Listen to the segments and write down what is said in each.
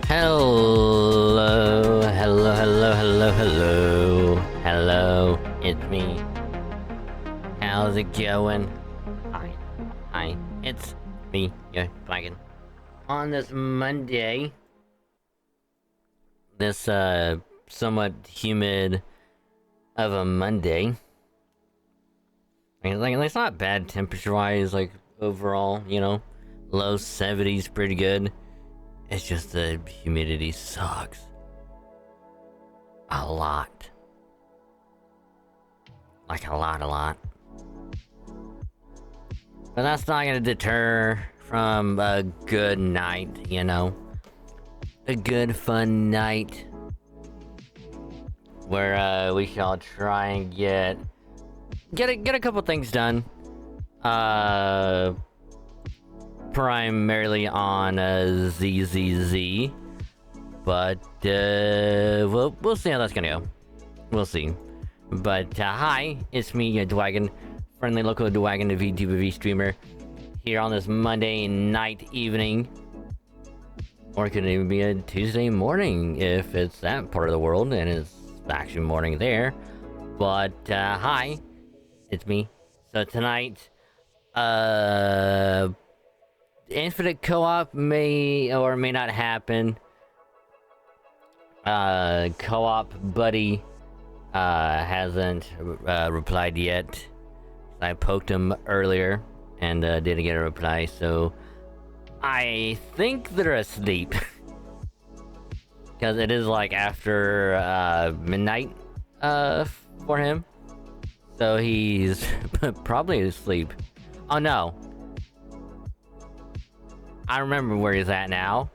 Hello, hello, it's me. How's it going? Hi, it's me, your dragon. On this Monday, this somewhat humid of a Monday. I mean, like, it's not bad temperature-wise, like, overall, you know? Low 70s, pretty good. It's just the humidity sucks. A lot. Like a lot. But that's not gonna deter from a good night, you know? A good fun night. Where we shall try and get a couple things done. Primarily on ZZZ, but we'll see how that's gonna go. We'll see. But hi, it's me, Dwagon, friendly local Dwagon, the VTV streamer, here on this Monday night evening, or it could even be a Tuesday morning if it's that part of the world and it's actually morning there. But hi, it's me. So tonight, Infinite co-op may or may not happen. Co-op buddy hasn't replied yet. I poked him earlier and didn't get a reply, so I think they're asleep. Because it is like after midnight for him. So he's probably asleep. Oh no. I remember where he's at now.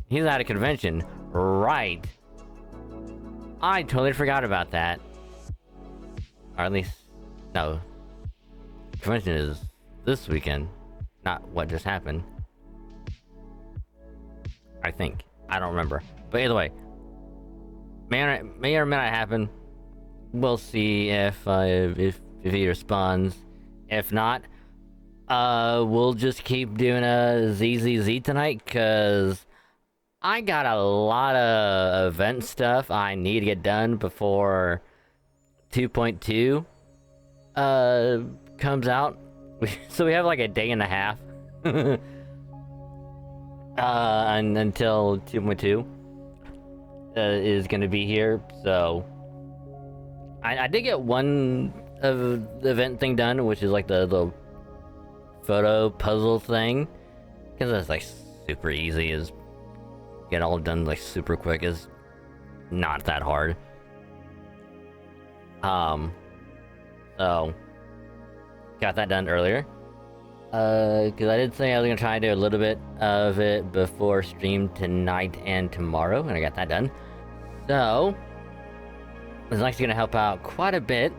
He's at a convention. Right. I totally forgot about that. Or at least, no. Convention is this weekend. Not what just happened. I think. I don't remember. But either way. May or may not happen. We'll see if he responds. If not, we'll just keep doing a ZZZ tonight, cause I got a lot of event stuff I need to get done before 2.2 comes out. So we have like a day and a half until 2.2 is gonna be here. So I did get one of the event thing done, which is like the photo puzzle thing, because that's like super easy as get all done like super quick is not that hard. So got that done earlier. Because I did say I was gonna try to do a little bit of it before stream tonight and tomorrow, and I got that done. So it's actually gonna help out quite a bit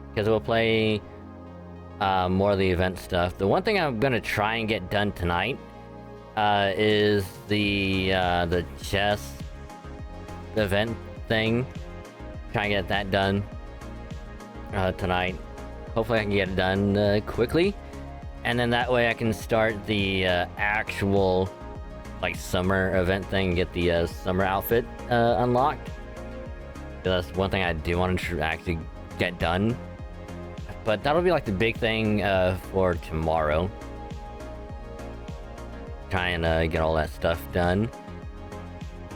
because we'll play more of the event stuff. The one thing I'm gonna try and get done tonight is the chess event thing. Try and get that done tonight. Hopefully I can get it done quickly, and then that way I can start the actual like summer event thing, get the summer outfit unlocked. That's one thing I do want to actually get done, but that'll be like the big thing for tomorrow. Try and get all that stuff done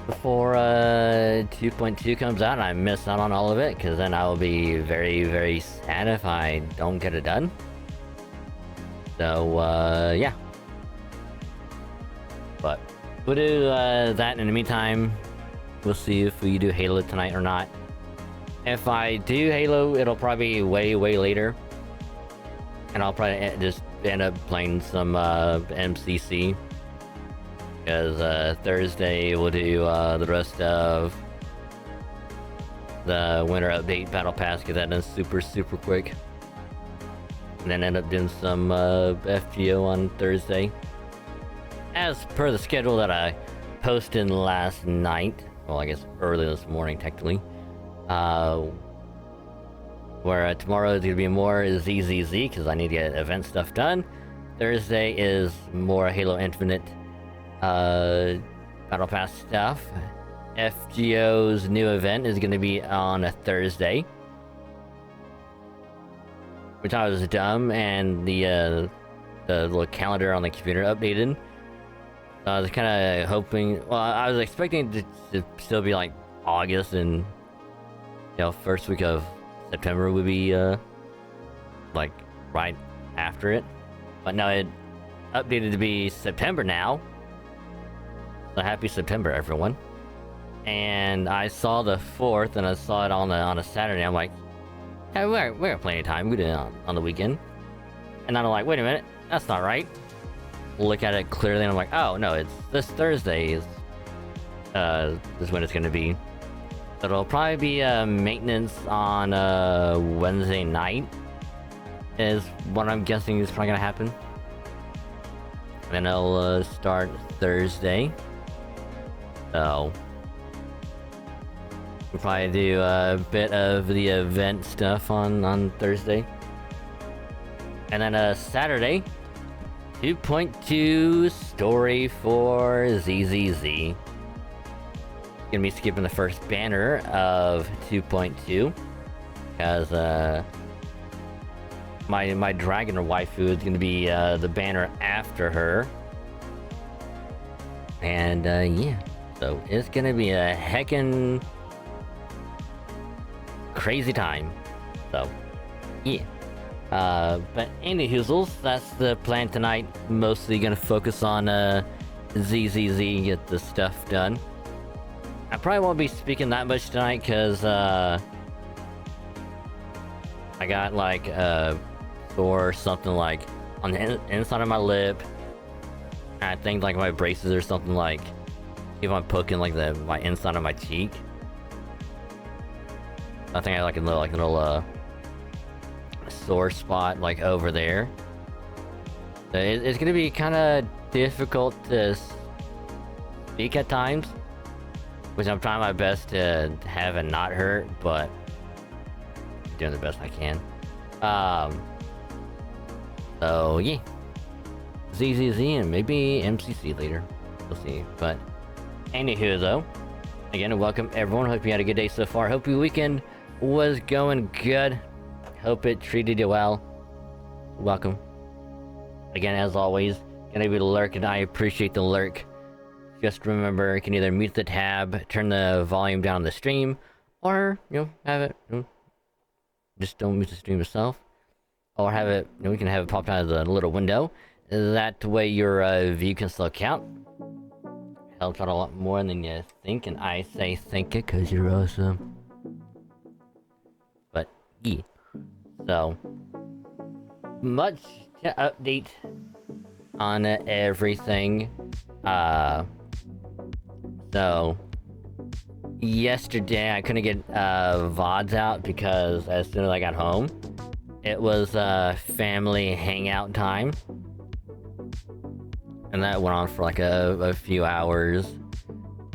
before 2.2 comes out, and I miss out on all of it, because then I will be very, very sad if I don't get it done. So, yeah. But we'll do that in the meantime. We'll see if we do Halo tonight or not. If I do Halo, it'll probably be way, way later. And I'll probably just end up playing some MCC. Because Thursday we'll do the rest of the winter update battle pass, get that done super, super quick. And then end up doing some FGO on Thursday. As per the schedule that I posted last night. Well, I guess early this morning, technically. Where tomorrow is going to be more ZZZ, because I need to get event stuff done. Thursday is more Halo Infinite battle pass stuff. FGO's new event is going to be on a Thursday, which I was dumb, and the little calendar on the computer updated. So I was kind of hoping, well, I was expecting it to still be like August, and you know, first week of September would be like right after it, but no, it updated to be September now. So happy September, everyone. And I saw the 4th, and I saw it on a Saturday. I'm like, hey, we got plenty of time. We did it on the weekend. And then I'm like, wait a minute, that's not right. Look at it clearly, and I'm like, oh no, it's this Thursday is when it's gonna be. So it'll probably be maintenance on Wednesday night, is what I'm guessing is probably gonna happen. And then it'll start Thursday. So we'll probably do a bit of the event stuff on Thursday. And then Saturday, 2.2 story for ZZZ. Gonna be skipping the first banner of 2.2, because my dragon waifu is gonna be the banner after her. And yeah. So it's gonna be a heckin' crazy time. So, yeah. But anywhoozles, that's the plan tonight. Mostly gonna focus on ZZZ, get the stuff done. I probably won't be speaking that much tonight, because I got like or something like on the inside of my lip. I think like my braces or something, like if I'm poking like my inside of my cheek. I think I have like a little sore spot like over there. It's gonna be kind of difficult to speak at times, which I'm trying my best to have it not hurt, but I'm doing the best I can. So yeah, ZZZ and maybe MCC later. We'll see. But anywho, though, again, welcome everyone. Hope you had a good day so far. Hope your weekend was going good. Hope it treated you well. Welcome. Again, as always, gonna be the lurk, and I appreciate the lurk. Just remember, you can either mute the tab, turn the volume down on the stream, or, you know, have it, just don't mute the stream yourself. Or have it, we can have it popped out of the little window. That way your view can still count. helps out a lot more than you think, and I say thank it because you're awesome. But yeah, so much to update on everything. So yesterday I couldn't get VODs out because as soon as I got home, it was family hangout time. And that went on for like a few hours.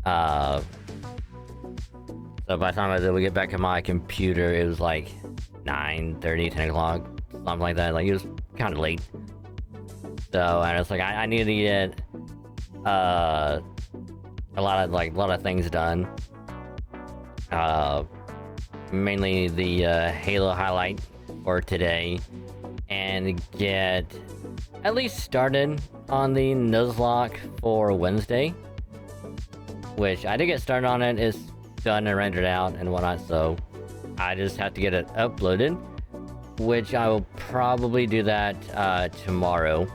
So by the time I was able to get back to my computer, it was like 9:30, 10 o'clock, something like that. Like, it was kind of late. So, and it's like, I needed to get a lot of things done. Mainly the Halo highlight for today, and get at least started on the Nuzlocke for Wednesday, which I did get started on it. It's done and rendered out and whatnot, so I just have to get it uploaded, which I will probably do that tomorrow.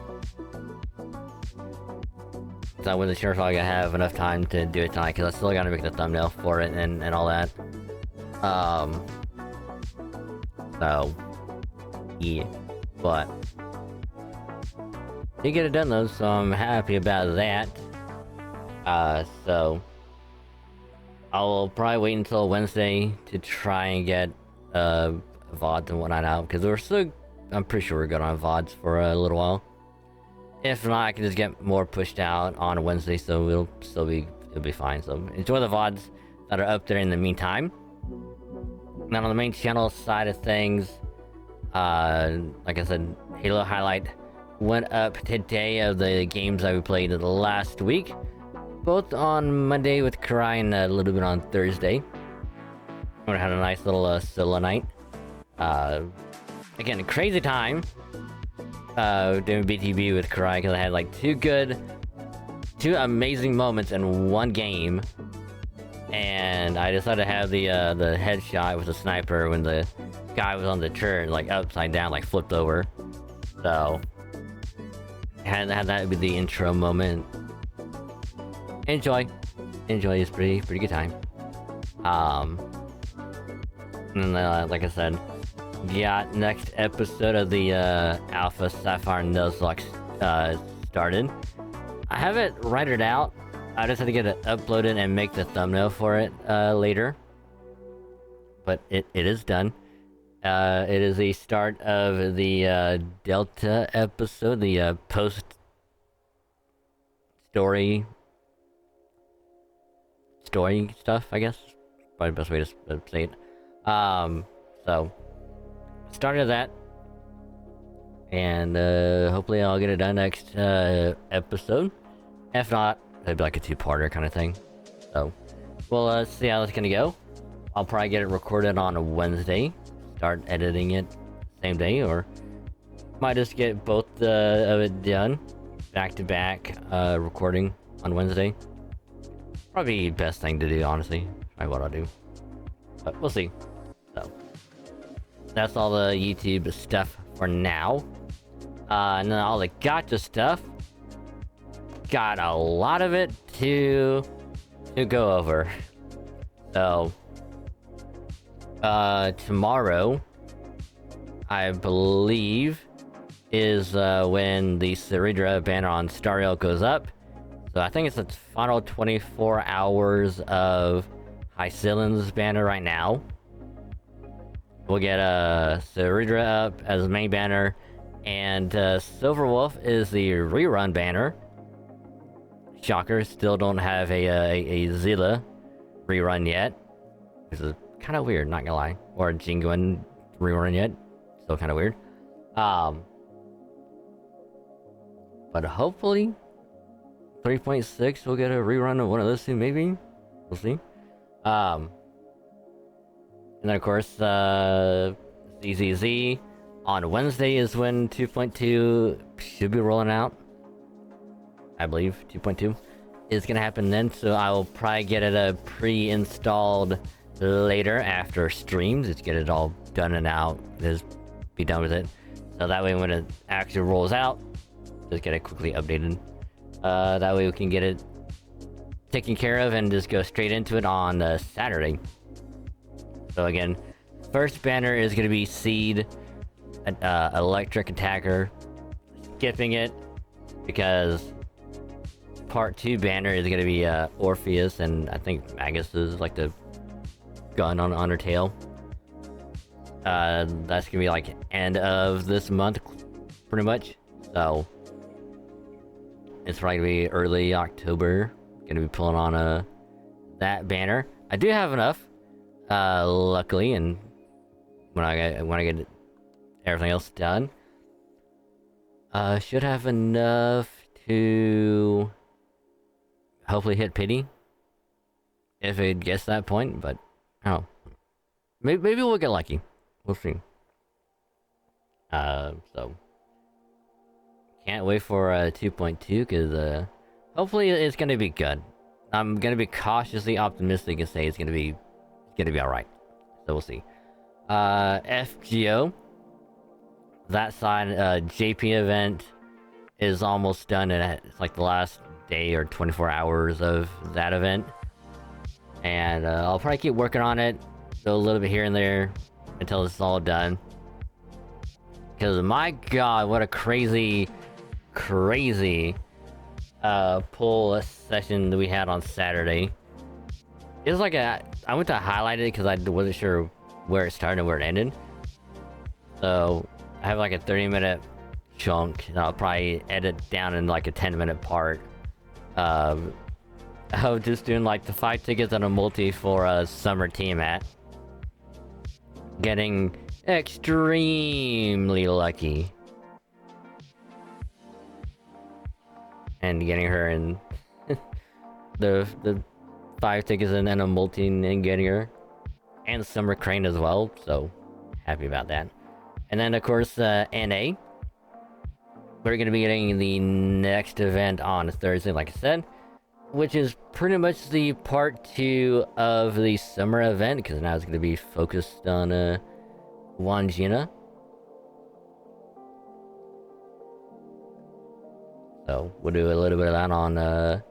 So I wasn't sure if I gonna have enough time to do it tonight, because I still gotta make the thumbnail for it and all that. So yeah, but did get it done though, so I'm happy about that. So I'll probably wait until Wednesday to try and get VODs and whatnot out, because I'm pretty sure we're good on VODs for a little while. If not, I can just get more pushed out on Wednesday, so it'll be fine. So enjoy the VODs that are up there in the meantime. Now on the main channel side of things, like I said, Halo highlight went up today of the games that we played last week, both on Monday with Karai and a little bit on Thursday. We had a nice little solo night. Again, a crazy time doing BTB with Karai, because I had like two amazing moments in one game, and I decided to have the headshot with the sniper when the guy was on the turret, like upside down, like flipped over. So had that be the intro moment. Enjoy, it's pretty good time. And like I said, got next episode of the Alpha Sapphire Nuzlocke started. I have it rendered out. I just have to get it uploaded and make the thumbnail for it later. But it is done. It is the start of the Delta episode, the post story stuff, I guess. Probably the best way to say it. So started that, and hopefully I'll get it done next episode. If not, it'll be like a two-parter kind of thing. So we'll see how that's gonna go. I'll probably get it recorded on a Wednesday, start editing it same day, or might just get both of it done back to back recording on Wednesday. Probably best thing to do, honestly. Probably what I'll do, but we'll see. So that's all the YouTube stuff for now. And then all the gacha stuff, got a lot of it to go over. So tomorrow, I believe, is when the Ceridra banner on Stariel goes up. So I think it's the final 24 hours of Hycilion's banner right now. We'll get Ceridra up as the main banner, and Silver Wolf is the rerun banner. Shocker, still don't have a Zilla rerun yet. This is kind of weird, not gonna lie. Or a Jinguan rerun yet. Still kind of weird. But hopefully 3.6 we'll get a rerun of one of those two, maybe. We'll see. And then of course ZZZ on Wednesday is when 2.2 should be rolling out. I believe 2.2 is gonna happen then, so I will probably get it pre-installed later after streams. Just get it all done and out. Just be done with it. So that way when it actually rolls out, just get it quickly updated. That way we can get it taken care of and just go straight into it on Saturday. So again, first banner is going to be Seed, Electric Attacker. Skipping it because part 2 banner is going to be Orpheus, and I think Magus is like the gun on Undertale. That's going to be like end of this month, pretty much. So it's probably going to be early October. Going to be pulling on that banner. I do have enough, luckily, and when I get everything else done, should have enough to hopefully hit pity if it gets to that point. But oh, maybe we'll get lucky. We'll see. So can't wait for 2.2 because hopefully it's gonna be good. I'm gonna be cautiously optimistic and say it's gonna be all right. So we'll see. FGO. That side, JP event is almost done, and it's like the last day or 24 hours of that event. And I'll probably keep working on it, do a little bit here and there until it's all done. Because my god, what a crazy pull session that we had on Saturday. It was like I went to highlight it because I wasn't sure where it started and where it ended. So I have like a 30-minute chunk, and I'll probably edit down in like a 10-minute part of just doing like the 5 tickets on a multi for a summer team at. Getting extremely lucky. And getting her in the 5 tickets and then a multi and getting her. And Summer Crane as well, so happy about that. And then of course NA. We're gonna be getting the next event on Thursday, like I said, which is pretty much the part 2 of the summer event, because now it's gonna be focused on Wangina. So we'll do a little bit of that on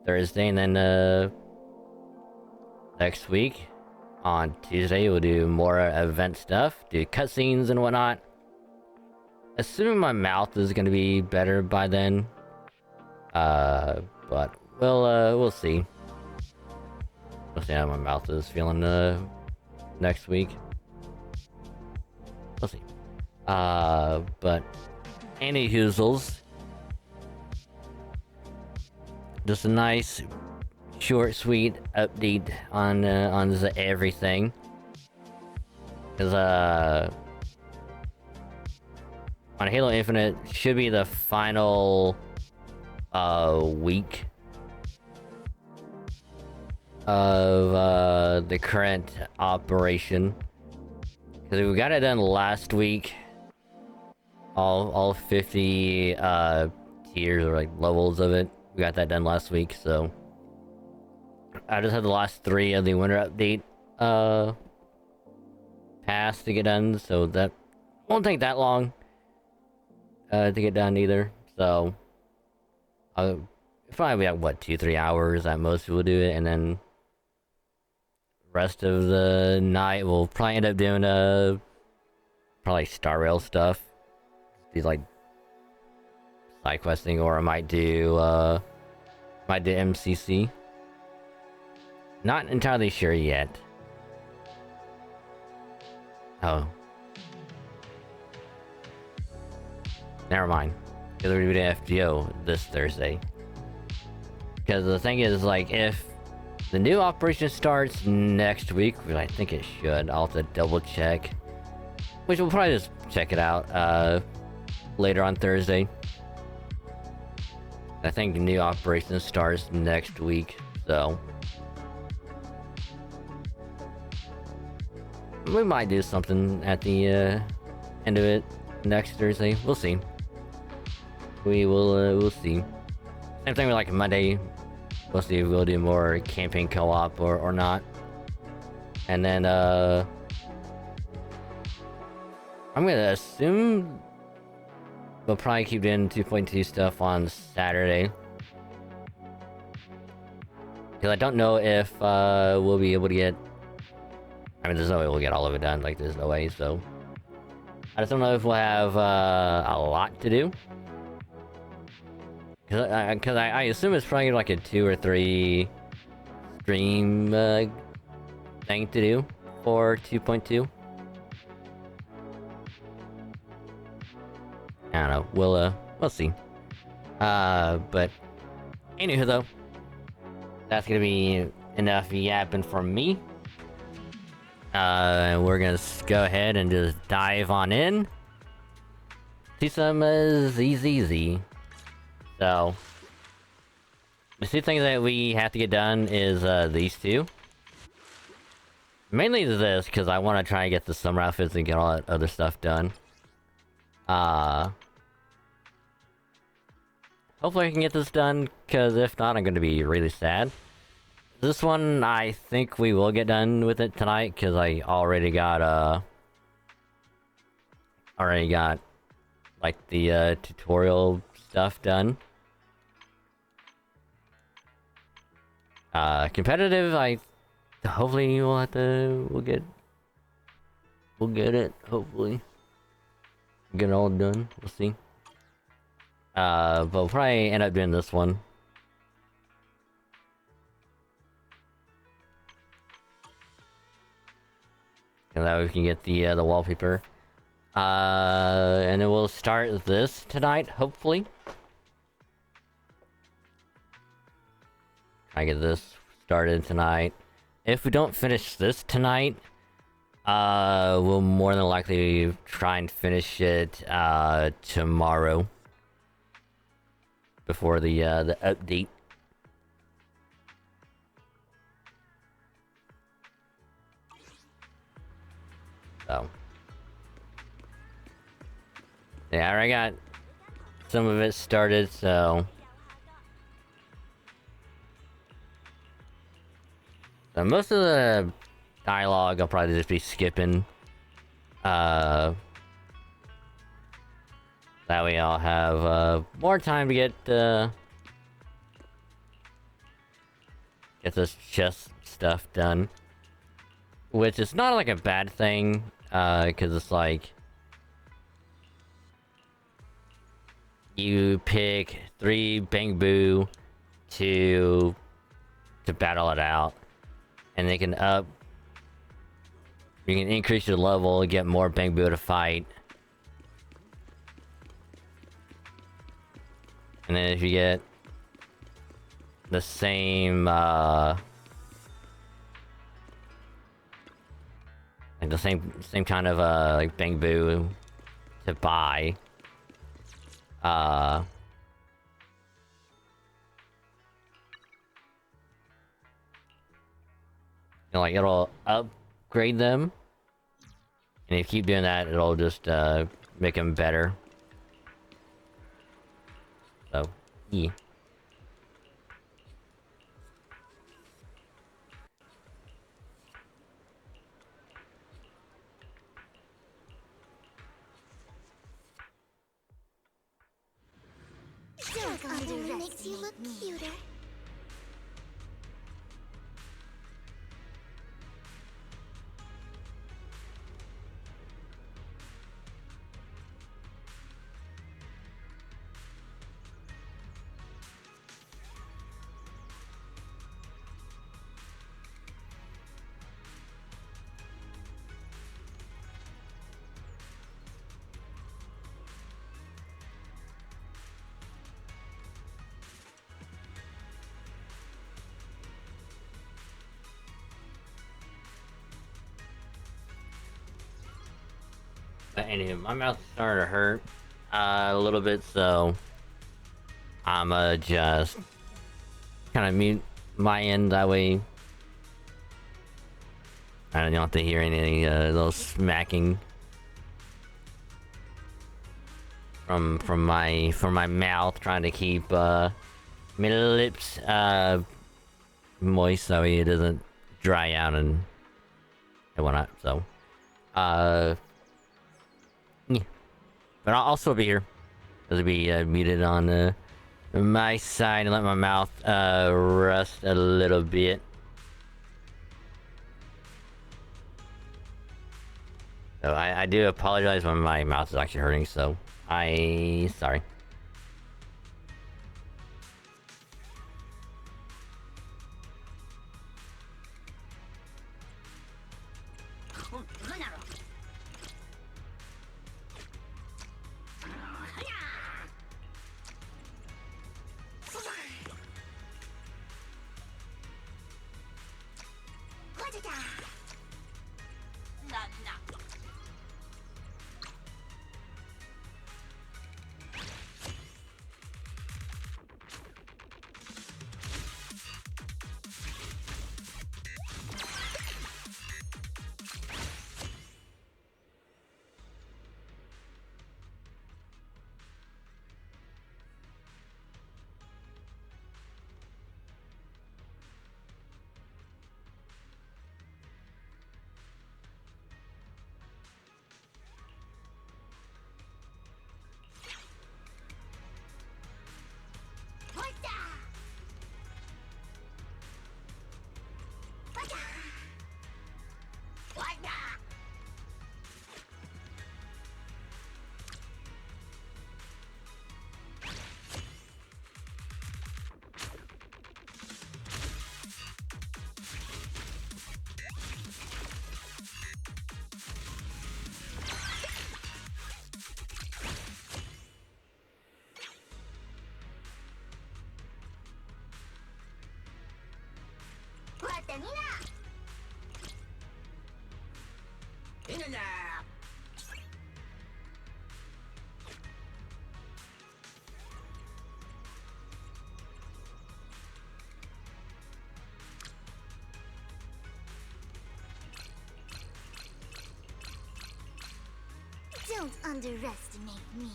Thursday, and then next week on Tuesday we'll do more event stuff, do cutscenes and whatnot. Assuming my mouth is gonna be better by then, but we'll see. We'll see how my mouth is feeling next week. We'll see. But any hoozles. Just a nice, short, sweet update on everything. Cause on Halo Infinite should be the final week of the current operation. Cause we got it done last week. All 50 tiers or like levels of it. We got that done last week, so I just had the last 3 of the winter update pass to get done, so that won't take that long to get done either. So I'll probably be like what 2-3 hours at most we'll do it, and then rest of the night we'll probably end up doing probably Star Rail stuff, do like side questing, or I might do MCC. Not entirely sure yet. Oh, never mind. Because we're doing FGO this Thursday. Because the thing is, like, if the new operation starts next week, which I think it should, I'll have to double check. Which we'll probably just check it out later on Thursday. I think the new operation starts next week, so we might do something at the end of it next Thursday. We'll see. We'll see. Same thing with like Monday. We'll see if we'll do more campaign co-op or not. And then I'm gonna assume we'll probably keep doing 2.2 stuff on Saturday. Because I don't know if we'll be able to get... I mean, there's no way we'll get all of it done. Like, there's no way, so... I just don't know if we'll have a lot to do. Because I assume it's probably like a 2 or 3 stream thing to do for 2.2. I don't know. We'll see. But anywho though, that's gonna be enough yapping from me. We're gonna go ahead and just dive on in to some ZZZ. So, the 2 things that we have to get done is these 2. Mainly this, because I want to try and get the summer outfits and get all that other stuff done. Hopefully I can get this done, because if not, I'm going to be really sad. This one, I think we will get done with it tonight, because I already got, like, the, tutorial stuff done. Competitive, hopefully we'll get it, hopefully. Get it all done, we'll see. But we'll probably end up doing this one. And that way we can get the wallpaper. And then we'll start this tonight, hopefully. Try to get this started tonight. If we don't finish this tonight, we'll more than likely try and finish it tomorrow. Before the update. So. Yeah, I already got some of it started, so... So most of the dialogue I'll probably just be skipping. That way I'll have more time to get this chest stuff done. Which is not like a bad thing, because it's like... You pick 3 Bang Boo to battle it out. And they can you can increase your level, get more Bang Boo to fight. And then if you get the same, like the same kind of, like Bang Boo to buy, you know, like it'll upgrade them, and if you keep doing that, it'll just make them better. So, yeah. Only makes you look cuter. But anyway, my mouth's starting to hurt a little bit, so I'ma just kind of mute my end, that way I don't have to hear any little smacking from my mouth, trying to keep my lips moist so it doesn't dry out and whatnot. So yeah, but I'll still be here. It'll be muted on my side and let my mouth rest a little bit. So I do apologize when my mouth is actually hurting, so sorry. Don't underestimate me.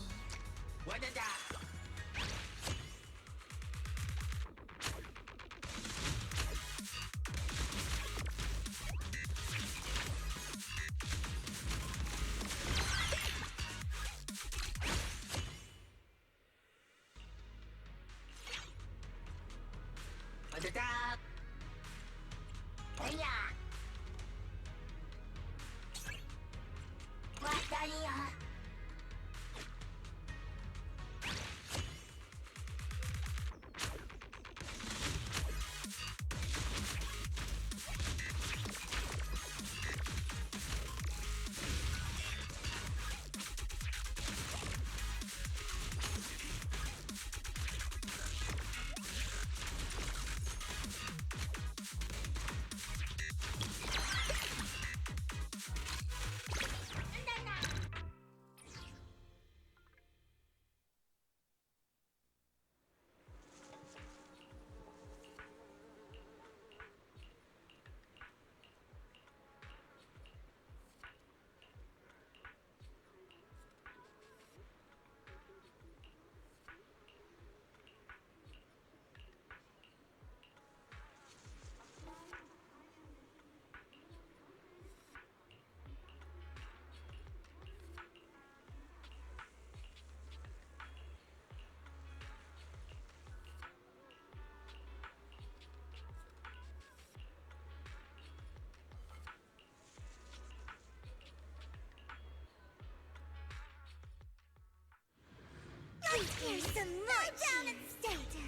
Here's some more down and stay down.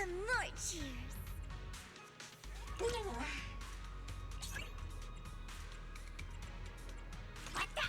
Some more cheers. What the?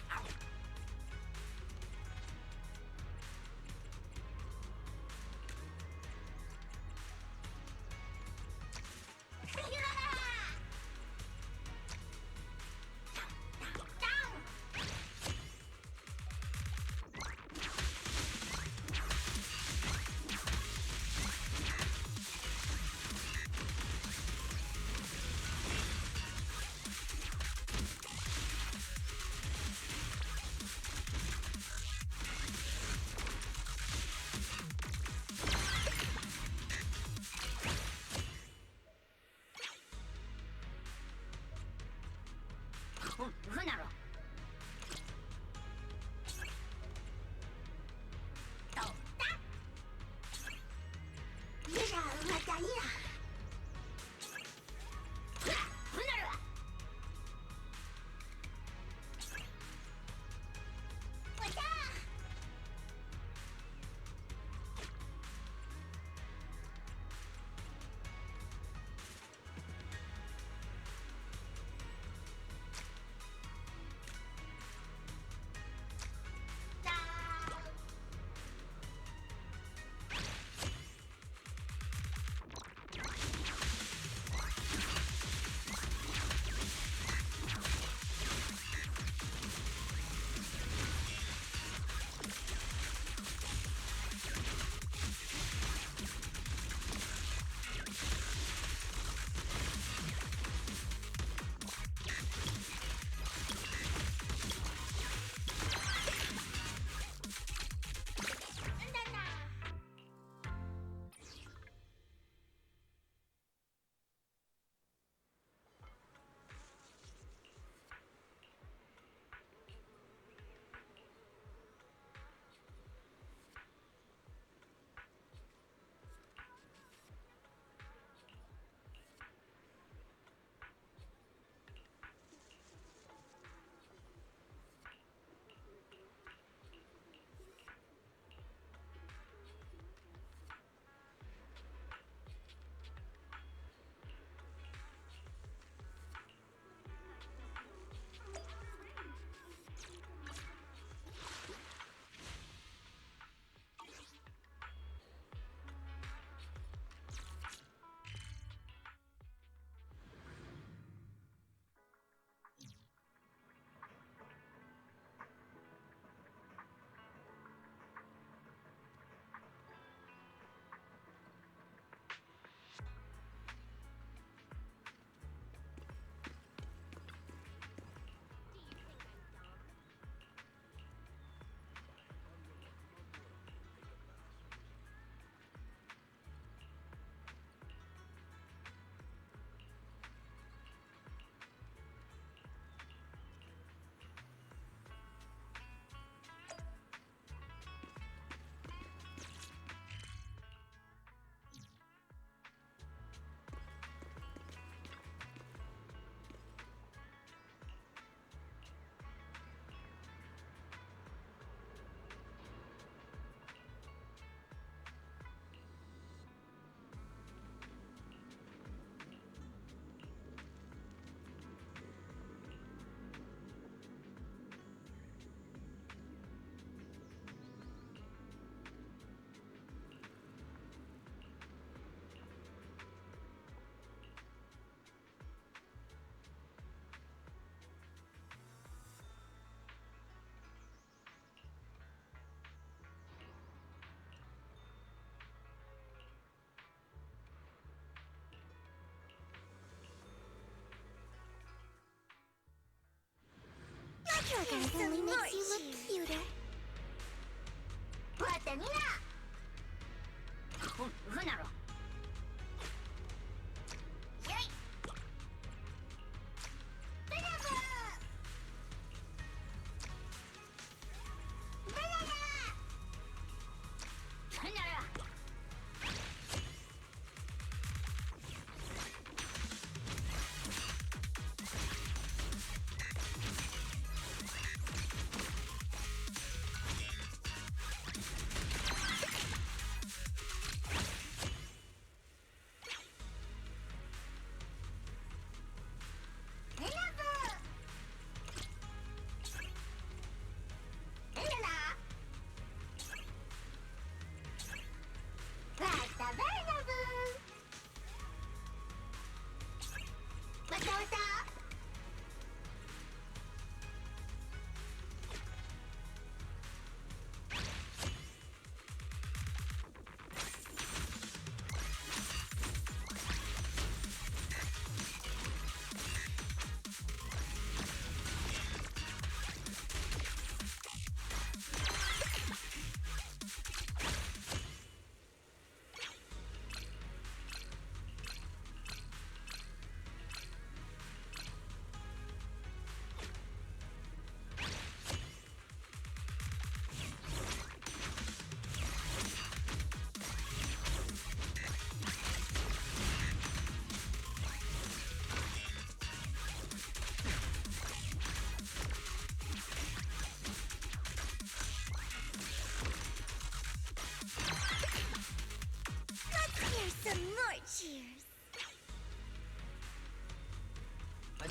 Sugar only makes you look cuter.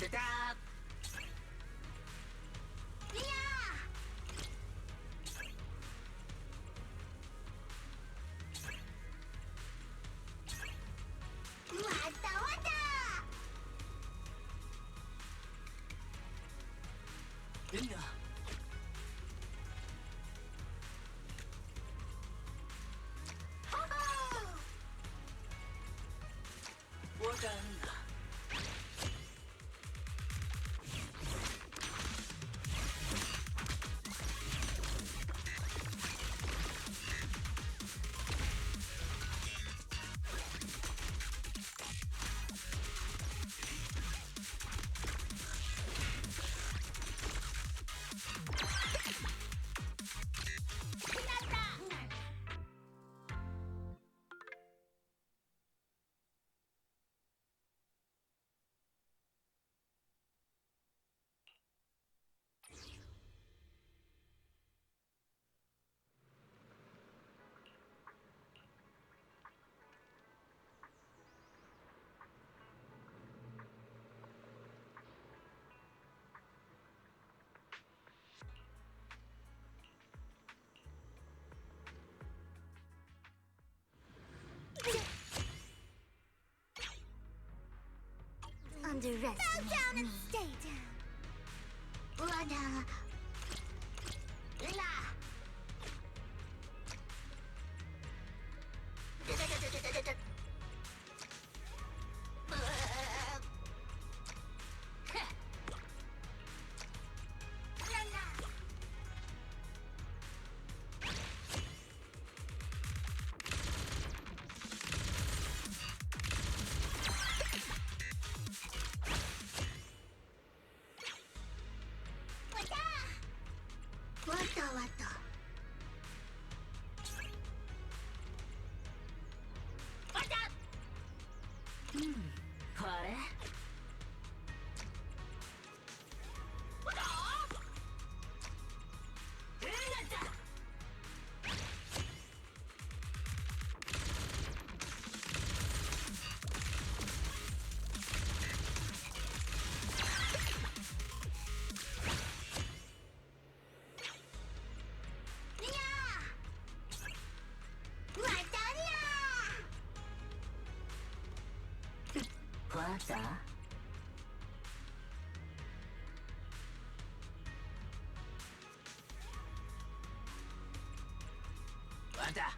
왔다 왔다. 호호. Underestimate. Bow down and stay down. Wada. La. 왔다 왔다. 왔다. 그래? 왔다. 들렸다. 왔다. 왔다.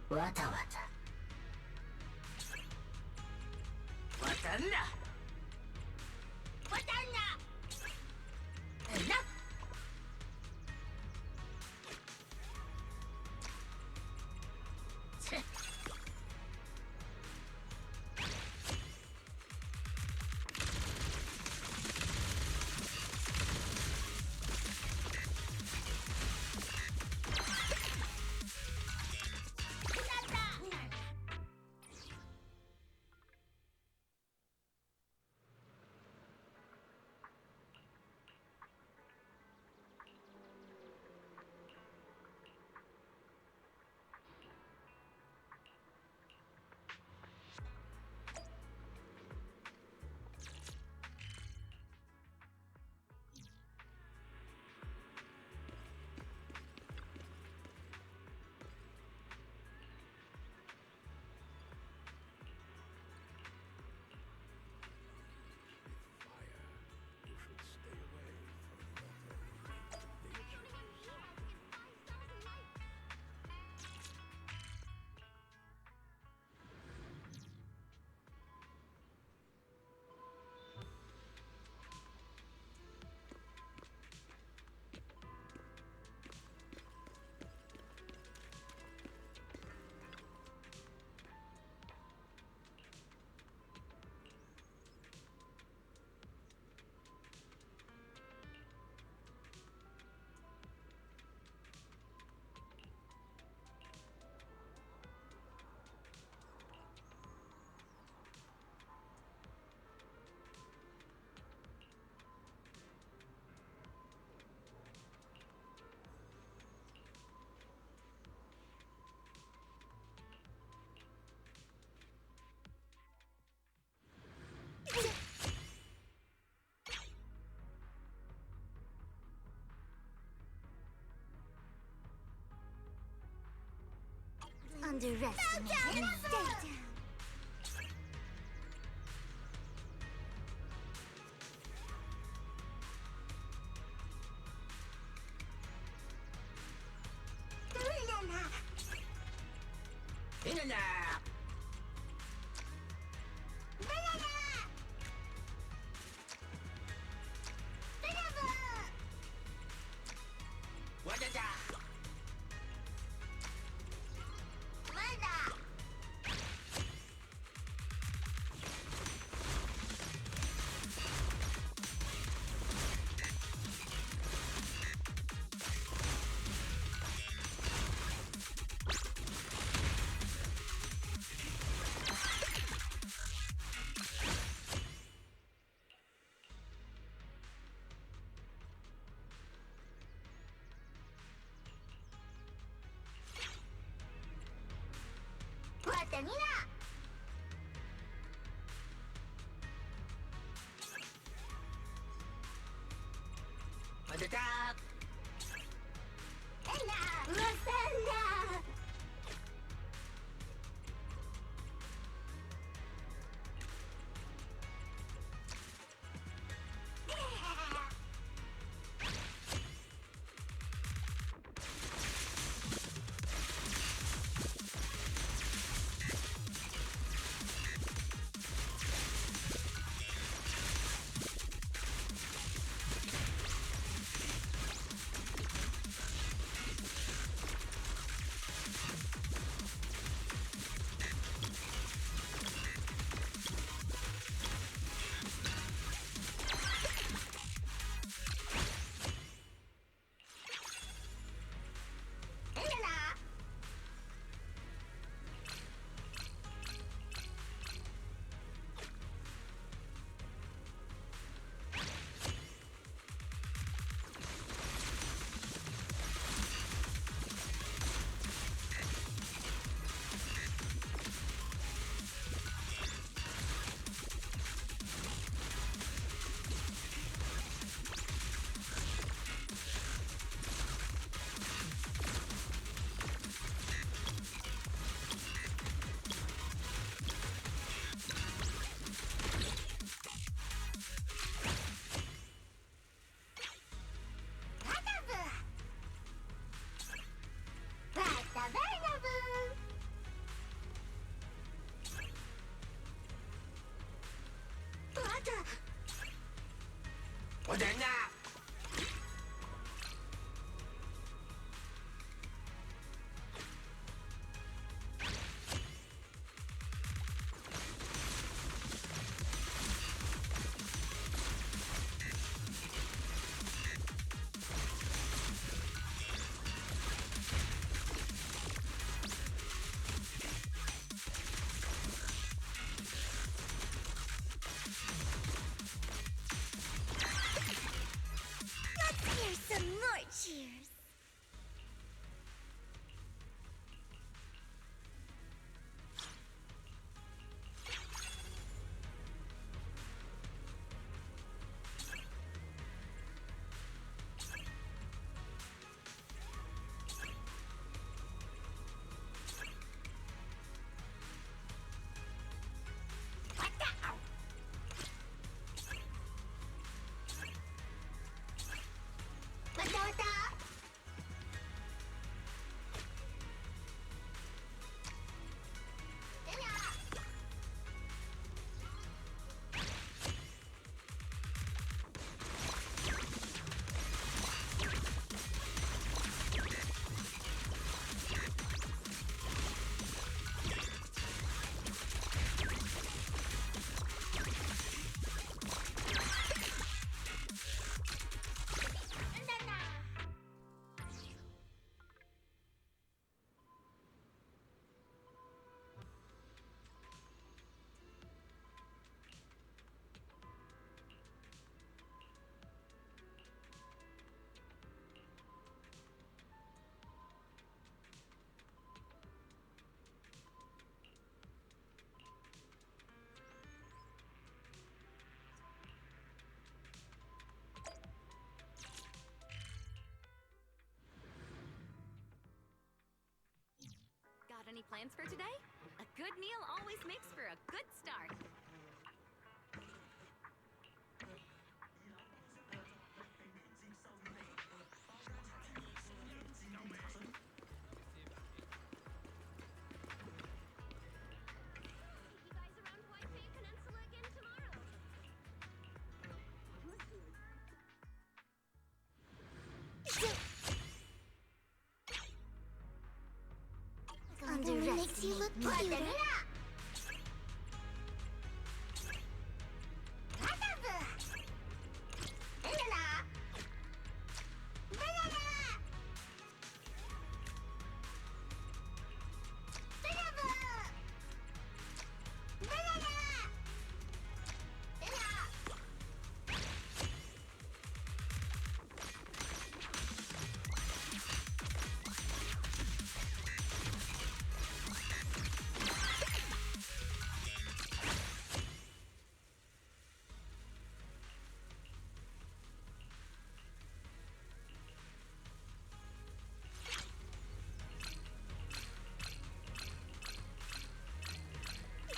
왔다 왔다. 왔단다. 왔단다. 나. 切. underestimate and stay down. Cheers. Any plans for today? A good meal always makes for a good start. Makes you look cuter.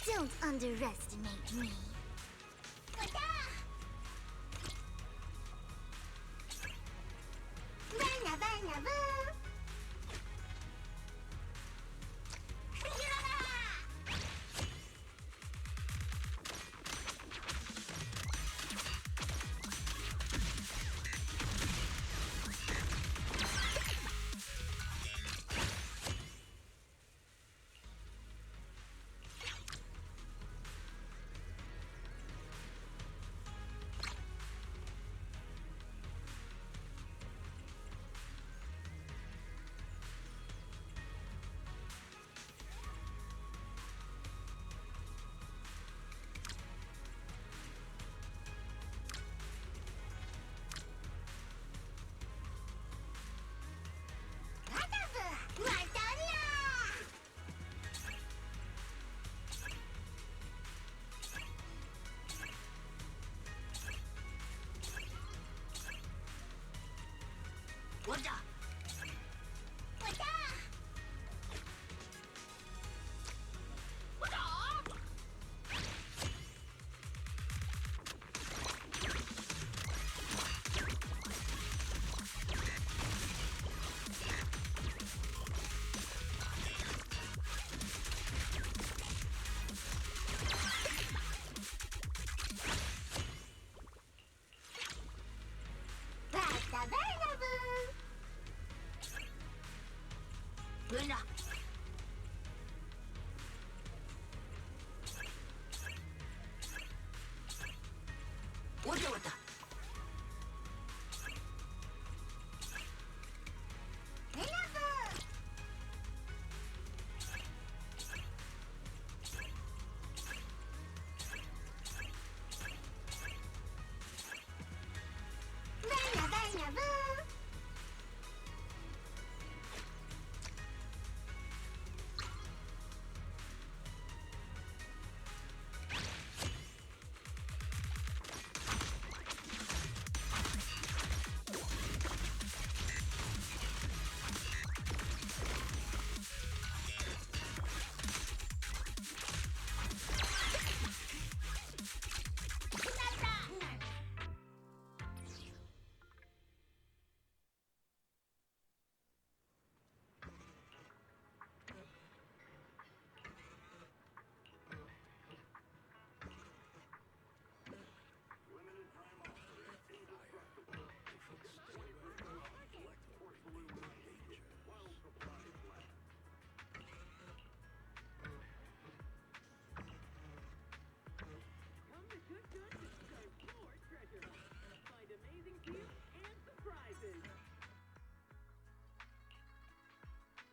Don't underestimate me.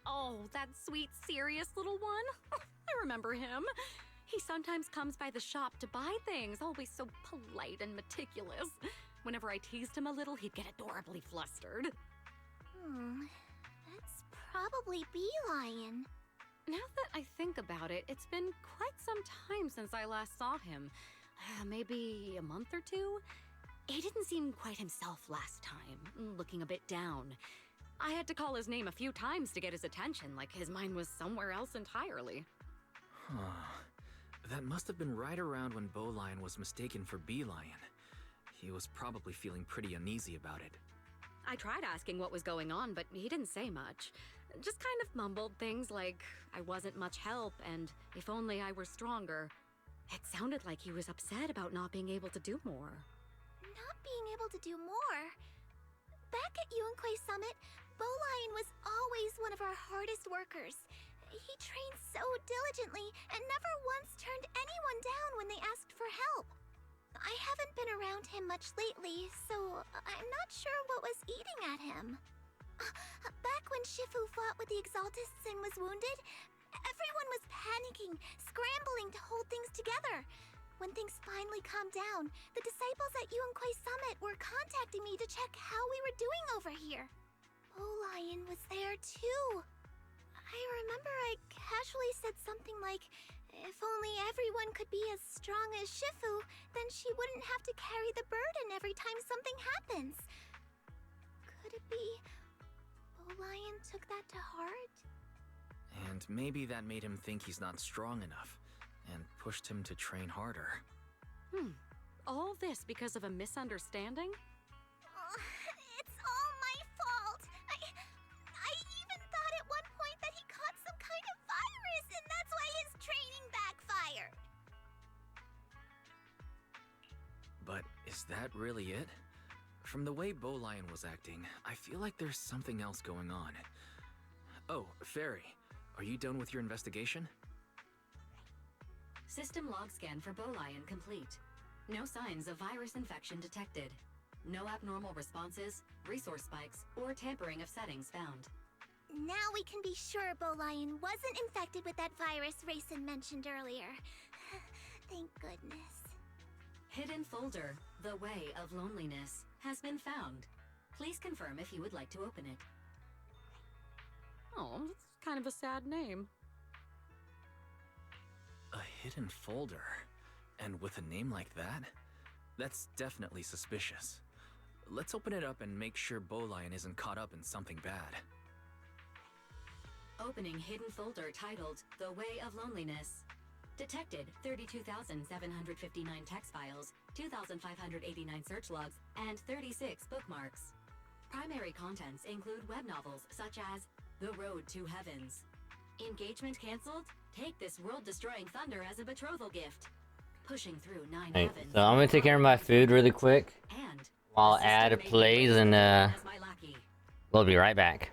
Oh, that sweet, serious little one. I remember him. He sometimes comes by the shop to buy things, always so polite and meticulous. Whenever I teased him a little, he'd get adorably flustered. That's probably Bee Lion. Now that I think about it, it's been quite some time since I last saw him. Maybe a month or two? He didn't seem quite himself last time, looking a bit down. I had to call his name a few times to get his attention, like his mind was somewhere else entirely. That must have been right around when Bowlion was mistaken for Beelion. He was probably feeling pretty uneasy about it. I tried asking what was going on, but he didn't say much. Just kind of mumbled things like I wasn't much help and if only I were stronger. It sounded like he was upset about not being able to do more. Not being able to do more? Back at Yunkui Summit, Bowlion was always one of our hardest workers. He trained so diligently and never once turned anyone down when they asked for help. I haven't been around him much lately, so I'm not sure what was eating at him. Back when Shifu fought with the Exaltists and was wounded, everyone was panicking, scrambling to hold things together. When things finally calmed down, the disciples at Yunkui Summit were contacting me to check how we were doing over here. Bowlion was there too. I remember I casually said something like, if only everyone could be as strong as Shifu, then she wouldn't have to carry the burden every time something happens. Could it be Bowlion took that to heart? And maybe that made him think he's not strong enough, and pushed him to train harder. All this because of a misunderstanding? It's all my fault. I even thought at one point that he caught some kind of virus, and that's why his training backfired. But is that really it? From the way Bowlion was acting, I feel like there's something else going on. Oh, Fairy, are you done with your investigation? System log scan for Bowlion complete. No signs of virus infection detected. No abnormal responses, resource spikes, or tampering of settings found. Now we can be sure Bowlion wasn't infected with that virus Rayson mentioned earlier. Thank goodness. Hidden folder, The Way of Loneliness, has been found. Please confirm if you would like to open it. Oh, that's kind of a sad name. A hidden folder? And with a name like that? That's definitely suspicious. Let's open it up and make sure Bowlion isn't caught up in something bad. Opening hidden folder titled The Way of Loneliness. Detected 32,759 text files, 2,589 search logs, and 36 bookmarks. Primary contents include web novels such as The Road to Heavens. Engagement canceled? Take this world-destroying thunder as a betrothal gift. Pushing through 9 Hey, heavens. so I'm gonna take care of my food really quick And while the ad system made plays, me and as my lackey. we'll be right back.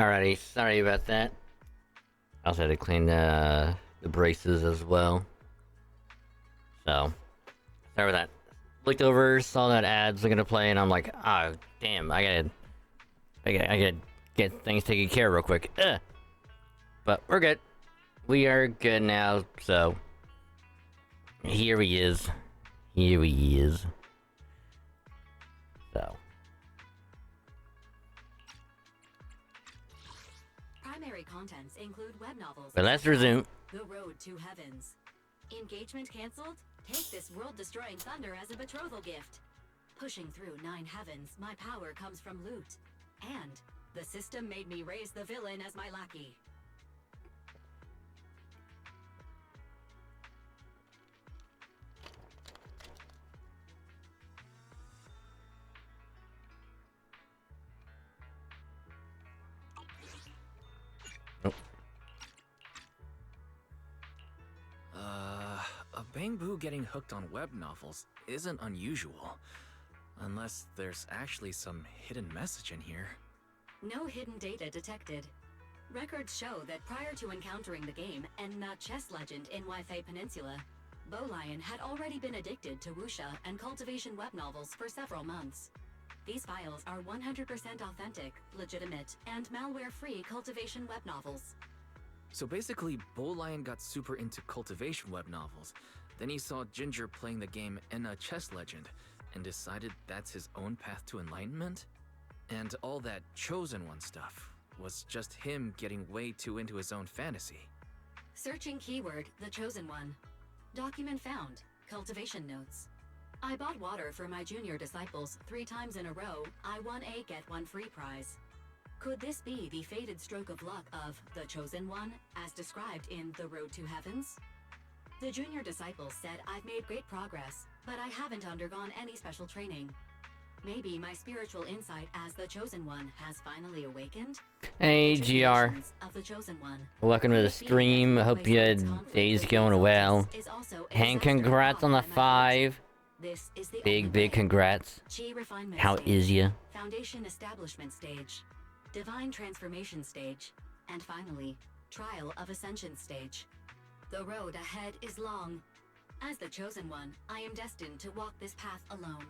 Alrighty, sorry about that. I also had to clean the braces as well. So, sorry about that. Looked over, saw that ad's looking to play, and I'm like, oh, damn, I gotta get things taken care of real quick. Ugh. But we're good. We are good now, so here he is. Here he is. So. Primary contents include web novels. But let's resume. The Road to Heavens. Engagement cancelled? Take this world-destroying thunder as a betrothal gift. Pushing through 9 heavens, my power comes from loot. And the system made me raise the villain as my lackey. A Bangbu getting hooked on web novels isn't unusual. Unless there's actually some hidden message in here. No hidden data detected. Records show that prior to encountering the game and the chess legend in Wi-Fi Peninsula, Bowlion had already been addicted to wuxia and cultivation web novels for several months. These files are 100% authentic, legitimate, and malware-free cultivation web novels. So basically, Bowlion got super into cultivation web novels. Then he saw Ginger playing the game Enna Chess Legend, and decided that's his own path to enlightenment? And all that Chosen One stuff was just him getting way too into his own fantasy. Searching keyword, the Chosen One. Document found, cultivation notes. I bought water for my junior disciples 3 times in a row. I won a get one free prize. Could this be the fated stroke of luck of the Chosen One, as described in The Road to Heavens? The junior disciples said I've made great progress, but I haven't undergone any special training. Maybe my spiritual insight as the Chosen One has finally awakened? Hey, GR. Of the Chosen One. Welcome to the stream. Hope your day's going well. And congrats on the 5. This is the Big congrats. Chi refinement How stage, is ya? Foundation establishment stage, divine transformation stage, and finally, trial of ascension stage. The road ahead is long. As the Chosen One, I am destined to walk this path alone.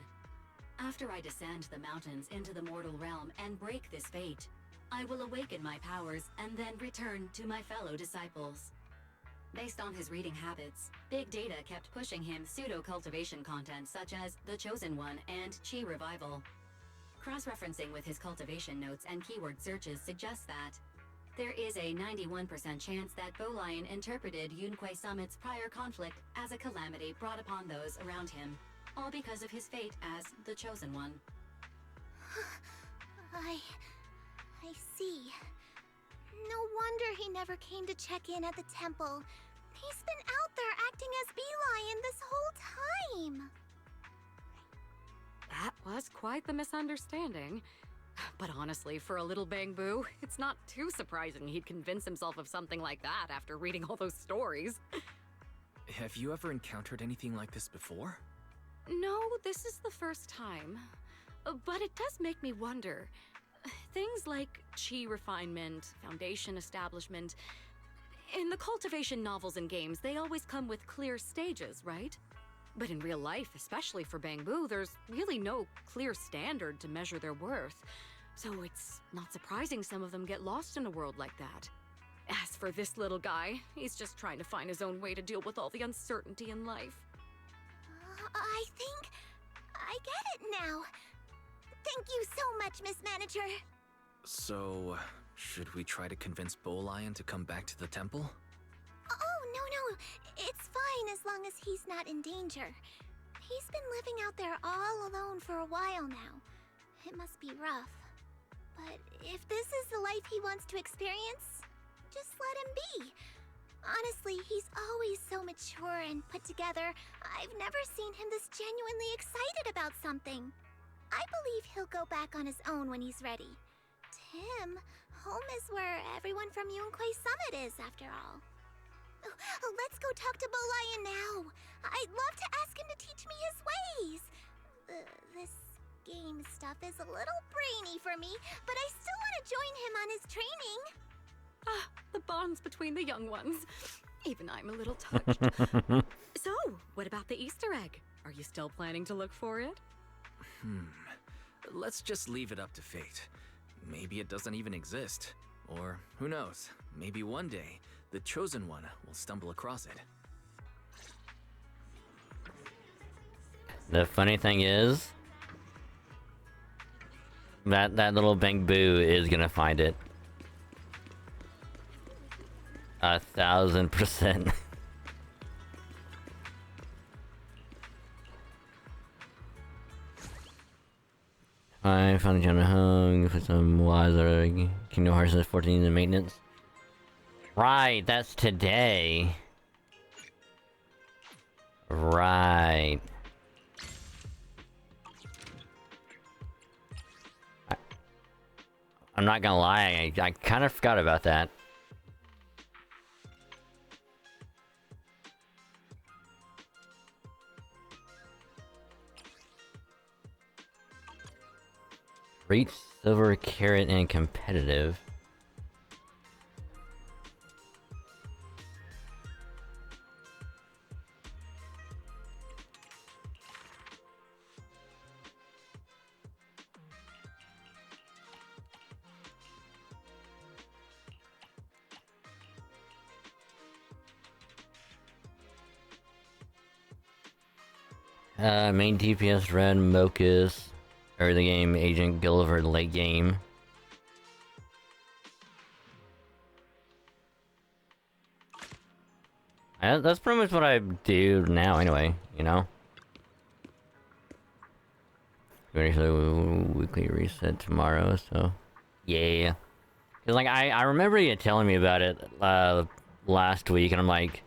After I descend the mountains into the mortal realm and break this fate, I will awaken my powers and then return to my fellow disciples. Based on his reading habits, Big Data kept pushing him pseudo-cultivation content such as The Chosen One and Chi Revival. Cross-referencing with his cultivation notes and keyword searches suggests that there is a 91% chance that Bowlion interpreted Yunquei Summit's prior conflict as a calamity brought upon those around him, all because of his fate as the Chosen One. I see. No wonder he never came to check in at the temple. He's been out there acting as Bee-Lion this whole time. That was quite the misunderstanding. But honestly, for a little Bangbu, it's not too surprising he'd convince himself of something like that after reading all those stories. Have you ever encountered anything like this before? No, this is the first time. But it does make me wonder. Things like chi refinement, foundation establishment. In the cultivation novels and games, they always come with clear stages, right? But in real life, especially for Bangbu, there's really no clear standard to measure their worth. So it's not surprising some of them get lost in a world like that. As for this little guy, he's just trying to find his own way to deal with all the uncertainty in life. I think I get it now. Thank you so much, Miss Manager. So, should we try to convince Bowlion to come back to the temple? Oh, no. It's fine as long as he's not in danger. He's been living out there all alone for a while now. It must be rough. But if this is the life he wants to experience, just let him be. Honestly, he's always so mature and put together. I've never seen him this genuinely excited about something. I believe he'll go back on his own when he's ready. Tim, home is where everyone from Yunquei Summit is, after all. Let's go talk to Bowlion now. I'd love to ask him to teach me his ways. This game stuff is a little brainy for me, but I still want to join him on his training. Ah, the bonds between the young ones. Even I'm a little touched. So, what about the Easter egg? Are you still planning to look for it? Let's just leave it up to fate. Maybe it doesn't even exist. Or, who knows, maybe one day, the Chosen One will stumble across it. The funny thing is, that little Bang Boo is gonna find it. 1000%. I found a gentleman home for some wiser Kingdom Hearts 14 in maintenance. Right, that's today. Right. I'm not gonna lie, I kind of forgot about that. Reach silver carrot and competitive. Main DPS Red Mocus. Early game Agent Gulliver late game. That's pretty much what I do now anyway, you know? Ready for the weekly reset tomorrow, so... Yeah. Cause like, I remember you telling me about it, last week, and I'm like...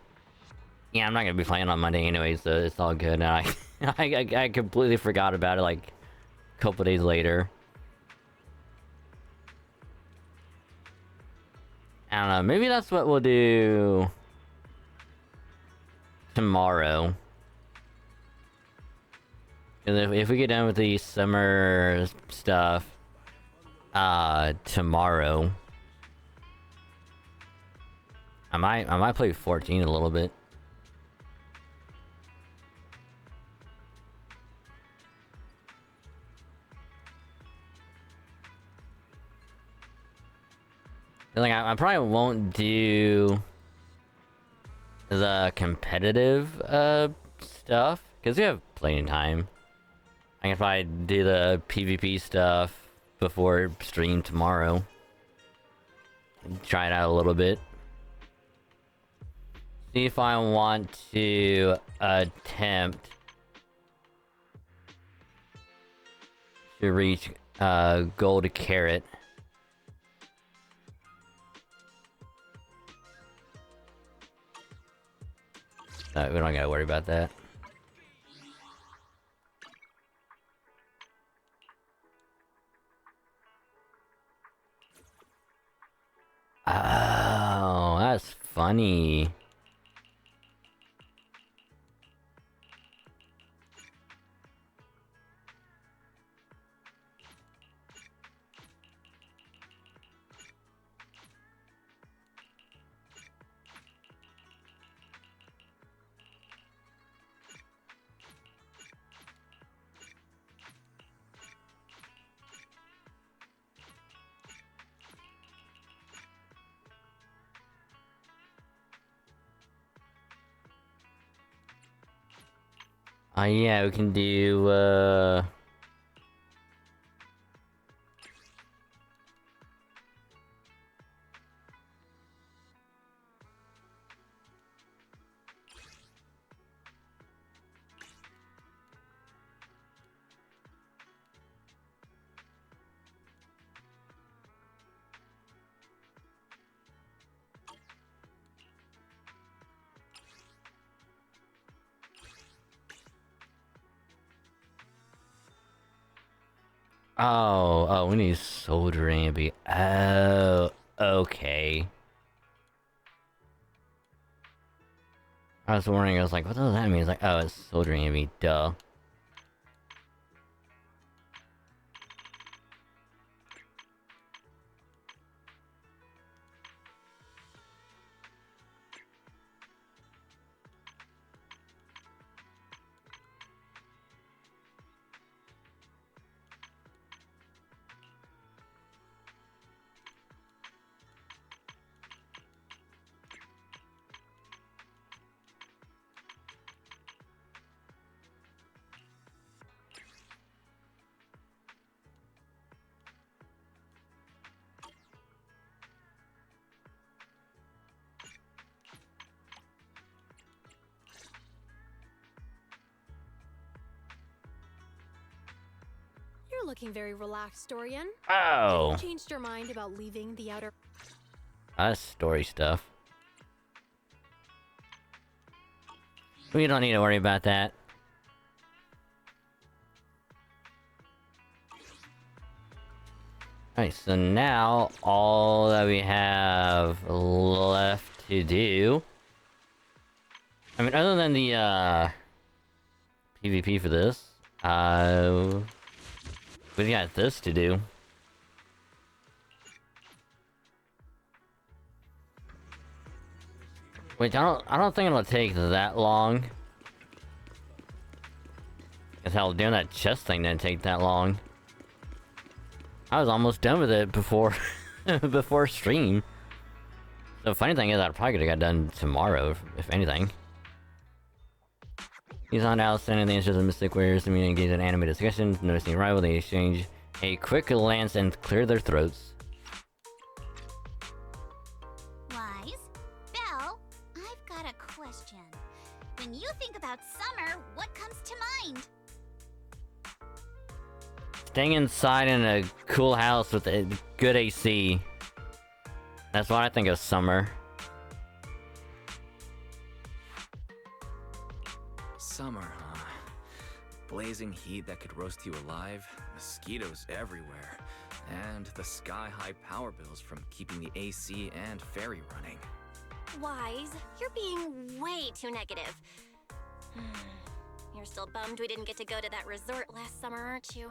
Yeah, I'm not gonna be playing on Monday anyway, so it's all good, and I completely forgot about it, like... couple days later. I don't know, maybe that's what we'll do tomorrow. Cause if we get done with the summer stuff tomorrow, I might play 14 a little bit. Like, I probably won't do the competitive stuff because we have plenty of time. I can probably do the PvP stuff before stream tomorrow. Try it out a little bit. See if I want to attempt to reach gold carrot. No, we don't gotta worry about that. Oh, that's funny. Yeah, we can do, Oh, we need soldering to be... Oh, okay. I was wondering, I was like, what does that mean? It's like, oh, it's soldering to be, duh. You're looking very relaxed, Dorian. Oh, You changed your mind about leaving the outer... that's story stuff. We don't need to worry about that. Alright, so now all that we have left to do... I mean, other than the, PvP for this, we got this to do. Which I don't think it'll take that long. Cause hell, doing that chest thing didn't take that long. I was almost done with it before before stream. The funny thing is, I probably could have got done tomorrow, if anything. He's on Alice sending the answers of Mystic Warriors to me engage in anime discussions, noticing rival, they exchange a quick glance and clear their throats. Wise? Belle, I've got a question. When you think about summer, what comes to mind? Staying inside in a cool house with a good AC. That's what I think of summer. Summer, huh? Blazing heat that could roast you alive, mosquitoes everywhere, and the sky-high power bills from keeping the AC and ferry running. Wise, you're being way too negative. You're still bummed we didn't get to go to that resort last summer, aren't you?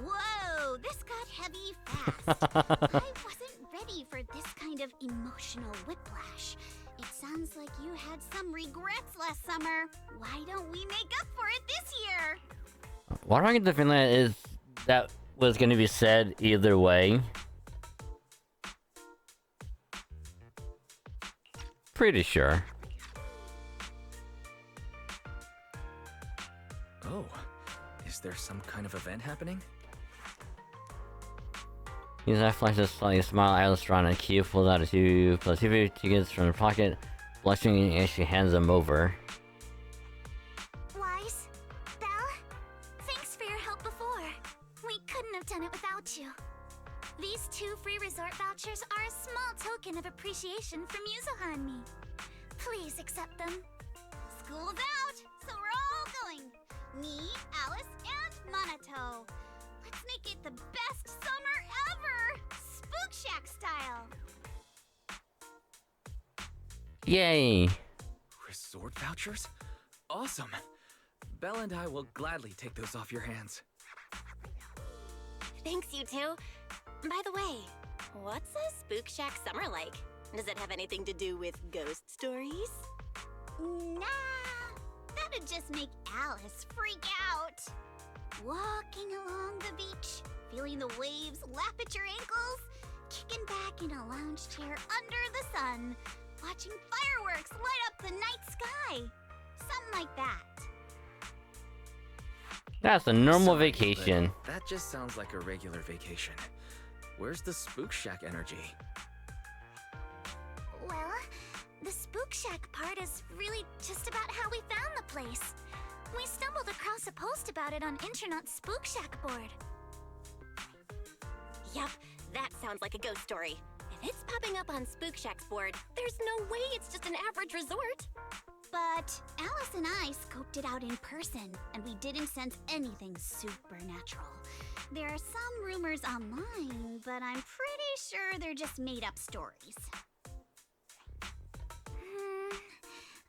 Whoa, this got heavy fast. I wasn't ready for this kind of emotional whiplash. It sounds like you had some regrets last summer. Why don't we make up for it this year? Why do I get the feeling is that was going to be said either way? Pretty sure. Oh, is there some kind of event happening? His eye flashes slightly, smile, Alice drawn a key, pulls out a 2 plus 2 tickets from her pocket, blushing as she hands them over. Wise, Belle, thanks for your help before. We couldn't have done it without you. These 2 free resort vouchers are a small token of appreciation from Yuzuha and me. Please accept them. School's out, so we're all going. Me, Alice, and Minato. Let's make it the best summer ever! Spook Shack style! Yay! Resort vouchers? Awesome! Belle and I will gladly take those off your hands. Thanks, you two. By the way, what's a Spook Shack summer like? Does it have anything to do with ghost stories? Nah, that'd just make Alice freak out. Walking along the beach, feeling the waves lap at your ankles, kicking back in a lounge chair under the sun, watching fireworks light up the night sky. Something like that. That's a normal Sorry, vacation. but that just sounds like a regular vacation. Where's the Spook Shack energy? Well, the Spook Shack part is really just about how we found the place. We stumbled across a post about it on Internet's Spook Shack board. Yup, that sounds like a ghost story. If it's popping up on Spook Shack's board, there's no way it's just an average resort. But Alice and I scoped it out in person, and we didn't sense anything supernatural. There are some rumors online, but I'm pretty sure they're just made-up stories.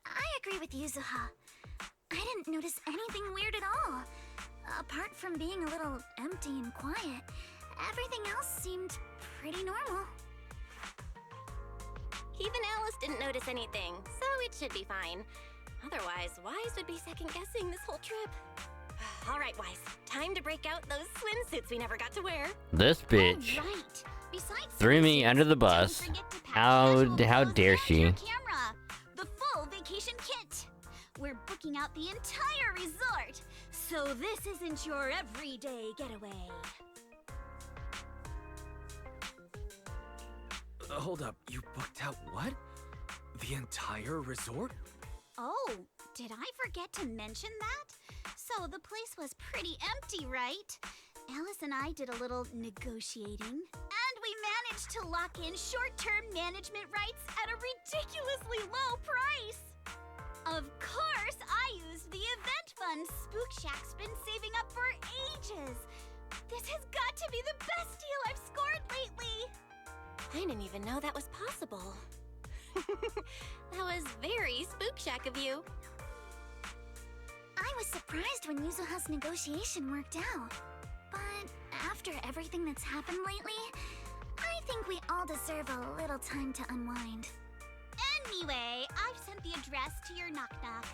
I agree with Yuzuha. I didn't notice anything weird at all. Apart from being a little empty and quiet, everything else seemed pretty normal. Even Alice didn't notice anything, so it should be fine. Otherwise, Wise would be second-guessing this whole trip. All right, Wise, time to break out those swimsuits we never got to wear. This bitch Oh, right. Besides threw me swimsuits, under the don't bus. forget to pack How casual dare clothes she? and your camera. The full vacation kit. We're booking out the entire resort, so this isn't your everyday getaway. Hold up, you booked out what? The entire resort? Oh, did I forget to mention that? So the place was pretty empty, right? Alice and I did a little negotiating, and we managed to lock in short-term management rights at a ridiculously low price. Of course, I used the event fund Spook Shack's been saving up for ages. This has got to be the best deal I've scored lately. I didn't even know that was possible. That was very Spook Shack of you. I was surprised when Yuzuha's negotiation worked out. But after everything that's happened lately, I think we all deserve a little time to unwind. Anyway, I've sent the address to your knock-knock.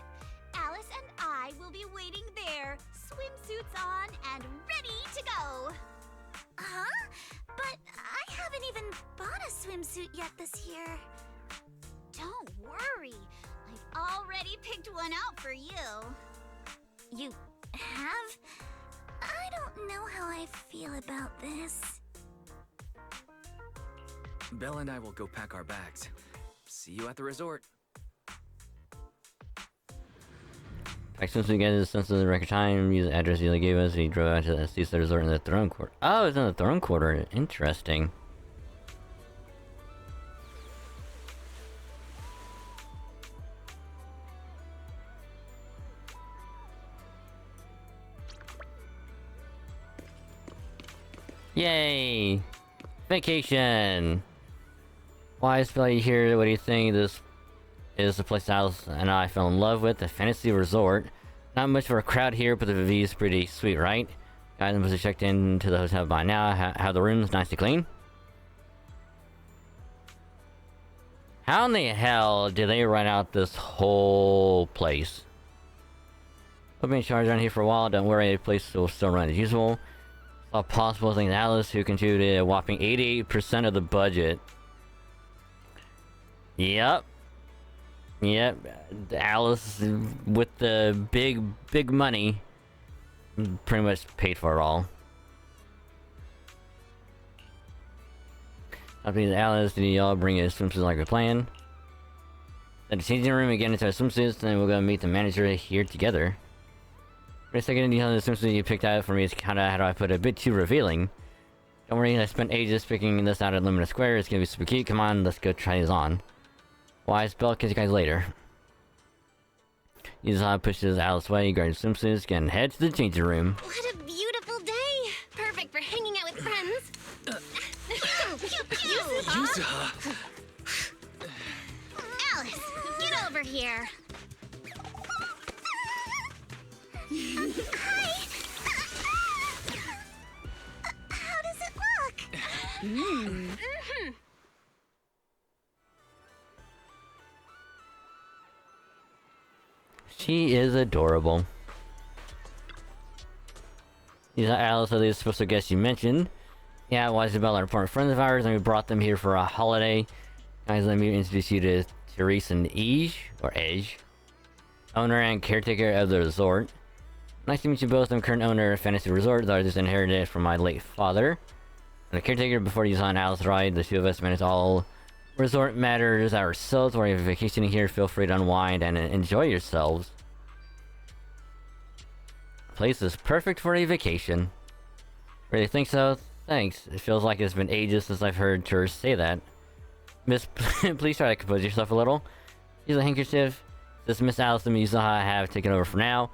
Alice and I will be waiting there, swimsuits on and ready to go. Huh? But I haven't even bought a swimsuit yet this year. Don't worry, I've already picked one out for you. You have? I don't know how I feel about this. Belle and I will go pack our bags. See you at the resort. Back since we get his sense of the record time, use the address he gave us, he drove out to the ZZZ resort in the Throne Quarter. Oh, it's in the Throne Quarter. Interesting. Yay! Vacation! Why is Billy here? What do you think? This is the place Alice and I fell in love with, the fantasy resort. Not much for a crowd here, but the view is pretty sweet, right? Guys must have checked into the hotel by now. How the room's nice and clean. How in the hell did they rent out this whole place? I've been in charge around here for a while. Don't worry, the place will still run as usual. It's all possible things Alice, who contributed a whopping 88% of the budget. Yep. Alice with the big money pretty much paid for it all. After Alice, did y'all bring a swimsuit like we planned? Then the changing room and get into our swimsuits, then we'll go meet the manager here together. For a second, the swimsuit you picked out for me is kinda, how do I put it, a bit too revealing. Don't worry, I spent ages picking this out at Luminous Square. It's gonna be super cute. Come on, let's go try these on. Wise Bell, catch you guys later. Yuzuha pushes Alice away, grabs swimsuits, and head to the changing room. What a beautiful day! Perfect for hanging out with friends. Yuzuha! Alice, get over here. Hi. How does it look? She is adorable. These are Alice, are the special guests you mentioned. Yeah, Wise and Belle are important friends of ours, and we brought them here for a holiday. Guys, let me introduce you to Therese and Ej, owner and caretaker of the resort. Nice to meet you both. I'm current owner of Fantasy Resort, that I just inherited it from my late father. I'm the caretaker before you saw an Alice ride. The two of us manage all resort matters ourselves. While you're vacationing here, feel free to unwind and enjoy yourselves. The place is perfect for a vacation. Really think so? Thanks. It feels like it's been ages since I've heard Therese say that. Miss, please try to compose yourself a little. Use a handkerchief. This Miss Alice and Yuzuha have taken over for now.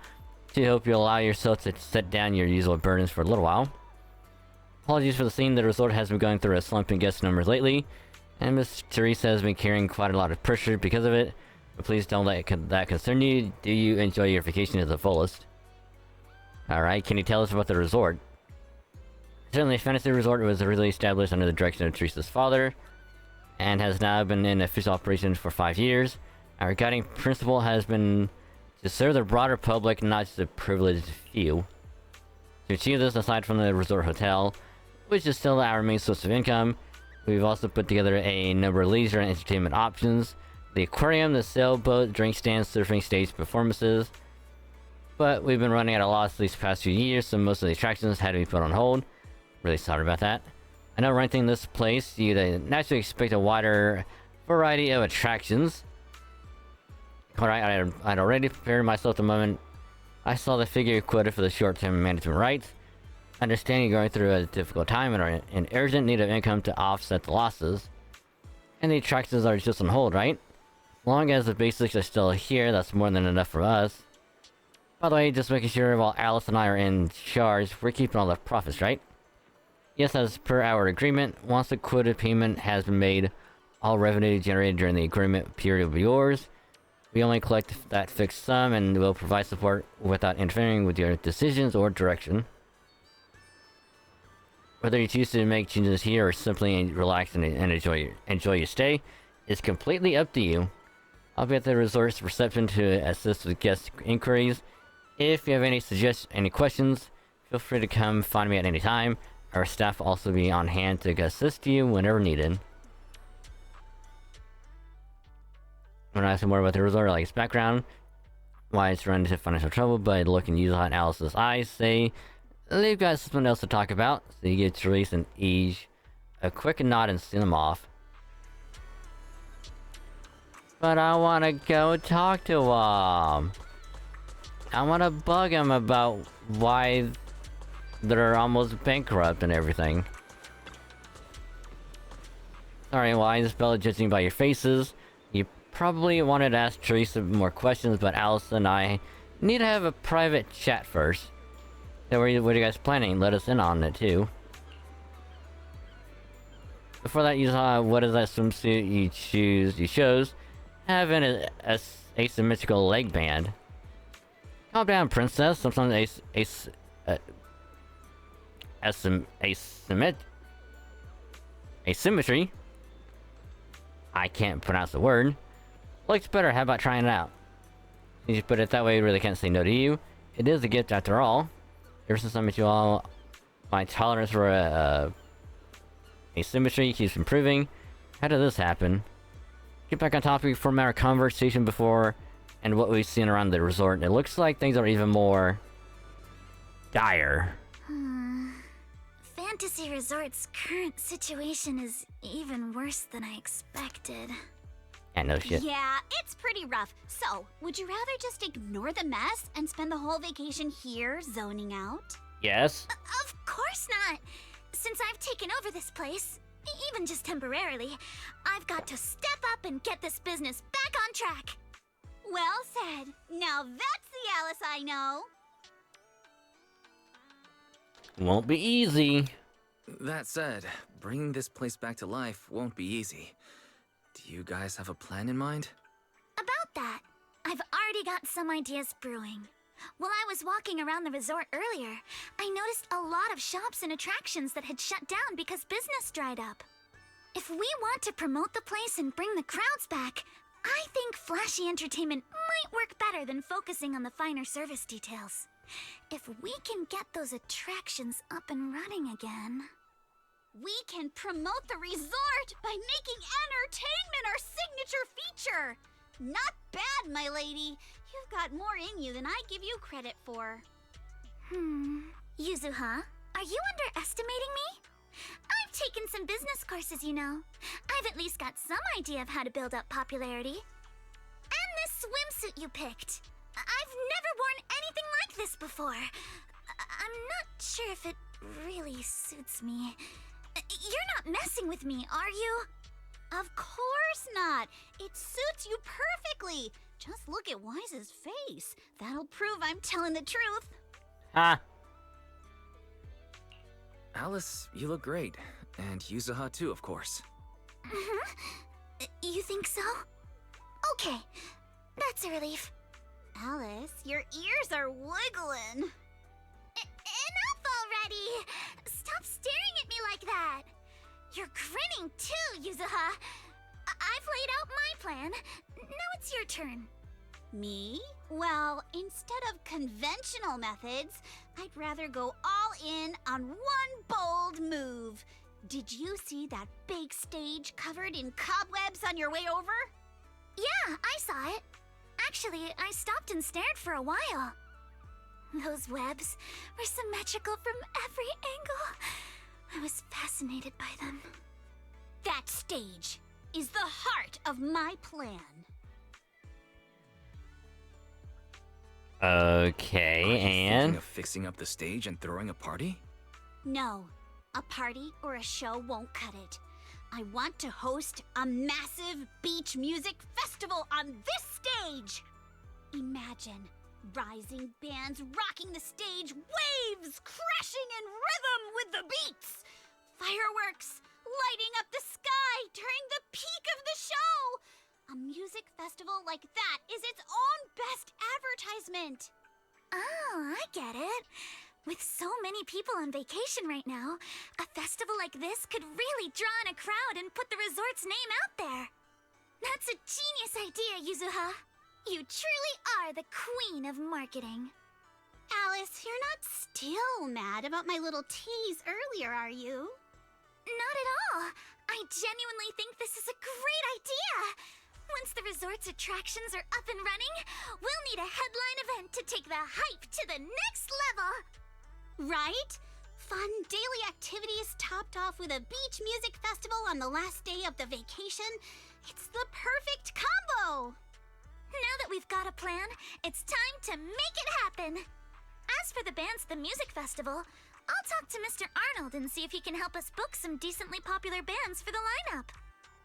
So I hope you'll allow yourself to set down your usual burdens for a little while. Apologies for the scene. The resort has been going through a slump in guest numbers lately, and Miss Teresa has been carrying quite a lot of pressure because of it. But please don't let that concern you. Do you enjoy your vacation to the fullest? Alright, can you tell us about the resort? Certainly, Fantasy Resort was originally established under the direction of Teresa's father, and has now been in official operation for 5 years. Our guiding principle has been to serve the broader public, not just the privileged few. To achieve this, aside from the resort hotel, which is still our main source of income, we've also put together a number of leisure and entertainment options. The aquarium, the sailboat, drink stands, surfing stage performances. But we've been running out of loss these past few years, so most of the attractions had to be put on hold. Really sorry about that. I know renting this place, you'd naturally expect a wider variety of attractions. Alright, I'd already prepared myself the moment I saw the figure quoted for the short-term management rights. Understanding you're going through a difficult time and are in urgent need of income to offset the losses. And the attractions are just on hold, right? As long as the basics are still here, that's more than enough for us. By the way, just making sure while Alice and I are in charge, we're keeping all the profits, right? Yes, as per our agreement, once the quoted payment has been made, all revenue generated during the agreement period will be yours. We only collect that fixed sum and will provide support without interfering with your decisions or direction. Whether you choose to make changes here or simply relax and enjoy your stay is completely up to you. I'll be at the resort's reception to assist with guest inquiries. If you have any questions, feel free to come find me at any time. Our staff will also be on hand to assist you whenever needed. When I ask more about the resort, like its background, why it's run into financial trouble, but look in Yuzaha and Alice's eyes, say, they've got something else to talk about, so you get Therese and Ige a quick nod and send them off. But I wanna go talk to them. I wanna bug them about why they're almost bankrupt and everything. Sorry, why spell judging by your faces? You probably wanted to ask Teresa more questions, but Alice and I need to have a private chat first. So what are you guys planning? Let us in on it too. Before that, you saw what is that swimsuit you chose? Having a asymmetrical leg band. Calm down, princess. Sometimes asymmetry. I can't pronounce the word. Looks better. How about trying it out? You put it that way, you really can't say no to you. It is a gift after all. Ever since I met you all, my tolerance for asymmetry keeps improving. How did this happen? Get back on topic from our conversation before and what we've seen around the resort. It looks like things are even more dire. Fantasy Resort's current situation is even worse than I expected. Yeah, no shit. Yeah, it's pretty rough. So, would you rather just ignore the mess and spend the whole vacation here zoning out? Yes? Of course not! Since I've taken over this place, even just temporarily, I've got to step up and get this business back on track. Well said. Now that's the Alice I know. Won't be easy. That said, bringing this place back to life won't be easy. Do you guys have a plan in mind? About that, I've already got some ideas brewing. While I was walking around the resort earlier, I noticed a lot of shops and attractions that had shut down because business dried up. If we want to promote the place and bring the crowds back, I think flashy entertainment might work better than focusing on the finer service details. If we can get those attractions up and running again... We can promote the resort by making entertainment our signature feature. Not bad, my lady. You've got more in you than I give you credit for. Yuzuha, are you underestimating me? I've taken some business courses, you know. I've at least got some idea of how to build up popularity. And this swimsuit you picked. I've never worn anything like this before. I'm not sure if it really suits me. You're not messing with me, are you? Of course not. It suits you perfectly. Just look at Wise's face. That'll prove I'm telling the truth. Ah. Alice, you look great. And Yuzuha too, of course. You think so? Okay, that's a relief. Alice, your ears are wiggling. Enough already! Stop staring at me like that! You're grinning too, Yuzuha! I've laid out my plan. Now it's your turn. Me? Well, instead of conventional methods, I'd rather go all in on one bold move. Did you see that big stage covered in cobwebs on your way over? Yeah, I saw it. Actually, I stopped and stared for a while. Those webs were symmetrical from every angle. I was fascinated by them. That stage is the heart of my plan. Okay, Are you and... thinking of fixing up the stage and throwing a party? No, a party or a show won't cut it. I want to host a massive beach music festival on this stage! Imagine rising bands rocking the stage, waves crashing in rhythm with the beats, fireworks lighting up the sky during the peak of the show. A music festival like that is its own best advertisement. Oh, I get it. With so many people on vacation right now, a festival like this could really draw in a crowd and put the resort's name out there. That's a genius idea, Yuzuha. You truly are the queen of marketing. Alice, you're not still mad about my little tease earlier, are you? Not at all. I genuinely think this is a great idea. Once the resort's attractions are up and running, we'll need a headline event to take the hype to the next level. Right? Fun daily activities topped off with a beach music festival on the last day of the vacation. It's the perfect combo! Now that we've got a plan, it's time to make it happen. As for the bands at the music festival, I'll talk to Mr. Arnold and see if he can help us book some decently popular bands for the lineup.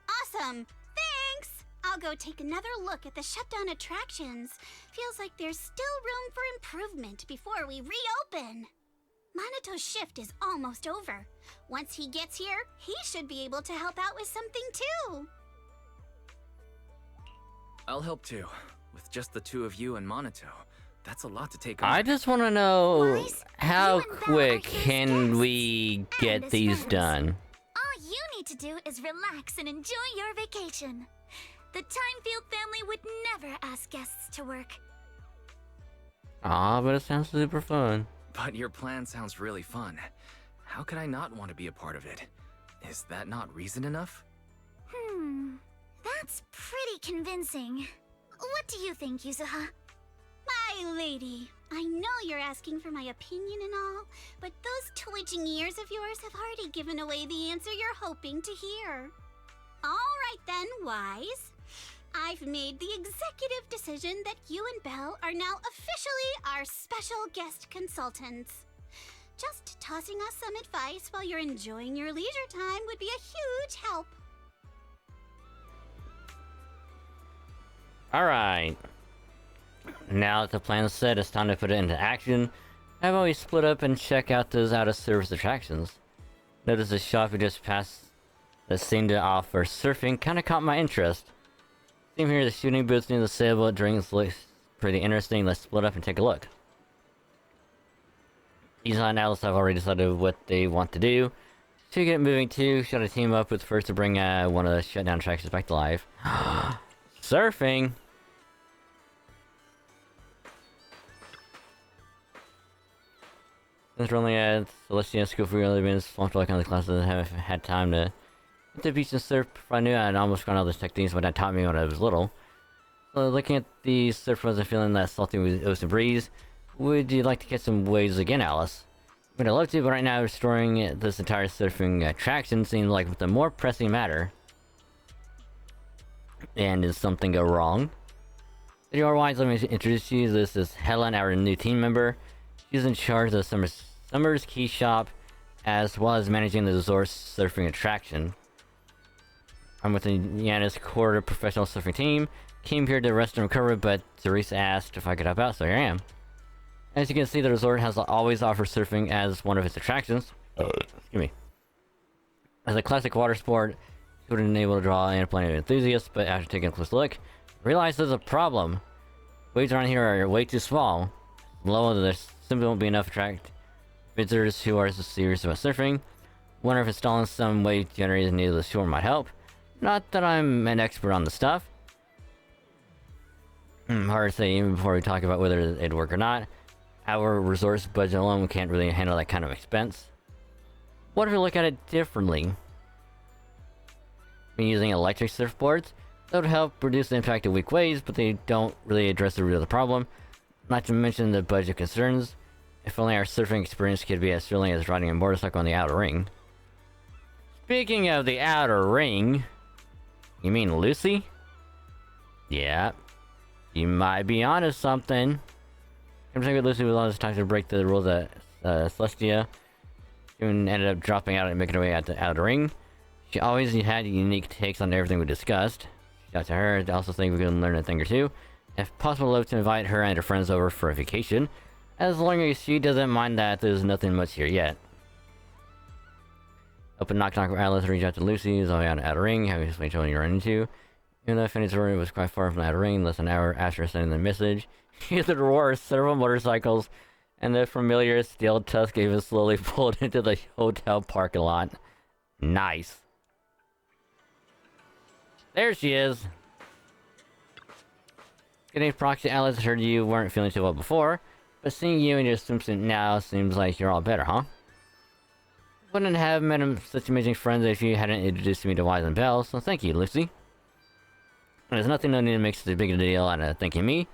Awesome! Thanks! I'll go take another look at the shutdown attractions. Feels like there's still room for improvement before we reopen. Maneto's shift is almost over. Once he gets here, he should be able to help out with something too. I'll help too. With just the two of you and Monato. That's a lot to take on. I just want to know Wise, how you and Belle are quick his can guests we get and his these friends. done? All you need to do is relax and enjoy your vacation. The Timefield family would never ask guests to work. Aw, but it sounds super fun. But your plan sounds really fun. How could I not want to be a part of it? Is that not reason enough? That's pretty convincing. What do you think, Yuzuha? My lady, I know you're asking for my opinion and all, but those twitching ears of yours have already given away the answer you're hoping to hear. All right then, Wise. I've made the executive decision that you and Belle are now officially our special guest consultants. Just tossing us some advice while you're enjoying your leisure time would be a huge help. Alright. Now that the plan is set, it's time to put it into action. I've always split up and check out those out-of-service attractions. Notice the shop we just passed that seemed to offer surfing kinda caught my interest. Same here, the shooting booths near the sailboat drinks looks pretty interesting. Let's split up and take a look. Isa and Alice have already decided what they want to do. To get moving too, should I team up with first to bring one of the shutdown attractions back to life? Surfing! Since we're only at Celestia School for really been swamped like other classes, I haven't had time to hit the beach and surf. If I knew, I'd almost gone all those techniques, but that taught me when I was little. So looking at the surfers and feeling that salty ocean breeze, would you like to catch some waves again, Alice? I'd love to, but right now restoring this entire surfing attraction seems like the more pressing matter. And did something go wrong? If you are wise, let me introduce you. This is Helen, our new team member. She's in charge of the Summer's Key Shop, as well as managing the resort's surfing attraction. I'm with the Yanis Quarter professional surfing team. Came here to rest and recover, but Teresa asked if I could help out, so here I am. As you can see, the resort has always offered surfing as one of its attractions. Excuse me. As a classic water sport, it would enable to draw in plenty of enthusiasts, but after taking a close look, realized there's a problem. Waves around here are way too small. Low, there simply won't be enough to attract visitors who are serious about surfing. Wonder if installing some wave generators near the shore might help. Not that I'm an expert on the stuff. Hard to say even before we talk about whether it'd work or not. Our resort's budget alone can't really handle that kind of expense. What if we look at it differently? Been using electric surfboards? That would help reduce the impact of weak waves, but they don't really address the root of the problem. Not to mention the budget concerns. If only our surfing experience could be as thrilling as riding a motorcycle on the outer ring. Speaking of the outer ring, you mean Lucy? Yeah, you might be onto something. I'm thinking Lucy was on this time to break the rules at Celestia. Even ended up dropping out and making her way out of the ring. She always had unique takes on everything we discussed. Shout out to her. I also think we can learn a thing or two. If possible, I'd love to invite her and her friends over for a vacation. As long as she doesn't mind that there's nothing much here yet. Open knock knock for Alice, reach out to Lucy, is all the way out of Outer Ring, how you explain what you run into. Even though Fanny's room was quite far from Outer Ring, less than an hour after sending the message, he heard the roar of several motorcycles, and the familiar steel tusk even slowly pulled into the hotel parking lot. Nice. There she is. Getting proxy, Alice, heard you weren't feeling too well before, but seeing you in your swimsuit now seems like you're all better, huh? Wouldn't have met such amazing friends if you hadn't introduced me to Wise and Bell, so thank you, Lucy. There's nothing no need to make such a big deal out of thanking me.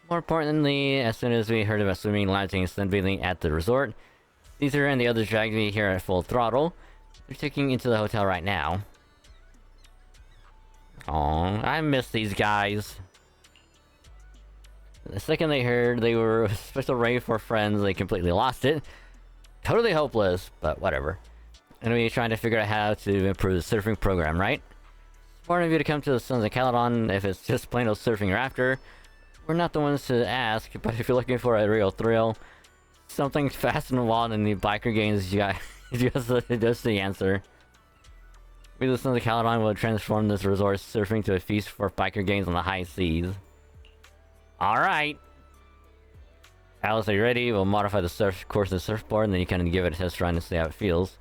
More importantly, as soon as we heard about swimming, lounging, and sunbathing at the resort, Caesar and the others dragged me here at full throttle. They're taking into the hotel right now. Aww, I miss these guys. The second they heard they were a special raid for friends, they completely lost it. Totally hopeless, but whatever. Anyway, trying to figure out how to improve the surfing program, right? Smart of you to come to the Sons of Caledon if it's just plain old surfing you're after. We're not the ones to ask, but if you're looking for a real thrill, something fast and wild in the biker games, you got just the answer. We the Sons of Caledon will transform this resort surfing to a feast for biker games on the high seas. Alright! Alice, are you ready? We'll modify the surf course of the surfboard, and then you can give it a test run and see how it feels.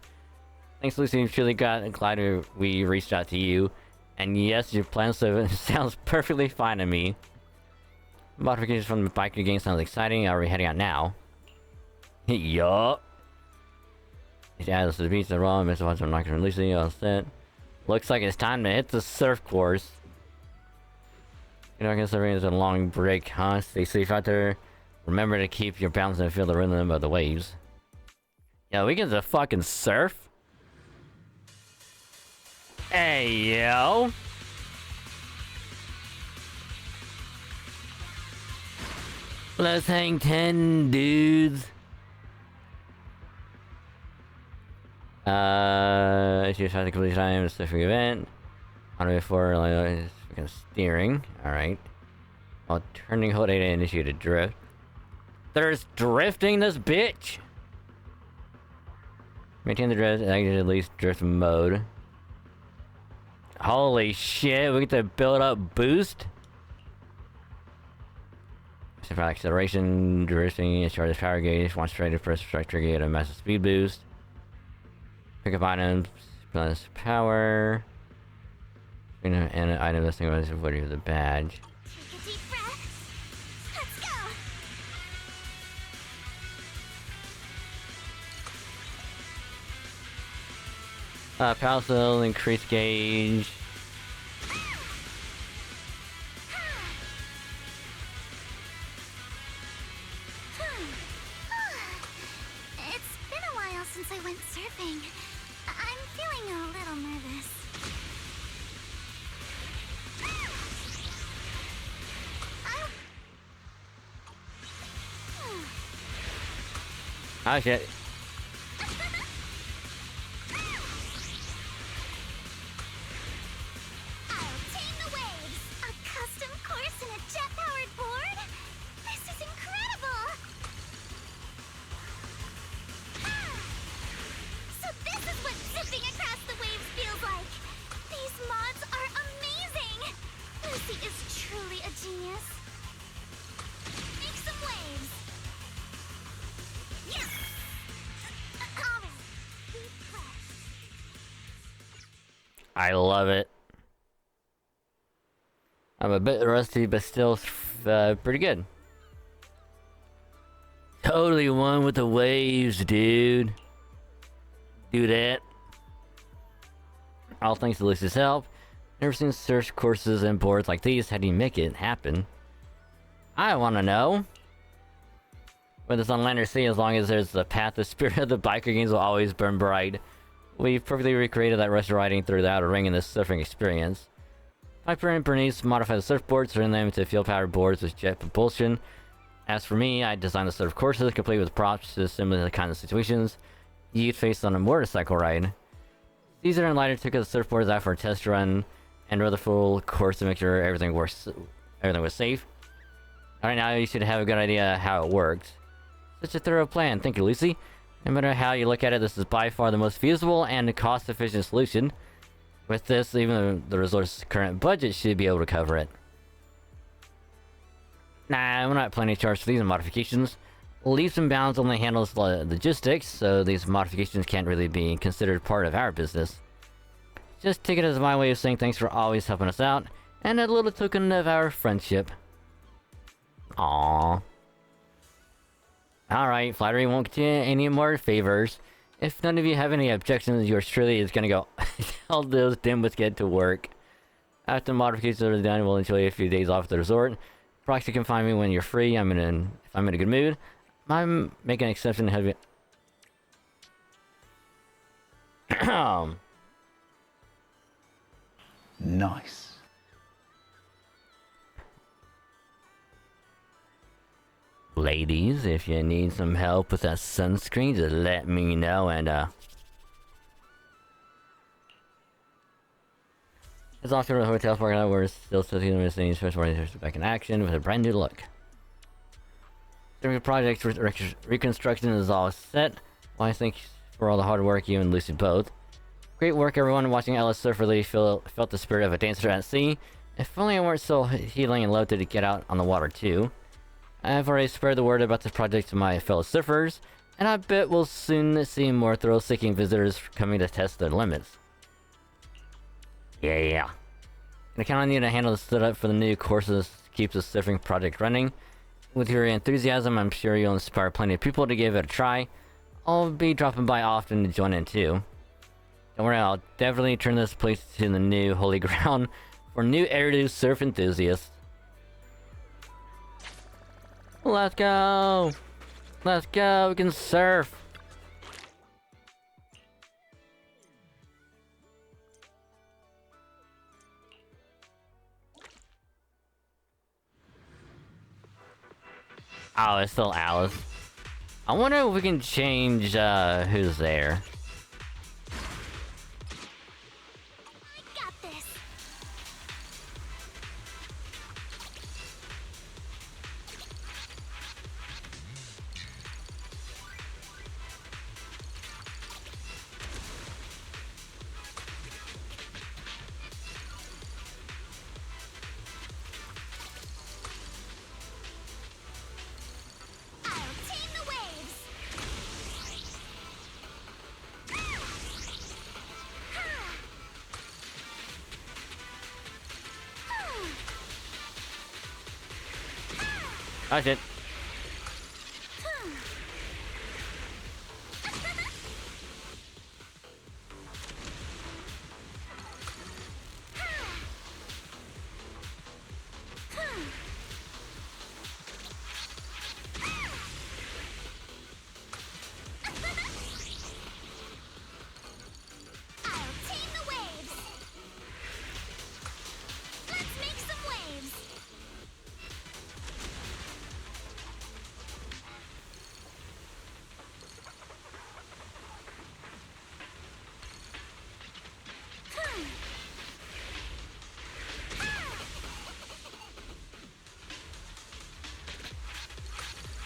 Thanks, Lucy. I'm truly glad we reached out to you. And yes, your plan sounds perfectly fine to me. Modifications from the biker game sounds exciting. Are we heading out now? Yup. Alice to the beach, the wrong. Mr. Watson, I'm not gonna release it. All set. Looks like it's time to hit the surf course. You're not gonna surfing is a long break, huh? Stay safe out there. Remember to keep your balance and feel the rhythm of the waves. Yeah, we get to fucking surf. Hey, yo. Let's hang 10 dudes. If you try to complete time, a specific event. On the way forward, like steering. Alright. While turning, hold A to initiate a drift. There's drifting this bitch! Maintain the drift, exit at least drift mode. Holy shit, we get to build up boost? Step out acceleration, drifting, charge the power gauge, one straight to press strike trigger, get a massive speed boost. Pick up items, plus power. And an item listing was what is the badge. Power cell, increase gauge. It's been a while since I went surfing. I'm feeling a little nervous. Oh shit. I love it. I'm a bit rusty, but still pretty good. Totally one with the waves, dude. Do that. All thanks to Lucy's help. Never seen search courses and boards like these. How do you make it happen? I want to know. Whether it's on land or sea, as long as there's the path, the spirit of the biker games will always burn bright. We've perfectly recreated that rush riding through the outer ring in this surfing experience. Piper and Bernice modified the surfboards, turning them into fuel-powered boards with jet propulsion. As for me, I designed the surf courses, complete with props to similar kind of situations. youth faced on a motorcycle ride. Caesar and Lighter took the surfboards out for a test run and rode the full course to make sure everything was safe. Alright, now you should have a good idea how it worked. Such a thorough plan. Thank you, Lucy. No matter how you look at it, this is by far the most feasible and cost-efficient solution. With this, even the resort's current budget should be able to cover it. Nah, we're not planning to charge for these modifications. Leaps and Bounds only handles the logistics, so these modifications can't really be considered part of our business. Just take it as my way of saying thanks for always helping us out, and a little token of our friendship. Aww. Alright, flattery won't get you any more favors. If none of you have any objections, yours truly is gonna go tell those dimwits get to work. After modifications are done, we'll enjoy a few days off at the resort. Proxy can find me when you're free. If I'm in a good mood. I'm making an exception to have you. Nice. Ladies, if you need some help with that sunscreen, just let me know and it's off to the hotel parking lot. We're still seeing the same special orders back in action with a brand new look. The project reconstruction is all set. Well, I think for all the hard work, you and Lucy both. Great work, everyone. Watching Alice Surfer Lady felt the spirit of a dancer at sea. If only I weren't so healing and loath to get out on the water too. I've already spread the word about this project to my fellow surfers, and I bet we'll soon see more thrill-seeking visitors coming to test their limits. Yeah. Gonna count on you to handle the setup for the new courses to keep the surfing project running. With your enthusiasm, I'm sure you'll inspire plenty of people to give it a try. I'll be dropping by often to join in too. Don't worry, I'll definitely turn this place to the new holy ground for new Eridu surf enthusiasts. Let's go! Let's go, we can surf! Oh, it's still Alice. I wonder if we can change, who's there. I got this. I'll tame the waves. Oh shit. I'll tame the waves. Let's make some waves.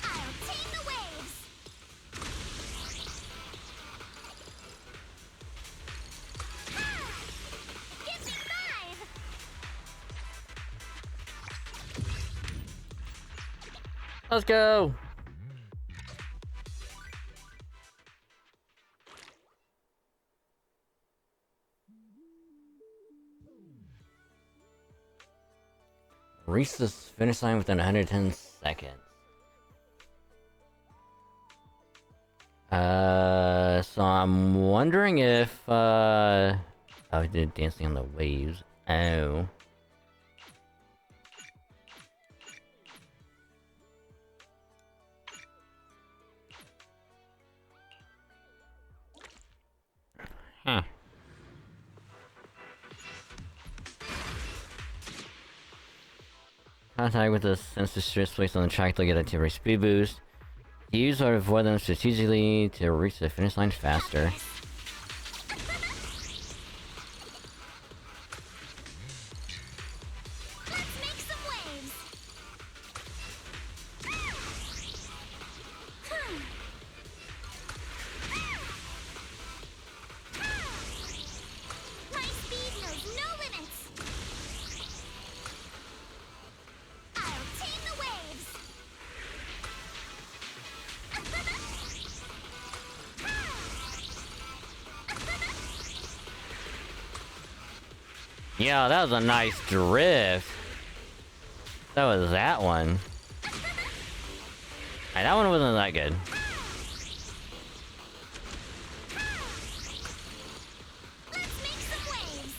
I'll tame the waves. Give me 5. Let's go! Reach the finish line within 110 seconds. So I'm wondering if, oh, I did dancing on the waves. Oh. Huh. Contact with the sensor strips placed on the track to get a temporary speed boost. Use or avoid them strategically to reach the finish line faster. Let's make some waves. My speed knows no limits. I'll tame the waves. Yeah, that was a nice drift. That was that one. Hey, that one wasn't that good. Let's make some waves.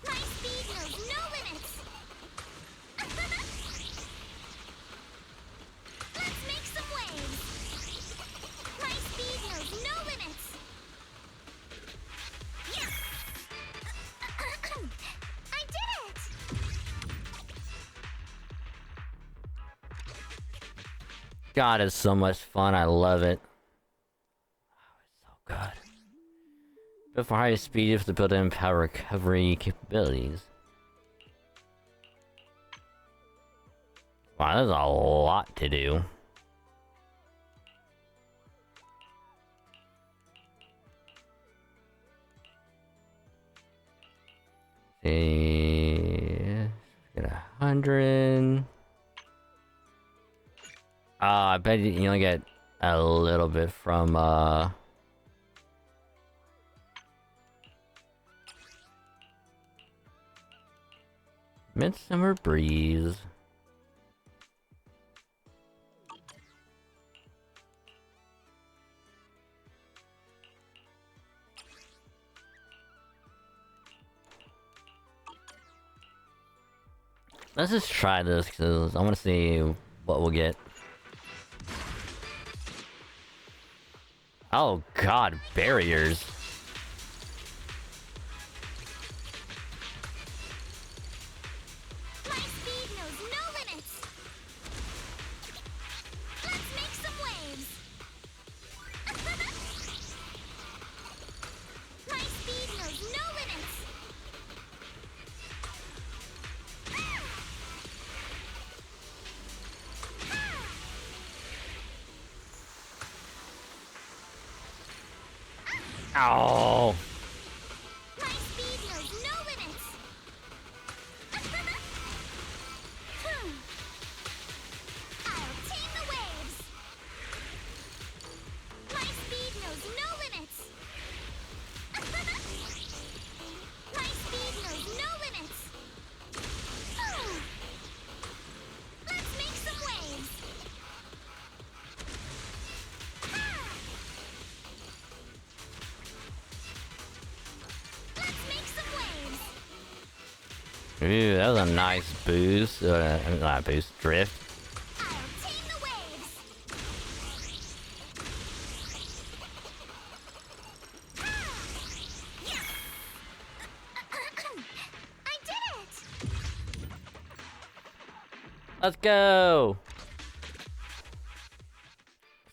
My speed knows no limits. Let's make some waves. My speed knows no limits. Yes! I did it! God, it's so much fun. I love it. Oh, it's so good. But for higher speed, you have to build in power recovery capabilities. Wow, there's a lot to do. See, get 100. I bet you only get a little bit from Midsummer Breeze. Let's just try this because I want to see what we'll get. Oh god, barriers. My speed knows no limits. Let's make some waves. My speed knows no limits. Oh. My speed knows no limits. I'll tame the waves. My speed knows no limits. My speed knows no limits. Let's make some waves. Let's make some waves. Ooh, that was a nice boost. Not boost, drift. I'll tame the waves. Yes! I did it! Let's go!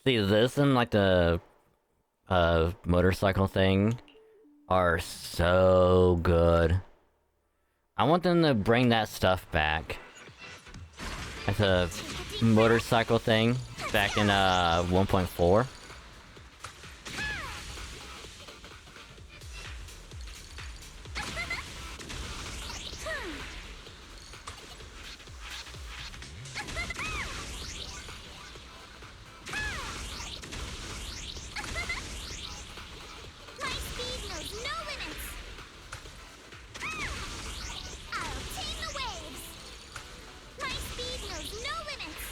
See, this and like the motorcycle thing are so good. I want them to bring that stuff back. That's a motorcycle thing back in 1.4. My speed knows no limits. I'll tame the waves. My speed knows no limits.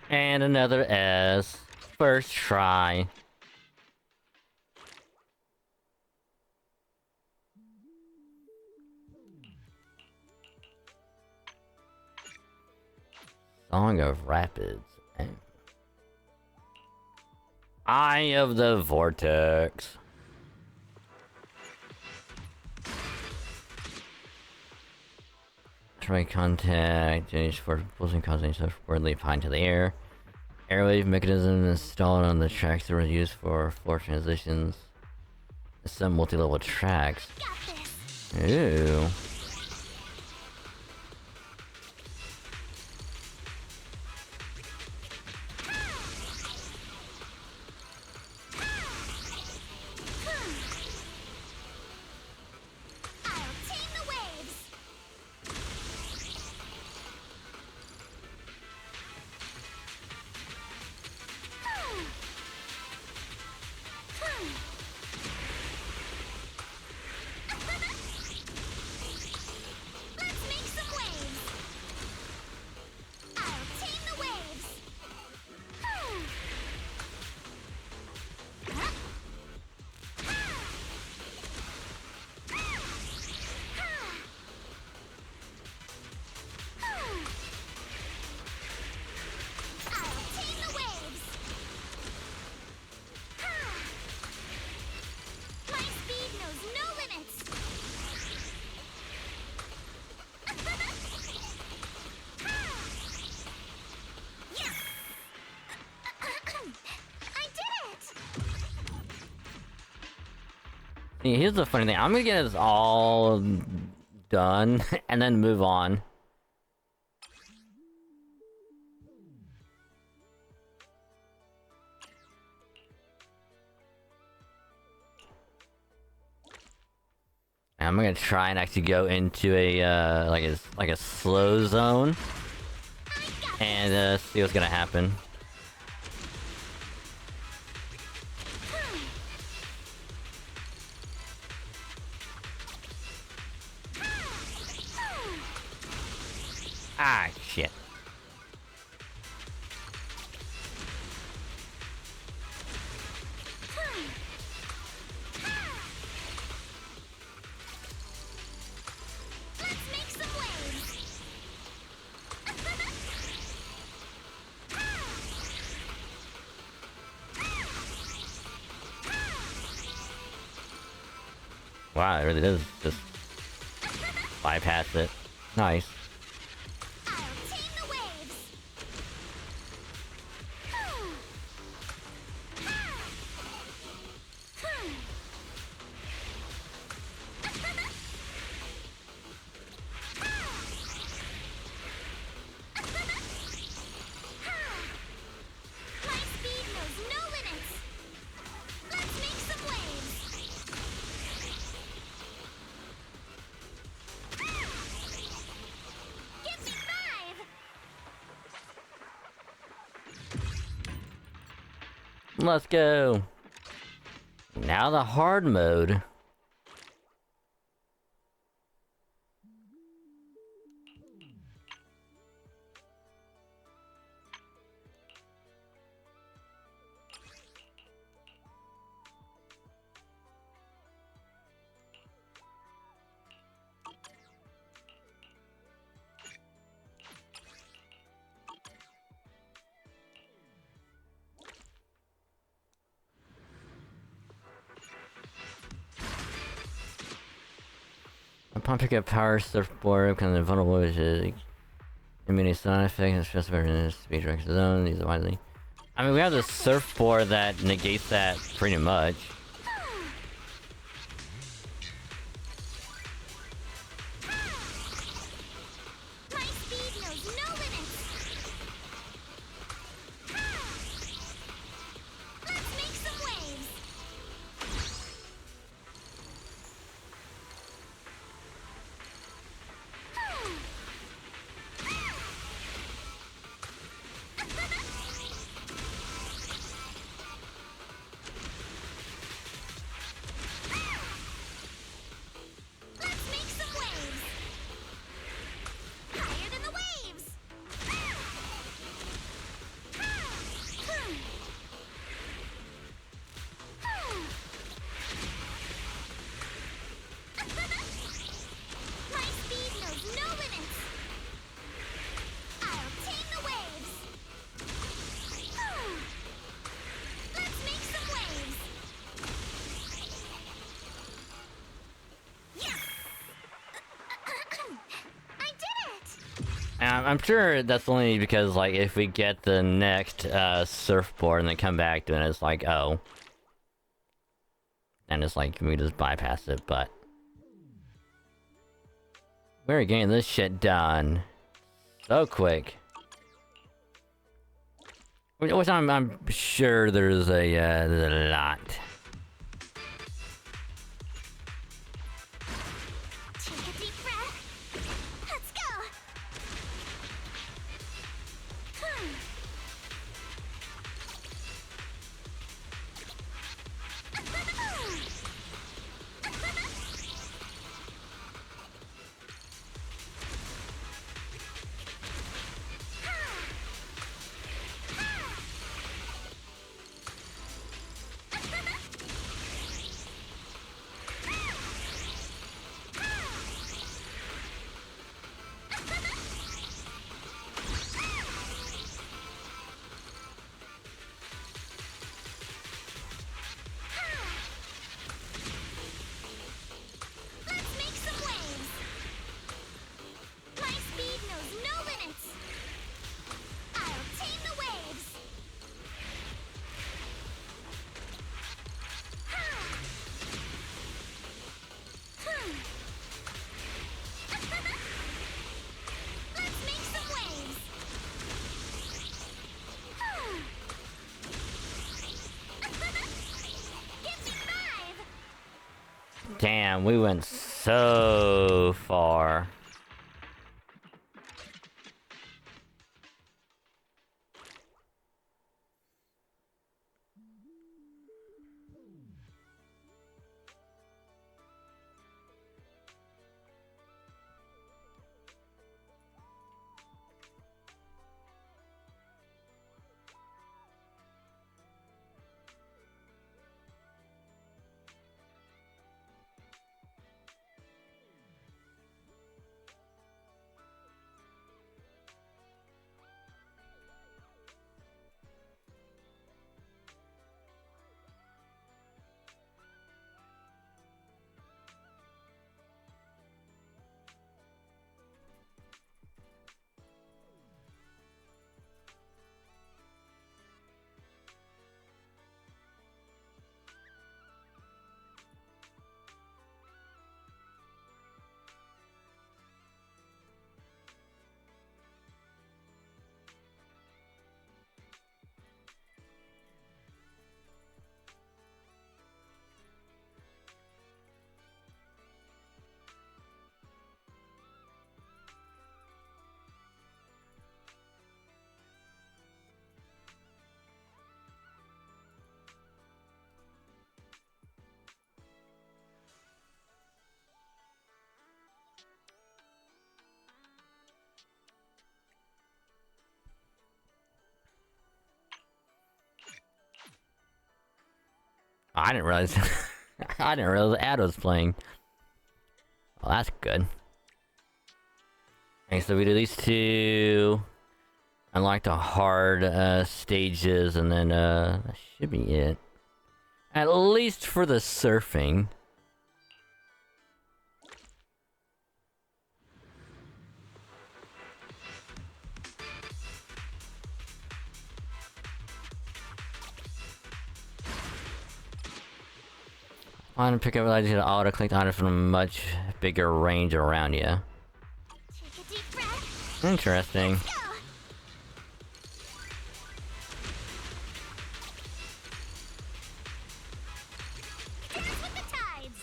And another S. First try. Song of Rapids. Eye of the Vortex. Try contact, change for pulsing causing subsequently high into the air. Airwave mechanism installed on the tracks that were used for floor transitions. Some multi-level tracks. Ooh. Here's the funny thing. I'm gonna get this all done and then move on. I'm gonna try and actually go into a like a slow zone and see what's gonna happen. Ah, shit. Let's make some waves. Wow, it really does just bypass it. Nice. Let's go. Now the hard mode. Upon picking up power surfboard, kind of vulnerable to immune sound effect and stress version speed direction zone. These are widely. I mean, we have the surfboard that negates that pretty much. I'm sure that's only because, like, if we get the next surfboard and then come back to it, it's like, oh. And it's like, we just bypass it, but... We're getting this shit done. So quick. Which I'm sure there's a lot. Take a deep breath. Let's go. Let's make some waves. My speed knows no limits. I'll tame the waves. Let's make some waves. Give me 5. Damn, we went so far. I didn't realize. I didn't realize the ad was playing. Well, that's good. Okay, so we do these two. Unlock the hard stages, and then that should be it. At least for the surfing. I want to pick up allows you to auto-click on it from a much bigger range around you. Take a deep breath. Interesting. Let's go. Dance with the tides.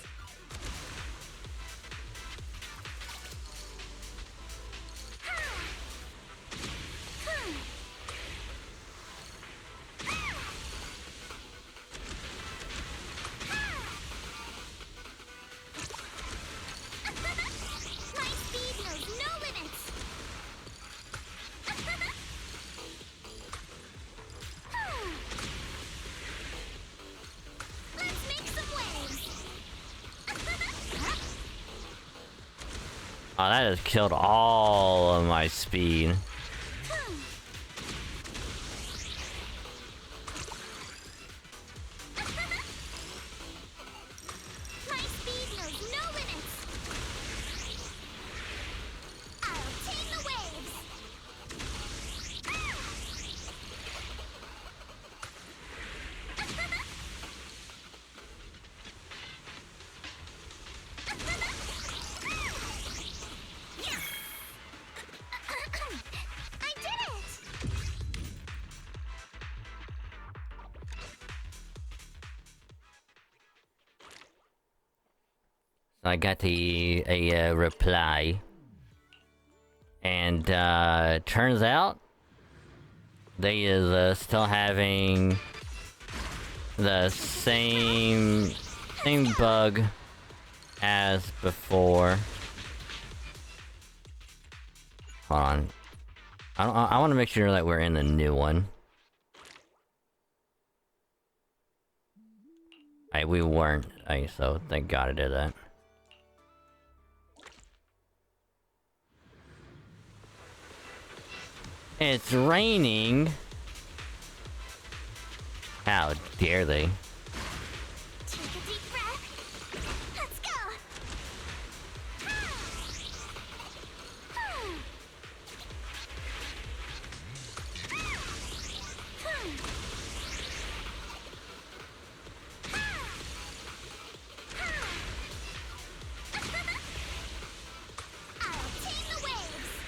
My speed knows no limits. Let's make some waves. Oh, that has killed all of my speed. My speed knows no limits. I'll tame the waves. I got a reply. And turns out they is still having the same bug as before. Hold on. I want to make sure that we're in the new one. We weren't. So thank God I did that. It's raining. How dare they? Take a deep breath. Let's go. I'll tame the waves.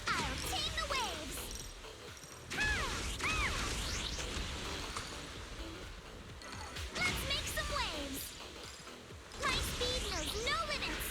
I'll tame the waves. I'll tame the waves. Let's make some waves. My speed knows no limits.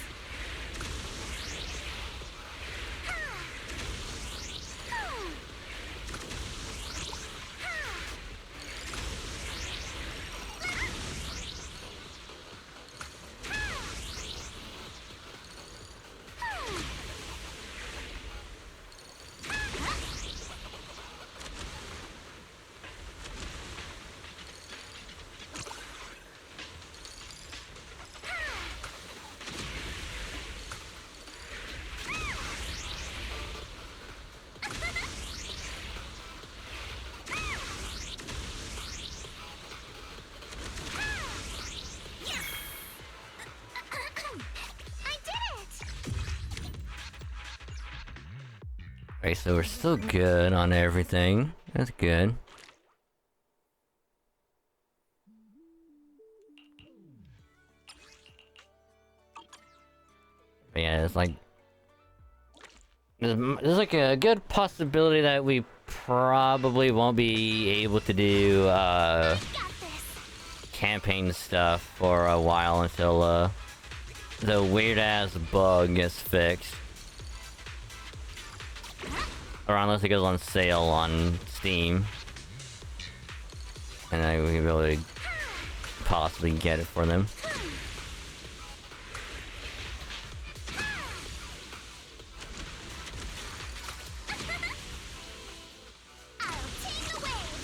I did it! Alright, so we're still good on everything. That's good. But yeah, it's like... There's like a good possibility that we probably won't be able to do, Got this. campaign stuff for a while until, the weird-ass bug gets fixed. Or unless it goes on sale on Steam. And I will be able to possibly get it for them. I'll tame the waves.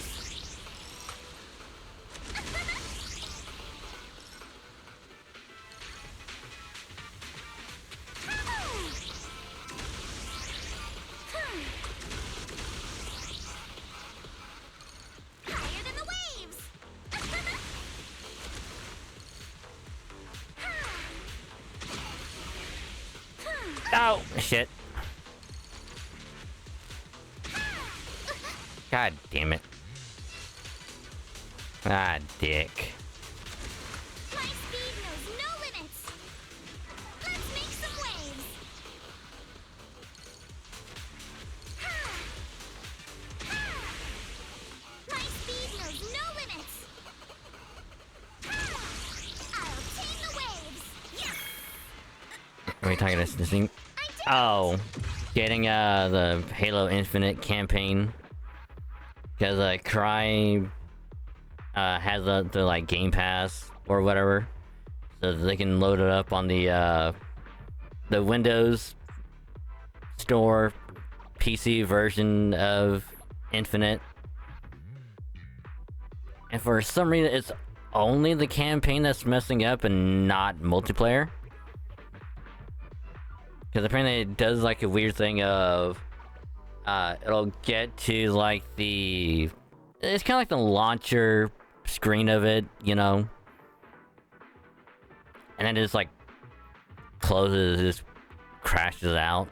Higher than the waves. Oh, shit. God damn it. Ah, dick. My speed knows no limits. Let's make some waves. My speed knows no limits. I'll tame the waves. Yes. Are we talking about this thing? Oh, getting the Halo Infinite campaign because Cry has the like Game Pass or whatever, so they can load it up on the Windows Store PC version of Infinite. And for some reason, it's only the campaign that's messing up and not multiplayer. Because apparently it does like a weird thing of, it'll get to like it's kind of like the launcher screen of it, you know? And then it just like closes, just crashes out.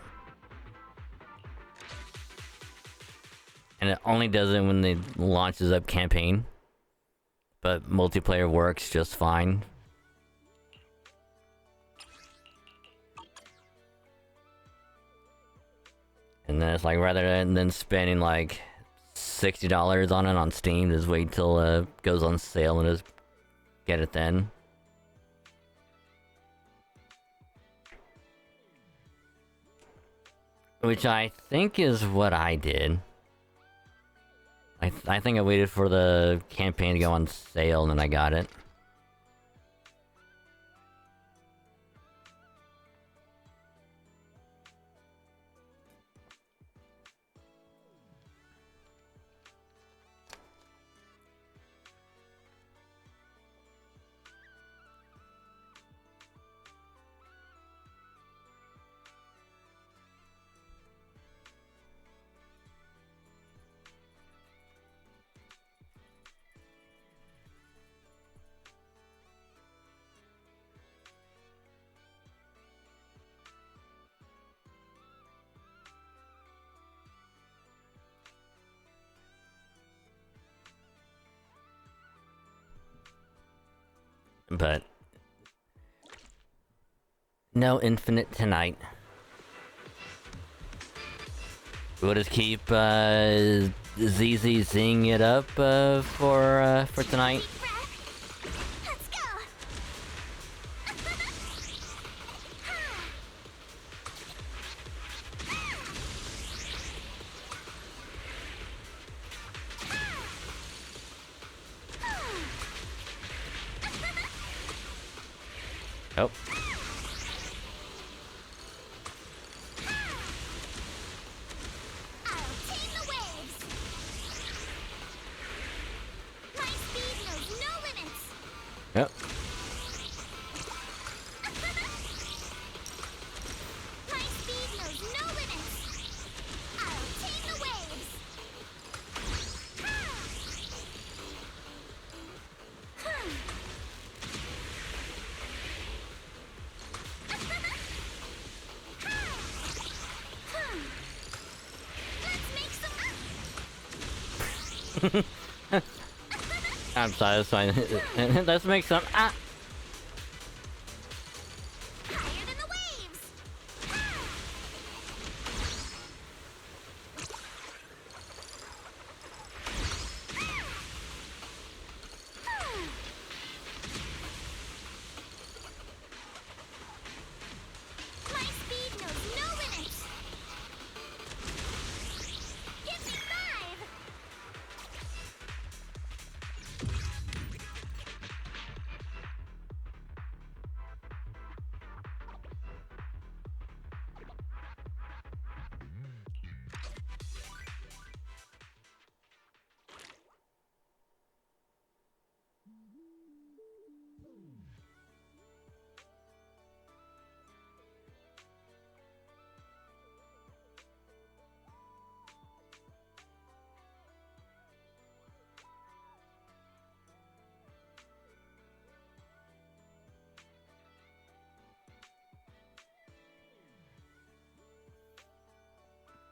And it only does it when it launches up campaign. But multiplayer works just fine And then it's like, rather than spending like $60 on it on Steam, just wait till it goes on sale and just get it then. Which I think is what I did. I think I waited for the campaign to go on sale and then I got it. But no infinite tonight. We'll just keep ZZZing it up for tonight. Let's go. Oh. I'll tame the waves. My speed knows no limits. Yep. My speed knows no limits. I'll tame the waves. Let's make some. I'm sorry, that's fine. Let's make some. Ah! Higher than the waves. My speed knows no limits. Give me 5.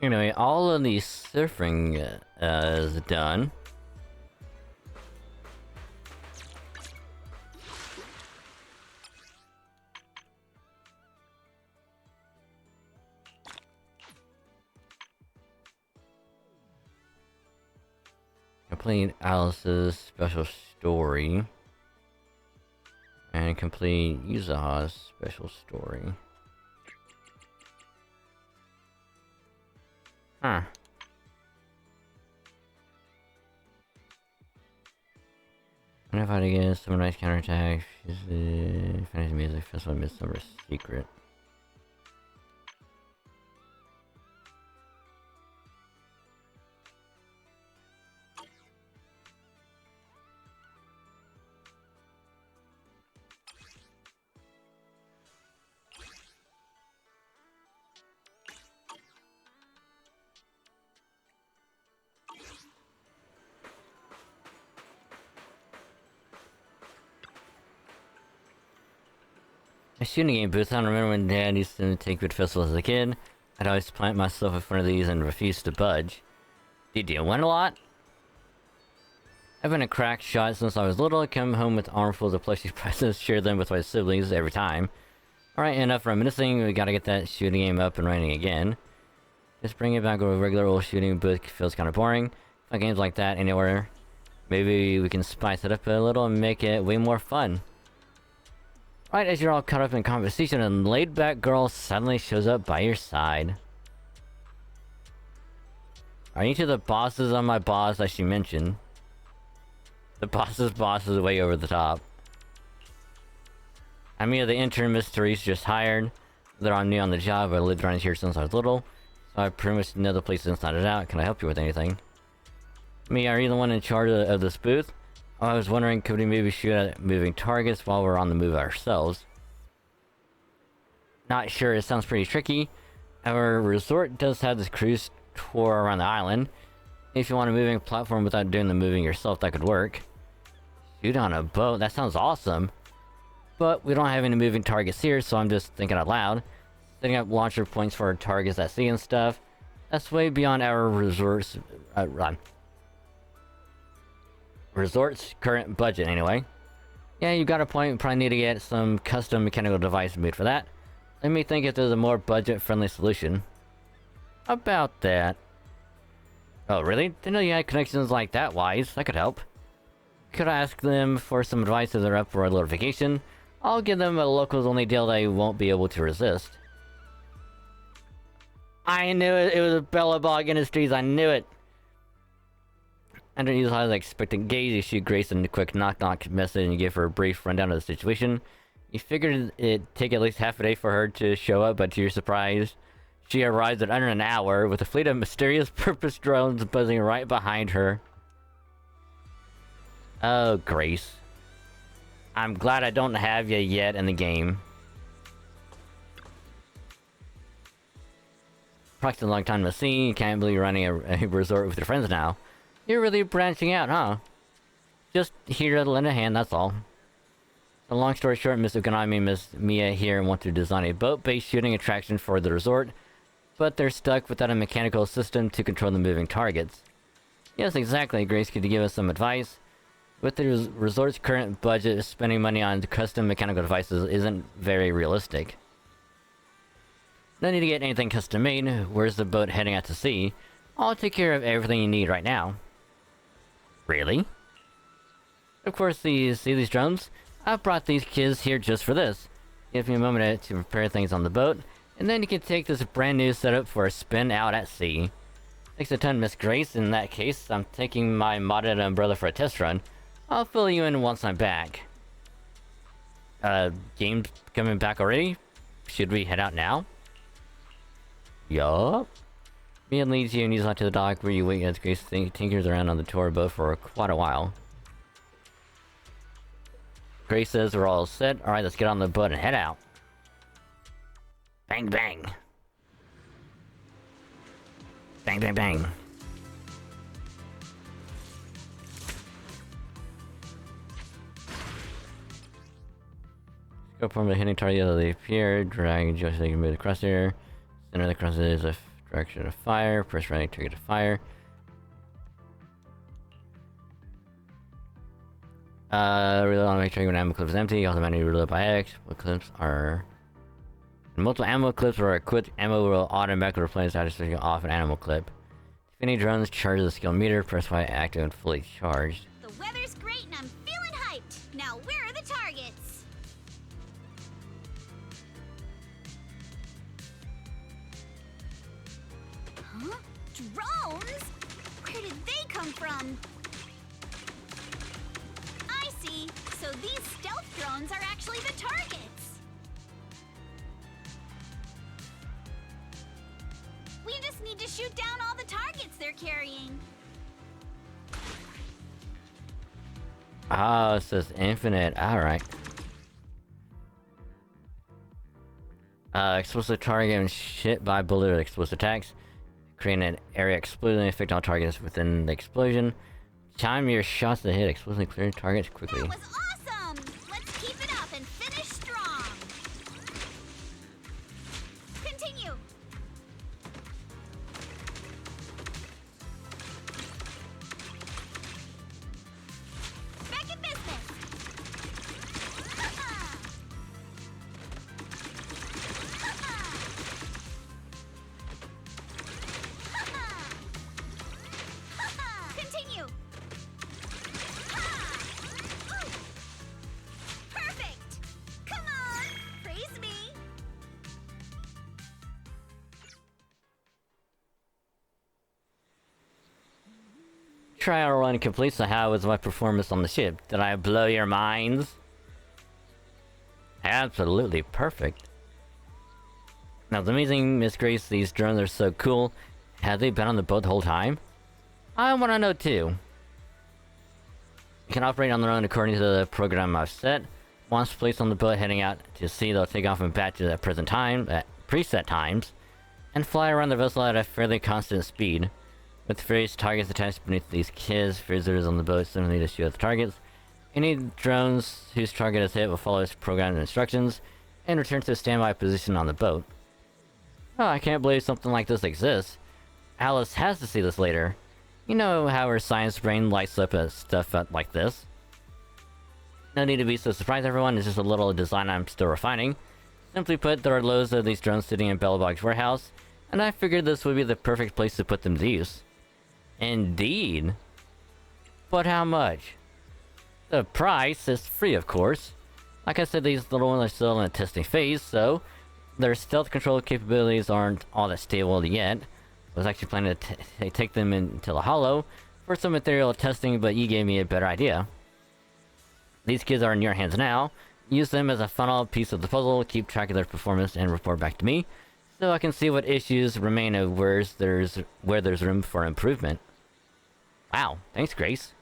Anyway, all of the surfing is done. Complete Alice's special story. And complete Yuzaha's special story. Huh. What if I had to get some nice counterattack? Fantasy music festival Midsummer Secret. A shooting game booth. I don't remember when Dad used to take good festivals as a kid. I'd always plant myself in front of these and refuse to budge. Did you win a lot? I've been a crack shot since I was little. I come home with armfuls of plushie prizes, share them with my siblings every time. Alright, enough reminiscing. We gotta get that shooting game up and running again. Just bring it back with a regular old shooting booth feels kind of boring. Fun games like that anywhere. Maybe we can spice it up a little and make it way more fun. Right as you're all caught up in conversation, a laid-back girl suddenly shows up by your side. Are you two the bosses on my boss, as she mentioned? The boss's boss is way over the top. I'm the intern Miss Therese just hired. They're on new on the job. I lived around here since I was little, so I pretty much know the place inside and out. Can I help you with anything? Me, are you the one in charge of this booth? I was wondering, could we maybe shoot at moving targets while we're on the move ourselves? Not sure, it sounds pretty tricky. Our resort does have this cruise tour around the island. If you want a moving platform without doing the moving yourself, that could work. Shoot on a boat, that sounds awesome. But we don't have any moving targets here, so I'm just thinking out loud. Setting up launcher points for our targets at sea and stuff. That's way beyond our resort's current budget, anyway. Yeah, you got a point. We probably need to get some custom mechanical device made for that. Let me think if there's a more budget-friendly solution. About that. Oh, really? Didn't know you had connections like that, Wise. That could help. Could I ask them for some advice if they're up for a little vacation? I'll give them a locals-only deal they won't be able to resist. I knew it! It was Bellabog Industries, I knew it! Underneath his expectant gaze, you shoot Grace a quick knock-knock message and you give her a brief rundown of the situation. You figured it'd take at least half a day for her to show up, but to your surprise, she arrives in under an hour with a fleet of mysterious purpose drones buzzing right behind her. Oh, Grace. I'm glad I don't have you yet in the game. Approximately a long time to see. You can't believe you're running a resort with your friends now. You're really branching out, huh? Just here to lend a hand, that's all. So long story short, Miss Ukanami and Miss Mia here want to design a boat-based shooting attraction for the resort, but they're stuck without a mechanical system to control the moving targets. Yes, exactly. Grace, could you give us some advice? With the resort's current budget, spending money on custom mechanical devices isn't very realistic. No need to get anything custom made. Where's the boat heading out to sea? I'll take care of everything you need right now. Really? Of course, see these drones? I've brought these kids here just for this. Give me a moment to prepare things on the boat, and then you can take this brand new setup for a spin out at sea. Thanks a ton, Miss Grace. In that case, I'm taking my modded umbrella for a test run. I'll fill you in once I'm back. Game coming back already? Should we head out now? Yup. Mia leads you and you out to the dock where you wait as Grace tinkers around on the tour boat for quite a while. Grace says we're all set. Alright, let's get on the boat and head out. Bang bang. Bang bang bang. Go from the hitting target that they appear, drag just so you can move the crosshair. Center of the crosshair is a direction of fire, press right trigger to fire. Reload on make sure when ammo clip is empty, also manually reload by X. What clips are... Multiple ammo clips or a quick ammo will automatically replace after switching off an ammo clip. If any drones charge the skill meter, press Y active and fully charged. The weather's great and I'm feeling hyped. Now where are the targets? Huh? Drones? Where did they come from? I see. So these stealth drones are actually the targets. We just need to shoot down all the targets they're carrying. Oh, it says infinite. Alright. Explosive target and shit by bullet or explosive attacks. Create an area exploding, affect all targets within the explosion. Time your shots to hit explosively clear targets quickly. That was awesome! Let's keep it up and finish strong. Continue. Back in business. Trial run complete, so how was my performance on the ship? Did I blow your minds? Absolutely perfect. Now, it's amazing, Miss Grace, these drones are so cool. Have they been on the boat the whole time? I want to know too. They can operate on their own according to the program I've set. Once placed on the boat heading out to sea, they'll take off in batches at preset times, and fly around the vessel at a fairly constant speed. With various targets attached beneath these kids, visitors on the boat similarly to shoot at the targets. Any drones whose target is hit will follow its programmed instructions and return to a standby position on the boat. Oh, I can't believe something like this exists. Alice has to see this later. You know how her science brain lights up at stuff like this. No need to be so surprised, everyone. It's just a little design I'm still refining. Simply put, there are loads of these drones sitting in Bellabog's warehouse, and I figured this would be the perfect place to put them to use. Indeed. But how much? The price is free, of course. Like I said, these little ones are still in a testing phase, so their stealth control capabilities aren't all that stable yet. I was actually planning to take them into the Hollow for some material testing, but you gave me a better idea. These kids are in your hands now. Use them as a final piece of the puzzle, keep track of their performance, and report back to me, so I can see what issues remain of where there's room for improvement. Wow, thanks, Grace.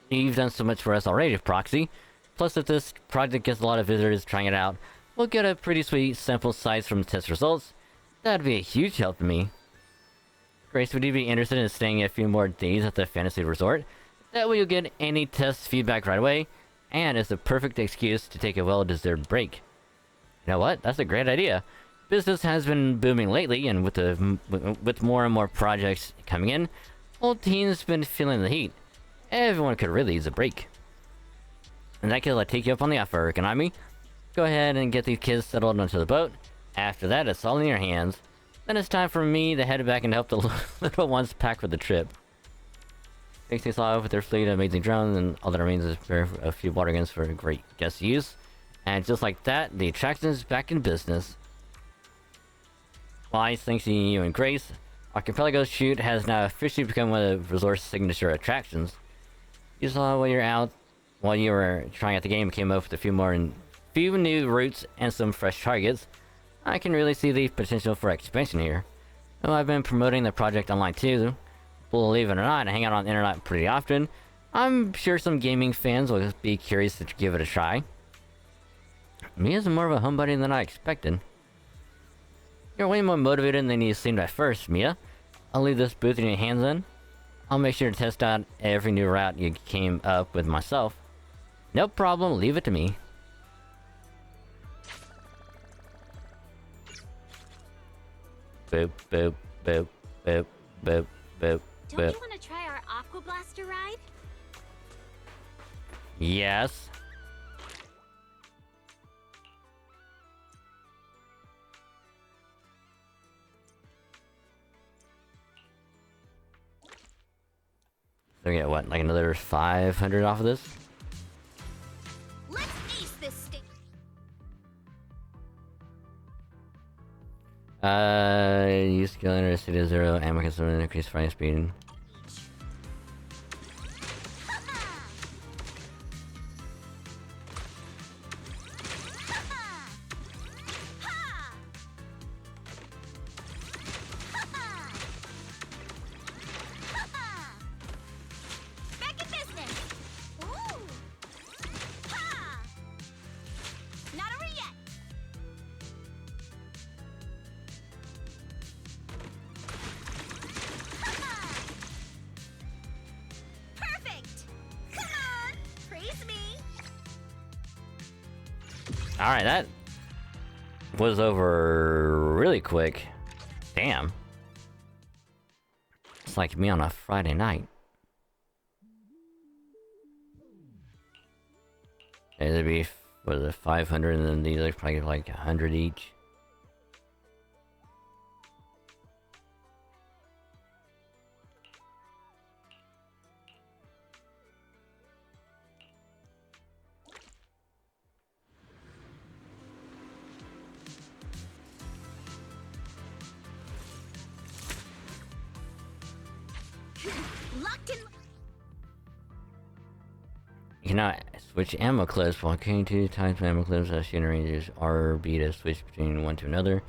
You've done so much for us already, Proxy. Plus, if this project gets a lot of visitors trying it out, we'll get a pretty sweet sample size from the test results. That'd be a huge help to me. Grace, would you be interested in staying a few more days at the Fantasy Resort? That way you'll get any test feedback right away, and it's the perfect excuse to take a well-deserved break. You know what? That's a great idea. Business has been booming lately, and with more and more projects coming in, whole team's been feeling the heat. Everyone could really use a break. In that case, I'll take you up on the offer, Konami. Go ahead and get these kids settled onto the boat. After that, it's all in your hands. Then it's time for me to head back and help the little ones pack for the trip. Takes things off with their fleet of amazing drones, and all that remains is a few water guns for great guest use. And just like that, the attraction is back in business. Wise, thanks to you and Grace, Archipelago Shoot has now officially become one of the resort's signature attractions. You saw while you were trying out the game, came up with a few new routes and some fresh targets. I can really see the potential for expansion here. Though I've been promoting the project online too. Believe it or not, I hang out on the internet pretty often. I'm sure some gaming fans will be curious to give it a try. Mia's more of a homebody than I expected. You're way more motivated than you seemed at first, Mia. I'll leave this booth in your hands then. I'll make sure to test out every new route you came up with myself. No problem, leave it to me. Boop, boop, boop, boop, boop, boop, Don't you want to try our Aqua Blaster ride? Yes. So we get what, like another 500 off of this? Let's ace this stage. Use skill enter city to 0, ammo consumption, increase flying speed. Back in business. Ooh. Ha! Not over yet. Perfect. Come on, praise me. Alright, that was over really quick. Damn. It's like me on a Friday night. It'd be, what is it, 500, and then these are probably like 100 each. Locked in. You cannot switch ammo clips while carrying 2 times ammo clips as shooting ranges RB to switch between one to another.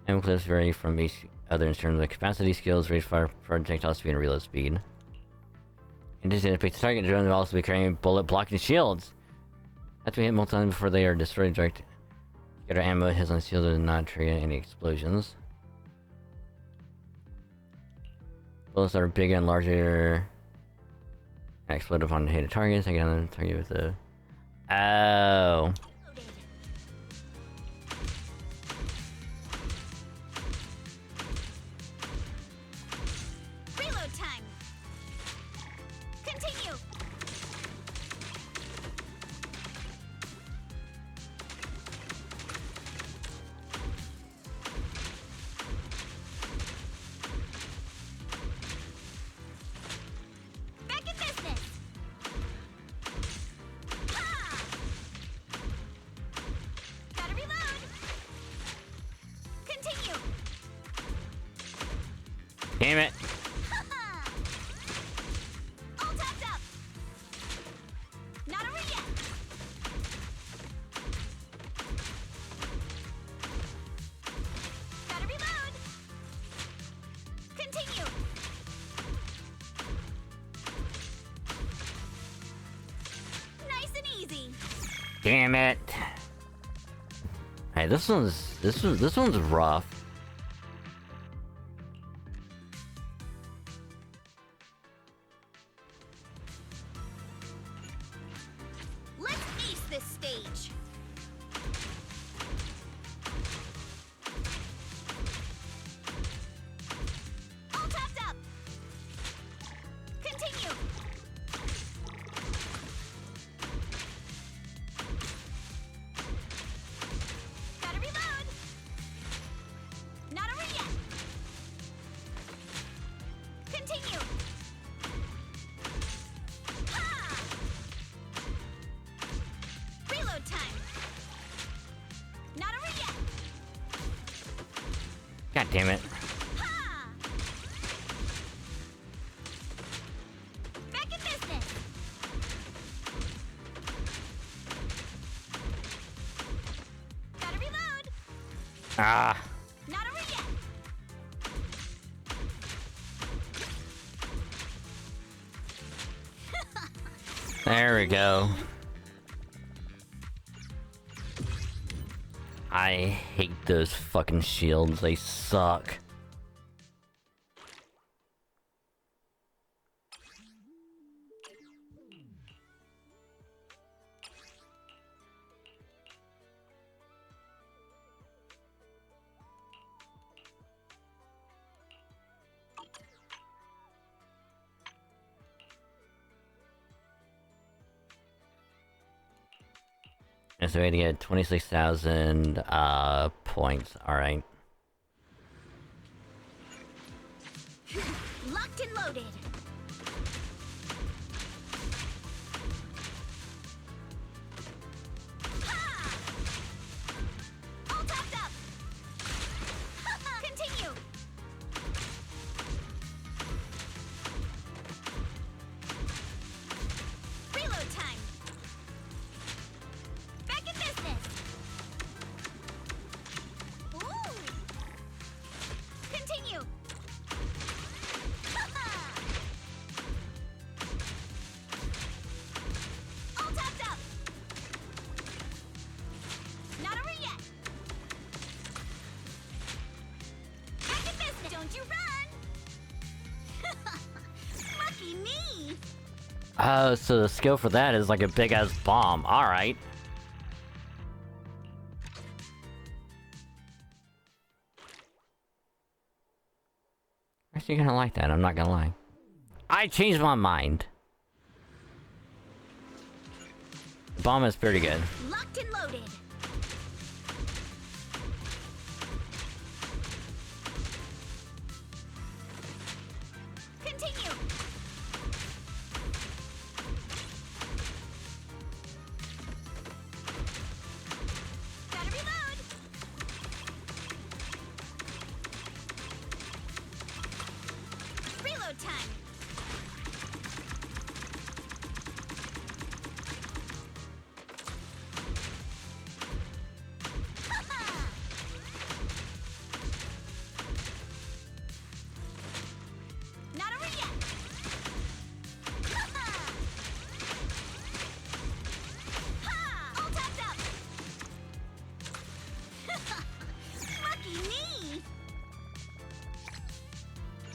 Ammo clips vary from each other in terms of capacity, skills, range, fire, projectile speed, and reload speed. In addition, to pick the target, drones will also be carrying bullet blocking shields. Have to be hit multiple times before they are destroyed. Direct getter ammo hits on shields does not trigger any explosions. Bullets are bigger and larger. And explode upon hitting targets. I get on the target with the. Oh. Reload time. Continue. Back in business. Ha! Gotta reload. Continue. Damn it. All tapped up. Not over yet. Gotta reload. Continue. Nice and easy. Damn it. Hey, this one's rough. Let's ace this stage. All tapped up. Continue. Gotta reload. Not over yet. Continue. Ha! Reload time. Not over yet. God damn it. Ha! Back in business. Gotta reload. Ah. Not over yet. There we go. I hate those fucking shields. They suck. And so we had to get 26,000 points. Alright. Locked and loaded. Ha! All tapped up. Continue. Reload time. Back in business. Ooh. Continue. All tapped up. Not over yet. Back in business. Don't you run. Lucky me. Oh, so the skill for that is like a big ass bomb. Alright. Actually, gonna like that, I'm not gonna lie. I changed my mind. The bomb is pretty good. Locked and loaded. Continue. Gotta reload. Reload time.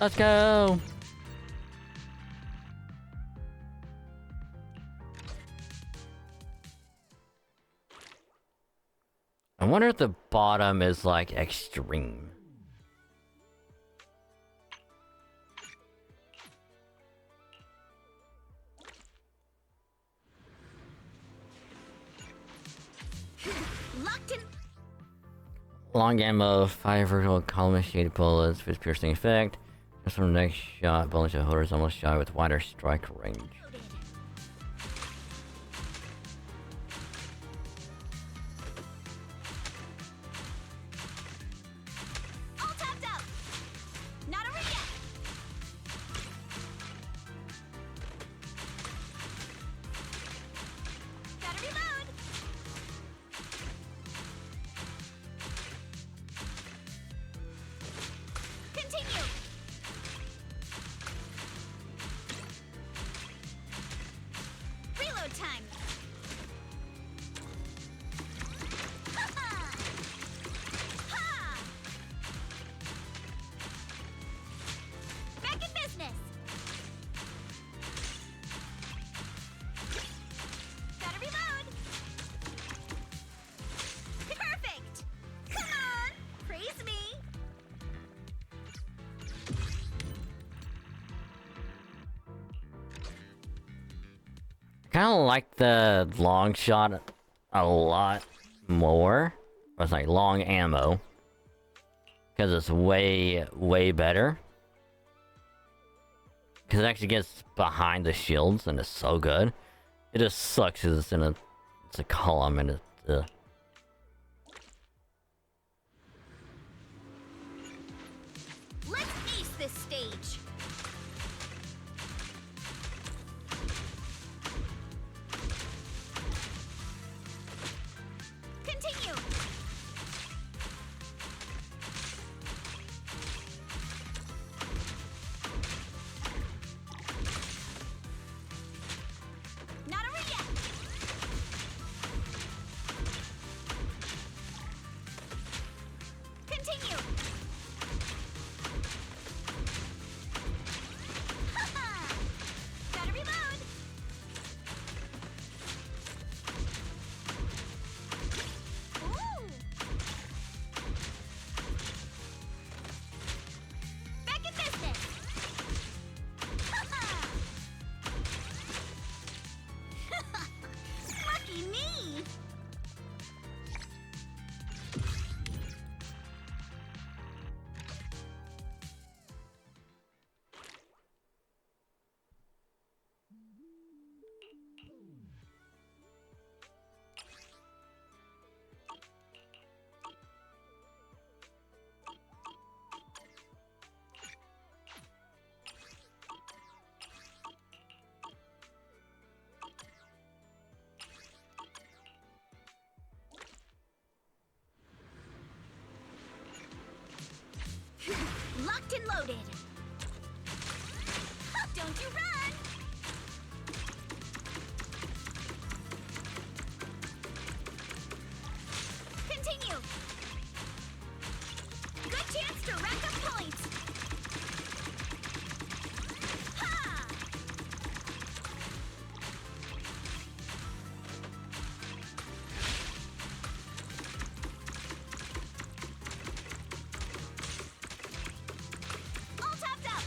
Let's go! I wonder if the bottom is like extreme. Locked in. Long ammo, 5 vertical column shaded bullets with piercing effect. Just from the next shot, bullet to horizontal shot with wider strike range. All tapped out. Not over yet. Gotta reload. Continue. Reload time. Ha! Back in business. Gotta reload. Perfect. Come on, praise me. Kind of like the long shot a lot more. It's like long ammo. Because it's way better. Because it actually gets behind the shields and it's so good. It just sucks because it's in a column and it's... Let's ace this stage. Continue. Not over yet. Continue. Gotta reload. Ooh. Back in business. Lucky me. Locked and loaded. Don't you run! Continue. Good chance to rack up points. Ha! All tapped up.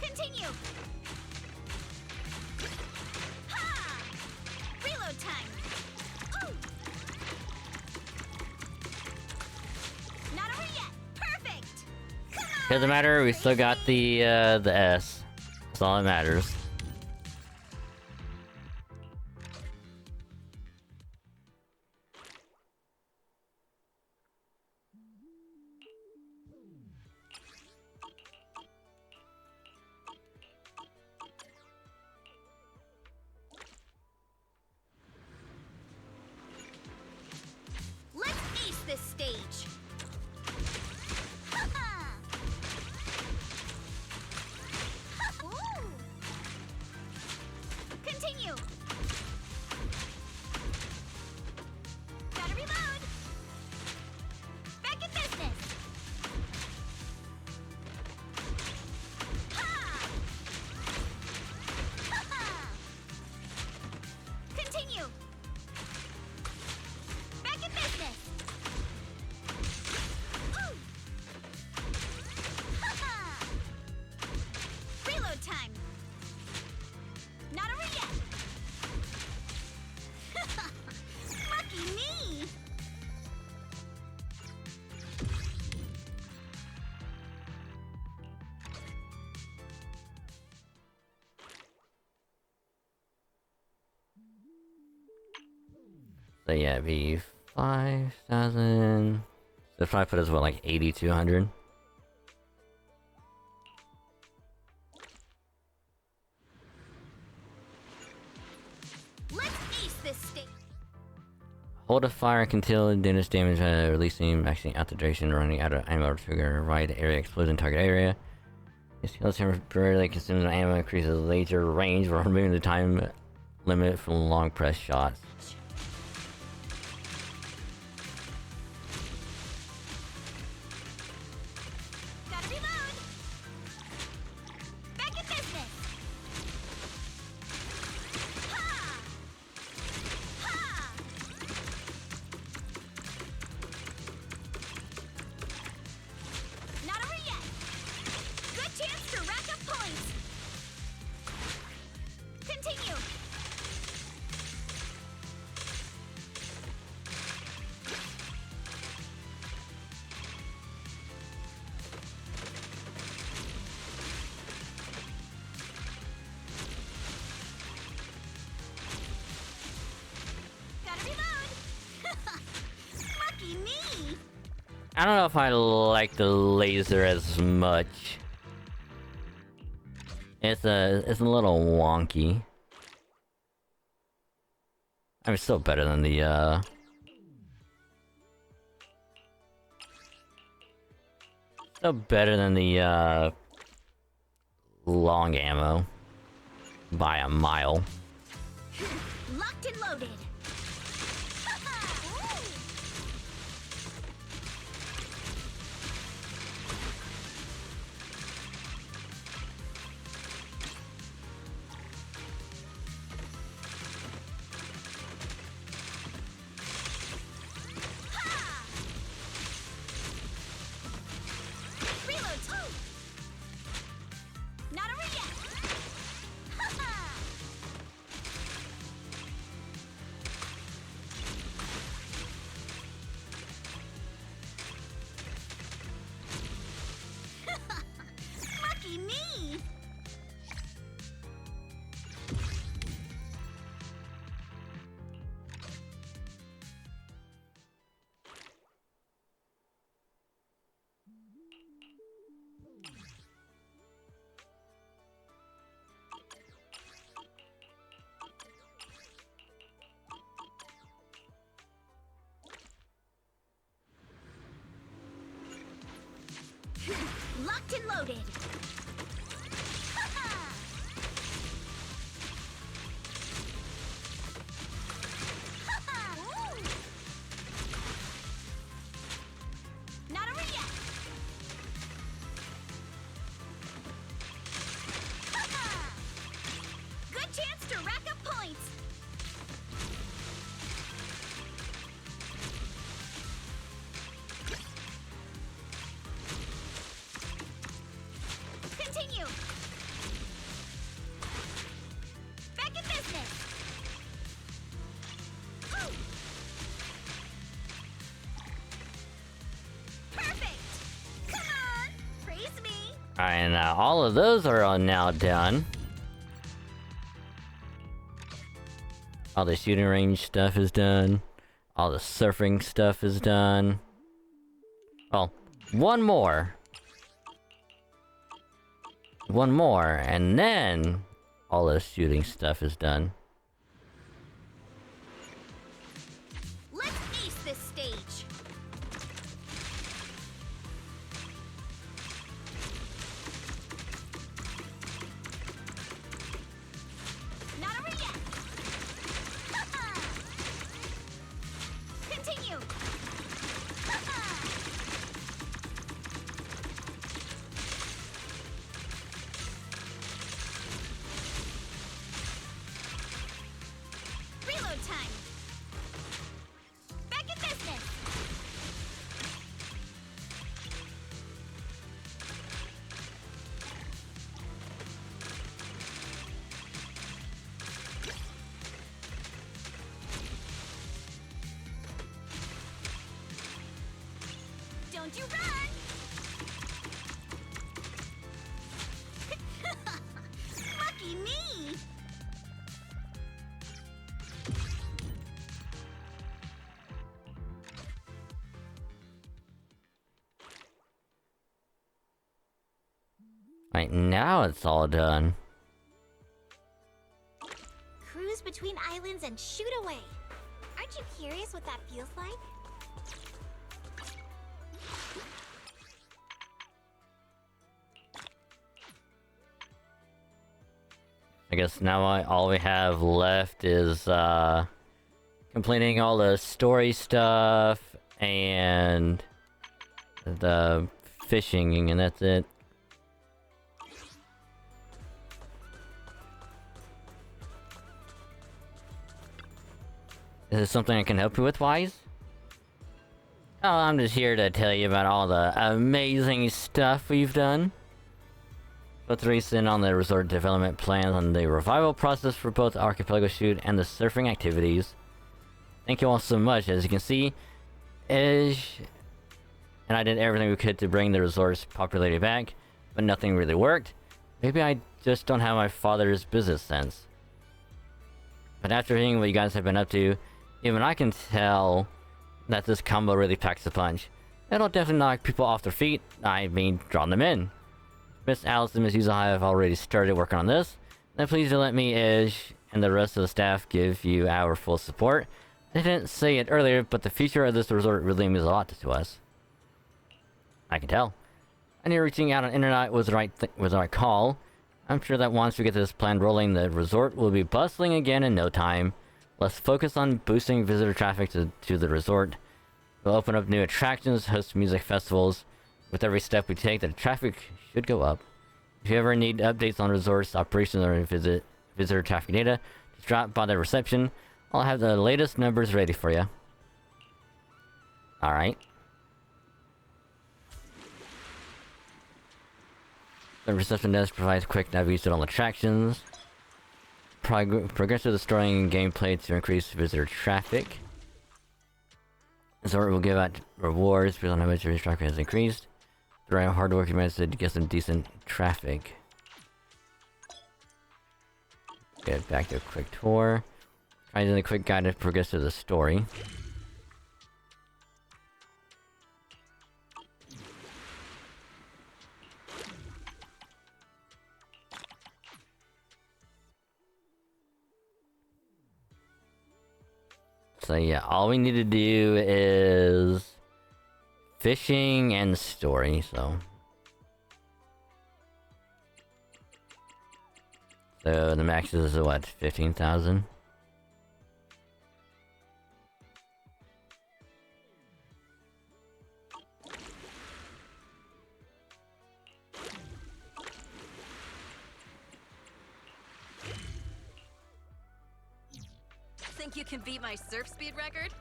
Continue. Ha! Reload time. Ooh. Not over yet. Perfect. Come on. Doesn't matter, we still got the S. That's all that matters. Let's ace this stage. Ooh. So yeah, it'd be 5,000. So if I put as well, like 8,200. Let's ace this stage. Hold a fire until damage, releasing, maxing out the duration, running out of ammo to trigger right area explosion target area. This kills temporarily consumes ammo, increases laser range while removing the time limit for long press shots. Gotta reload. Back in business. Ha! Ha! Not over yet. Good chance to rack up points. Continue. Gotta reload. Lucky me. I don't know if I like the laser as much. It's a little wonky. I mean, it's still better than the still better than the long ammo by a mile. Locked and loaded. Reload. Not over yet. Lucky me. Locked and loaded. Not over yet. Good chance to rack up points. Continue. Back in business. Ooh. Perfect. Come on, praise me. Alright, and all of those are all now done. All the shooting range stuff is done. All the surfing stuff is done. Well, one more. One more, and then all the shooting stuff is done. Let's ace this stage. Not over yet. Continue. Reload time. Back in business. Don't you run! Lucky me! Right now it's all done. Cruise between islands and shoot away. Aren't you curious what that feels like? I guess now all we have left is completing all the story stuff and the fishing, and that's it. Is there something I can help you with, Wise? Oh, I'm just here to tell you about all the amazing stuff we've done. Let's race in on the resort development plans on the revival process for both Archipelago Shoot and the surfing activities. Thank you all so much. As you can see, Ish and I did everything we could to bring the resort's popularity back, but nothing really worked. Maybe I just don't have my father's business sense. But after hearing what you guys have been up to, even I can tell that this combo really packs a punch. It'll definitely knock people off their feet, I mean, draw them in. Miss Alice and Miss Yuza have already started working on this. Then please do let me, Ish, and the rest of the staff give you our full support. I didn't say it earlier, but the future of this resort really means a lot to us. I can tell. I knew reaching out on internet was the right call. I'm sure that once we get this plan rolling, the resort will be bustling again in no time. Let's focus on boosting visitor traffic to the resort. We'll open up new attractions, host music festivals. With every step we take, the traffic should go up. If you ever need updates on resorts, operations, or visitor traffic data, just drop by the reception. I'll have the latest numbers ready for you. Alright. The reception desk provides quick navigation on attractions. Progressive destroying gameplay to increase visitor traffic. Resort will give out rewards based on how much visitor traffic has increased. Through hard work, you managed to get some decent traffic. Get back to a quick tour. Trying to do a quick guide to progress to the story. So yeah, all we need to do is fishing and story, so the max is what, 15,000? Think you can beat my surf speed record?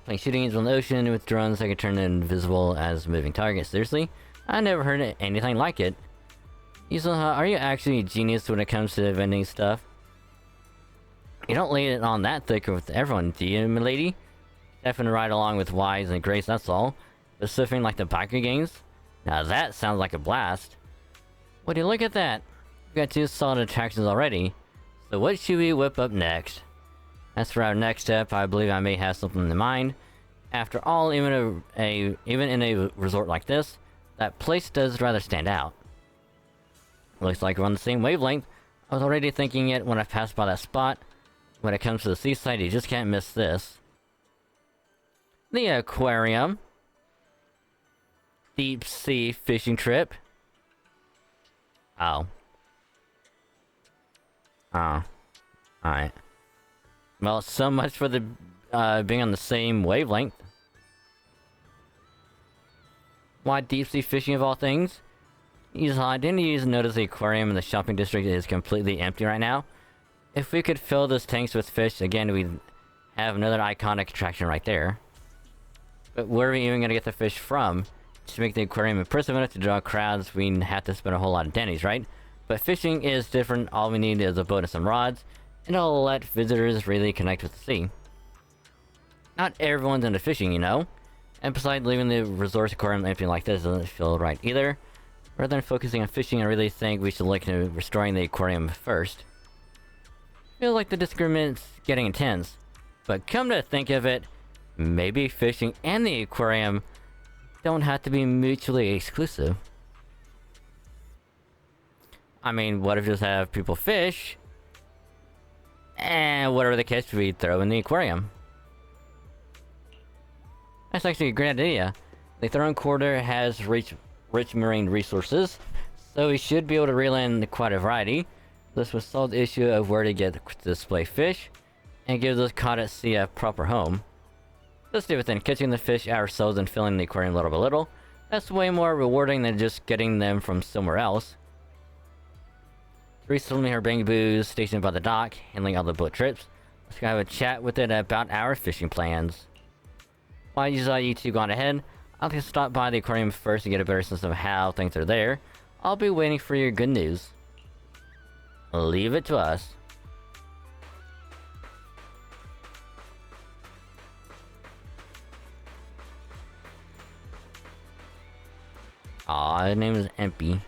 Like shooting into the ocean with drones that can turn invisible as moving targets. Seriously? I never heard of anything like it. Yuzuha, are you actually a genius when it comes to vending stuff? You don't lay it on that thick with everyone, do you, milady? Definitely ride along with Wise and Grace, that's all. But surfing like the biker games? Now that sounds like a blast. Would you look at that? We've got 2 solid attractions already. So what should we whip up next? As for our next step, I believe I may have something in mind. After all, even in a resort like this, that place does rather stand out. Looks like we're on the same wavelength. I was already thinking it when I passed by that spot. When it comes to the seaside, you just can't miss this. The aquarium. Deep sea fishing trip. Oh. Oh. Alright. Well, so much for the being on the same wavelength. Why deep sea fishing of all things? Didn't you notice the aquarium in the shopping district is completely empty right now? If we could fill those tanks with fish, again, we'd have another iconic attraction right there. But where are we even gonna get the fish from? To make the aquarium impressive enough to draw crowds, we have to spend a whole lot of pennies, right? But fishing is different. All we need is a boat and some rods, and it'll let visitors really connect with the sea. Not everyone's into fishing, you know? And besides, leaving the resort aquarium empty like this doesn't feel right either. Rather than focusing on fishing, I really think we should look into restoring the aquarium first. Feels like the disagreement's getting intense. But come to think of it, Maybe fishing and the aquarium don't have to be mutually exclusive. I mean, what if you just have people fish, and whatever they catch we throw in the aquarium? That's actually a great idea. The Throne Quarter has rich marine resources, so we should be able to reel in quite a variety. This will solve the issue of where to get to display fish, and give those caught at sea a proper home. Let's do within catching the fish ourselves and filling the aquarium little by little. That's way more rewarding than just getting them from somewhere else. Recently, her bamboo stationed by the dock, handling all the boat trips. Let's go have a chat with it about our fishing plans. While you two go on ahead, I'll just stop by the aquarium first to get a better sense of how things are there. I'll be waiting for your good news. Leave it to us. Aw, his name is Empy.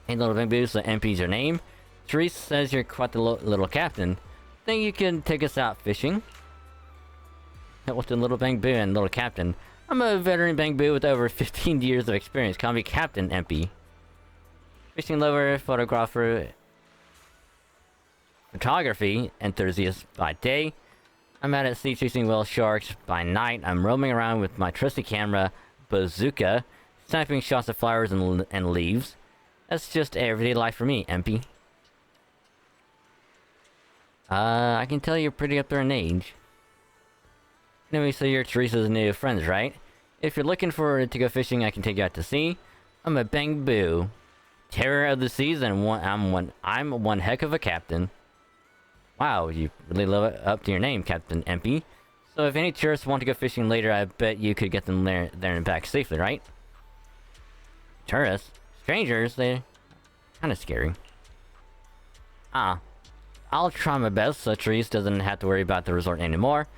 Hey, little bamboo, so Empy's your name. Therese says you're quite the little captain. Think you can take us out fishing? What's a little bamboo and little captain? I'm a veteran bamboo with over 15 years of experience. Call me Captain Empy. Fishing lover, photographer, photography enthusiast by day. I'm out at sea chasing whale sharks by night. I'm roaming around with my trusty camera, bazooka, sniping shots of flowers and leaves. That's just everyday life for me, Empy. I can tell you're pretty up there in age. Anyway, so you're Teresa's new friends, right? If you're looking to go fishing, I can take you out to sea. I'm a bamboo, terror of the seas, and I'm one heck of a captain. Wow, you really live up to your name, Captain Empy. So if any tourists want to go fishing later, I bet you could get them there and back safely, right? Tourists? Strangers? They're kind of scary. I'll try my best so Therese doesn't have to worry about the resort anymore,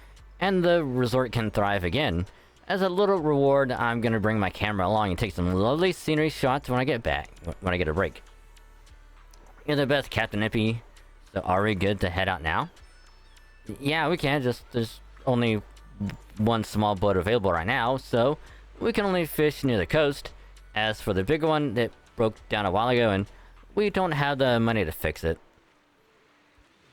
and the resort can thrive again. As a little reward, I'm gonna bring my camera along and take some lovely scenery shots when I get back, when I get a break. You're the best, Captain Empy. So are we good to head out now? Yeah, we can. There's only one small boat available right now, so we can only fish near the coast. As for the bigger one, it broke down a while ago, and we don't have the money to fix it.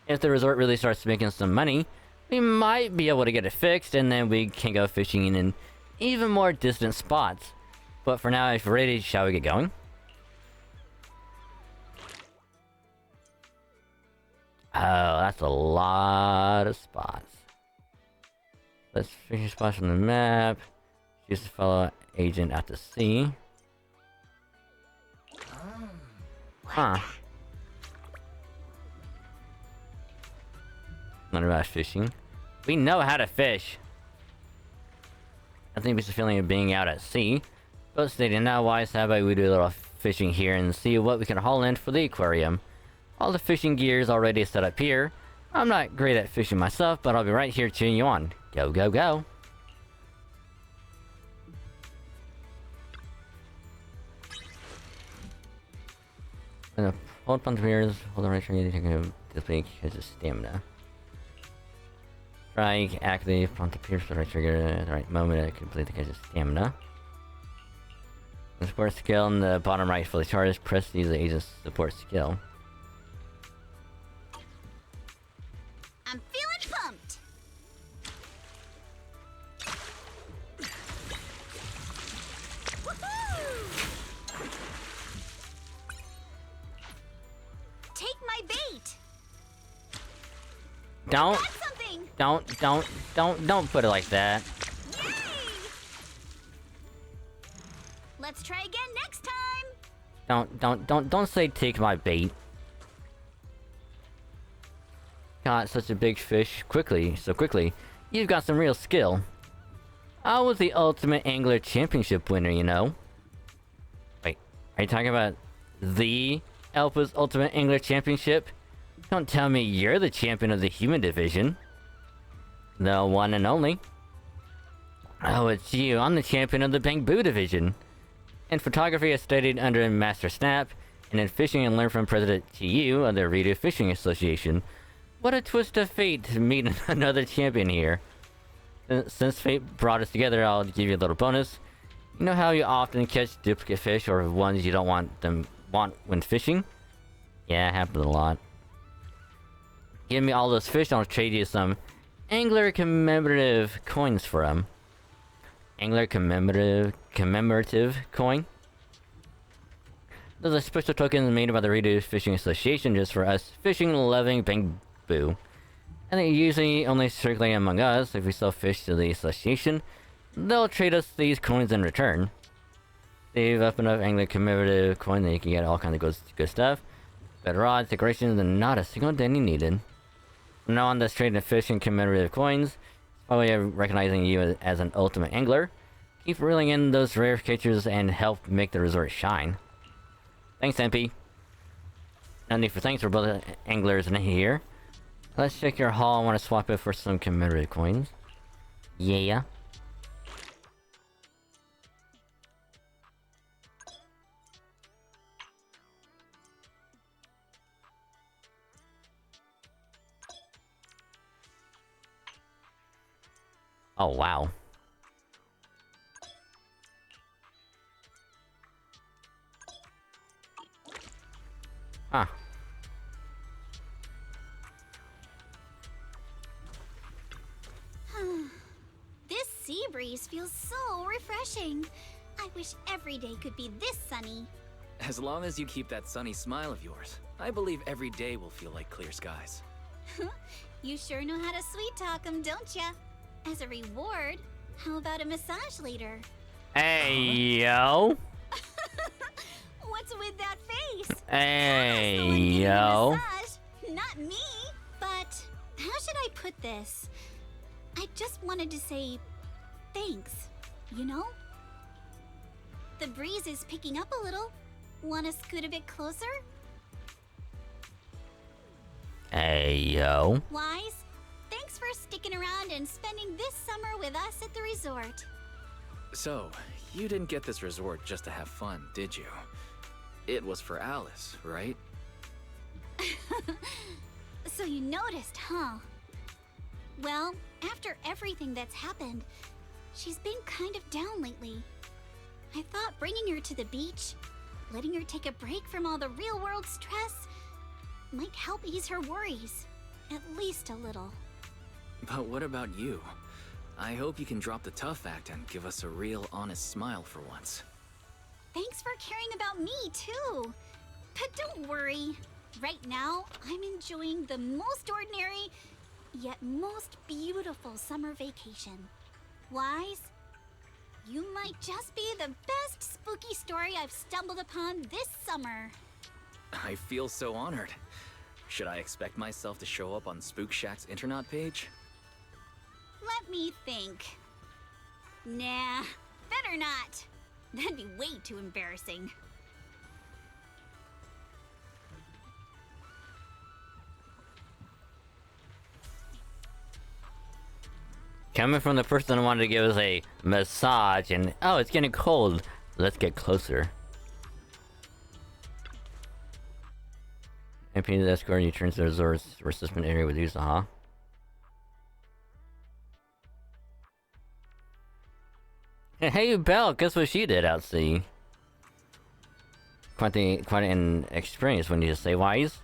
If the resort really starts making some money, we might be able to get it fixed, and then we can go fishing in even more distant spots. But for now, if you're ready, shall we get going? Oh, that's a lot of spots. Let's fishing spots on the map. Choose to follow agent out to sea. Huh. Not about fishing. We know how to fish. I think it's the feeling of being out at sea. But stating now, wise, how about we do a little fishing here and see what we can haul in for the aquarium. All the fishing gear is already set up here. I'm not great at fishing myself, but I'll be right here cheering you on. Go, go, go. Hold on to mirrors, hold the right trigger to take a display because of stamina. Strike, activate, prompt to pierce the right trigger at the right moment to complete the catch of stamina. The support skill in the bottom right fully charged, press to use the agent's support skill. I'm feeling pumped! Woohoo! Take my bait! Don't, Got something! don't put it like that. Yay! Let's try again next time! Don't say take my bait. Caught such a big fish so quickly. You've got some real skill. I was the Ultimate Angler Championship winner, you know. Wait, are you talking about the Alpha's Ultimate Angler Championship? Don't tell me you're the champion of the human division. The one and only. Oh, it's you. I'm the champion of the Bamboo division. In photography, I studied under Master Snap, and in fishing, I learned from President TU of the Redo Fishing Association. What a twist of fate to meet another champion here. Since fate brought us together, I'll give you a little bonus. You know how you often catch duplicate fish or ones you don't want when fishing? Yeah, it happens a lot. Give me all those fish and I'll trade you some angler commemorative coins for them. Angler commemorative coin? There's a special token made by the Redo Fishing Association just for us fishing-loving bamboo. And they usually only circulate among us. If we sell fish to the association, they'll trade us these coins in return. Save up enough angler commemorative coin that you can get all kinds of good stuff. Better odds, decorations, and not a single penny needed. From now on, this trading fish and commemorative coins. It's my way of recognizing you as an ultimate angler. Keep reeling in those rare creatures and help make the resort shine. Thanks, MP. No need for thanks for both anglers in here. Let's check your haul. I want to swap it for some commemorative coins. Yeah. Oh, wow. Huh. This sea breeze feels so refreshing. I wish every day could be this sunny. As long as you keep that sunny smile of yours, I believe every day will feel like clear skies. You sure know how to sweet talk 'em, don't ya? As a reward, how about a massage later? Hey, yo. What's with that face? Hey, Someone getting a yo. massage, not me. But how should I put this? I just wanted to say thanks, you know? The breeze is picking up a little. Wanna scoot a bit closer? Hey, yo. Wise, thanks for sticking around and spending this summer with us at the resort. So, you didn't get this resort just to have fun, did you? It was for Alice, right? So you noticed, huh? Well, after everything that's happened, she's been kind of down lately. I thought bringing her to the beach, letting her take a break from all the real-world stress, might help ease her worries. At least a little. But what about you? I hope you can drop the tough act and give us a real, honest smile for once. Thanks for caring about me, too. But don't worry. Right now, I'm enjoying the most ordinary, yet most beautiful summer vacation. Wise, you might just be the best spooky story I've stumbled upon this summer. I feel so honored. Should I expect myself to show up on Spook Shack's internet page? Let me think. Nah, better not. That'd be way too embarrassing. Coming from the person who wanted to give us a massage and... Oh, it's getting cold. Let's get closer. MP the escort returns to the resort's resistment area with Yusa, huh? Hey, Belle, guess what she did out sea? Quite an experience, wouldn't you say, Wise?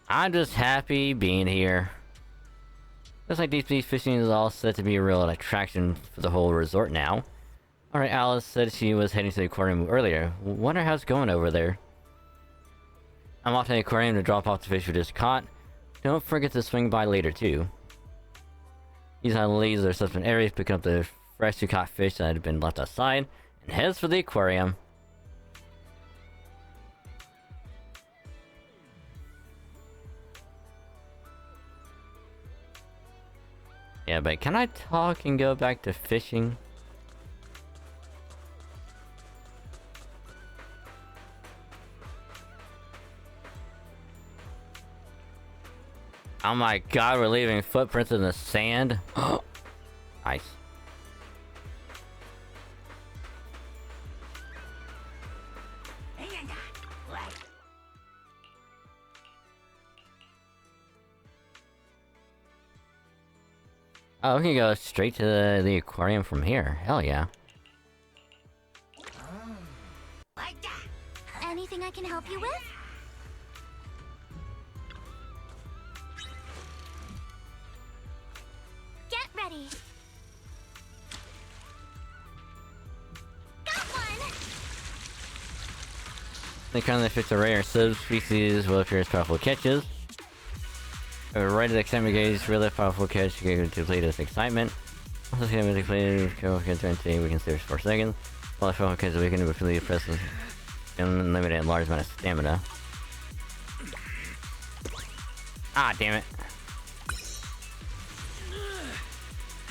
I'm just happy being here. Looks like deep sea fishing is all set to be a real attraction for the whole resort now. Alright, Alice said she was heading to the aquarium earlier. Wonder how it's going over there. I'm off to the aquarium to drop off the fish we just caught. Don't forget to swing by later, too. Use how leaves their subsequent areas, picking up the freshly caught fish that had been left outside, and heads for the aquarium. Yeah, but can I talk and go back to fishing? Oh my god, we're leaving footprints in the sand? Nice. Oh, we can go straight to the aquarium from here. Hell yeah. Like that. Anything I can help you with? Get ready. Got one. They currently fit the rare subspecies will appear as powerful catches. Right at the excitement gauge, really powerful catch to deplete its excitement. Also, can be depleted, kill catch entity, we can stay for 4 seconds. While the powerful catch is weakened, we can leave press unlimited large amount of stamina. Ah, damn it.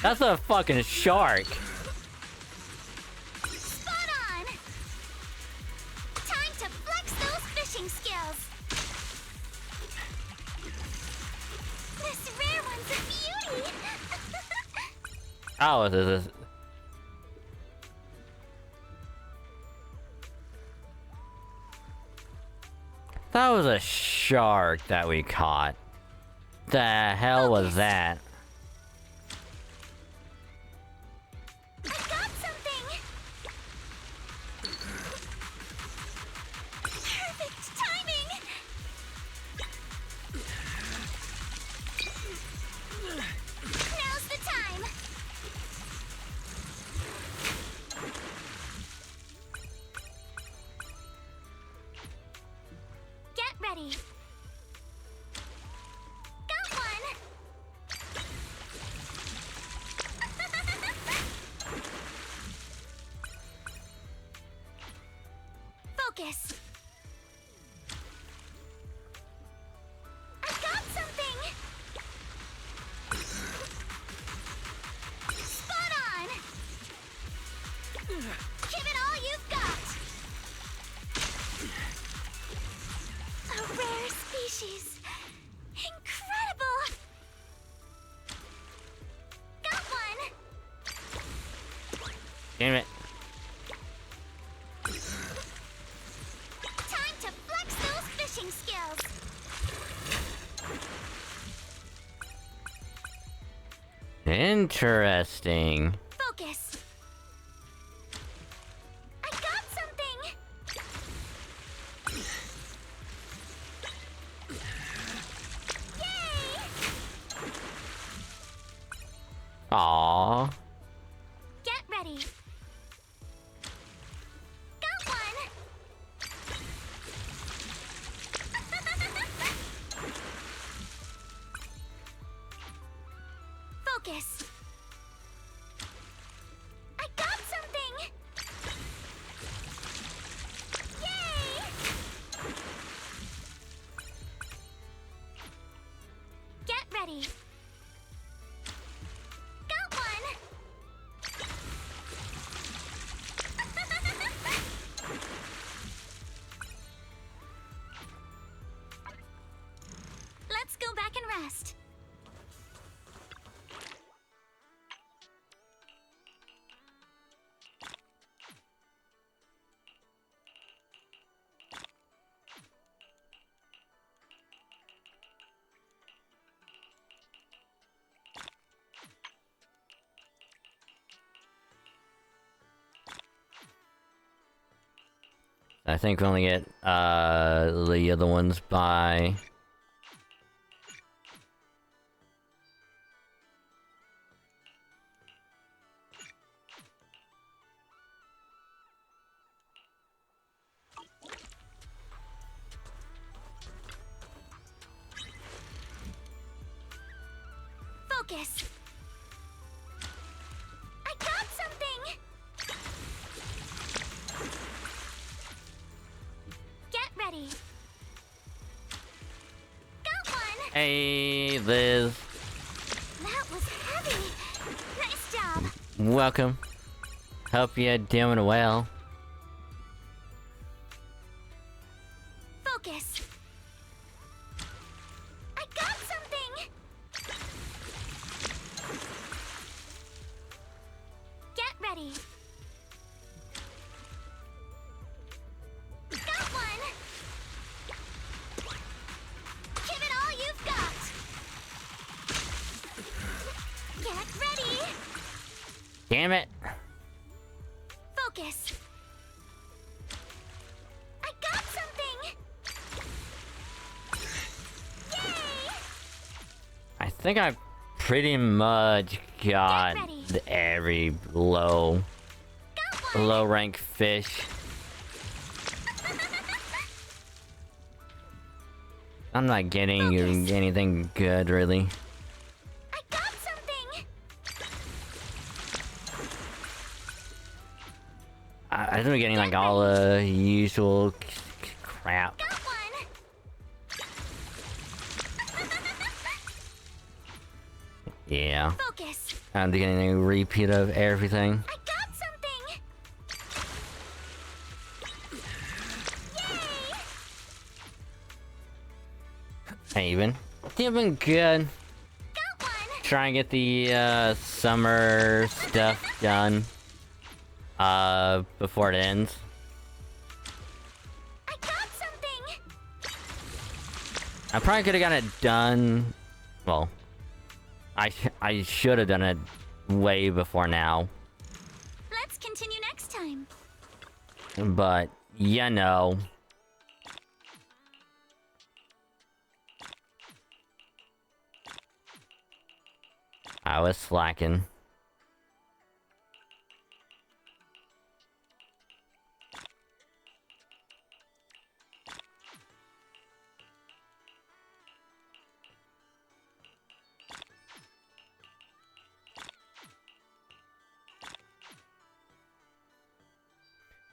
That's a fucking shark! Spot on. Time to flex those fishing skills. This rare one's a beauty. Oh, this is... That was a shark that we caught. The hell was that? I got something. Perfect timing. Now's the time. Get ready. Got one. Focus. I got something. Spot on. Give it all you've got. A rare species. Incredible. Got one. Damn it. Time to flex those fishing skills. Interesting. Focus. I got something. Yay! Aww. Get ready. Got one. Focus. I got something. Yay! Get ready. Got one. Let's go back and rest. I think we only get, the other ones by... Focus. I got something. Get ready. Got one. Hey, Liz. That was heavy. Nice job. Welcome. Hope you're doing well. Focus. I got something. Get ready. Got one. Give it all you've got. Get ready. Damn it! Focus. I got something. Yay! I think I pretty much got ready. every low rank fish. I'm not getting Focus. anything good, really. I got something. I've been getting like all the usual crap. Got one. Yeah, Focus. I'm getting a repeat of everything. I got something. Yay! Even doing good. Got one. Try and get the summer stuff done before it ends. I got something. I probably could have gotten it done. Well, I should have done it way before now, Let's continue next time. but you know. I was slacking.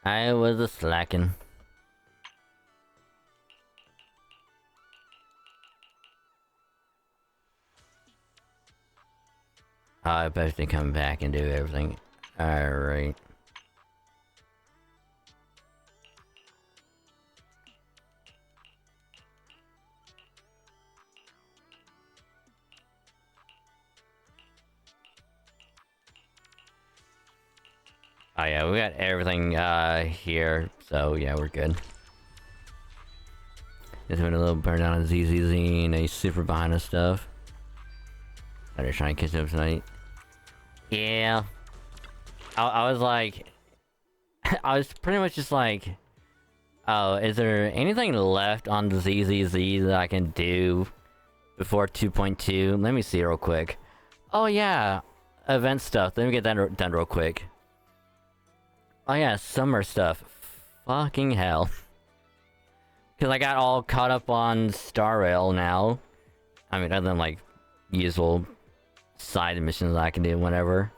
I was a slacking. I better to come back and do everything. Alright. Oh yeah, we got everything here, so yeah, we're good. Just doing a little burn down on ZZZ and he's super behind us stuff. Better try and catch up tonight. Yeah. I was like... I was pretty much just like... Oh, is there anything left on the ZZZ that I can do before 2.2? Let me see real quick. Oh yeah, event stuff. Let me get that done real quick. Oh yeah, summer stuff. Fucking hell. Because I got all caught up on Star Rail now. I mean, other than like usual side missions I can do whenever.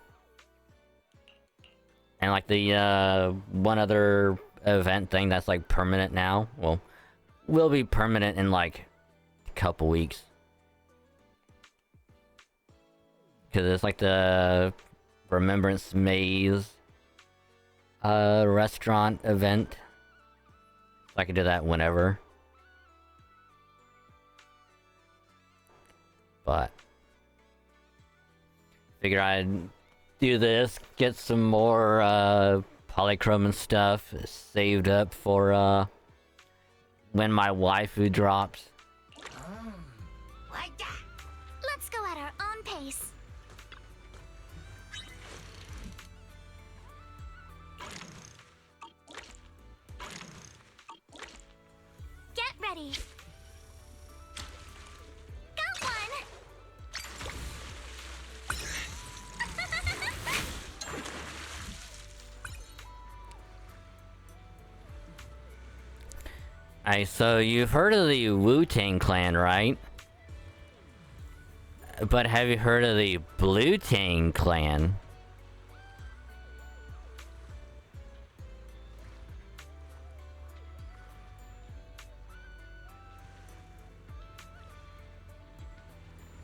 And like the one other event thing that's like permanent now. Well, will be permanent in like a couple weeks. Because it's like the Remembrance Maze restaurant event. So I can do that whenever. But figure I'd do this, get some more polychrome and stuff saved up for when my waifu drops. Like that. Let's go at our own pace. Get ready. Got one. So you've heard of the Wu-Tang Clan, right? But have you heard of the Blue-Tang Clan?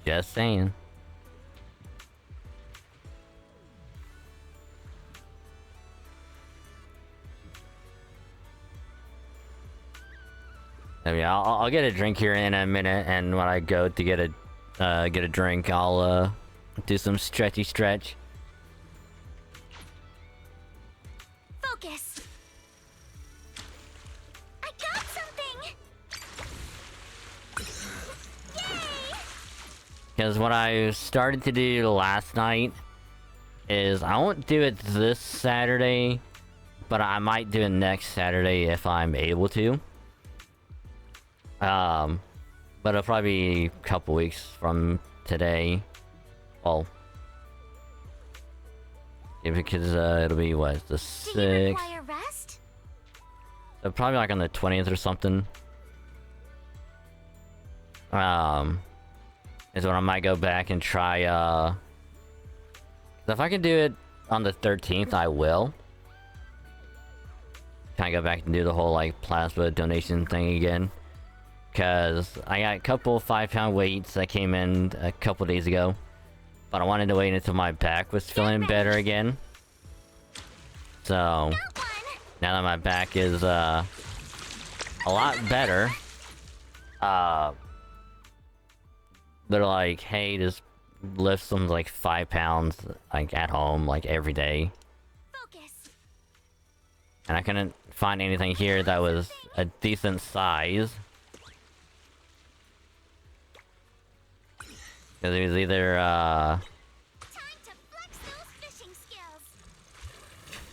Just saying. I mean, I'll get a drink here in a minute, and when I go to get a drink, I'll do some stretchy stretch. Focus. I got something. Yay! Because what I started to do last night is I won't do it this Saturday, but I might do it next Saturday if I'm able to. But it'll probably be a couple weeks from today. Well, yeah, because it'll be what, the 6th? Do you require rest? So probably like on the 20th or something. Is when I might go back and try, if I can do it on the 13th, I will. Can I go back and do the whole, like, plasma donation thing again? Because I got a couple 5-pound weights that came in a couple days ago. But I wanted to wait until my back was feeling better again. So, now that my back is, a lot better, they're like, hey, just lift some, like, 5 pounds, like, at home, like, every day. Focus. And I couldn't find anything here that was a decent size. Because it was either, Time to flex those fishing skills.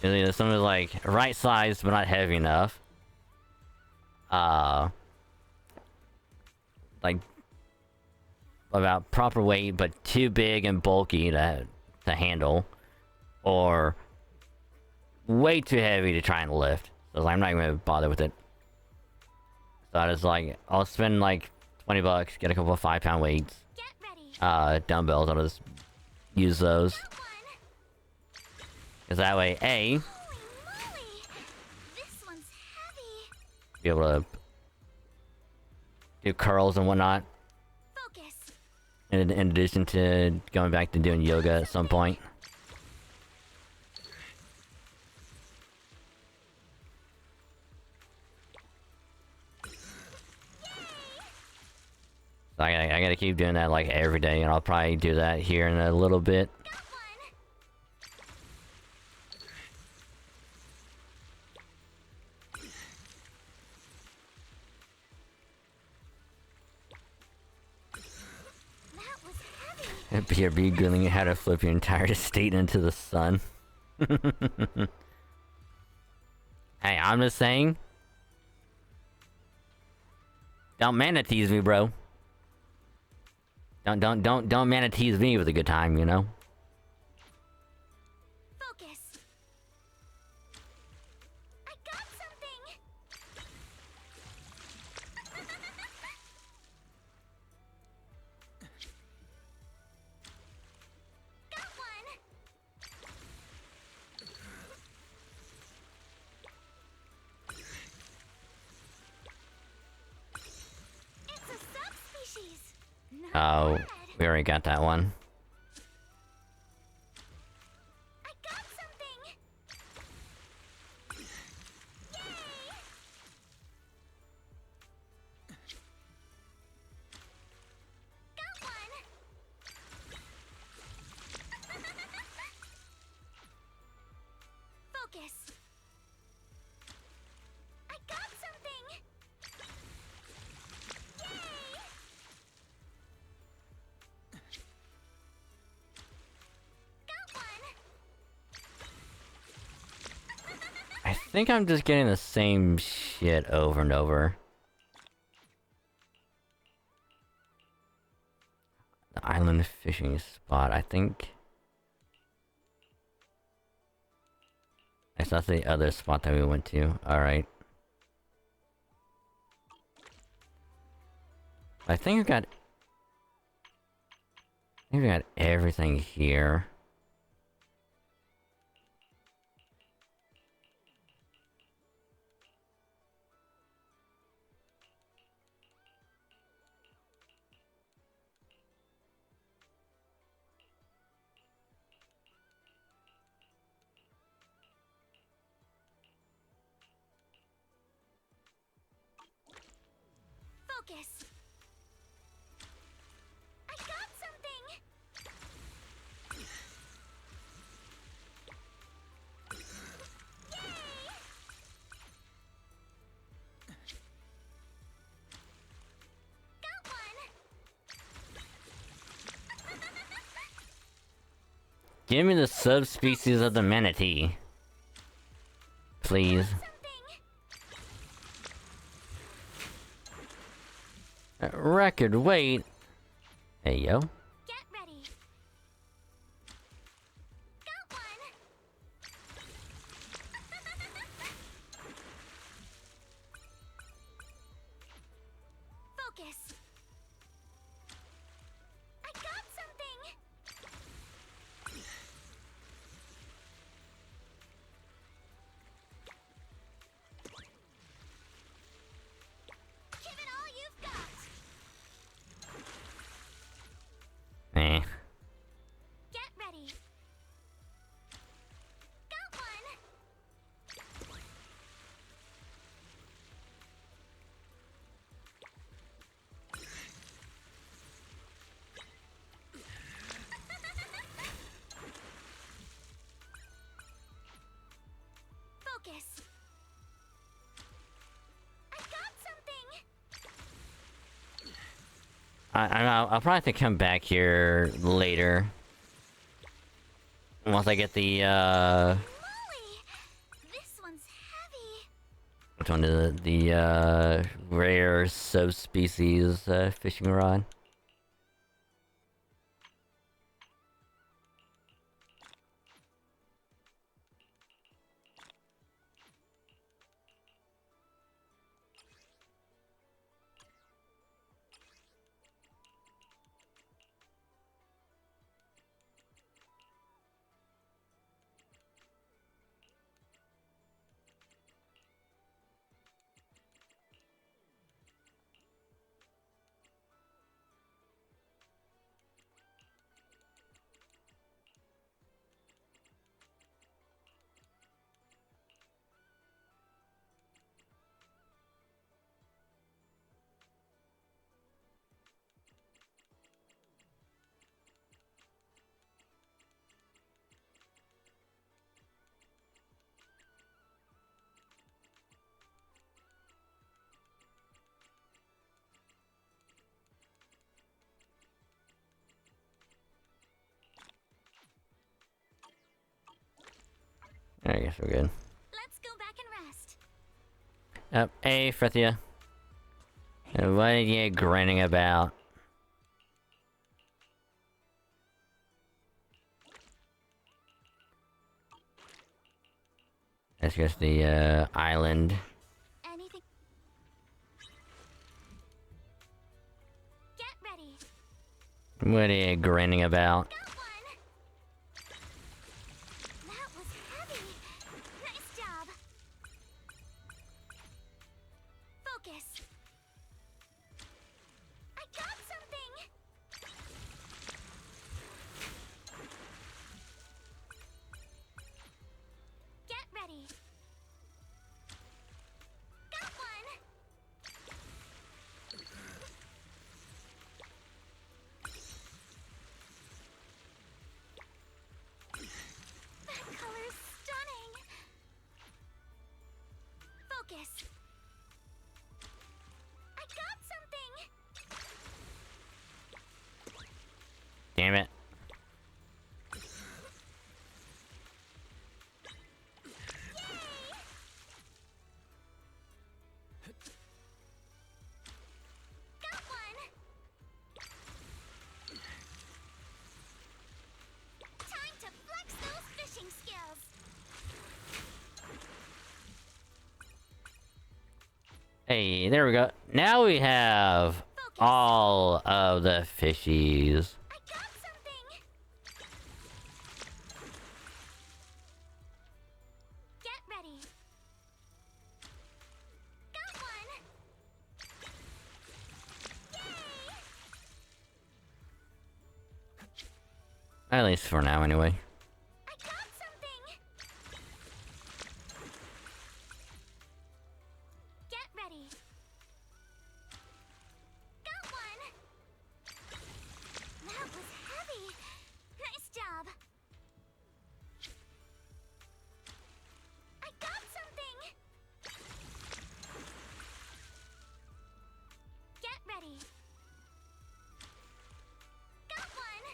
it was either something like, right size, but not heavy enough. Like, about proper weight, but too big and bulky to handle, or way too heavy to try and lift. So I was like, I'm not even gonna bother with it. So I was like, I'll spend like $20, get a couple of 5-pound weights, Get ready. dumbbells. I'll just use those, Got one. because that way, Holy moly. This one's heavy. be able to do curls and whatnot. Focus. In addition to going back to doing yoga at some point. So I gotta keep doing that like every day, and I'll probably do that here in a little bit. Got one. That was heavy. BRB googling how to flip your entire state into the sun. Hey, I'm just saying. Don't manatease me, bro. Don't manatease me with a good time, you know? Focus. I got something. Got one. It's a subspecies. Oh, Not we already got that one. I got something. Yay! Got one. Focus. I got something. Yay! Got one. I think I'm just getting the same shit over and over. The island fishing spot, I think. That's the other spot that we went to. Alright. I think I got everything here. Focus. I got something. Yay! Got one. Give me the subspecies of the manatee. Please. Record weight. Hey, yo. Get ready. Got one. Focus. I got something. Give it all you've got. Eh. Get ready. Got one. Focus. I got something. I'll probably have to come back here later. Once I get the, Molly, this one's heavy. which one is it? The, rare subspecies, fishing rod. I guess we're good. Let's go back and rest. Hey, Frethia. What are you grinning about? That's just the, island. Anything? Get ready. What are you grinning about? Got one. That was heavy. Nice job. Focus. I got something. Get ready. Got one. That color's stunning. Focus. I got something. Damn it. Got one. Time to flex those fishing skills. Hey, there we go. Now we have Focus. all of the fishies. I got something. Get ready. Got one. Yay! At least for now, anyway. I got something. Get ready. Got one. That was heavy. Nice job. I got something. Get ready. Got one.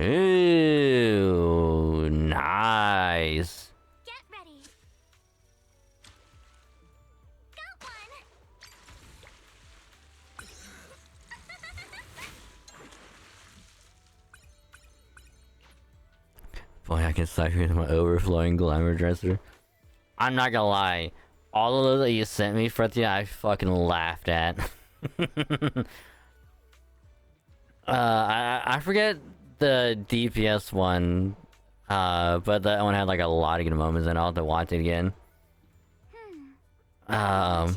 Ooh, nice. Get ready. Got one. Boy, I can cipher into my overflowing glamour dresser. I'm not gonna lie. All of those that you sent me, Fretia, I fucking laughed at. I forget the DPS one, but that one had like a lot of good moments, and I'll have to watch it again. But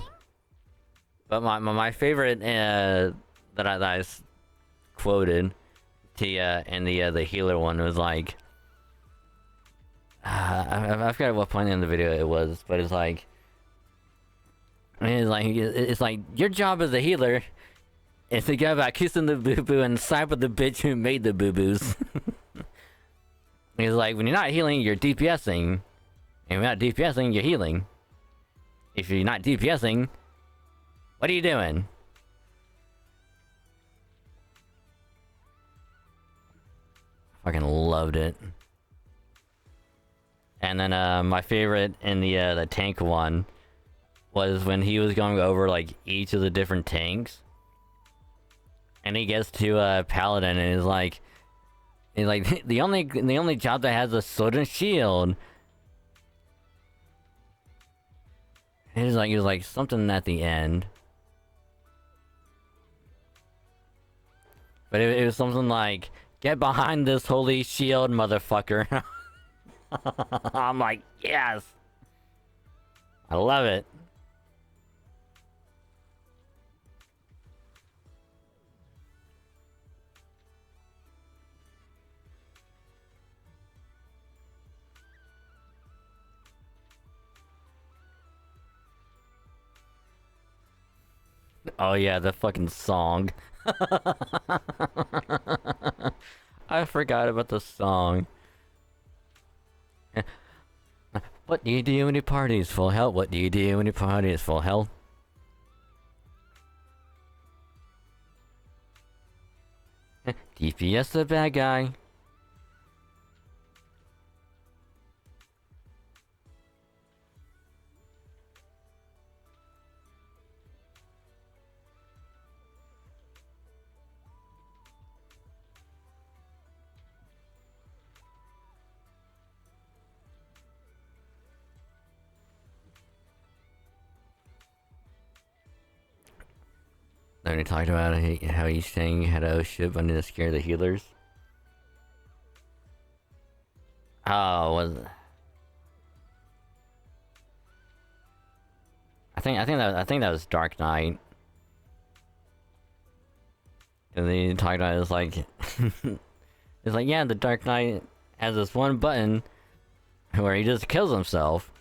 my favorite that I quoted Tia and the healer one was like, I forgot what point in the video it was, but it's like, it's like your job as a healer is to go about kissing the boo boo and side with the bitch who made the boo boos. It's like when you're not healing, you're DPSing, and when you're not DPSing, you're healing. If you're not DPSing, what are you doing? Fucking loved it. And then my favorite in the tank one was when he was going over like each of the different tanks, and he gets to Paladin and is like the only job that has a sword and shield. He was like something at the end, but it was something like, "Get behind this holy shield, motherfucker." I'm like, yes, I love it. Oh yeah, the fucking song. I forgot about the song. What do you do when your party is full hell? What do you do when your party is full hell? DPS the bad guy. Then we talked about how each thing had a ship under to scare the healers. Oh, was it? I think that was Dark Knight. And then you talked about it, it's like it's like, yeah, the Dark Knight has this one button where he just kills himself.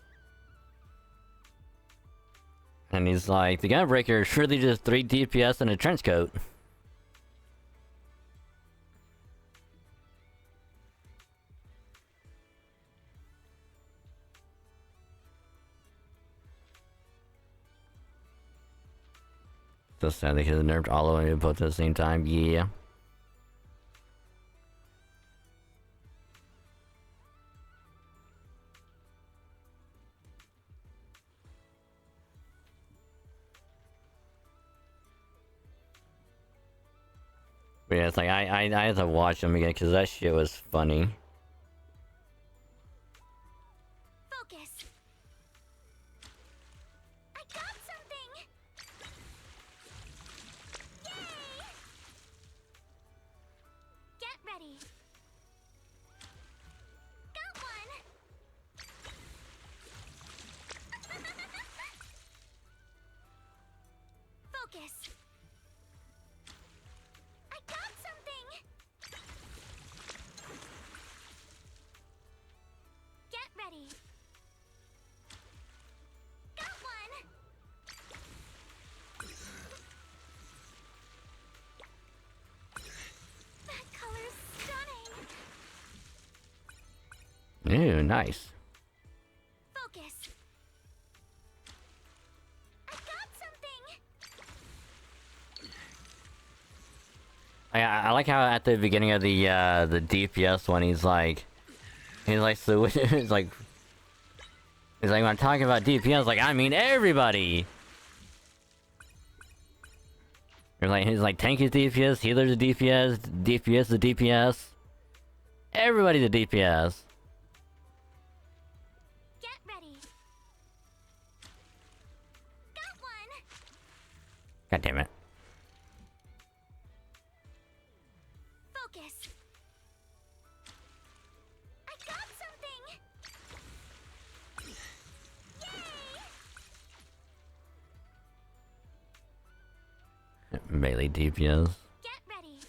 And he's like, the Gunbreaker is surely just 3 DPS in a trench coat. So sad they could have nerfed all of them both at the same time, yeah. But yeah, it's like, I had to watch them again because that shit was funny. Focus. I got something. Yay! Get ready. Got one. Focus. I got something. Get ready. Got one. That color's stunning. Ooh, nice. Focus. I got something. I like how at the beginning of the DPS one, he's like, so he's like, when I'm talking about DPS, like, I mean everybody. He's like, tank is DPS, healer's a DPS, DPS is a DPS. Everybody's a DPS. Get ready. Got one. God damn it. Focus. I got something. Yay! Melee DPS. Get ready.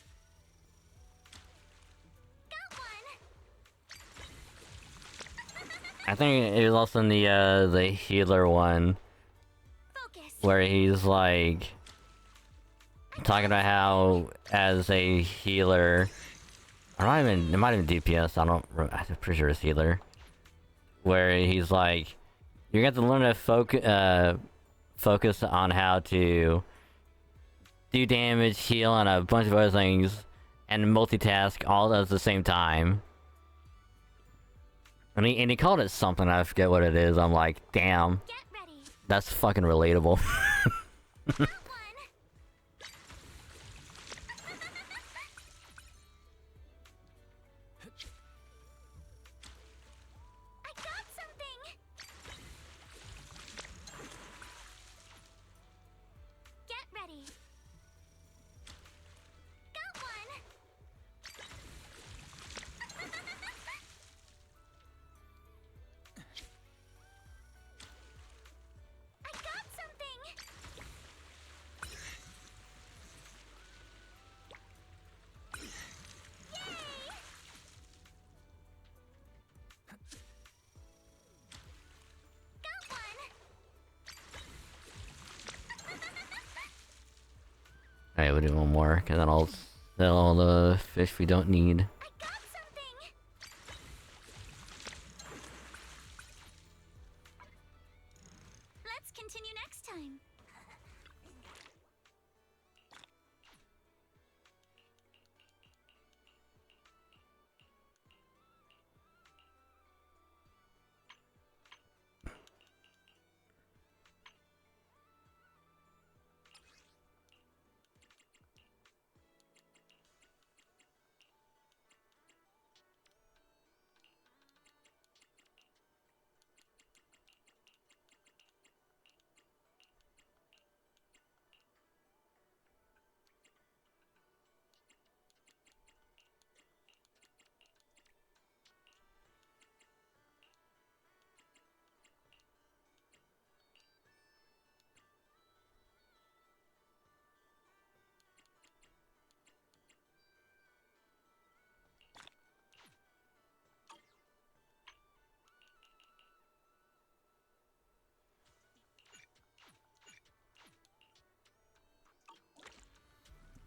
Got one. I think it was also in the healer one, Focus. where he's like talking about how as a healer, or not even, it might have been DPS. I'm pretty sure it's healer, where he's like, you got to learn to focus on how to do damage, heal, and a bunch of other things, and multitask all at the same time. And he called it something, I forget what it is. I'm like, damn, Get ready. that's fucking relatable. Got one. I got something. Get ready. Got one. I got something. Yay! Got one. Alright, we'll do one more, cause then I'll sell all the fish we don't need. I got something. Let's continue next time.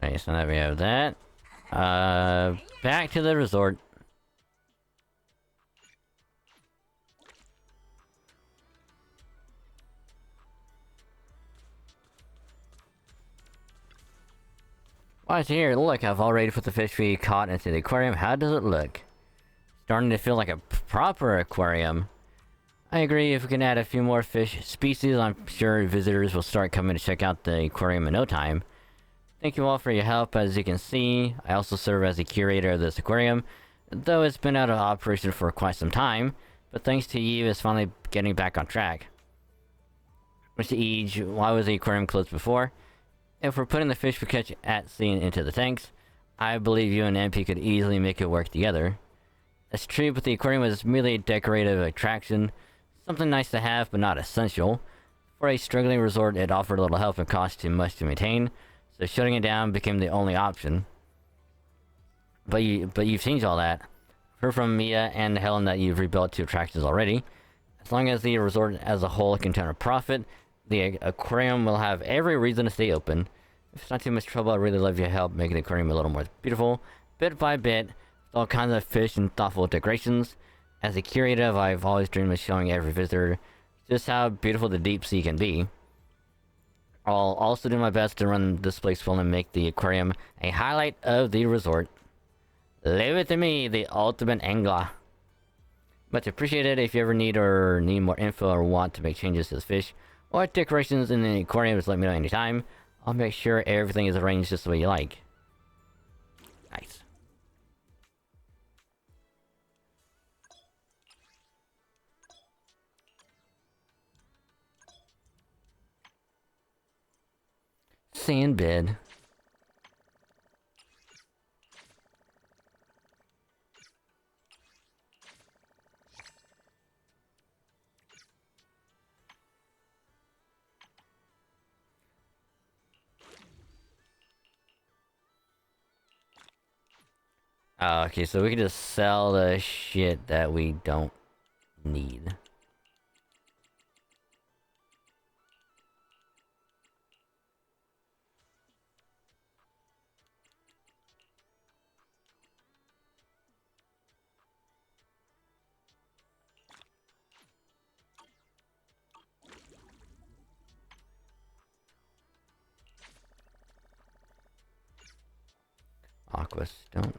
Okay, so now we have that. Back to the resort. Why is here? Look, I've already put the fish we caught into the aquarium. How does it look? Starting to feel like a proper aquarium. I agree, if we can add a few more fish species, I'm sure visitors will start coming to check out the aquarium in no time. Thank you all for your help. As you can see, I also serve as the curator of this aquarium, though it's been out of operation for quite some time, but thanks to you, it's finally getting back on track. Mr. Eage, why was the aquarium closed before? If we're putting the fish we catch at sea into the tanks, I believe you and MP could easily make it work together. That's true, but the aquarium was merely a decorative attraction, something nice to have but not essential. For a struggling resort, it offered little help and cost too much to maintain, so shutting it down became the only option. But you've changed all that. Heard from Mia and Helen that you've rebuilt 2 attractions already. As long as the resort as a whole can turn a profit, the aquarium will have every reason to stay open. If it's not too much trouble, I'd really love your help making the aquarium a little more beautiful, bit by bit, with all kinds of fish and thoughtful decorations. As a curator, I've always dreamed of showing every visitor just how beautiful the deep sea can be. I'll also do my best to run this place full and make the aquarium a highlight of the resort. Leave it to me, the ultimate angler. Much appreciated. If you ever need more info or want to make changes to the fish or decorations in the aquarium, just let me know anytime. I'll make sure everything is arranged just the way you like. Nice. Sand bed. Oh, okay, so we can just sell the shit that we don't need. Aquastone.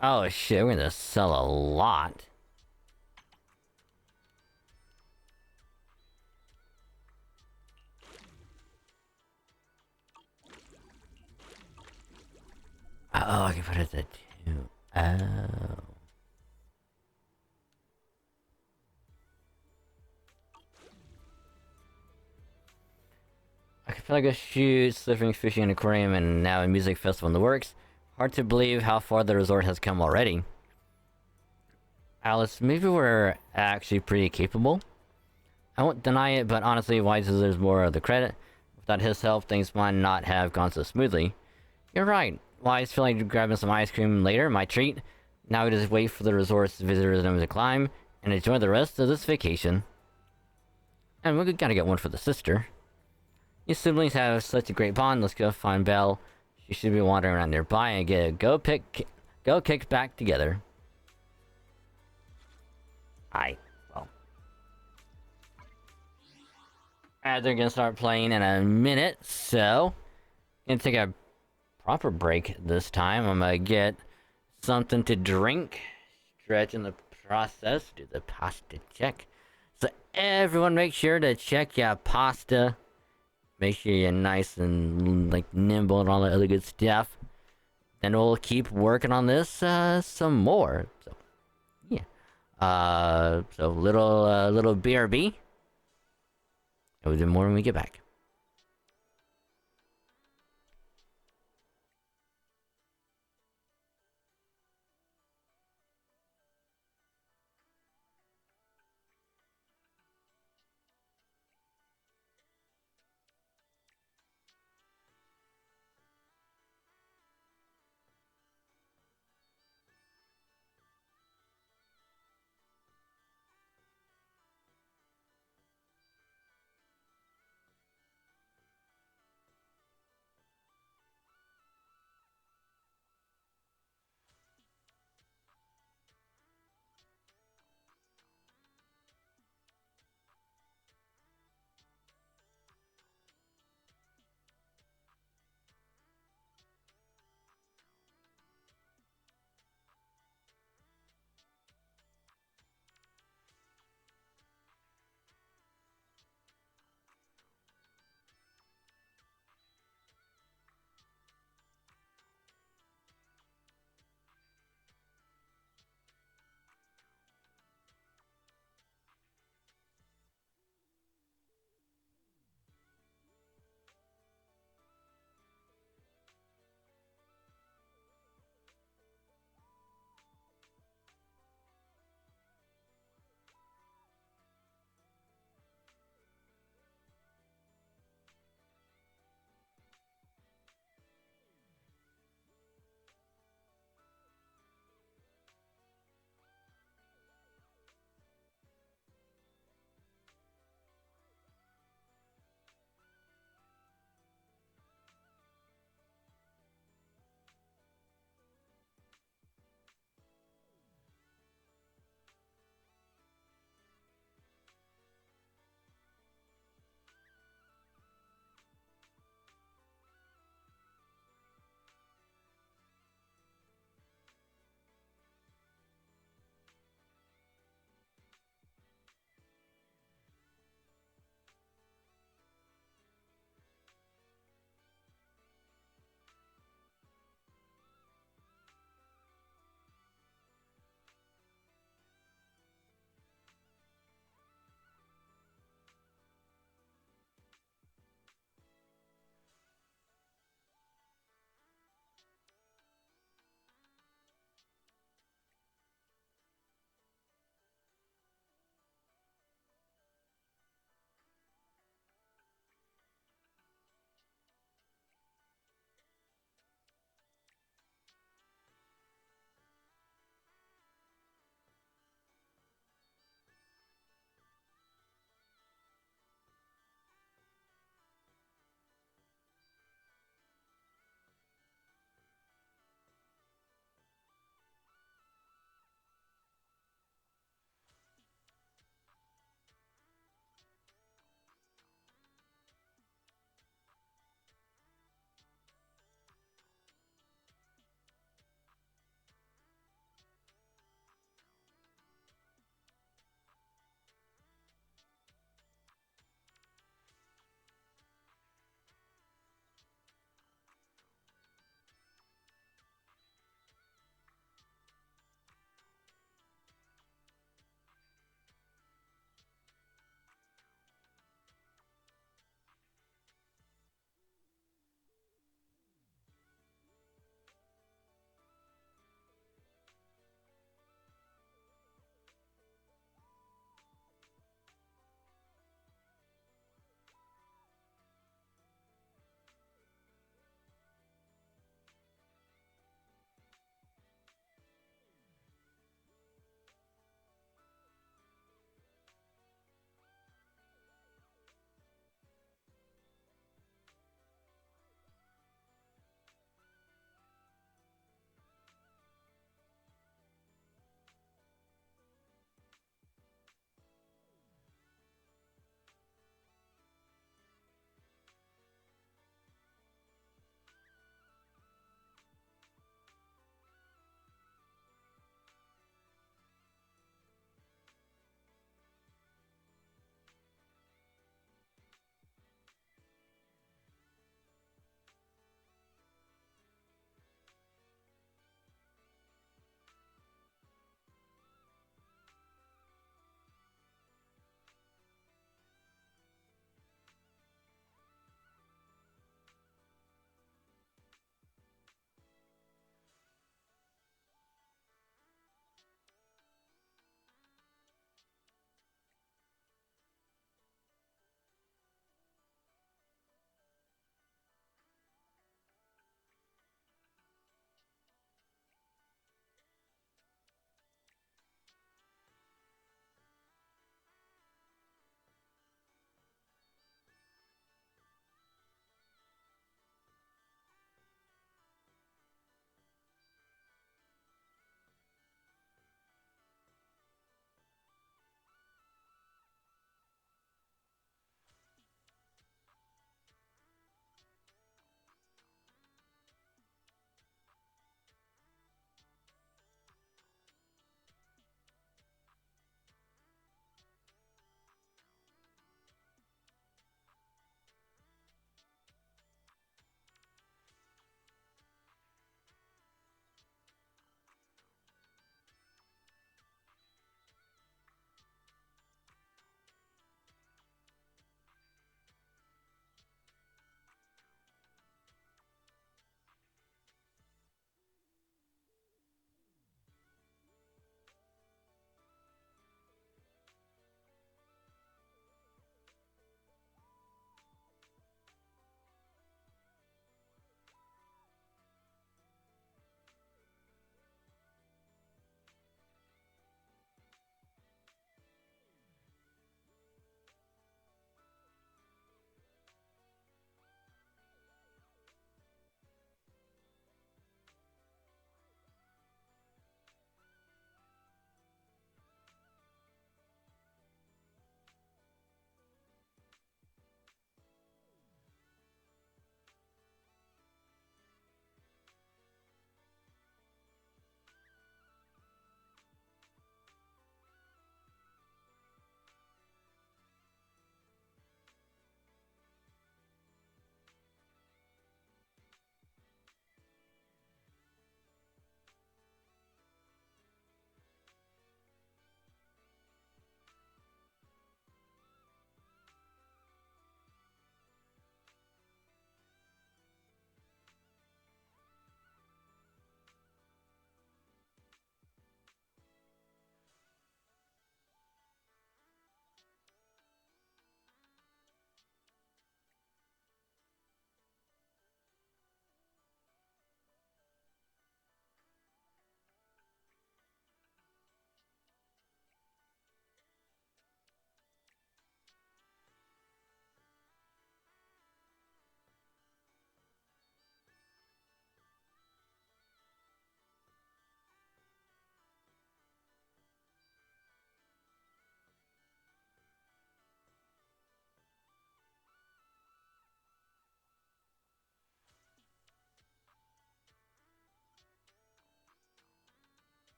Oh shit, we're gonna sell a lot. Oh, I can put it at 2. Oh. I feel like a shoot, surfing, fishing, and aquarium, and now a music festival in the works. Hard to believe how far the resort has come already. Alice, maybe we're actually pretty capable. I won't deny it, but honestly, Wise deserves more of the credit. Without his help, things might not have gone so smoothly. You're right. Wise feeling like grabbing some ice cream later, my treat. Now we just wait for the resort's visitors to climb and enjoy the rest of this vacation. And we gotta get one for the sister. You siblings have such a great bond. Let's go find Belle. She should be wandering around nearby and get a go kick back together. Aye. Well. They're gonna start playing in a minute, so gonna take a proper break this time. I'm gonna get something to drink, stretch in the process, do the pasta check. So everyone make sure to check your pasta. Make sure you're nice and like nimble and all that other good stuff. Then we'll keep working on this some more. So yeah. So little BRB. And we'll do more when we get back.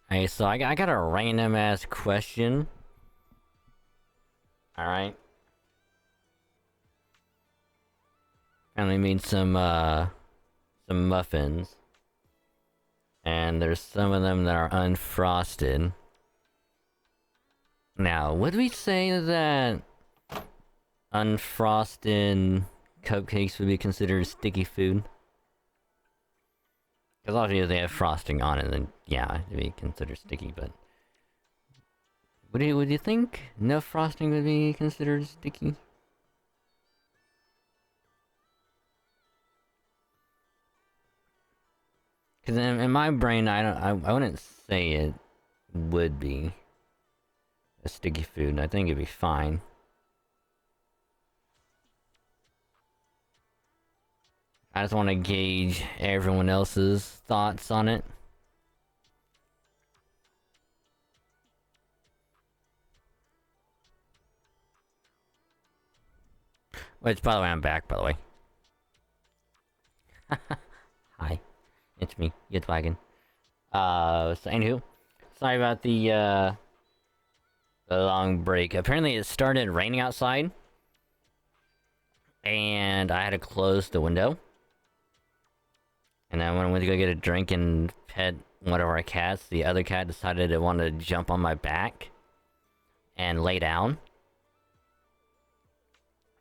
Hey, so I got a random ass question. Alright. Finally made some muffins. And there's some of them that are unfrosted. Now, would we say that unfrosted cupcakes would be considered sticky food? Because obviously if they have frosting on it, then yeah, it'd be considered sticky, but... Would you think no frosting would be considered sticky? Because in my brain, I wouldn't say it would be a sticky food. I think it'd be fine. I just want to gauge everyone else's thoughts on it. Which, by the way, I'm back, by the way. Hi. It's me, Yitwagon. So anywho, sorry about the long break. Apparently it started raining outside. And I had to close the window. And then when I went to go get a drink and pet one of our cats, the other cat decided it wanted to jump on my back and lay down.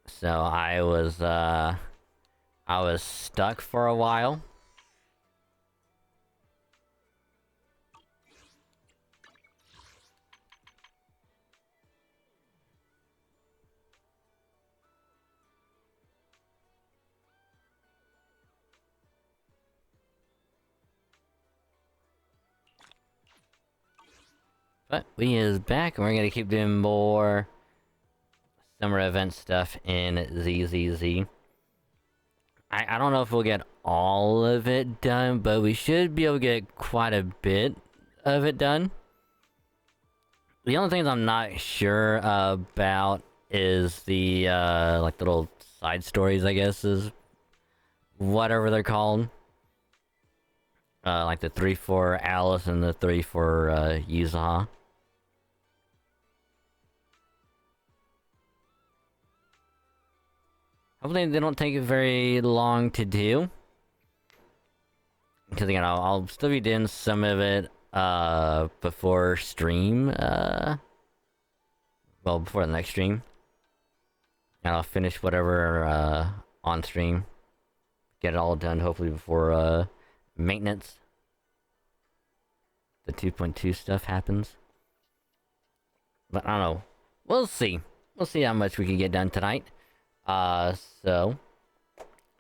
So I was stuck for a while. But we is back, and we're gonna keep doing more summer event stuff in ZZZ. I don't know if we'll get all of it done, but we should be able to get quite a bit of it done. The only things I'm not sure about is the like little side stories, I guess, is whatever they're called. Like the 3 for Alice and the 3 for Yuzaha. Hopefully they don't take very long to do. Because again, I'll still be doing some of it before stream. Well, before the next stream. And I'll finish whatever on stream. Get it all done hopefully before maintenance. The 2.2 stuff happens. But I don't know. We'll see. We'll see how much we can get done tonight. So,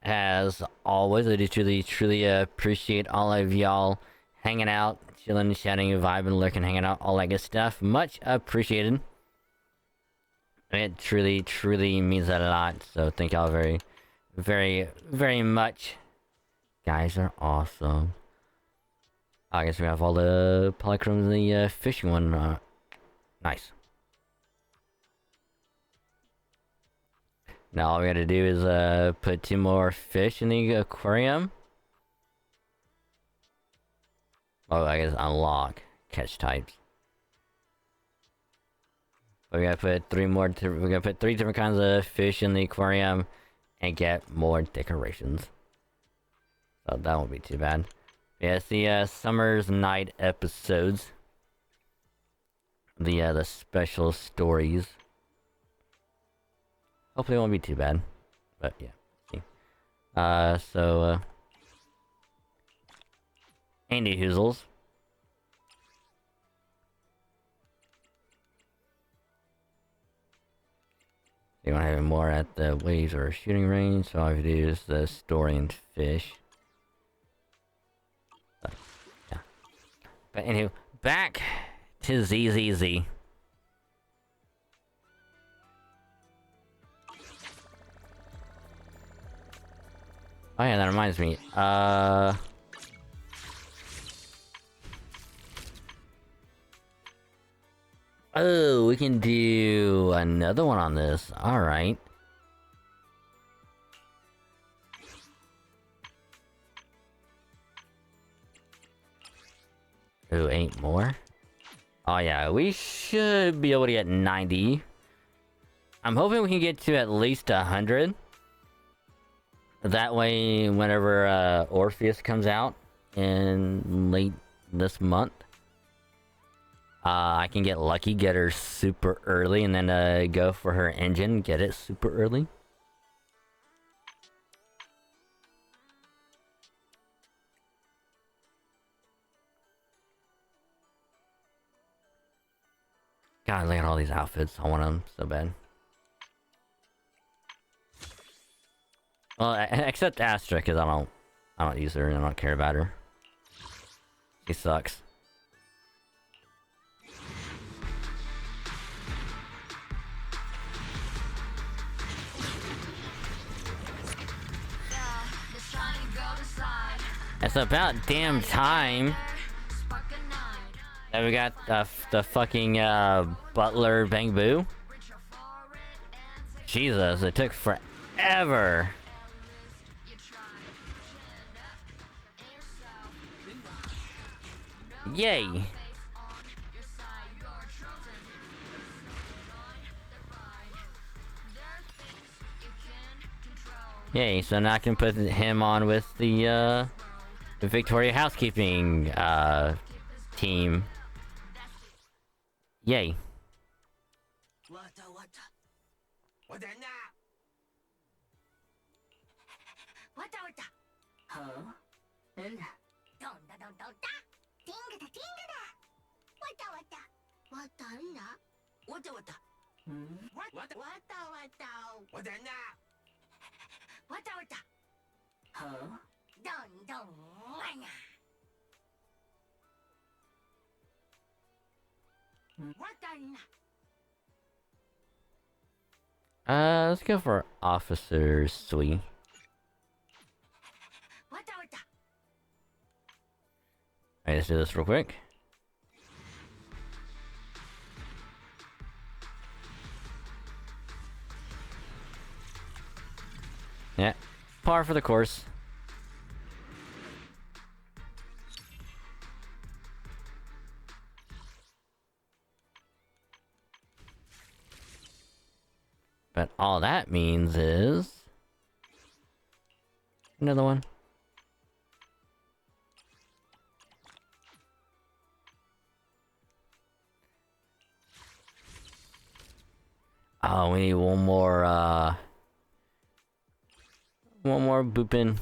as always, I do truly appreciate all of y'all hanging out, chilling, chatting, vibing, lurking, hanging out, all that good stuff. Much appreciated. It truly means a lot. So, thank y'all very much. Guys are awesome. I guess we have all the polychromes in the fishing one. Nice. Now all we gotta do is put 2 more fish in the aquarium. Oh, I guess unlock catch types. But we gotta put 3 more. We gotta put 3 different kinds of fish in the aquarium and get more decorations. So that won't be too bad. Yeah, it's the Summer's Night episodes. The special stories. Hopefully it won't be too bad. But yeah. See. Andy Hoozles. You want to have more at the waves or shooting range, so all I have to do is the story and fish. But, yeah. But anyway, back to ZZZ. Oh yeah, that reminds me. Oh, we can do another one on this. Alright. Ooh, 8 more? Oh yeah, we should be able to get 90. I'm hoping we can get to at least 100. That way, whenever Orpheus comes out in late this month, I can get lucky, get her super early, and then go for her engine, get it super early. God, look at all these outfits. I want them so bad. Well, except Astra, because I don't use her and I don't care about her. She sucks. It's about damn time that we got the fucking Butler Bang Boo. Jesus, it took forever. Yay. Yay, so now I can put him on with the Victoria Housekeeping team. Yay. Let's go for Officer Sui. Alright, let's do this real quick. Yeah, par for the course. But all that means is... another one. Oh, we need one more boopin'.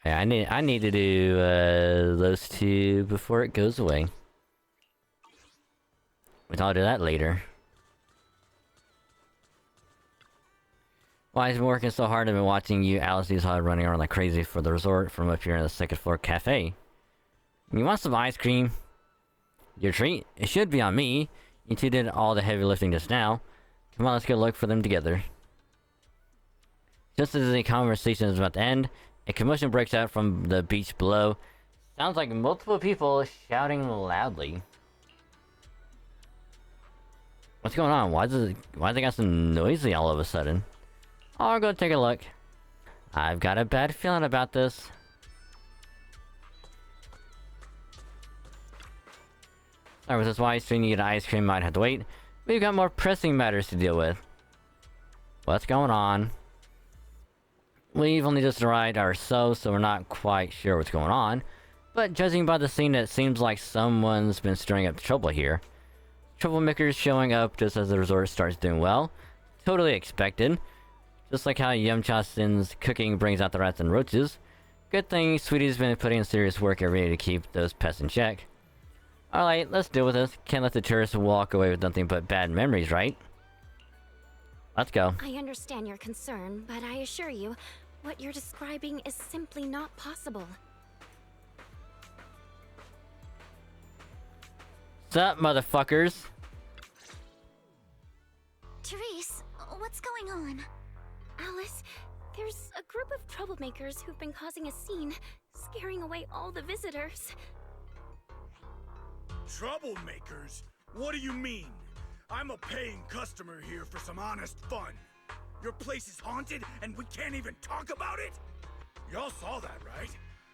Yeah, I need to do those two before it goes away. But I'll do that later. Why is been working so hard? I've been watching you, Alice, running around like crazy for the resort from up here in the second floor cafe. You want some ice cream? Your treat? It should be on me. You two did all the heavy lifting just now. Come on, let's go look for them together. Just as the conversation is about to end, a commotion breaks out from the beach below. Sounds like multiple people shouting loudly. What's going on? Why they got so noisy all of a sudden? I'll go take a look. I've got a bad feeling about this. Sorry, with this wide stream, you get ice cream, might have to wait. We've got more pressing matters to deal with. What's going on? We've only just arrived ourselves, so we're not quite sure what's going on. But judging by the scene, it seems like someone's been stirring up trouble here. Troublemakers showing up just as the resort starts doing well. Totally expected. Just like how Yum-Cha Sin's cooking brings out the rats and roaches. Good thing Sweetie's been putting in serious work every day to keep those pests in check. Alright, let's deal with this. Can't let the tourists walk away with nothing but bad memories, right? Let's go. I understand your concern, but I assure you, what you're describing is simply not possible. Sup, motherfuckers? Therese, what's going on? Alice, there's a group of troublemakers who've been causing a scene, scaring away all the visitors. Troublemakers? What do you mean? I'm a paying customer here for some honest fun. Your place is haunted and we can't even talk about it? Y'all saw that, right?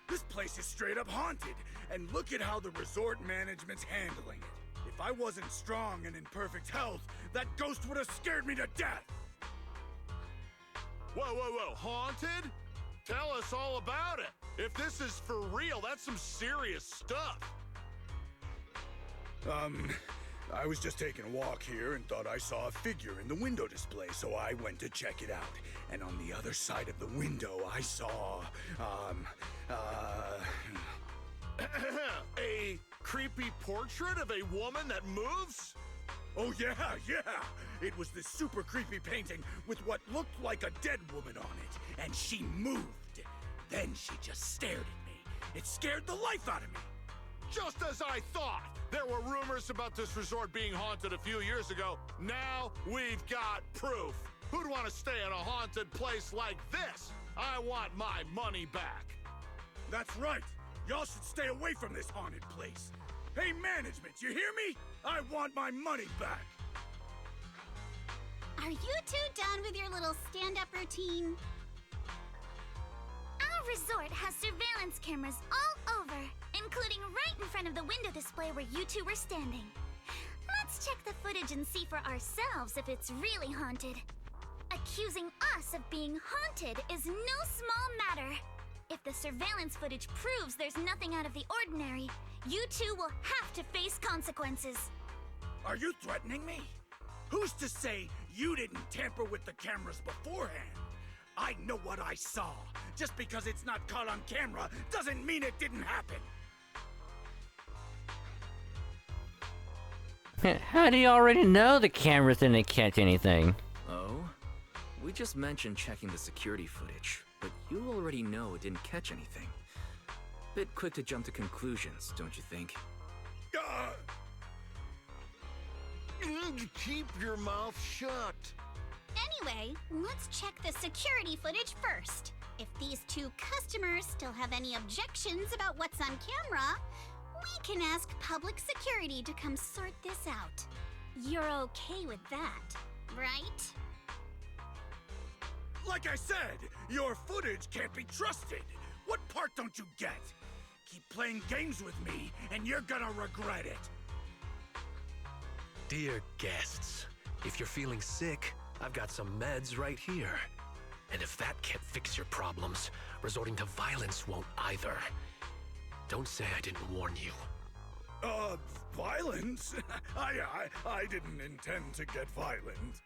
This place is straight up haunted, and look at how the resort management's handling it. If I wasn't strong and in perfect health, that ghost would have scared me to death! Whoa, haunted? Tell us all about it. If this is for real, that's some serious stuff. I was just taking a walk here and thought I saw a figure in the window display, so I went to check it out. And on the other side of the window, I saw, a creepy portrait of a woman that moves? Oh yeah! It was this super creepy painting with what looked like a dead woman on it, and she moved. Then she just stared at me. It scared the life out of me. Just as I thought! There were rumors about this resort being haunted a few years ago. Now we've got proof. Who'd want to stay in a haunted place like this? I want my money back. That's right. Y'all should stay away from this haunted place. Hey, management, you hear me? I want my money back. Are you two done with your little stand-up routine? Our resort has surveillance cameras all over, including right in front of the window display where you two were standing. Let's check the footage and see for ourselves if it's really haunted. Accusing us of being haunted is no small matter. If the surveillance footage proves there's nothing out of the ordinary, you two will have to face consequences. Are you threatening me? Who's to say you didn't tamper with the cameras beforehand? I know what I saw. Just because it's not caught on camera doesn't mean it didn't happen. How do you already know the cameras didn't catch anything? Oh? We just mentioned checking the security footage, but you already know it didn't catch anything. Bit quick to jump to conclusions, don't you think? Keep your mouth shut. Anyway, let's check the security footage first. If these two customers still have any objections about what's on camera, we can ask public security to come sort this out. You're okay with that, right? Like I said, your footage can't be trusted. What part don't you get? Keep playing games with me, and you're gonna regret it. Dear guests, if you're feeling sick, I've got some meds right here. And if that can't fix your problems, resorting to violence won't either. Don't say I didn't warn you. Violence? I didn't intend to get violent.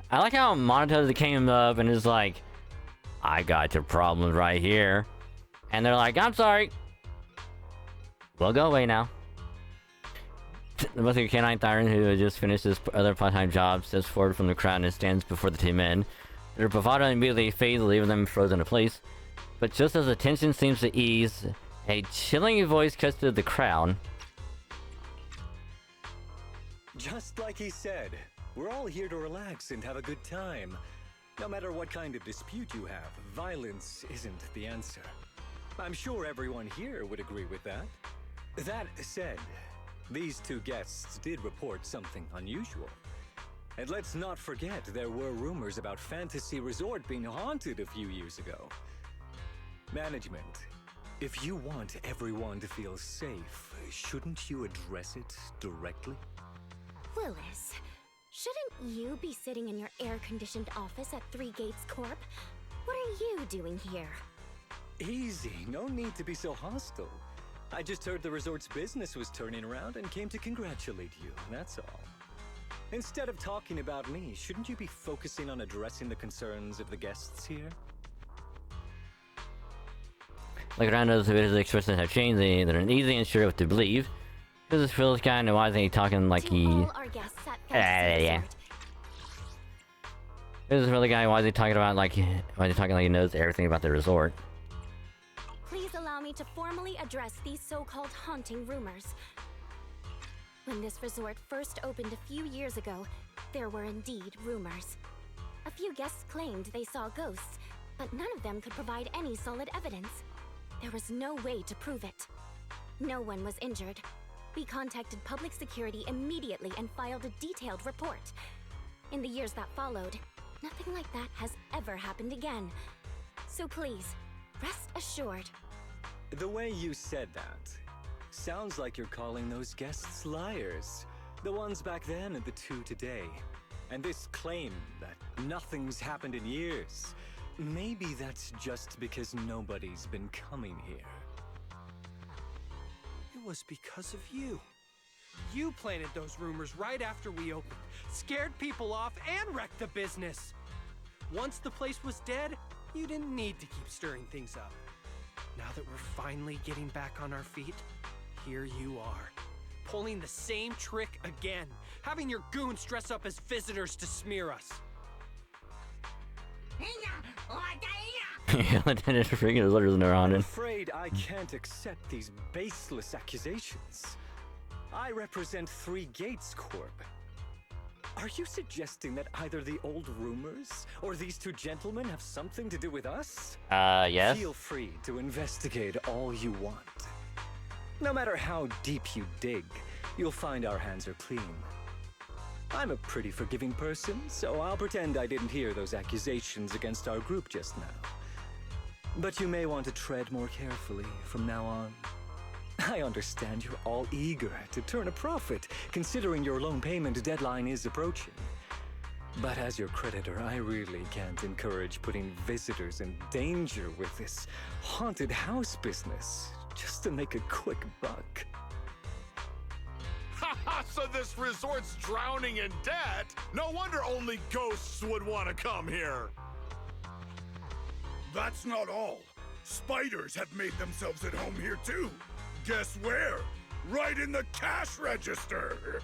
I like how Monotone came up and is like, I got your problems right here. And they're like, I'm sorry. We'll go away now. The muscular canine Thyron, who had just finished his other part-time job, steps forward from the crowd and stands before the two men. Their bravado immediately fades, leaving them frozen in place. But just as the tension seems to ease, a chilling voice cuts through the crowd. Just like he said, we're all here to relax and have a good time. No matter what kind of dispute you have, violence isn't the answer. I'm sure everyone here would agree with that. That said, these two guests did report something unusual. And let's not forget there were rumors about Fantasy Resort being haunted a few years ago. Management, if you want everyone to feel safe, shouldn't you address it directly? Willis, shouldn't you be sitting in your air-conditioned office at Three Gates Corp? What are you doing here? Easy, no need to be so hostile. I just heard the resort's business was turning around and came to congratulate you, that's all. Instead of talking about me, shouldn't you be focusing on addressing the concerns of the guests here? Like around those videos expressions have changed, they're easy and sure what to believe. Because this feels kind of why is he talking like he... All our guests at Fantasy yeah. Resort. This is really guy, why is he talking about like... Why is he talking like he knows everything about the resort? Please allow me to formally address these so-called haunting rumors. When this resort first opened a few years ago, there were indeed rumors. A few guests claimed they saw ghosts, but none of them could provide any solid evidence. there was no way to prove it. No one was injured. We contacted public security immediately and filed a detailed report. In the years that followed, nothing like that has ever happened again. So please, rest assured. The way you said that sounds like you're calling those guests liars. The ones back then and the two today. And this claim that nothing's happened in years, maybe that's just because nobody's been coming here. It was because of you. You planted those rumors right after we opened, scared people off, and wrecked the business. Once the place was dead, you didn't need to keep stirring things up. Now that we're finally getting back on our feet, here you are, pulling the same trick again, having your goons dress up as visitors to smear us. Lieutenant freaking his letters in their I'm haunted. afraid I can't accept these baseless accusations. I represent Three Gates Corp. Are you suggesting that either the old rumors or these two gentlemen have something to do with us? Yes. Feel free to investigate all you want. No matter how deep you dig, you'll find our hands are clean. I'm a pretty forgiving person, so I'll pretend I didn't hear those accusations against our group just now. But you may want to tread more carefully from now on. I understand you're all eager to turn a profit, considering your loan payment deadline is approaching. But as your creditor, I really can't encourage putting visitors in danger with this haunted house business, just to make a quick buck. Haha, so this resort's drowning in debt? No wonder only ghosts would want to come here. That's not all. Spiders have made themselves at home here too. Guess where? Right in the cash register.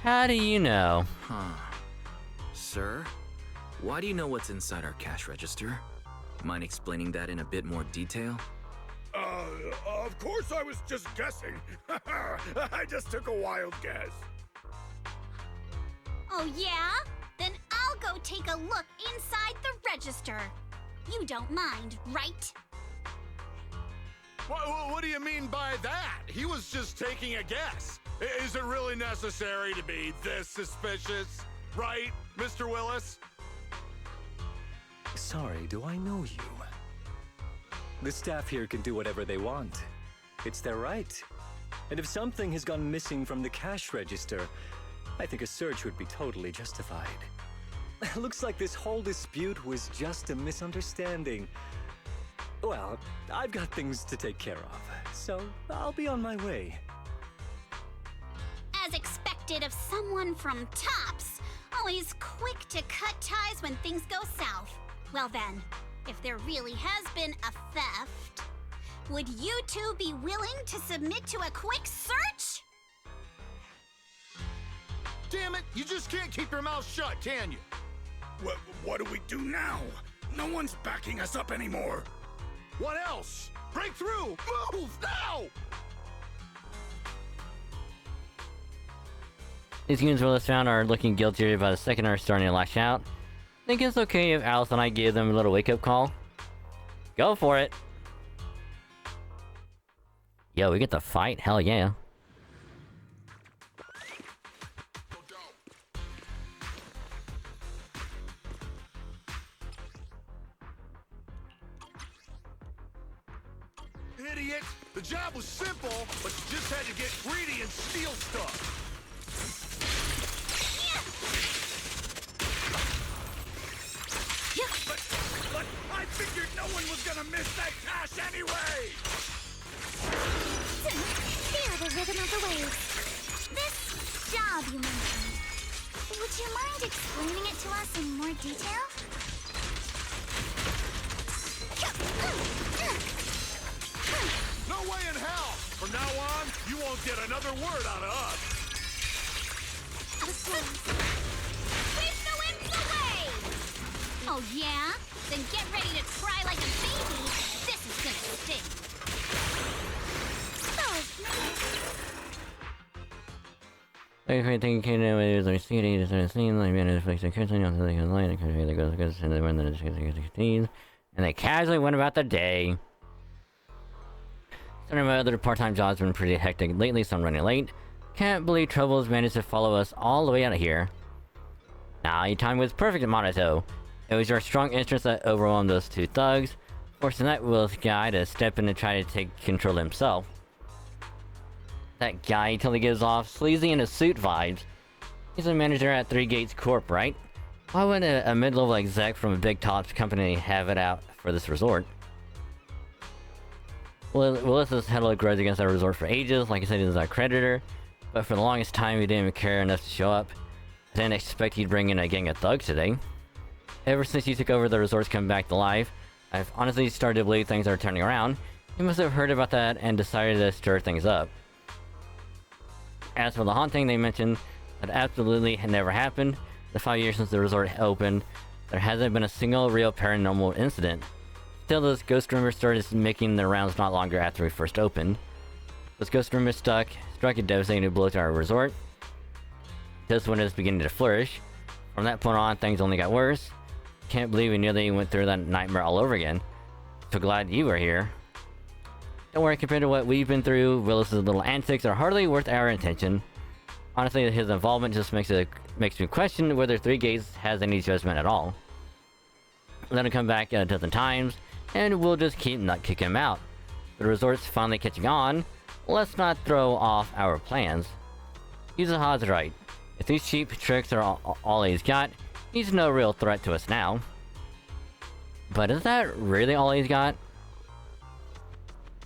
How do you know? Huh. Sir, why do you know what's inside our cash register? Mind explaining that in a bit more detail? Of course I was just guessing. I just took a wild guess. Oh yeah? Then I'll go take a look inside the register. You don't mind, right? What do you mean by that? He was just taking a guess. Is it really necessary to be this suspicious? Right, Mr. Willis? Sorry, do I know you? The staff here can do whatever they want. It's their right. And if something has gone missing from the cash register, I think a search would be totally justified. Looks like this whole dispute was just a misunderstanding. Well, I've got things to take care of, so I'll be on my way. As expected of someone from Tops, always quick to cut ties when things go south. Well then, if there really has been a theft, would you two be willing to submit to a quick search? Damn it, you just can't keep your mouth shut, can you? What do we do now? No one's backing us up anymore. What else? Break through! Move, now! These goons Willis found are looking guilty by the second are starting to lash out. Think it's okay if Alice and I gave them a little wake-up call? Go for it! Yo, we get to fight? Hell yeah. Idiot! The job was simple, but you just had to get greedy and steal stuff. But I figured no one was gonna miss that cash anyway! Feel the rhythm of the waves. This job you mentioned, would you mind explaining it to us in more detail? No way in hell! From now on, you won't get another word out of us. Sweep the winds away! Oh yeah? Then get ready to cry like a baby. This is gonna sting. Like I think it was CD to scene like man fix the curtain on the line and they goes and they went and they casually went about their day. Some of my other part-time jobs have been pretty hectic lately, so I'm running late. Can't believe Trouble's managed to follow us all the way out of here. Nah, your time was perfect at Monato. It was your strong interest that overwhelmed those two thugs, forcing that Will's guy to step in and try to take control himself. That guy totally gives off sleazy in a suit vibes. He's a manager at Three Gates Corp, right? Why would a mid-level exec from a big tops company have it out for this resort? Willis has held a grudge against our resort for ages. Like I said, he's our creditor. But for the longest time, he didn't even care enough to show up. I didn't expect he'd bring in a gang of thugs today. Ever since he took over, the resort's come back to life. I've honestly started to believe things are turning around. He must have heard about that and decided to stir things up. As for the haunting they mentioned, that absolutely had never happened. The 5 years since the resort opened, there hasn't been a single real paranormal incident. Still, those ghost rumors started making their rounds not longer after we first opened. Those ghost rumors struck a devastating blow to our resort. Just when it was beginning to flourish. From that point on, things only got worse. Can't believe we nearly went through that nightmare all over again. So glad you were here. Don't worry, compared to what we've been through, Willis's little antics are hardly worth our attention. Honestly, his involvement just makes me question whether Three Gates has any judgment at all. Let him come back a dozen times, and we'll just keep not kicking him out. The resort's finally catching on. Let's not throw off our plans. Yuzuha's right. If these cheap tricks are all he's got, he's no real threat to us now. But is that really all he's got?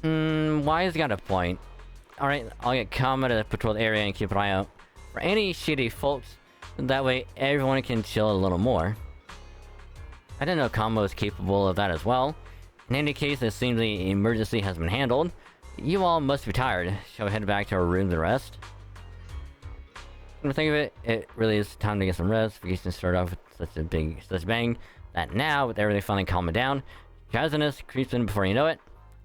Wise got a point. Alright, I'll get Kama to patrol the area and keep an eye out for any shitty folks. That way everyone can chill a little more. I didn't know Kama was capable of that as well. In any case, it seems the emergency has been handled. You all must be tired. Shall we head back to our rooms and rest? When I think of it, it really is time to get some rest. Vacation started off with such a bang that now, with everything finally calming down, drowsiness creeps in before you know it.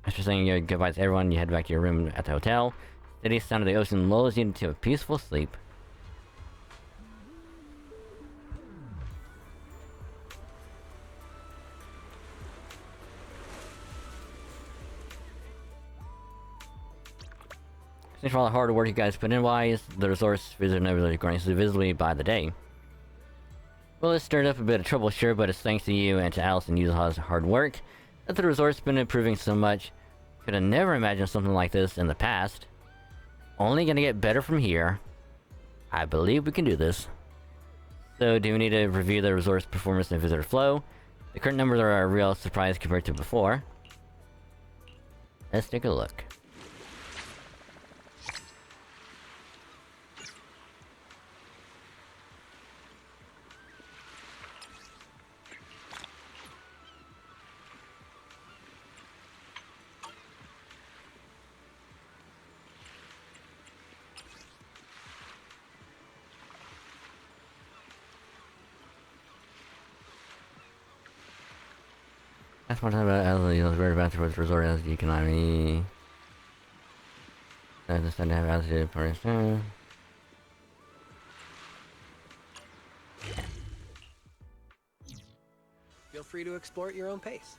After saying your goodbyes to everyone, you head back to your room at the hotel. The steady sound of the ocean lulls you into a peaceful sleep. Thanks for all the hard work you guys put in, Wise. The resort's visitors are growing visibly by the day. Well, it stirred up a bit of trouble, sure, but it's thanks to you and to Alice and Yuzuha's hard work that the resort's been improving so much. Could have never imagined something like this in the past. Only gonna get better from here. I believe we can do this. So, do we need to review the resort's performance and visitor flow? The current numbers are a real surprise compared to before. Let's take a look. That's one time about Alice, you know, very bad towards resort as the economy. I decided to have altitude parties. Feel free to explore at your own pace.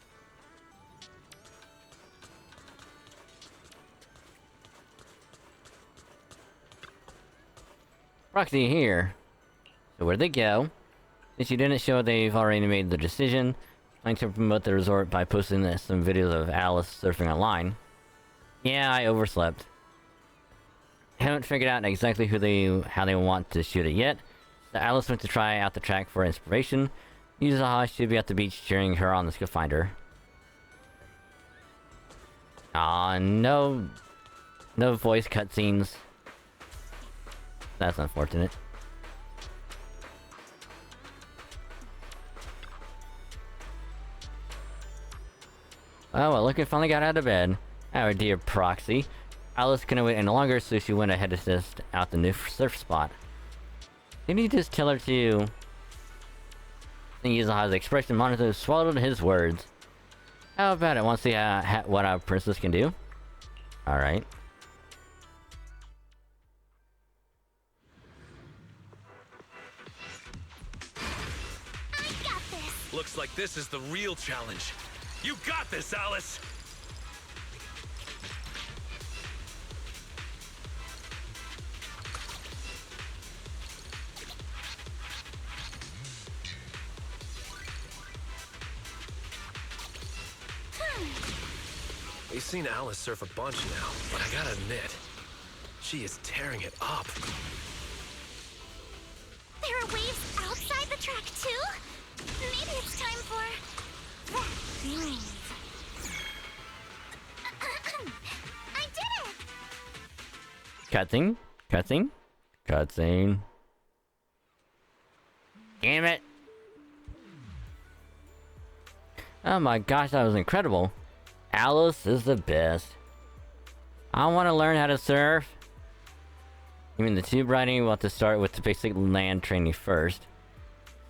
Roxy here. So where'd they go? Since you didn't show they've already made the decision, trying to promote the resort by posting some videos of Alice surfing online. Yeah, I overslept. Haven't figured out exactly how they want to shoot it yet. So Alice went to try out the track for inspiration. Yuzuha should be at the beach cheering her on the skill finder. Aw, no voice cutscenes. That's unfortunate. Oh, well, look, it finally got out of bed. Our dear Proxy. Alice couldn't wait any longer, so she went ahead to test out the new surf spot. Didn't he just tell her to... Yuzuha's expression monitor swallowed his words. How about it? Want to see what our princess can do? Alright. Looks like this is the real challenge. You got this, Alice! We've seen Alice surf a bunch now, but I gotta admit, she is tearing it up. There are waves outside the track, too? Maybe it's time for... I did it! Cutscene? Cutscene? Cutscene. Damn it! Oh my gosh, that was incredible. Alice is the best. I want to learn how to surf. You mean the tube riding? We'll have to start with the basic land training first.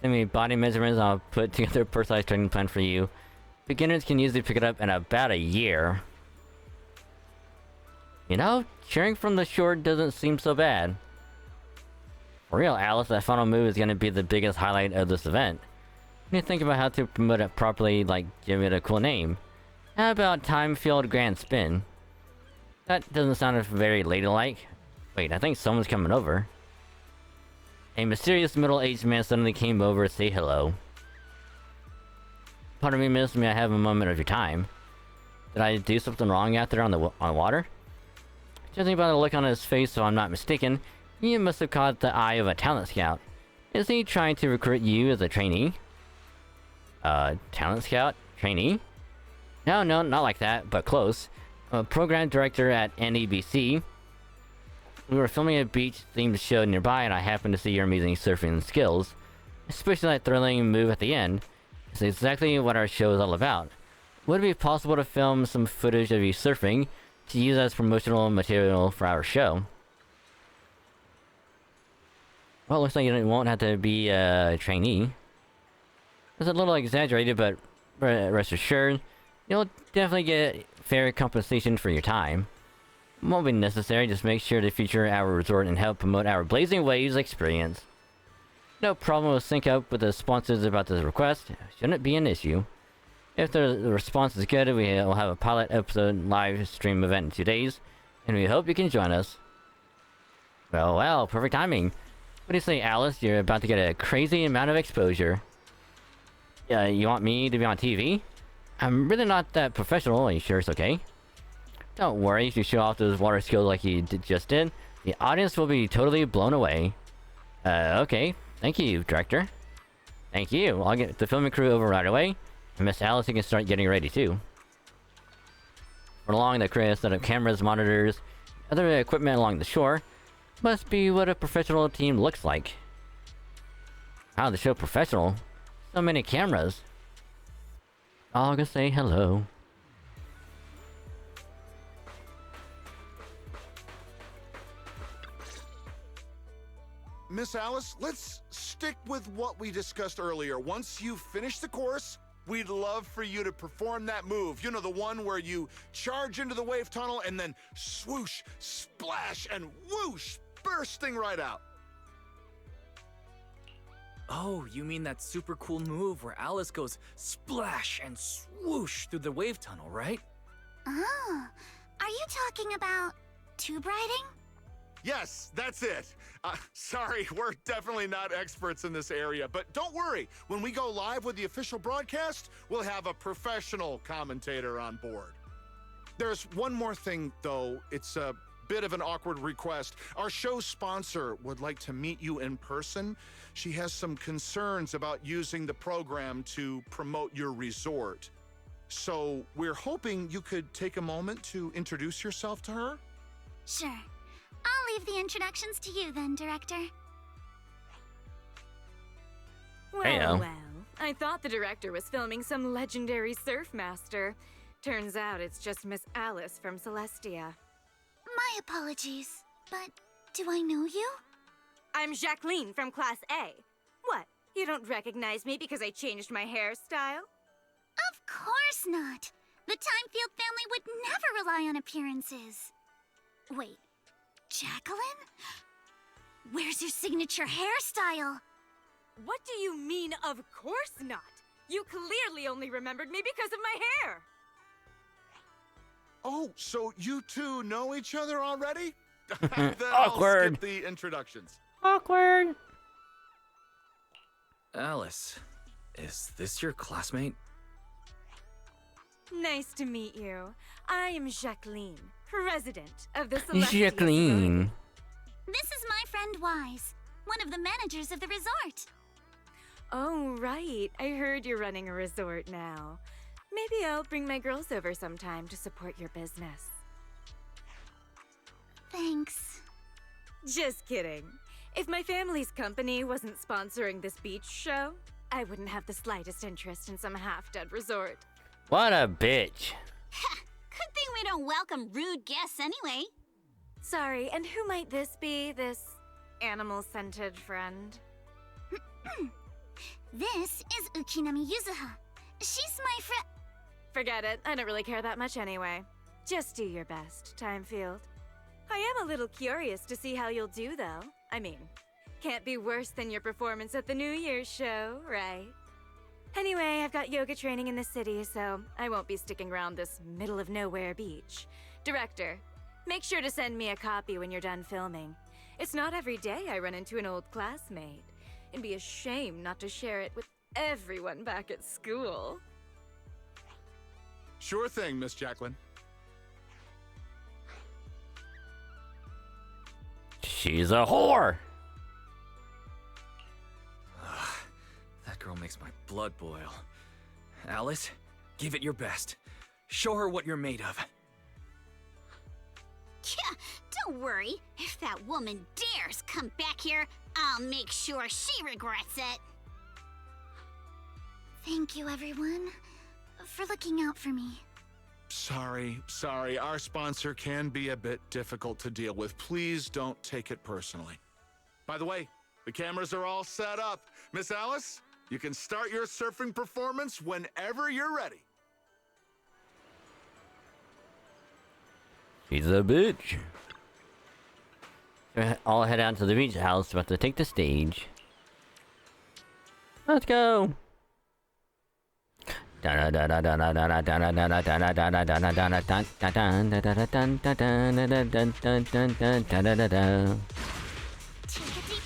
Send me body measurements, I'll put together a personalized training plan for you. Beginners can usually pick it up in about a year. You know, cheering from the shore doesn't seem so bad. For real, Alice, that final move is going to be the biggest highlight of this event. You need to think about how to promote it properly, like give it a cool name. How about time-filled grand spin? That doesn't sound very ladylike. Wait, I think someone's coming over. A mysterious middle-aged man suddenly came over to say hello. Pardon me, miss, may I have a moment of your time? Did I do something wrong out there on the water? Judging by the look on his face, so I'm not mistaken, you must have caught the eye of a talent scout. Is he trying to recruit you as a trainee? Talent scout? Trainee? No, not like that, but close. I'm a program director at NEBC. We were filming a beach-themed show nearby, and I happened to see your amazing surfing skills. Especially that thrilling move at the end. It's exactly what our show is all about. Would it be possible to film some footage of you surfing to use as promotional material for our show? Well, it looks like you won't have to be a trainee. It's a little exaggerated, but rest assured, you'll definitely get fair compensation for your time. Won't be necessary, just make sure to feature our resort and help promote our Blazing Waves experience. No problem, will sync up with the sponsors about this request. Shouldn't be an issue. If the response is good, we will have a pilot episode live stream event in 2 days, and we hope you can join us. Well, perfect timing. What do you say, Alice? You're about to get a crazy amount of exposure. You want me to be on TV? I'm really not that professional. Are you sure it's okay? Don't worry, if you show off those water skills like you just did, the audience will be totally blown away. Okay. Thank you, director. Thank you. I'll get the filming crew over right away. And Miss Alice, you can start getting ready too. For along the crew set up cameras, monitors, other equipment along the shore. Must be what a professional team looks like. Wow, the show professional. So many cameras. I'll go say hello. Miss Alice, let's stick with what we discussed earlier. Once you finish the course, we'd love for you to perform that move. You know, the one where you charge into the wave tunnel and then swoosh, splash, and whoosh, bursting right out. Oh, you mean that super cool move where Alice goes splash and swoosh through the wave tunnel, right? Oh, are you talking about tube riding? Yes, that's it. Sorry, we're definitely not experts in this area, but don't worry. When we go live with the official broadcast, we'll have a professional commentator on board. There's one more thing, though. It's a bit of an awkward request. Our show sponsor would like to meet you in person. She has some concerns about using the program to promote your resort. So we're hoping you could take a moment to introduce yourself to her. Sure. I'll leave the introductions to you then, Director. Heyo. Well, I thought the director was filming some legendary surf master. Turns out it's just Miss Alice from Celestia. My apologies, but do I know you? I'm Jacqueline from Class A. What, you don't recognize me because I changed my hairstyle? Of course not. The Timefield family would never rely on appearances. Wait, Jacqueline? Where's your signature hairstyle? What do you mean, of course not? You clearly only remembered me because of my hair! Oh, so you two know each other already? Then Awkward. I'll skip the introductions. Awkward. Alice, is this your classmate? Nice to meet you. I am Jacqueline, president of the Celestia Jacqueline. This is my friend Wise, one of the managers of the resort. Oh, right. I heard you're running a resort now. Maybe I'll bring my girls over sometime to support your business. Thanks. Just kidding. If my family's company wasn't sponsoring this beach show, I wouldn't have the slightest interest in some half-dead resort. What a bitch. Good thing we don't welcome rude guests anyway. Sorry, and who might this be, this animal-scented friend? This is Ukinami Yuzuha. She's my friend. Forget it. I don't really care that much anyway. Just do your best, Timefield. I am a little curious to see how you'll do, though. I mean, can't be worse than your performance at the New Year's show, right? Anyway, I've got yoga training in the city, so I won't be sticking around this middle-of-nowhere beach. Director, make sure to send me a copy when you're done filming. It's not every day I run into an old classmate. It'd be a shame not to share it with everyone back at school. Sure thing, Miss Jacqueline. She's a whore. That girl makes my blood boil. Alice, give it your best. Show her what you're made of. Yeah, don't worry. If that woman dares come back here, I'll make sure she regrets it. Thank you, everyone, for looking out for me. Sorry. Our sponsor can be a bit difficult to deal with. Please don't take it personally. By the way, the cameras are all set up. Miss Alice, you can start your surfing performance whenever you're ready. She's a bitch. I'll head out to the beach house, about to take the stage. Let's go. Take a deep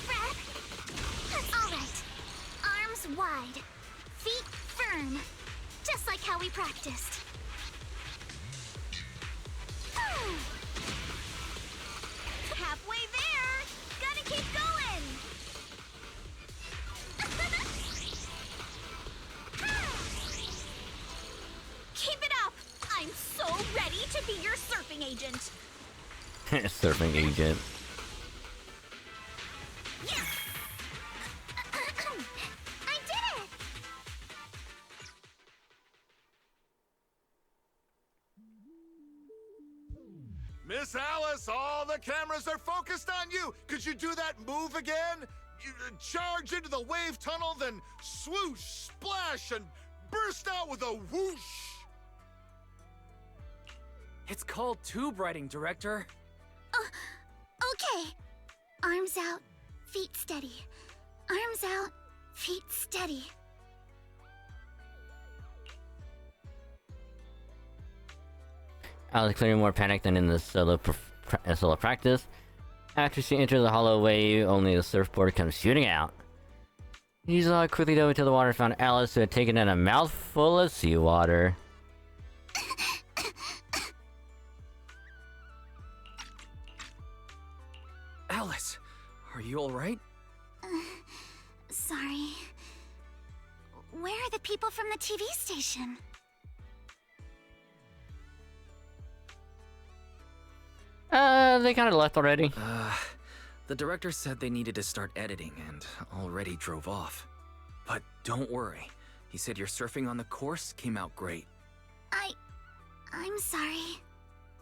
breath. All right. Arms wide, feet firm, just like how we practiced. Halfway there. Gotta keep going. Keep it up. I'm so ready to be your surfing agent. Surfing agent. Yes! I did it! Miss Alice, all the cameras are focused on you. Could you do that move again? You charge into the wave tunnel, then swoosh, splash, and burst out with a whoosh. It's called tube riding, Director. Okay. Arms out, feet steady. Arms out, feet steady. Alice clearly more panicked than in the solo practice. After she enters the hollow wave, only the surfboard comes shooting out. Yuzuha quickly dove into the water and found Alice, who had taken in a mouthful of seawater. Alice, are you alright? Sorry. Where are the people from the TV station? They kind of left already. The director said they needed to start editing and already drove off. But don't worry. He said your surfing on the course came out great. I'm sorry.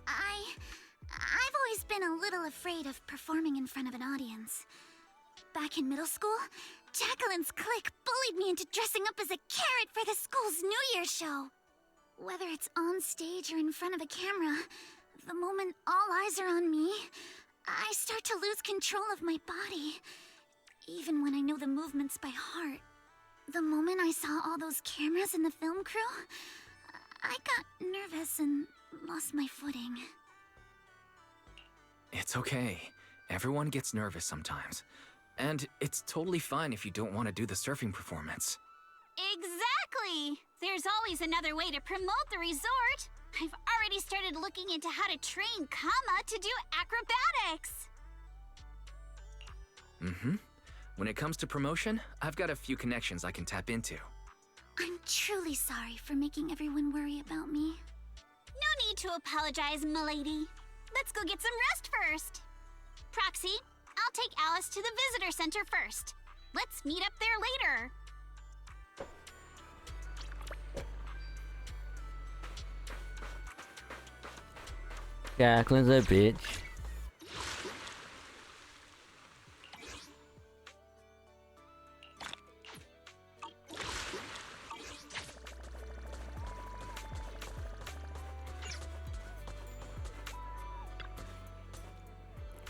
I've always been a little afraid of performing in front of an audience. Back in middle school, Jacqueline's clique bullied me into dressing up as a carrot for the school's New Year's show. Whether it's on stage or in front of a camera, the moment all eyes are on me, I start to lose control of my body, even when I know the movements by heart. The moment I saw all those cameras in the film crew, I got nervous and lost my footing. It's okay. Everyone gets nervous sometimes. And it's totally fine if you don't want to do the surfing performance. Exactly! There's always another way to promote the resort. I've already started looking into how to train Kama to do acrobatics. When it comes to promotion, I've got a few connections I can tap into. I'm truly sorry for making everyone worry about me. No need to apologize, milady. Let's go get some rest first. Proxy, I'll take Alice to the visitor center first. Let's meet up there later. Jacqueline's a bitch.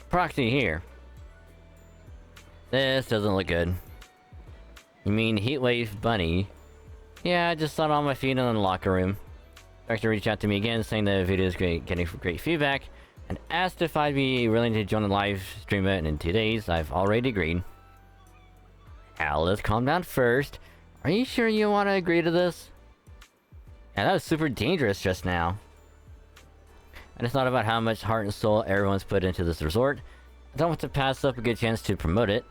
Proxy here. This doesn't look good. You mean Heatwave Bunny? Yeah, I just saw it on my feed in the locker room. Director reached out to me again saying the video is great, getting great feedback, and asked if I'd be willing to join the live stream it in 2 days. I've already agreed. Alice, calm down first. Are you sure you want to agree to this? Yeah, that was super dangerous just now. I just thought about how much heart and soul everyone's put into this resort. I don't want to pass up a good chance to promote it.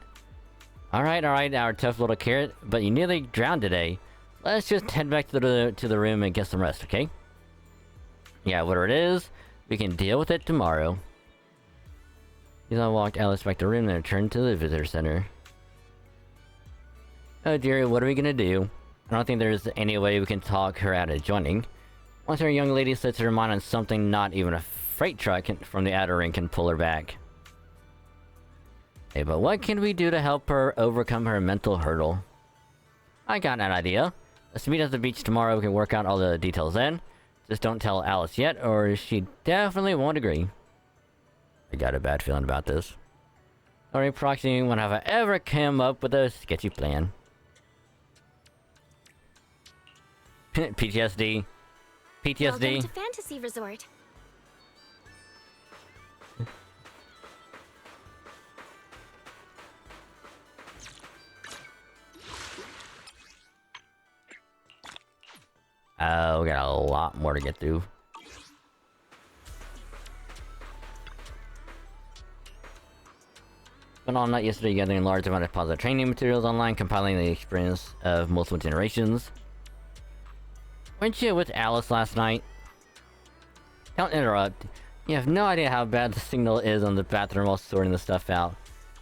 Alright, our tough little carrot, but you nearly drowned today. Let's just head back to the room and get some rest, okay? Yeah, whatever it is, we can deal with it tomorrow. I walked Alice back to the room and returned to the visitor center. Oh dear, what are we gonna do? I don't think there's any way we can talk her out of joining. Once our young lady sets her mind on something, not even a freight truck from the outer ring can pull her back. Hey, but what can we do to help her overcome her mental hurdle? I got an idea. Let's meet at the beach tomorrow. We can work out all the details then. Just don't tell Alice yet, or she definitely won't agree. I got a bad feeling about this. Sorry, Proxy, when have I ever come up with a sketchy plan? PTSD. PTSD. Welcome to Fantasy Resort. We got a lot more to get through. Spent all night yesterday gathering a large amount of positive training materials online, compiling the experience of multiple generations. Weren't you with Alice last night? Don't interrupt. You have no idea how bad the signal is on the bathroom while sorting the stuff out.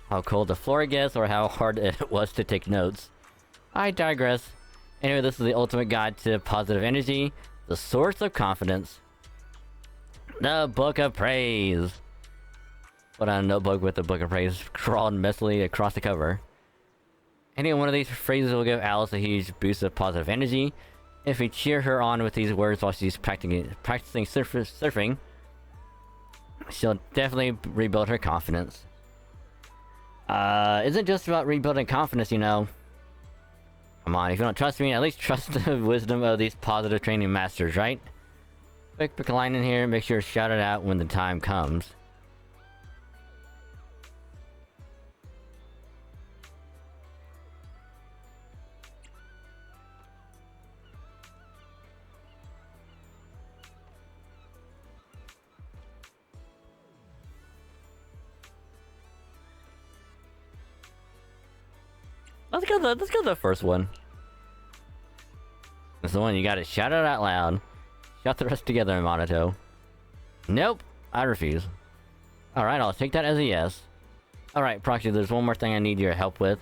How cold the floor gets, or how hard it was to take notes. I digress. Anyway, this is the ultimate guide to positive energy, the source of confidence. The Book of Praise. Put on a notebook with the Book of Praise scrawled messily across the cover. Any one of these phrases will give Alice a huge boost of positive energy. If we cheer her on with these words while she's practicing surfing, she'll definitely rebuild her confidence. Isn't just about rebuilding confidence, you know. Come on, if you don't trust me, at least trust the wisdom of these positive training masters, right? Quick, pick a line in here, make sure to shout it out when the time comes. Let's go to the first one. That's the one you gotta shout it out loud. Shout the rest together, Monato. Nope, I refuse. Alright, I'll take that as a yes. Alright, Proxy, there's one more thing I need your help with.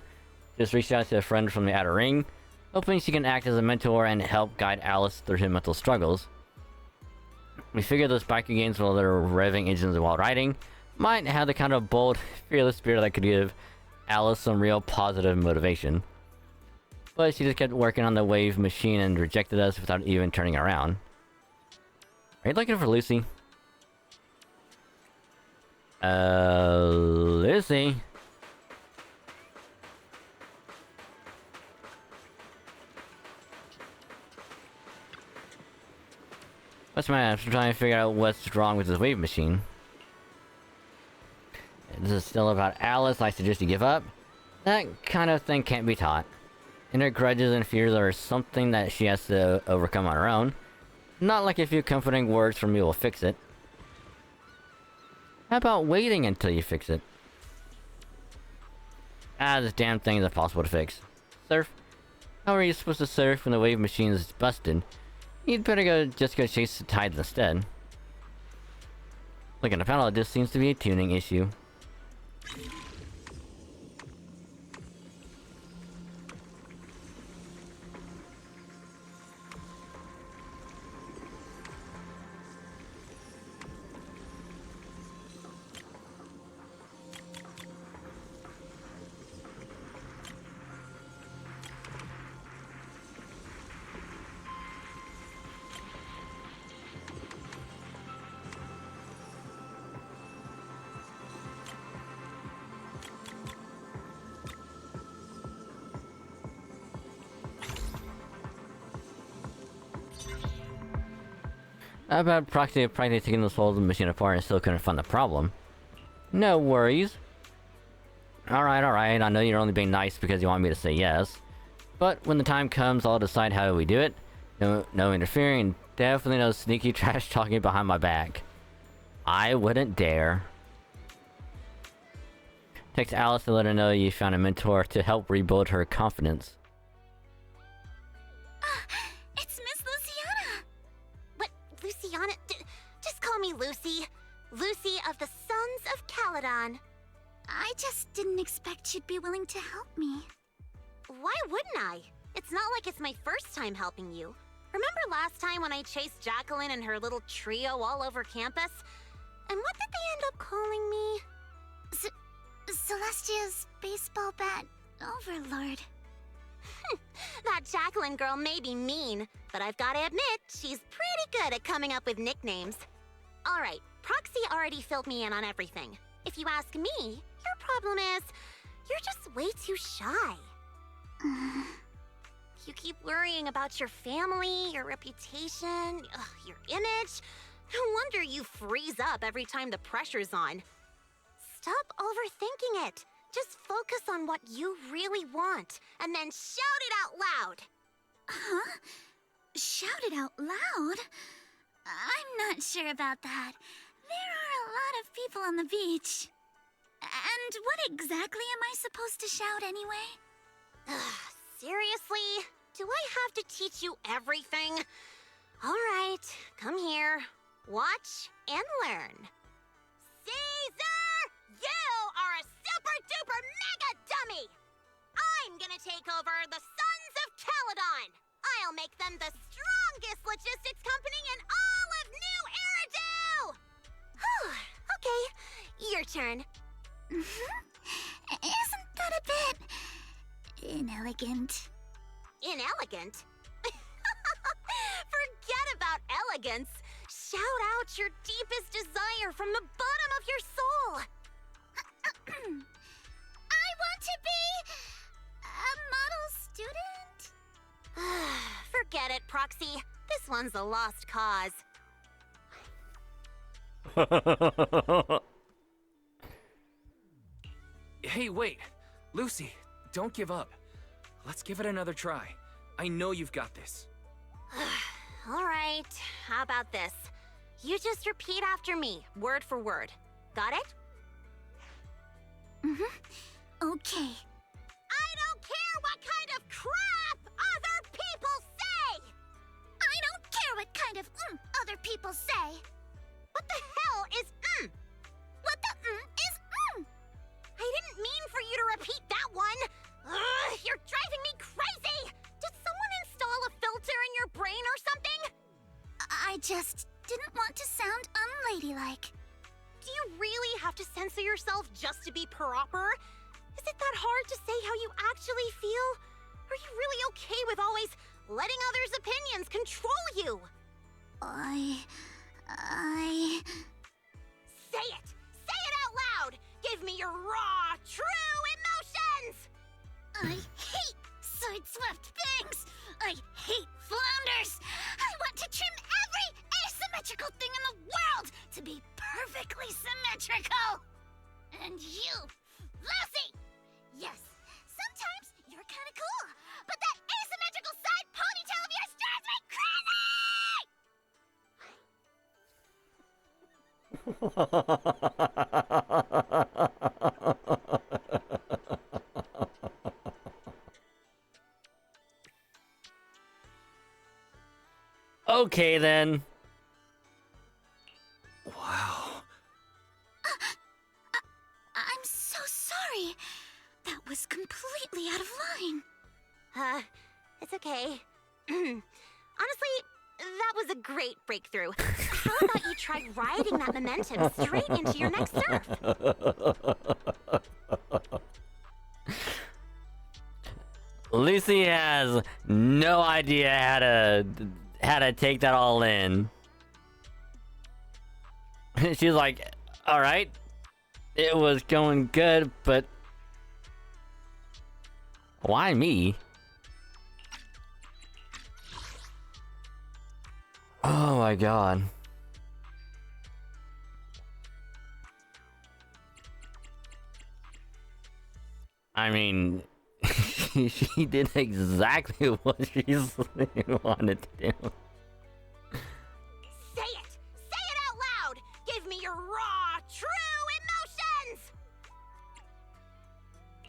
Just reach out to a friend from the outer ring, hoping she can act as a mentor and help guide Alice through her mental struggles. We figure those biker games while they're revving engines while riding might have the kind of bold, fearless spirit that could give Alice some real positive motivation. But she just kept working on the wave machine and rejected us without even turning around. Are you looking for Lucy? Lucy? What's my I'm trying to figure out what's wrong with this wave machine. This is still about Alice. I suggest you give up. That kind of thing can't be taught. Inner grudges and fears are something that she has to overcome on her own. Not like a few comforting words from me will fix it. How about waiting until you fix it? This damn thing is impossible to fix. Surf? How are you supposed to surf when the wave machine is busted? You'd better just go chase the tides instead. Looking at the panel, this seems to be a tuning issue. How about practically taking this whole machine apart and still couldn't find the problem? No worries. Alright, I know you're only being nice because you want me to say yes. But when the time comes, I'll decide how we do it. No interfering, definitely no sneaky trash talking behind my back. I wouldn't dare. Text Alice to let her know you found a mentor to help rebuild her confidence. It's Miss Luciana! But, Luciana, just call me Lucy. Lucy of the Sons of Caledon. I just didn't expect you'd be willing to help me. Why wouldn't I? It's not like it's my first time helping you. Remember last time when I chased Jacqueline and her little trio all over campus? And what did they end up calling me? Celestia's baseball bat overlord. That Jacqueline girl may be mean, but I've got to admit, she's pretty good at coming up with nicknames. Alright, Proxy already filled me in on everything. If you ask me, your problem is, you're just way too shy. You keep worrying about your family, your reputation, your image. No wonder you freeze up every time the pressure's on. Stop overthinking it. Just focus on what you really want, and then shout it out loud. Huh? Shout it out loud? I'm not sure about that. There are a lot of people on the beach. And what exactly am I supposed to shout anyway? Seriously? Do I have to teach you everything? Alright, come here. Watch and learn. Caesar! You are a super-duper mega dummy! I'm gonna take over the Sons of Caledon! I'll make them the strongest logistics company in all of New Eridu! Okay, your turn. Isn't that a bit inelegant? Inelegant? Forget about elegance. Shout out your deepest desire from the bottom of your soul. I want to be a model student. Forget it, Proxy. This one's a lost cause. Hey, wait. Lucy, don't give up. Let's give it another try. I know you've got this. Alright, how about this? You just repeat after me, word for word. Got it? Okay. I don't care what kind of crap other people say! I don't care what kind of other people say! What the hell is What the is I didn't mean for you to repeat that one! Ugh, you're driving me crazy! Did someone install a filter in your brain or something? I just didn't want to sound unladylike. Do you really have to censor yourself just to be proper? Is it that hard to say how you actually feel? Are you really okay with always letting others' opinions control you? Say it! Say it out loud! Give me your raw, true emotions! I hate sideswept things! I hate flounders! I want to trim every Okay then. Wow. I'm so sorry. That was completely out of line. It's okay. Honestly, that was a great breakthrough. How about you try riding that momentum straight into your next surf? Lucy has no idea how to take that all in. She's like, all right, it was going good, but why me? Oh my god. I mean, she did exactly what she wanted to do. Say it! Say it out loud! Give me your raw, true emotions!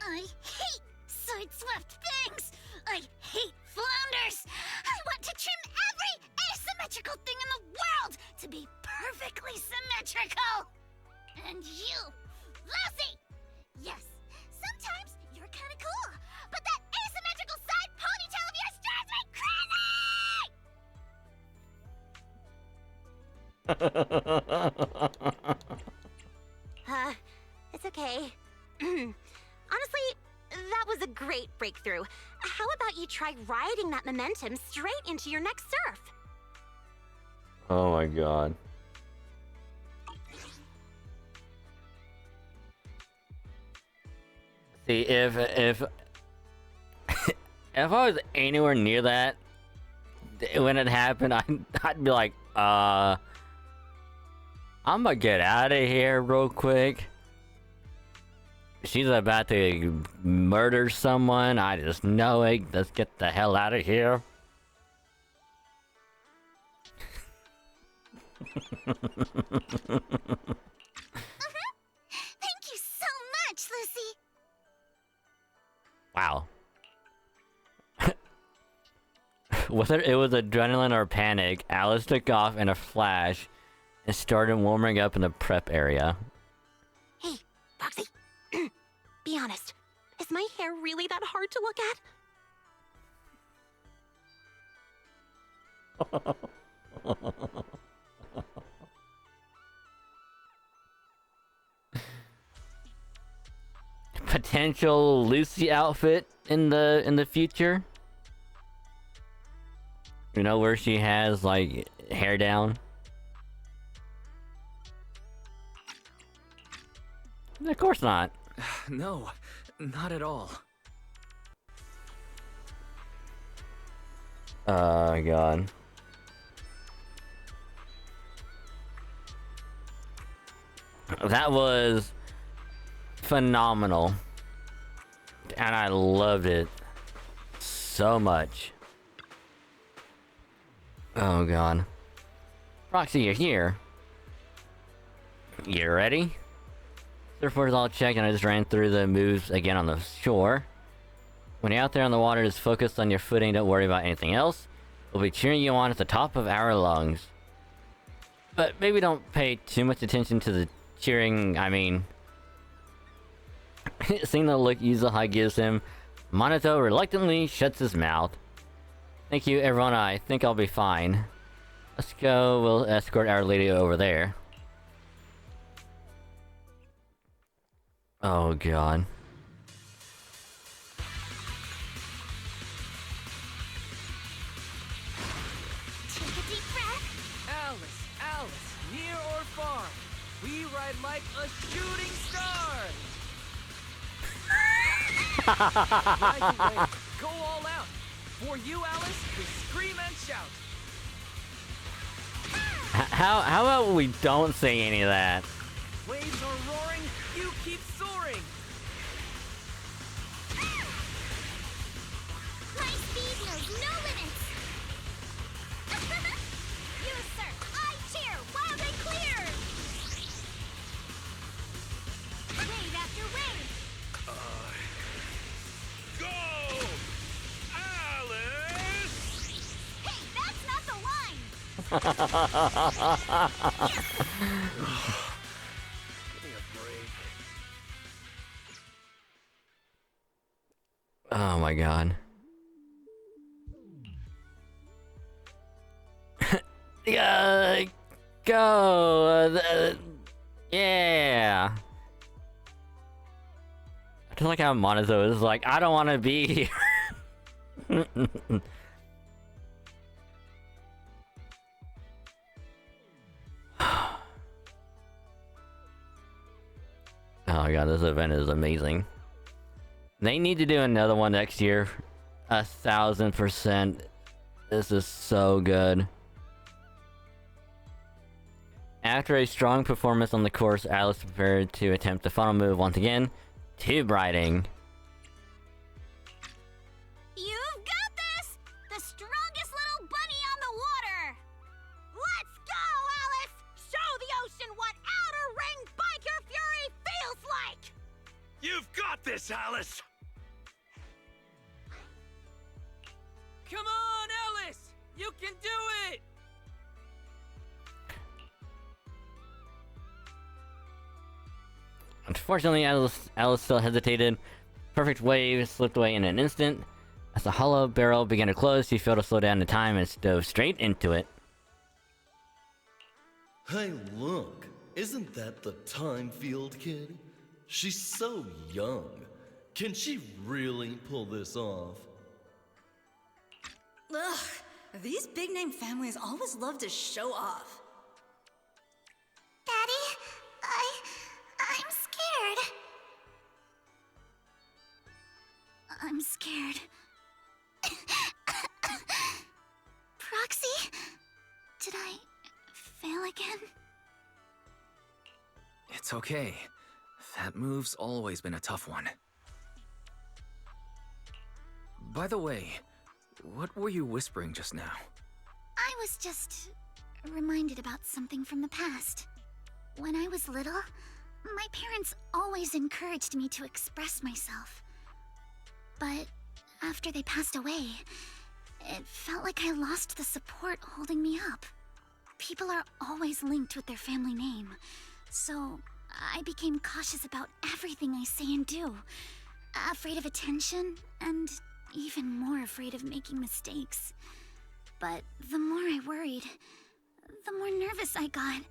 I hate sideswept things! I hate flounders! I want to trim every asymmetrical thing in the world to be perfectly symmetrical! And you, Lucy! Yes, sometimes you're kinda cool, but that asymmetrical side ponytail of yours drives me crazy! It's okay. Honestly, that was a great breakthrough. How about you try riding that momentum straight into your next surf? Oh my god. See, if if I was anywhere near that when it happened, I'd be like, I'm gonna get out of here real quick. She's about to murder someone. I just know it. Let's get the hell out of here. Thank you so much, Lucy! Wow. Whether it was adrenaline or panic, Alice took off in a flash and started warming up in the prep area. Hey, Foxy. Be honest. Is my hair really that hard to look at? Potential Lucy outfit in the future. You know, where she has like hair down. Of course not. No, not at all. Oh god. That was phenomenal. And I loved it so much. Oh god. Roxy, you're here. You ready? Surfboard's all checked and I just ran through the moves again on the shore. When you're out there on the water, just focus on your footing, don't worry about anything else. We'll be cheering you on at the top of our lungs. But maybe don't pay too much attention to the cheering, I mean... Seeing the look Yuzuha gives him, Monato reluctantly shuts his mouth. Thank you, everyone. I think I'll be fine. Let's go. We'll escort our lady over there. Oh, God. Take a deep breath. Alice, near or far, we ride like a shooting star! Ride away, go all out! For you, Alice, we scream and shout! How about we don't say any of that? Waves are roaring, you keep soaring! My speed knows no limits! You, sir, I cheer, wild and clear! Oh my god. Yeah, go. Yeah. I just like how Monazo is like, I don't want to be here. Oh my god, this event is amazing. They need to do another one next year. 1000%. This is so good. After a strong performance on the course, Alice prepared to attempt the final move once again. Tube riding. You've got this! The strongest little bunny on the water! Let's go, Alice! Show the ocean what outer ring biker fury feels like! You've got this, Alice! Come on, Alice! You can do it! Unfortunately, Alice still hesitated. Perfect wave slipped away in an instant. As the hollow barrel began to close, she failed to slow down in time and dove straight into it. Hey, look. Isn't that the Time Field kid? She's so young. Can she really pull this off? Ugh, these big-name families always love to show off. Daddy, I'm scared. I'm scared. Proxy? Did I fail again? It's okay. That move's always been a tough one. By the way, what were you whispering just now? I was just reminded about something from the past. When I was little, my parents always encouraged me to express myself. But after they passed away, it felt like I lost the support holding me up. People are always linked with their family name, so I became cautious about everything I say and do. Afraid of attention, and even more afraid of making mistakes. But the more I worried, the more nervous I got.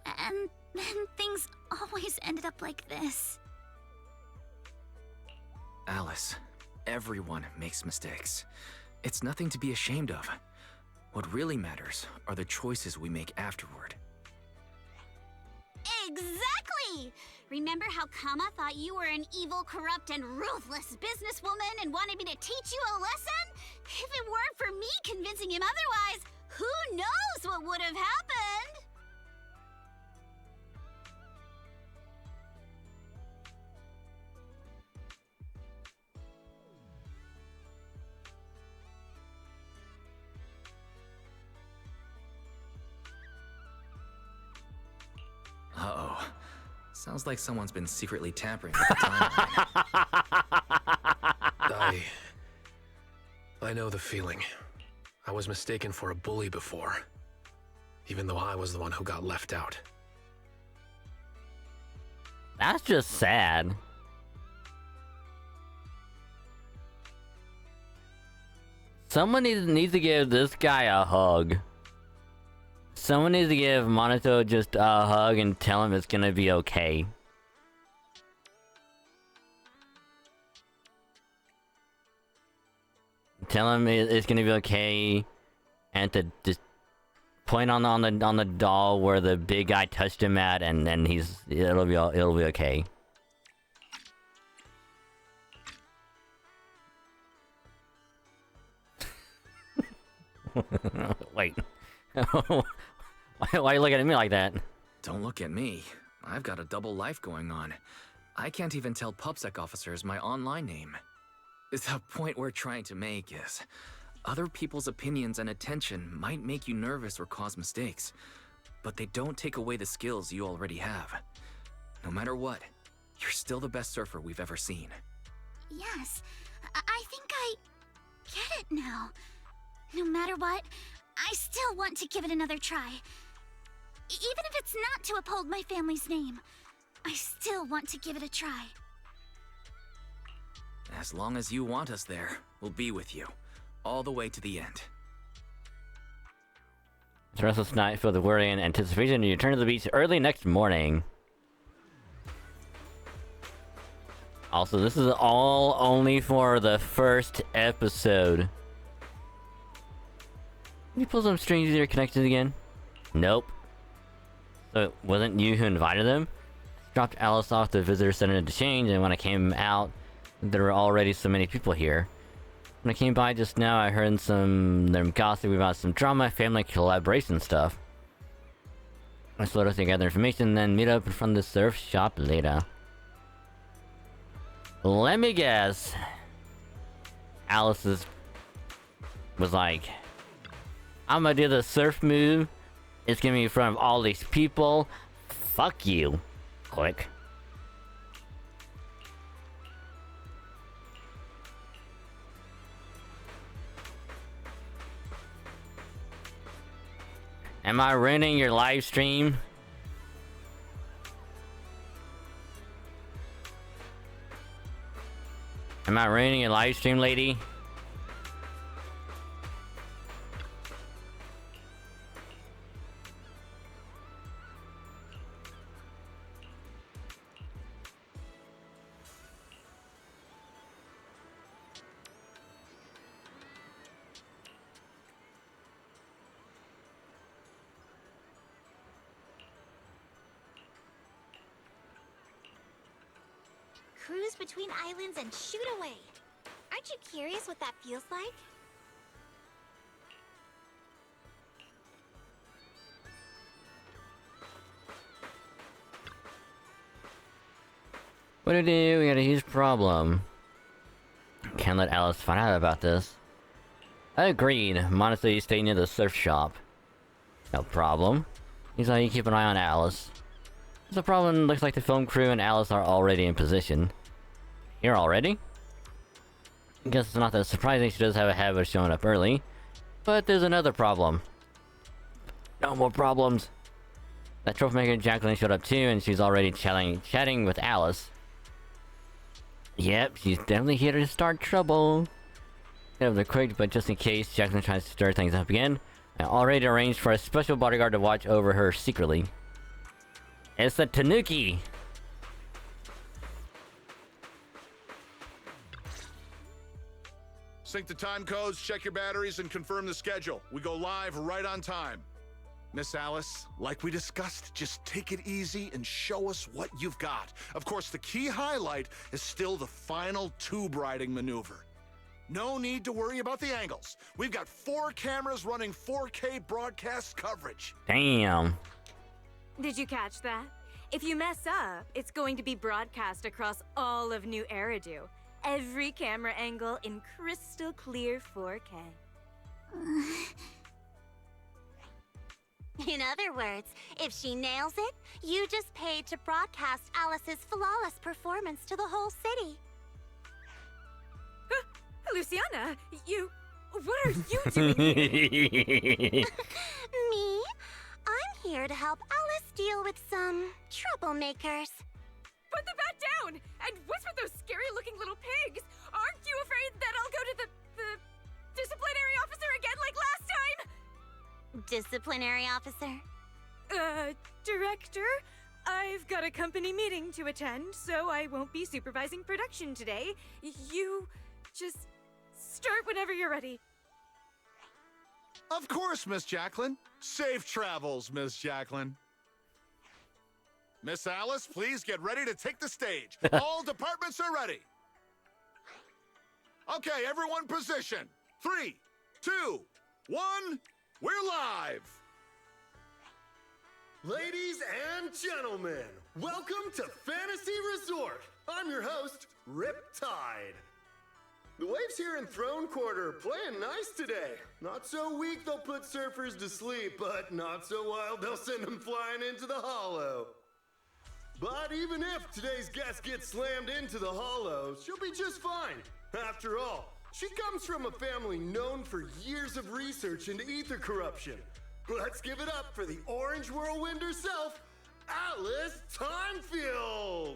And then things always ended up like this. Alice, everyone makes mistakes. It's nothing to be ashamed of. What really matters are the choices we make afterward. Exactly! Remember how Kama thought you were an evil, corrupt, and ruthless businesswoman and wanted me to teach you a lesson? If it weren't for me convincing him otherwise, who knows what would have happened? Uh-oh. Sounds like someone's been secretly tampering with the timeline. I know the feeling. I was mistaken for a bully before, even though I was the one who got left out. That's just sad. Someone needs to give this guy a hug. Someone needs to give Monato just a hug and tell him it's gonna be okay. Tell him it's gonna be okay, and to just point on the doll where the big guy touched him at, and then it'll be okay. Wait. Why are you looking at me like that? Don't look at me. I've got a double life going on. I can't even tell PubSec officers my online name. The point we're trying to make is, other people's opinions and attention might make you nervous or cause mistakes, but they don't take away the skills you already have. No matter what, you're still the best surfer we've ever seen. Yes, I think I get it now. No matter what, I still want to give it another try. Even if it's not to uphold my family's name, I still want to give it a try. As long as you want us there, we'll be with you. All the way to the end. It's a restless night filled with worry and anticipation, and you return to the beach early next morning. Also, this is all only for the first episode. Can you pull some strings that are connected again? Nope. So it wasn't you who invited them? Dropped Alice off the visitor center to change, and when I came out, there were already so many people here. When I came by just now, I heard them gossiping about some drama, family collaboration stuff. I slowed up to gather information, then meet up in front of the surf shop later. Let me guess. Alice was like, I'm gonna do the surf move. It's gonna be in front of all these people. Fuck you. Click. Am I ruining your live stream? Am I ruining your live stream, lady? Cruise between islands and shoot away. Aren't you curious what that feels like? What do we do? We got a huge problem. Can't let Alice find out about this. I agreed. Honestly, stay near the surf shop. No problem. He's like, you keep an eye on Alice. The problem looks like the film crew and Alice are already in position. Here already? I guess it's not that surprising she does have a habit of showing up early. But there's another problem. No more problems. That trophy maker Jacqueline showed up too, and she's already chatting with Alice. Yep, she's definitely here to start trouble. Get over there quick, but just in case Jacqueline tries to stir things up again, I already arranged for a special bodyguard to watch over her secretly. It's the Tanuki! Sync the time codes, check your batteries, and confirm the schedule. We go live right on time. Miss Alice, like we discussed, just take it easy and show us what you've got. Of course, the key highlight is still the final tube riding maneuver. No need to worry about the angles. We've got 4 cameras running 4K broadcast coverage. Damn. Did you catch that? If you mess up, it's going to be broadcast across all of New Eridu. Every camera angle in crystal clear 4K. In other words, if she nails it, you just paid to broadcast Alice's flawless performance to the whole city. Luciana, what are you doing here? Me? I'm here to help Alice deal with some troublemakers. Put the bat down! And what's with those scary-looking little pigs? Aren't you afraid that I'll go to the disciplinary officer again like last time? Disciplinary officer? Director? I've got a company meeting to attend, so I won't be supervising production today. You just start whenever you're ready. Of course, Miss Jacqueline. Safe travels, Miss Jacqueline. Miss Alice, please get ready to take the stage. All departments are ready. Okay, everyone position. 3, 2, 1, we're live. Ladies and gentlemen, welcome to Fantasy Resort. I'm your host, Riptide. The waves here in Throne Quarter are playing nice today. Not so weak they'll put surfers to sleep, but not so wild they'll send them flying into the hollow. But even if today's guest gets slammed into the hollow, she'll be just fine. After all, She comes from a family known for years of research into ether corruption. Let's give it up for the Orange Whirlwind herself, Alice Timefield!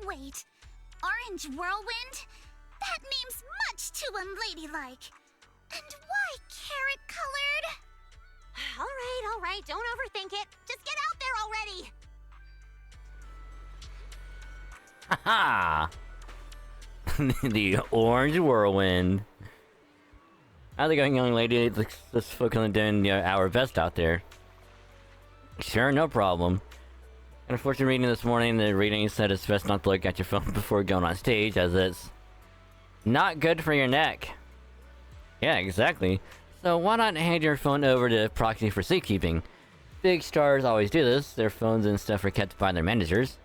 Wait, Orange Whirlwind? That name's much too unladylike. And why carrot-colored? All right, don't overthink it. Just get out there already. Haha! The Orange Whirlwind. How's it going, young lady? Let's focus on doing our best out there. Sure, no problem. And unfortunately, reading this morning, the reading said it's best not to look at your phone before going on stage, as it's not good for your neck. Yeah, exactly. So why not hand your phone over to proxy for safekeeping? Big stars always do this. Their phones and stuff are kept by their managers.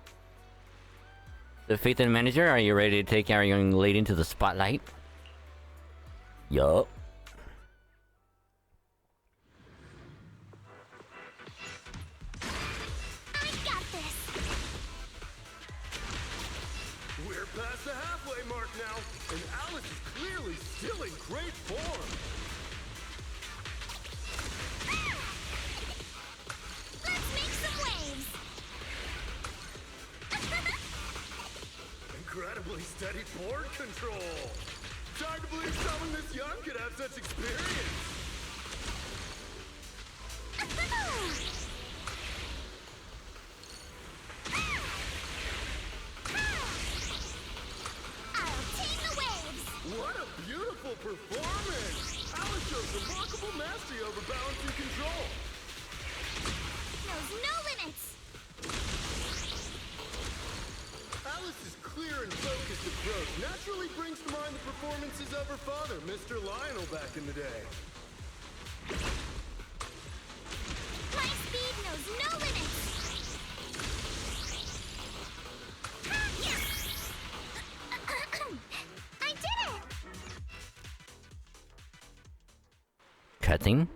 So, Faith and Manager, are you ready to take our young lady into the spotlight? Yup. I got this! We're past the halfway mark now, and Alice is clearly still in great form. Let's make some waves! Incredibly steady board control. It's hard to believe someone this young could have such experience. I'll tame the waves! What a beautiful performance! Alice shows remarkable mastery over balance and control. Knows no limits! Alice's clear and focused approach naturally brings to mind the performances of her father, Mr. Lionel, back in the day. My speed knows no limits! I did it! Cutting?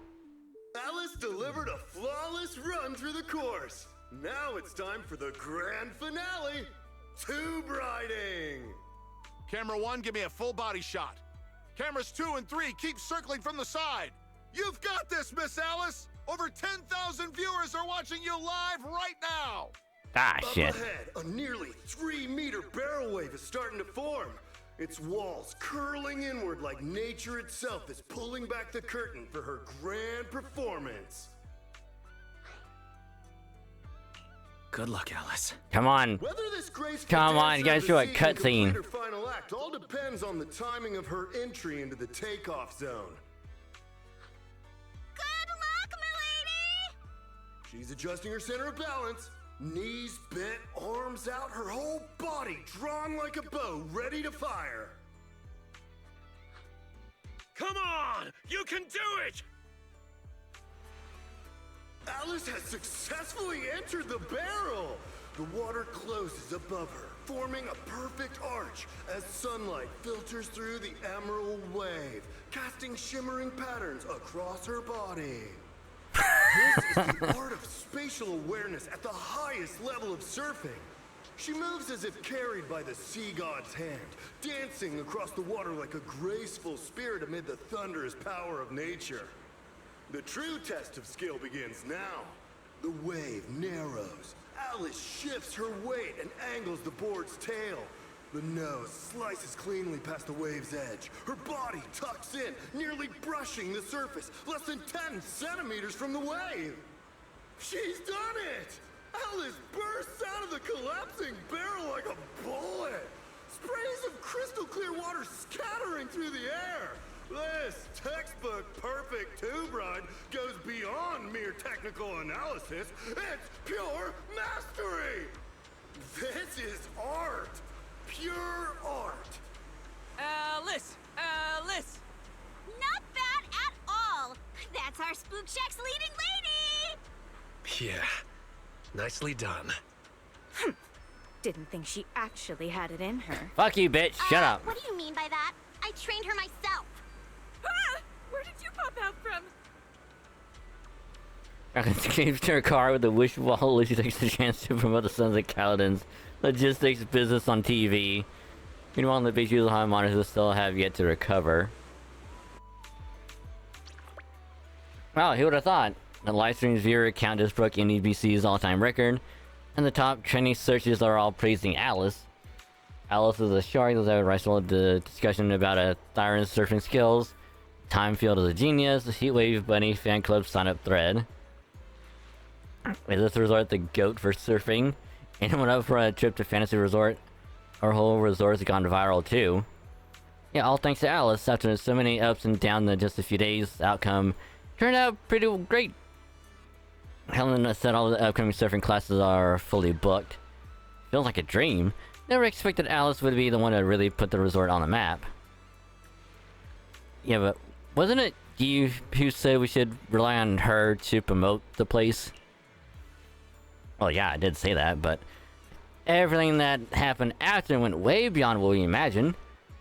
Alice delivered a flawless run through the course. Now it's time for the grand finale, tube riding. Camera 1, give me a full body shot. Cameras 2 and 3, keep circling from the side. You've got this, Miss Alice! Over 10,000 viewers are watching you live right now! Ah, Up shit. ahead, a nearly 3-meter barrel wave is starting to form. Its walls curling inward like nature itself is pulling back the curtain for her grand performance. Good luck, Alice. Come on. Whether this graceful Come on, you gotta dancer show a ever sees complete cutscene. her final act all depends on the timing of her entry into the takeoff zone. Good luck, milady! She's adjusting her center of balance. Knees bent, arms out, her whole body drawn like a bow, ready to fire. Come on! You can do it! Alice has successfully entered the barrel. The water closes above her, forming a perfect arch as sunlight filters through the emerald wave, casting shimmering patterns across her body. This is the art of spatial awareness at the highest level of surfing. She moves as if carried by the sea god's hand, dancing across the water like a graceful spirit amid the thunderous power of nature. The true test of skill begins now. The wave narrows. Alice shifts her weight and angles the board's tail. The nose slices cleanly past the wave's edge. Her body tucks in, nearly brushing the surface, less than 10 centimeters from the wave. She's done it! Alice bursts out of the collapsing barrel like a bullet. Sprays of crystal clear water scattering through the air. This textbook perfect tube ride goes beyond mere technical analysis. It's pure mastery! This is art! Pure art! Alice! Alice! Not bad at all! That's our Spook Shack's leading lady! Yeah. Nicely done. Didn't think she actually had it in her. Fuck you, bitch. Shut up. What do you mean by that? I trained her myself. Ah! Where did you pop out from? Escapes to her car with a wish wall. She takes the chance to promote the Sons of Kaladin's logistics business on TV. Meanwhile, the beach Yuzuha monitors still have yet to recover. Wow, who would have thought? The livestream's viewer count just broke NEBC's all-time record, and the top trending searches are all praising Alice. Alice is a shark that wrestled the discussion about a Thyron's surfing skills. Time Field is a genius. The Heatwave Bunny fan club sign-up thread. Is this resort the GOAT for surfing? Anyone up for a trip to Fantasy Resort? Our whole resort's gone viral too. Yeah, all thanks to Alice. After so many ups and downs in just a few days, the outcome turned out pretty great. Helen said all the upcoming surfing classes are fully booked. Feels like a dream. Never expected Alice would be the one to really put the resort on the map. Yeah, but wasn't it you who said we should rely on her to promote the place? Well, yeah, I did say that, but everything that happened after went way beyond what we imagined.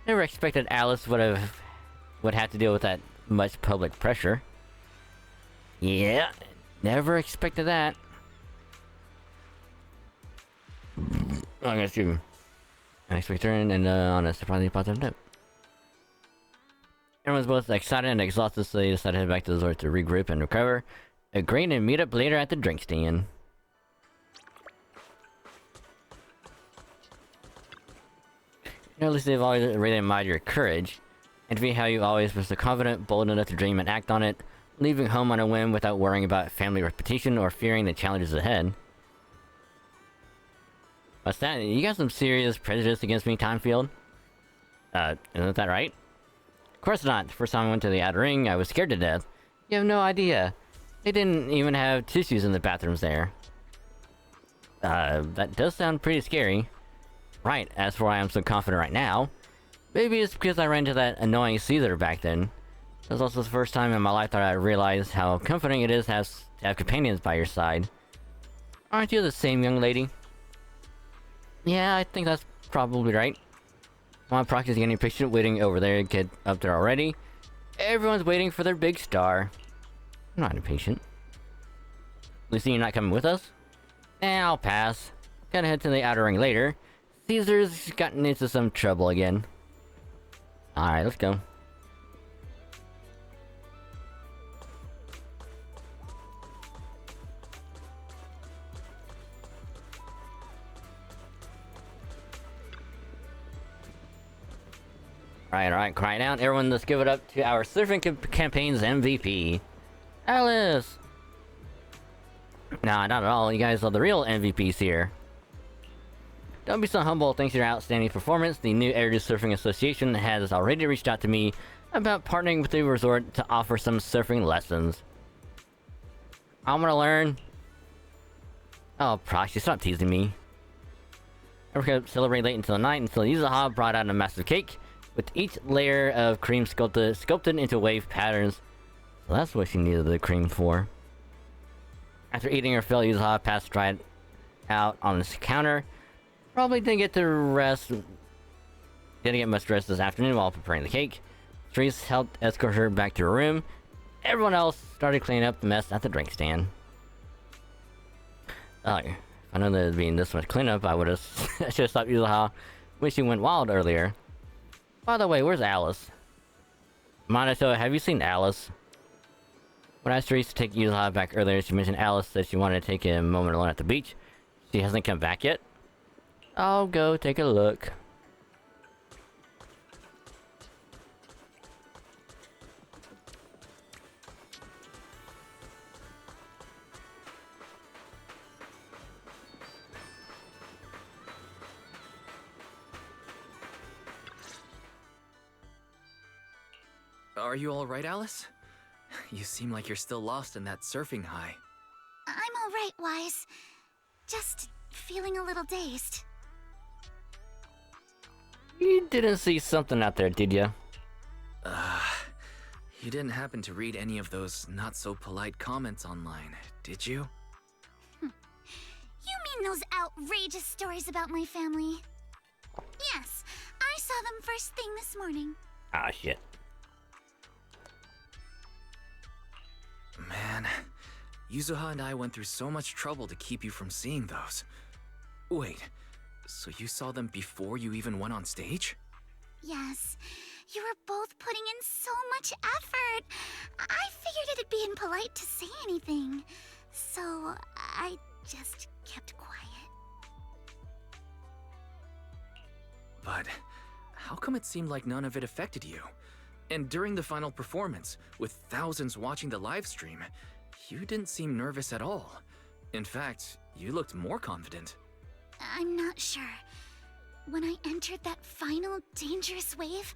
Never expected Alice would have to deal with that much public pressure. Yeah, never expected that. Oh, I guess you. Unexpected turn and on a surprisingly positive note. Everyone's both excited and exhausted, so they decided to head back to the resort to regroup and recover. Agreeing to meet up later at the drink stand. At least they've always really admired your courage, and to be how you always were so confident, bold enough to dream and act on it, leaving home on a whim without worrying about family reputation or fearing the challenges ahead. What's that? You got some serious prejudice against me, Time Field? Isn't that right? Of course not. The first time I went to the outer ring, I was scared to death. You have no idea. They didn't even have tissues in the bathrooms there. That does sound pretty scary. Right, as for why I'm so confident right now. Maybe it's because I ran into that annoying Caesar back then. It was also the first time in my life that I realized how comforting it is to have companions by your side. Aren't you the same young lady? Yeah, I think that's probably right. My proxy's getting impatient waiting over there. Get up there already. Everyone's waiting for their big star. I'm not impatient. Lucy, you're not coming with us? I'll pass. Gotta head to the outer ring later. Caesar's gotten into some trouble again. Alright, let's go. Alright, cry down. Everyone, let's give it up to our surfing campaign's MVP. Alice! Nah, not at all. You guys are the real MVPs here. Don't be so humble. Thanks to your outstanding performance, the new Eridu Surfing Association has already reached out to me about partnering with the resort to offer some surfing lessons. I want to learn. Oh, Proxy, stop teasing me. I could celebrate late until the night until Yuzuha brought out a massive cake with each layer of cream sculpted into wave patterns. So that's what she needed the cream for. After eating her fill, Yuzuha passed right out on this counter. Probably didn't get to rest. Didn't get much rest this afternoon while preparing the cake. Therese helped escort her back to her room. Everyone else started cleaning up the mess at the drink stand. Oh, if I know there'd been this much cleanup, I would have should have stopped Yuzuha when she went wild earlier. By the way, where's Alice? Minato, have you seen Alice? When I asked Therese to take Yuzuha back earlier, she mentioned Alice said she wanted to take a moment alone at the beach. She hasn't come back yet? I'll go take a look. Are you alright, Alice? You seem like you're still lost in that surfing high. I'm alright, Wise. Just feeling a little dazed. You didn't see something out there, did you? You didn't happen to read any of those not-so-polite comments online, did you? You mean those outrageous stories about my family? Yes, I saw them first thing this morning. Ah, shit. Man, Yuzuha and I went through so much trouble to keep you from seeing those. Wait, so you saw them before you even went on stage? Yes, you were both putting in so much effort. I figured it'd be impolite to say anything, so I just kept quiet. But how come it seemed like none of it affected you? And during the final performance, with thousands watching the live stream, you didn't seem nervous at all. In fact, you looked more confident. I'm not sure. When I entered that final dangerous wave,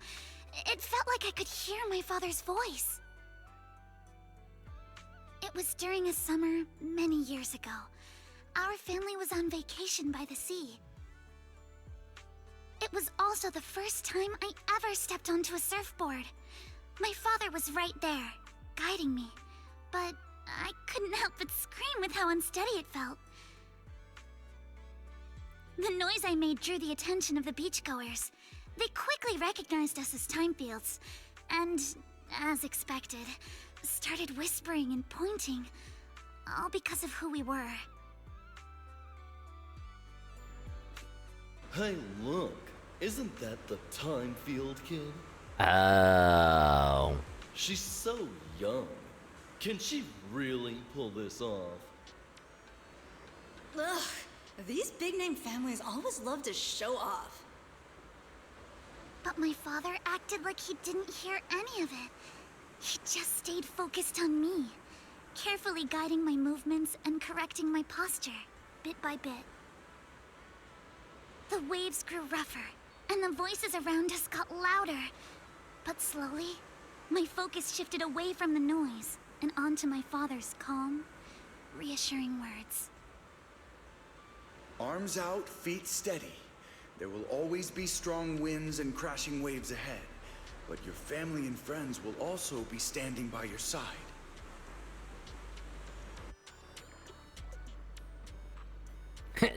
it felt like I could hear my father's voice. It was during a summer many years ago. Our family was on vacation by the sea. It was also the first time I ever stepped onto a surfboard. My father was right there, guiding me, but I couldn't help but scream with how unsteady it felt. The noise I made drew the attention of the beachgoers. They quickly recognized us as Timefields, and, as expected, started whispering and pointing, all because of who we were. Hey, look. Isn't that the Timefield kid? Oh. She's so young. Can she really pull this off? Ugh, these big-name families always love to show off. But my father acted like he didn't hear any of it. He just stayed focused on me, carefully guiding my movements and correcting my posture, bit by bit. The waves grew rougher, and the voices around us got louder. But slowly, my focus shifted away from the noise and onto my father's calm, reassuring words. Arms out, feet steady. There will always be strong winds and crashing waves ahead, but your family and friends will also be standing by your side.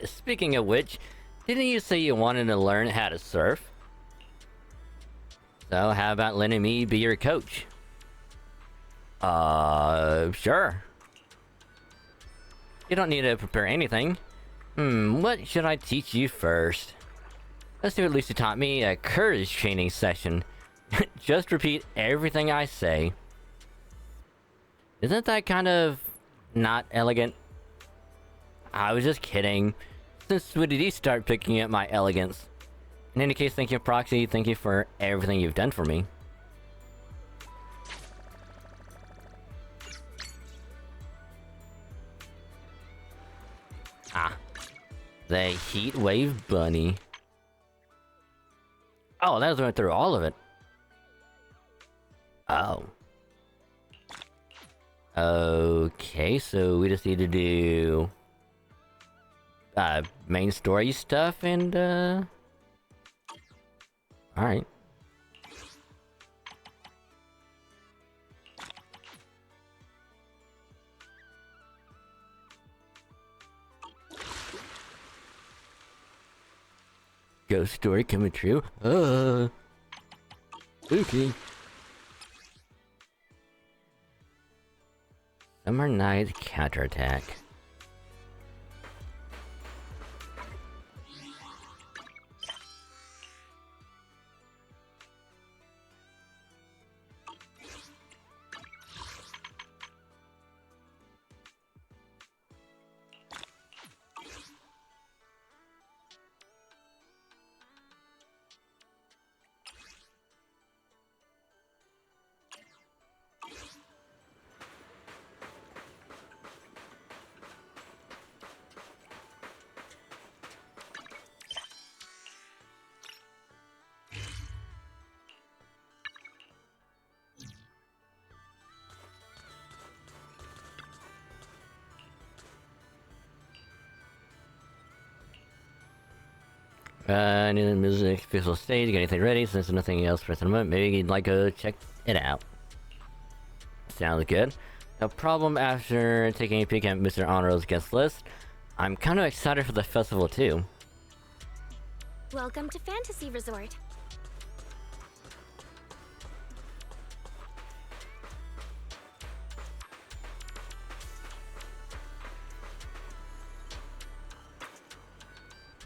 Speaking of which, didn't you say you wanted to learn how to surf? So how about letting me be your coach? Sure. You don't need to prepare anything. What should I teach you first? Let's do what Lucy taught me, a courage training session. Just repeat everything I say. Isn't that kind of not elegant? I was just kidding. Since when did you start picking up my elegance? In any case, thank you, Proxy. Thank you for everything you've done for me. Ah. The Heat Wave Bunny. Oh, that was went through all of it. Oh. Okay, so we just need to do main story stuff and alright. Ghost story coming true. Spooky. Summer Night Counterattack. I need the music official stage, get anything ready, since there's nothing else for the moment, maybe you'd like to check it out. Sounds good. No problem after taking a peek at Mr. Honor's guest list. I'm kind of excited for the festival too. Welcome to Fantasy Resort.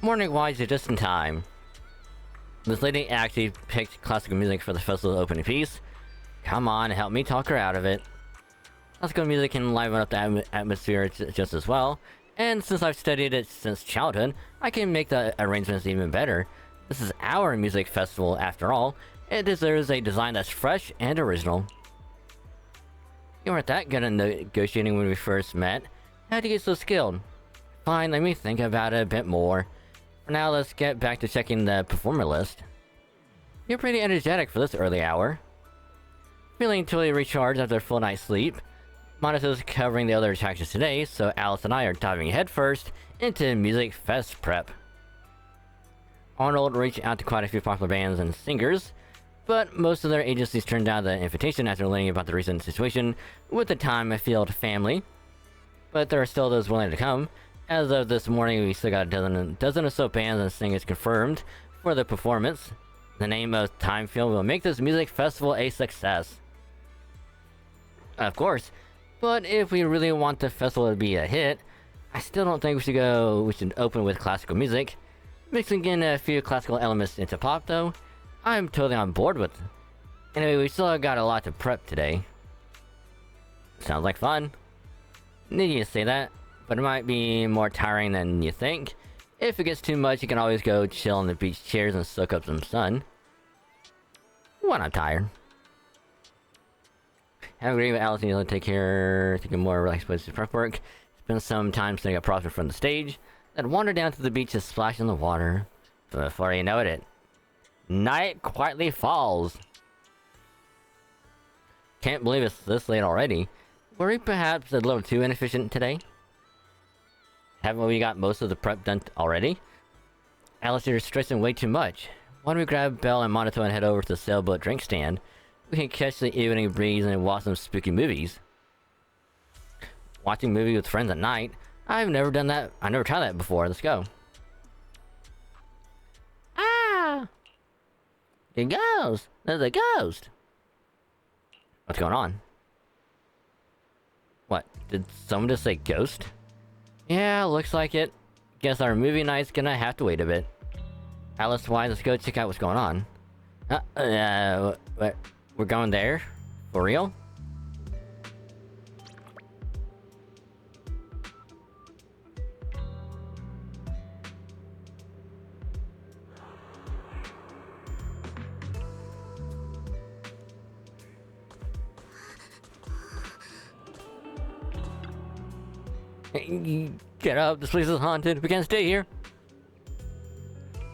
Morning wise, you're just in time. This lady actually picked classical music for the festival's opening piece. Come on, help me talk her out of it. Classical music can liven up the atmosphere just as well, and since I've studied it since childhood, I can make the arrangements even better. This is our music festival after all. It deserves a design that's fresh and original. You weren't that good at negotiating when we first met. How'd you get so skilled? Fine, let me think about it a bit more. For now, let's get back to checking the performer list. You're pretty energetic for this early hour. Feeling totally recharged after a full night's sleep. Monato's covering the other attractions today, so Alice and I are diving headfirst into Music Fest prep. Arnold reached out to quite a few popular bands and singers, but most of their agencies turned down the invitation after learning about the recent situation with the Time-Field family. But there are still those willing to come. As of this morning, we still got a dozen or so bands and singers confirmed for the performance. The name of Time-Field will make this music festival a success. Of course, but if we really want the festival to be a hit, I still don't think we should open with classical music. Mixing in a few classical elements into pop though, I'm totally on board with. Anyway, we still got a lot to prep today. Sounds like fun. Need you to say that, but it might be more tiring than you think. If it gets too much, you can always go chill on the beach chairs and soak up some sun. When I'm tired. Have a great with Alice, to take a more relaxed place to prep work. Spend some time setting up props in front of the stage, then wander down to the beach to splash in the water. But before you know it, night quietly falls. Can't believe it's this late already. Were we perhaps a little too inefficient today? Haven't we got most of the prep done already? Alice, you're stressing way too much. Why don't we grab Belle and Monato and head over to the sailboat drink stand? We can catch the evening breeze and watch some spooky movies. Watching movies with friends at night? I've never done that. I've never tried that before. Let's go. Ah! A ghost! There's a ghost! What's going on? What? Did someone just say ghost? Yeah, looks like it. Guess our movie night's gonna have to wait a bit. Alice, why? Let's go check out what's going on. What? We're going there? For real? Get up, this place is haunted. We can't stay here.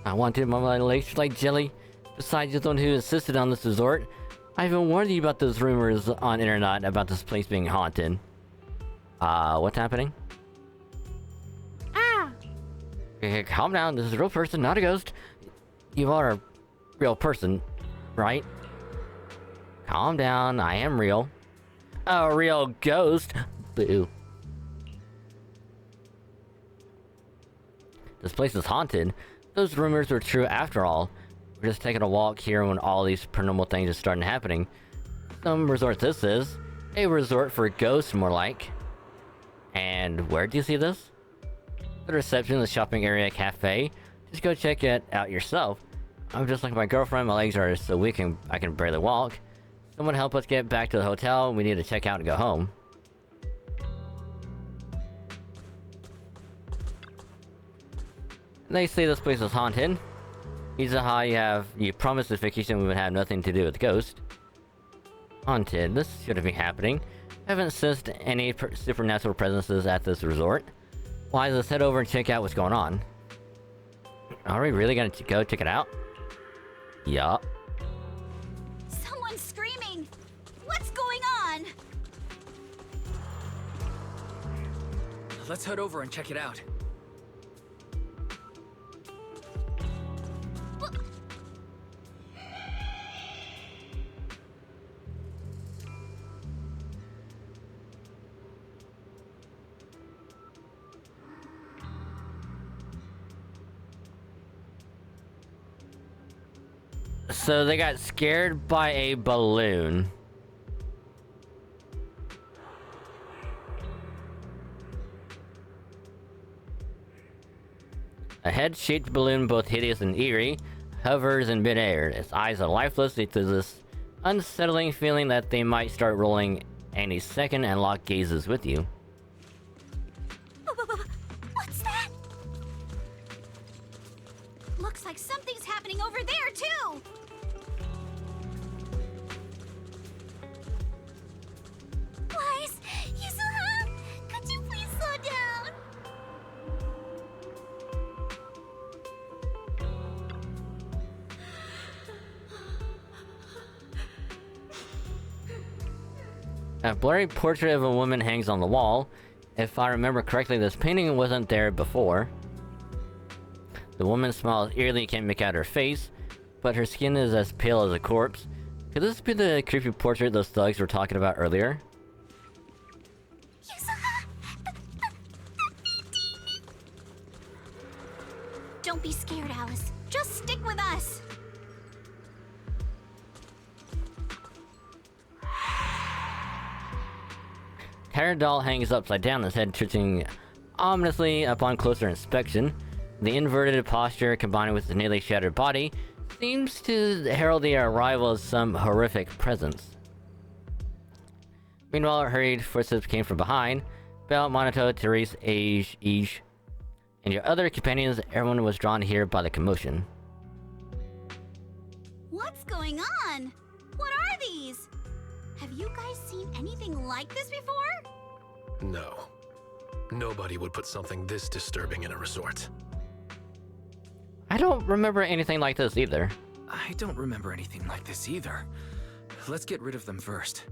I wanted my legs like jelly. Besides, you're the one who insisted on this resort. I even warned you about those rumors on internet about this place being haunted. What's happening? Ah! Okay, calm down. This is a real person, not a ghost. You are a real person, right? Calm down. I am real. A real ghost. Boo. This place is haunted. Those rumors were true after all. We're just taking a walk here when all these paranormal things are starting happening. Some resort this is. A resort for ghosts, more like. And where do you see this? The reception, the shopping area, cafe. Just go check it out yourself. I'm just like my girlfriend. My legs are so weak I can barely walk. Someone help us get back to the hotel. We need to check out and go home. They say this place is haunted. Izaha, you promised this vacation would have nothing to do with ghosts. Haunted. This shouldn't be happening. Haven't sensed any supernatural presences at this resort. Why, let's head over and check out what's going on. Are we really gonna go check it out? Yup. Someone's screaming! What's going on? Let's head over and check it out. So they got scared by a balloon. A head-shaped balloon, both hideous and eerie. hovers in midair. Its eyes are lifeless due to this unsettling feeling that they might start rolling any second and lock gazes with you. What's that? Looks like something's happening over there, too! Wise, Yuzuha, could you please slow down? A blurry portrait of a woman hangs on the wall. If I remember correctly, this painting wasn't there before. The woman smiles eerily, you can't make out her face, but her skin is as pale as a corpse. Could this be the creepy portrait those thugs were talking about earlier? Don't be scared, Alice. Just stick with us. Terror doll hangs upside down, his head twitching ominously upon closer inspection. The inverted posture, combined with the nearly shattered body, seems to herald the arrival of some horrific presence. Meanwhile, hurried footsteps came from behind. Belle, Monato, Therese, Age, and your other companions, everyone was drawn here by the commotion. What's going on? What are these? Have you guys seen anything like this before? No. Nobody would put something this disturbing in a resort. I don't remember anything like this either. I don't remember anything like this either. Let's get rid of them first.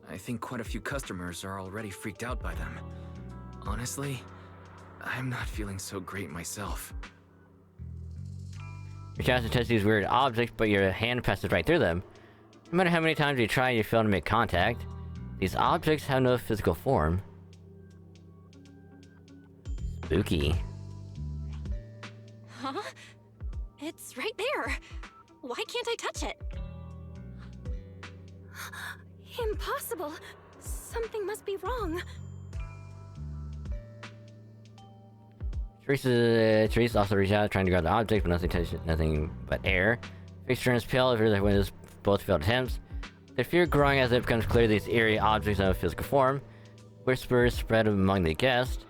I think quite a few customers are already freaked out by them. Honestly, I'm not feeling so great myself. You're trying to touch these weird objects, but your hand passes right through them. No matter how many times you try, you fail to make contact. These objects have no physical form. Spooky. Huh? It's right there. Why can't I touch it? Impossible. Something must be wrong. Therese also reached out, trying to grab the object, but nothing but air. Face turns pale over the windows, both failed attempts. Their fear growing as it becomes clear these eerie objects have a physical form. Whispers spread among the guests.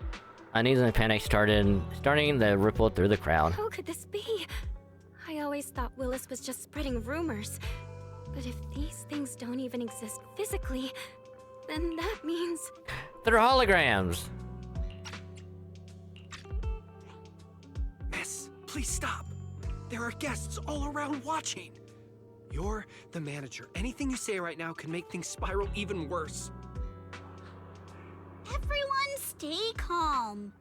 Unease and panic starting to ripple through the crowd. Who could this be? I always thought Willis was just spreading rumors. But if these things don't even exist physically, then that means... They're holograms! Miss, please stop. There are guests all around watching. You're the manager. Anything you say right now can make things spiral even worse. Everyone stay calm.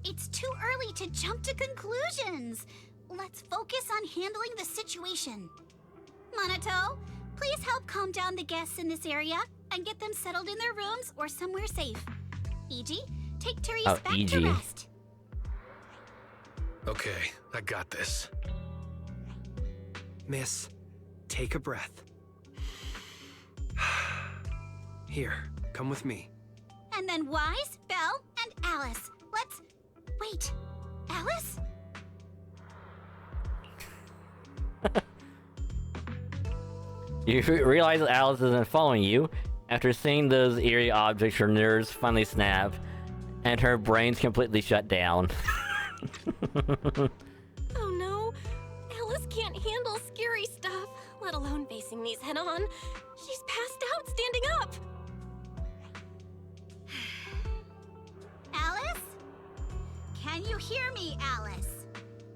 It's too early to jump to conclusions. Let's focus on handling the situation. Monato, please help calm down the guests in this area and get them settled in their rooms or somewhere safe. Iji, take Therese back to rest. Okay, I got this. Miss, take a breath. Here, come with me. And then Wise, Belle, and Alice. Let's... Wait, Alice? You realize that Alice isn't following you. After seeing those eerie objects, her nerves finally snap, and her brain's completely shut down. Oh no, Alice can't handle scary stuff, let alone facing these head on. She's passed out standing up. Alice? Can you hear me, Alice?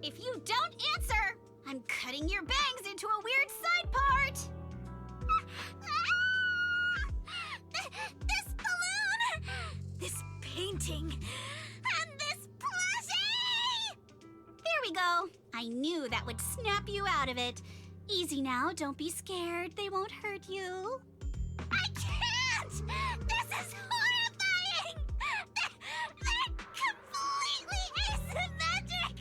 If you don't answer, I'm cutting your bangs into a weird side part! This balloon! This painting! And this plushie! There we go. I knew that would snap you out of it. Easy now, don't be scared. They won't hurt you. I can't! This is horrifying! They're completely asymmetric!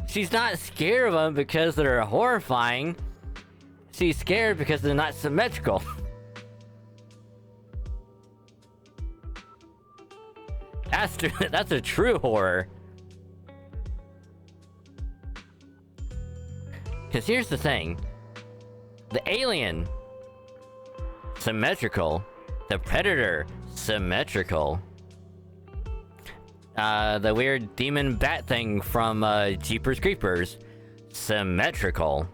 She's not scared of them because they're horrifying. She's scared because they're not symmetrical. That's a true horror. Because here's the thing. The alien, symmetrical. The predator, symmetrical. The weird demon bat thing from Jeepers Creepers, symmetrical.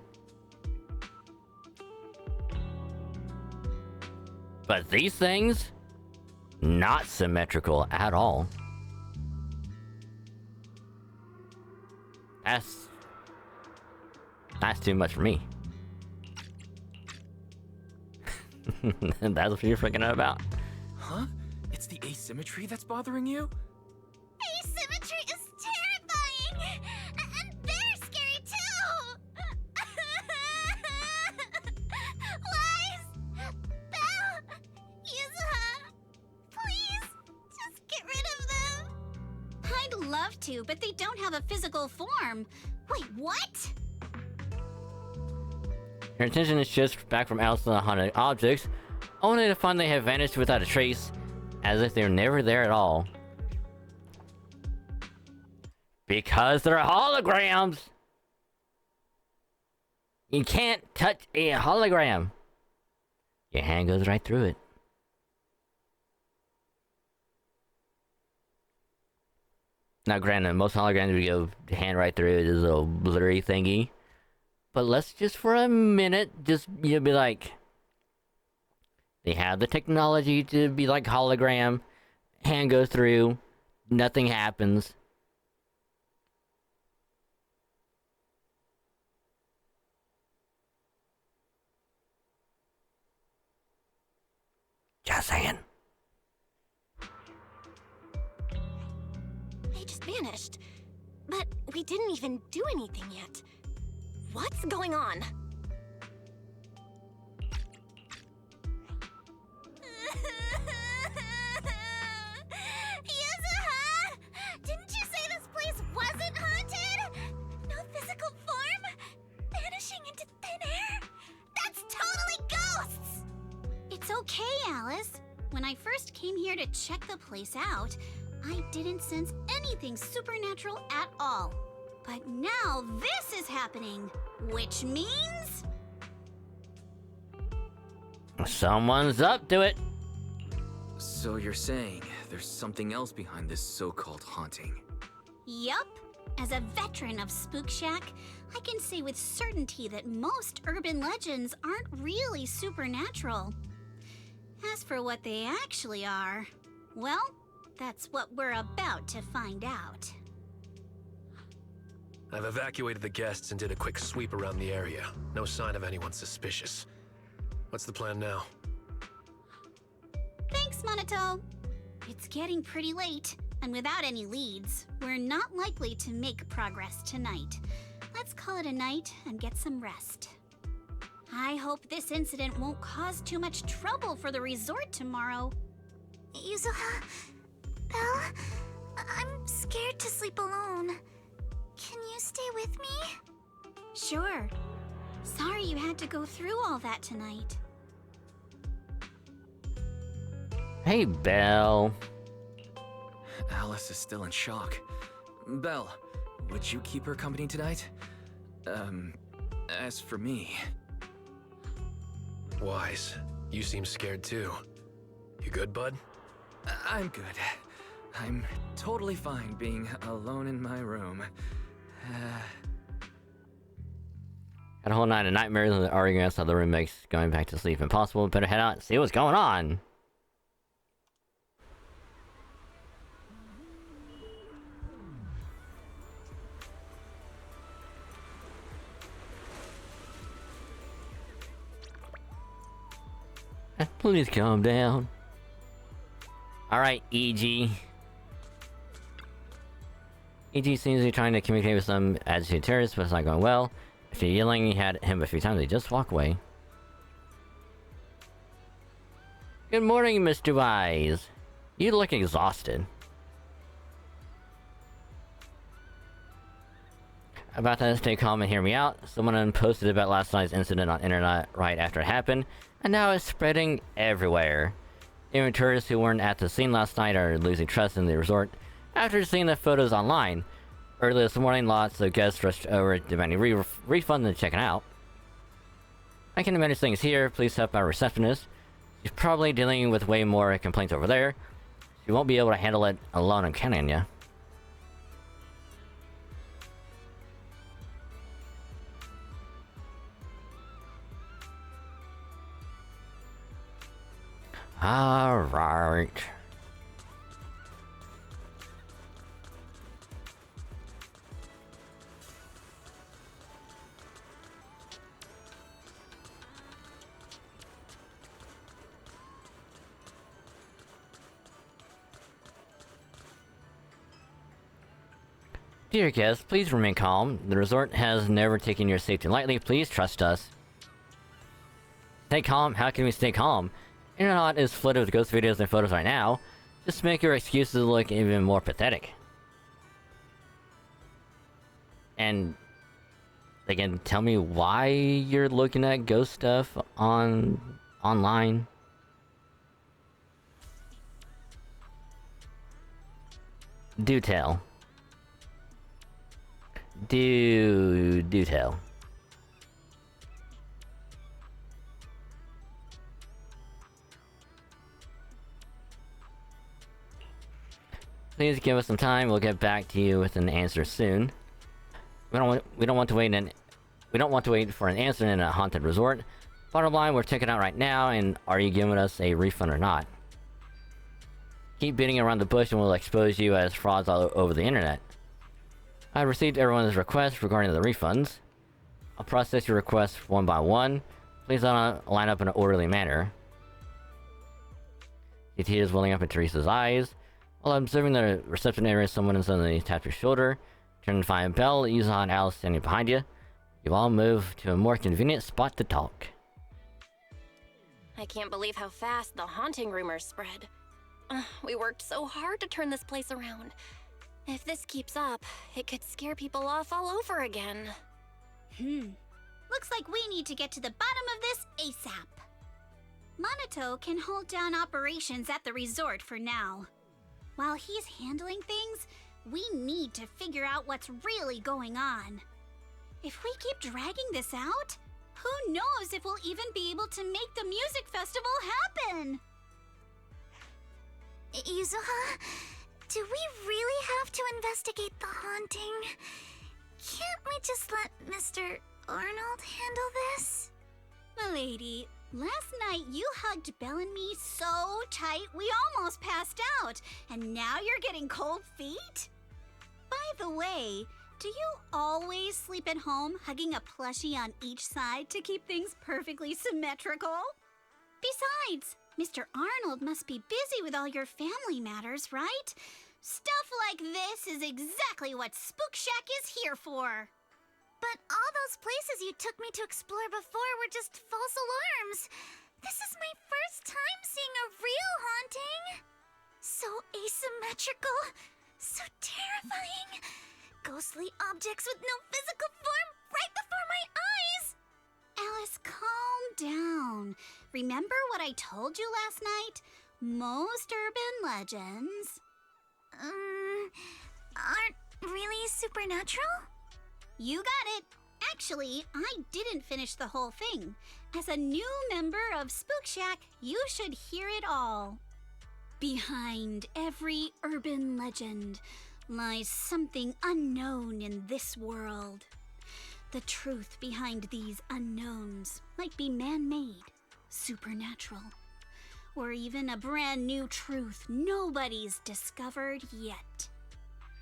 But these things, not symmetrical at all. That's too much for me. That's what you're freaking out about? Huh? It's the asymmetry that's bothering you? Asymmetry is terrifying! And they're scary too! Wise! Belle! Yuzuha! Please, just get rid of them! I'd love to, but they don't have a physical form. Wait, what? Your attention is just back from Alice in the Haunted Objects, only to find they have vanished without a trace, as if they were never there at all. Because they're holograms! You can't touch a hologram! Your hand goes right through it. Now granted, most holograms would go hand right through this little blurry thingy. But let's just for a minute, just, be like... They have the technology to be like hologram. Hand goes through. Nothing happens. Just saying. They just vanished. But we didn't even do anything yet. What's going on? Yuzuha! Didn't you say this place wasn't haunted? No physical form? Vanishing into thin air? That's totally ghosts! It's okay, Alice. When I first came here to check the place out, I didn't sense anything supernatural at all. But now this is happening, which means... Someone's up to it. So you're saying there's something else behind this so-called haunting? Yup. As a veteran of Spook Shack, I can say with certainty that most urban legends aren't really supernatural. As for what they actually are, well, that's what we're about to find out. I've evacuated the guests and did a quick sweep around the area. No sign of anyone suspicious. What's the plan now? Thanks, Monato. It's getting pretty late, and without any leads, we're not likely to make progress tonight. Let's call it a night and get some rest. I hope this incident won't cause too much trouble for the resort tomorrow. Yuzuha, Belle, I'm scared to sleep alone. Can you stay with me? Sure. Sorry you had to go through all that tonight. Hey, Belle. Alice is still in shock. Belle, would you keep her company tonight? As for me... Wise, you seem scared too. You good, bud? I'm good. I'm totally fine being alone in my room. Had a whole night of nightmares and arguing outside the room makes going back to sleep impossible. Better head out and see what's going on. Please calm down. Alright, EG. EG seems to be trying to communicate with some agitated terrorists, but it's not going well. After yelling at him a few times, they just walk away. Good morning, Mr. Wise. You look exhausted. About to stay calm and hear me out. Someone posted about last night's incident on internet right after it happened, and now it's spreading everywhere. Even tourists who weren't at the scene last night are losing trust in the resort after seeing the photos online. Early this morning, lots of guests rushed over demanding refunds and checking out. I can manage things here. Please help our receptionist. She's probably dealing with way more complaints over there. She won't be able to handle it alone, I'm counting on you. Alright. Dear guests, please remain calm. The resort has never taken your safety lightly. Please trust us. Stay calm? How can we stay calm? Internet is flooded with ghost videos and photos right now. Just make your excuses look even more pathetic. And again, tell me why you're looking at ghost stuff online. Do tell. Do tell. Please give us some time. We'll get back to you with an answer soon. We don't want to wait for an answer in a haunted resort. Bottom line, we're checking out right now, and are you giving us a refund or not? Keep beating around the bush and we'll expose you as frauds all over the internet. I received everyone's requests regarding the refunds. I'll process your requests one by one. Please line up in an orderly manner. The tears welling up in Teresa's eyes. While observing the reception area, someone suddenly tapped your shoulder. Turn to find Belle, Yuza, and Alice standing behind you. You've all moved to a more convenient spot to talk. I can't believe how fast the haunting rumors spread. We worked so hard to turn this place around. If this keeps up, it could scare people off all over again. Looks like we need to get to the bottom of this ASAP. Monato can hold down operations at the resort for now. While he's handling things, we need to figure out what's really going on. If we keep dragging this out, who knows if we'll even be able to make the music festival happen? Yuzuha, do we really have to investigate the haunting? Can't we just let Mr. Arnold handle this? Milady, last night you hugged Belle and me so tight we almost passed out, and now you're getting cold feet? By the way, do you always sleep at home hugging a plushie on each side to keep things perfectly symmetrical? Besides, Mr. Arnold must be busy with all your family matters, right? Stuff like this is exactly what Spook Shack is here for. But all those places you took me to explore before were just false alarms. This is my first time seeing a real haunting. So asymmetrical, so terrifying. Ghostly objects with no physical form right before my eyes. Alice, calm down. Remember what I told you last night? Most urban legends... aren't really supernatural? You got it. Actually, I didn't finish the whole thing. As a new member of Spook Shack, you should hear it all. Behind every urban legend lies something unknown in this world. The truth behind these unknowns might be man-made, supernatural, or even a brand new truth nobody's discovered yet.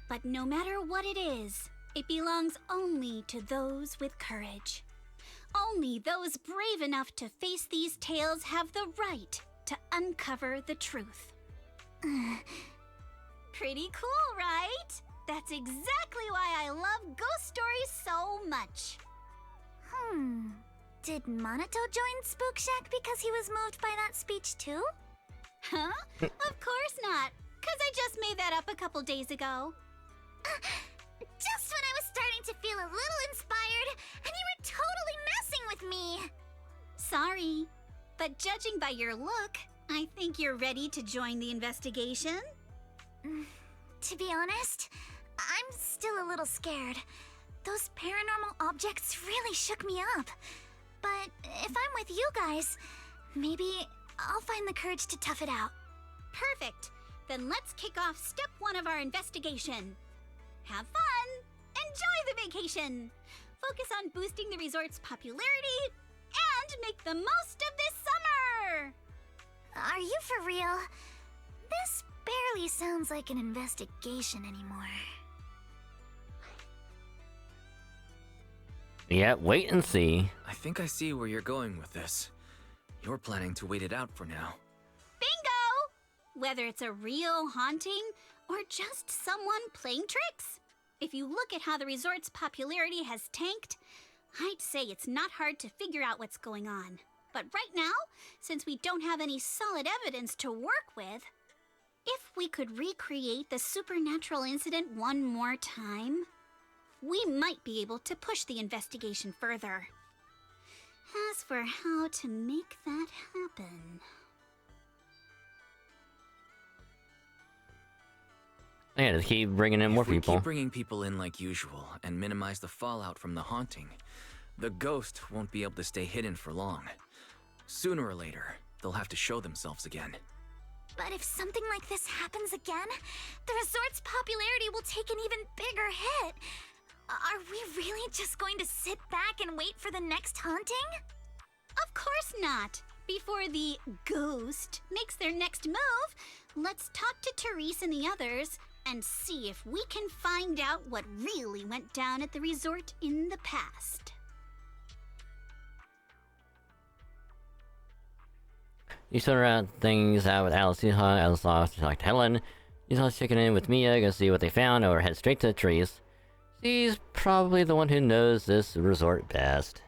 But no matter what it is, it belongs only to those with courage. Only those brave enough to face these tales have the right to uncover the truth. Pretty cool, right? That's exactly why I love ghost stories so much. Did Monato join Spook Shack because he was moved by that speech too? Huh? Of course not, 'cause I just made that up a couple days ago. Just when I was starting to feel a little inspired, and you were totally messing with me. Sorry, but judging by your look, I think you're ready to join the investigation. To be honest, I'm still a little scared. Those paranormal objects really shook me up. But if I'm with you guys, maybe I'll find the courage to tough it out. Perfect. Then let's kick off step 1 of our investigation. Have fun! Enjoy the vacation! Focus on boosting the resort's popularity and make the most of this summer! Are you for real? This barely sounds like an investigation anymore. Yeah, wait and see. I think I see where you're going with this. You're planning to wait it out for now. Bingo! Whether it's a real haunting or just someone playing tricks. If you look at how the resort's popularity has tanked, I'd say it's not hard to figure out what's going on. But right now, since we don't have any solid evidence to work with, if we could recreate the supernatural incident one more time, we might be able to push the investigation further. As for how to make that happen... Yeah, just keep bringing in more people. Keep bringing people in like usual and minimize the fallout from the haunting, the ghost won't be able to stay hidden for long. Sooner or later, they'll have to show themselves again. But if something like this happens again, the resort's popularity will take an even bigger hit. Are we really just going to sit back and wait for the next haunting? Of course not. Before the ghost makes their next move, let's talk to Therese and the others and see if we can find out what really went down at the resort in the past. You sort out things out with Alice. Alice lost to talk to Helen. You saw checking in with Mia, go see what they found, or head straight to the trees. She's probably the one who knows this resort best.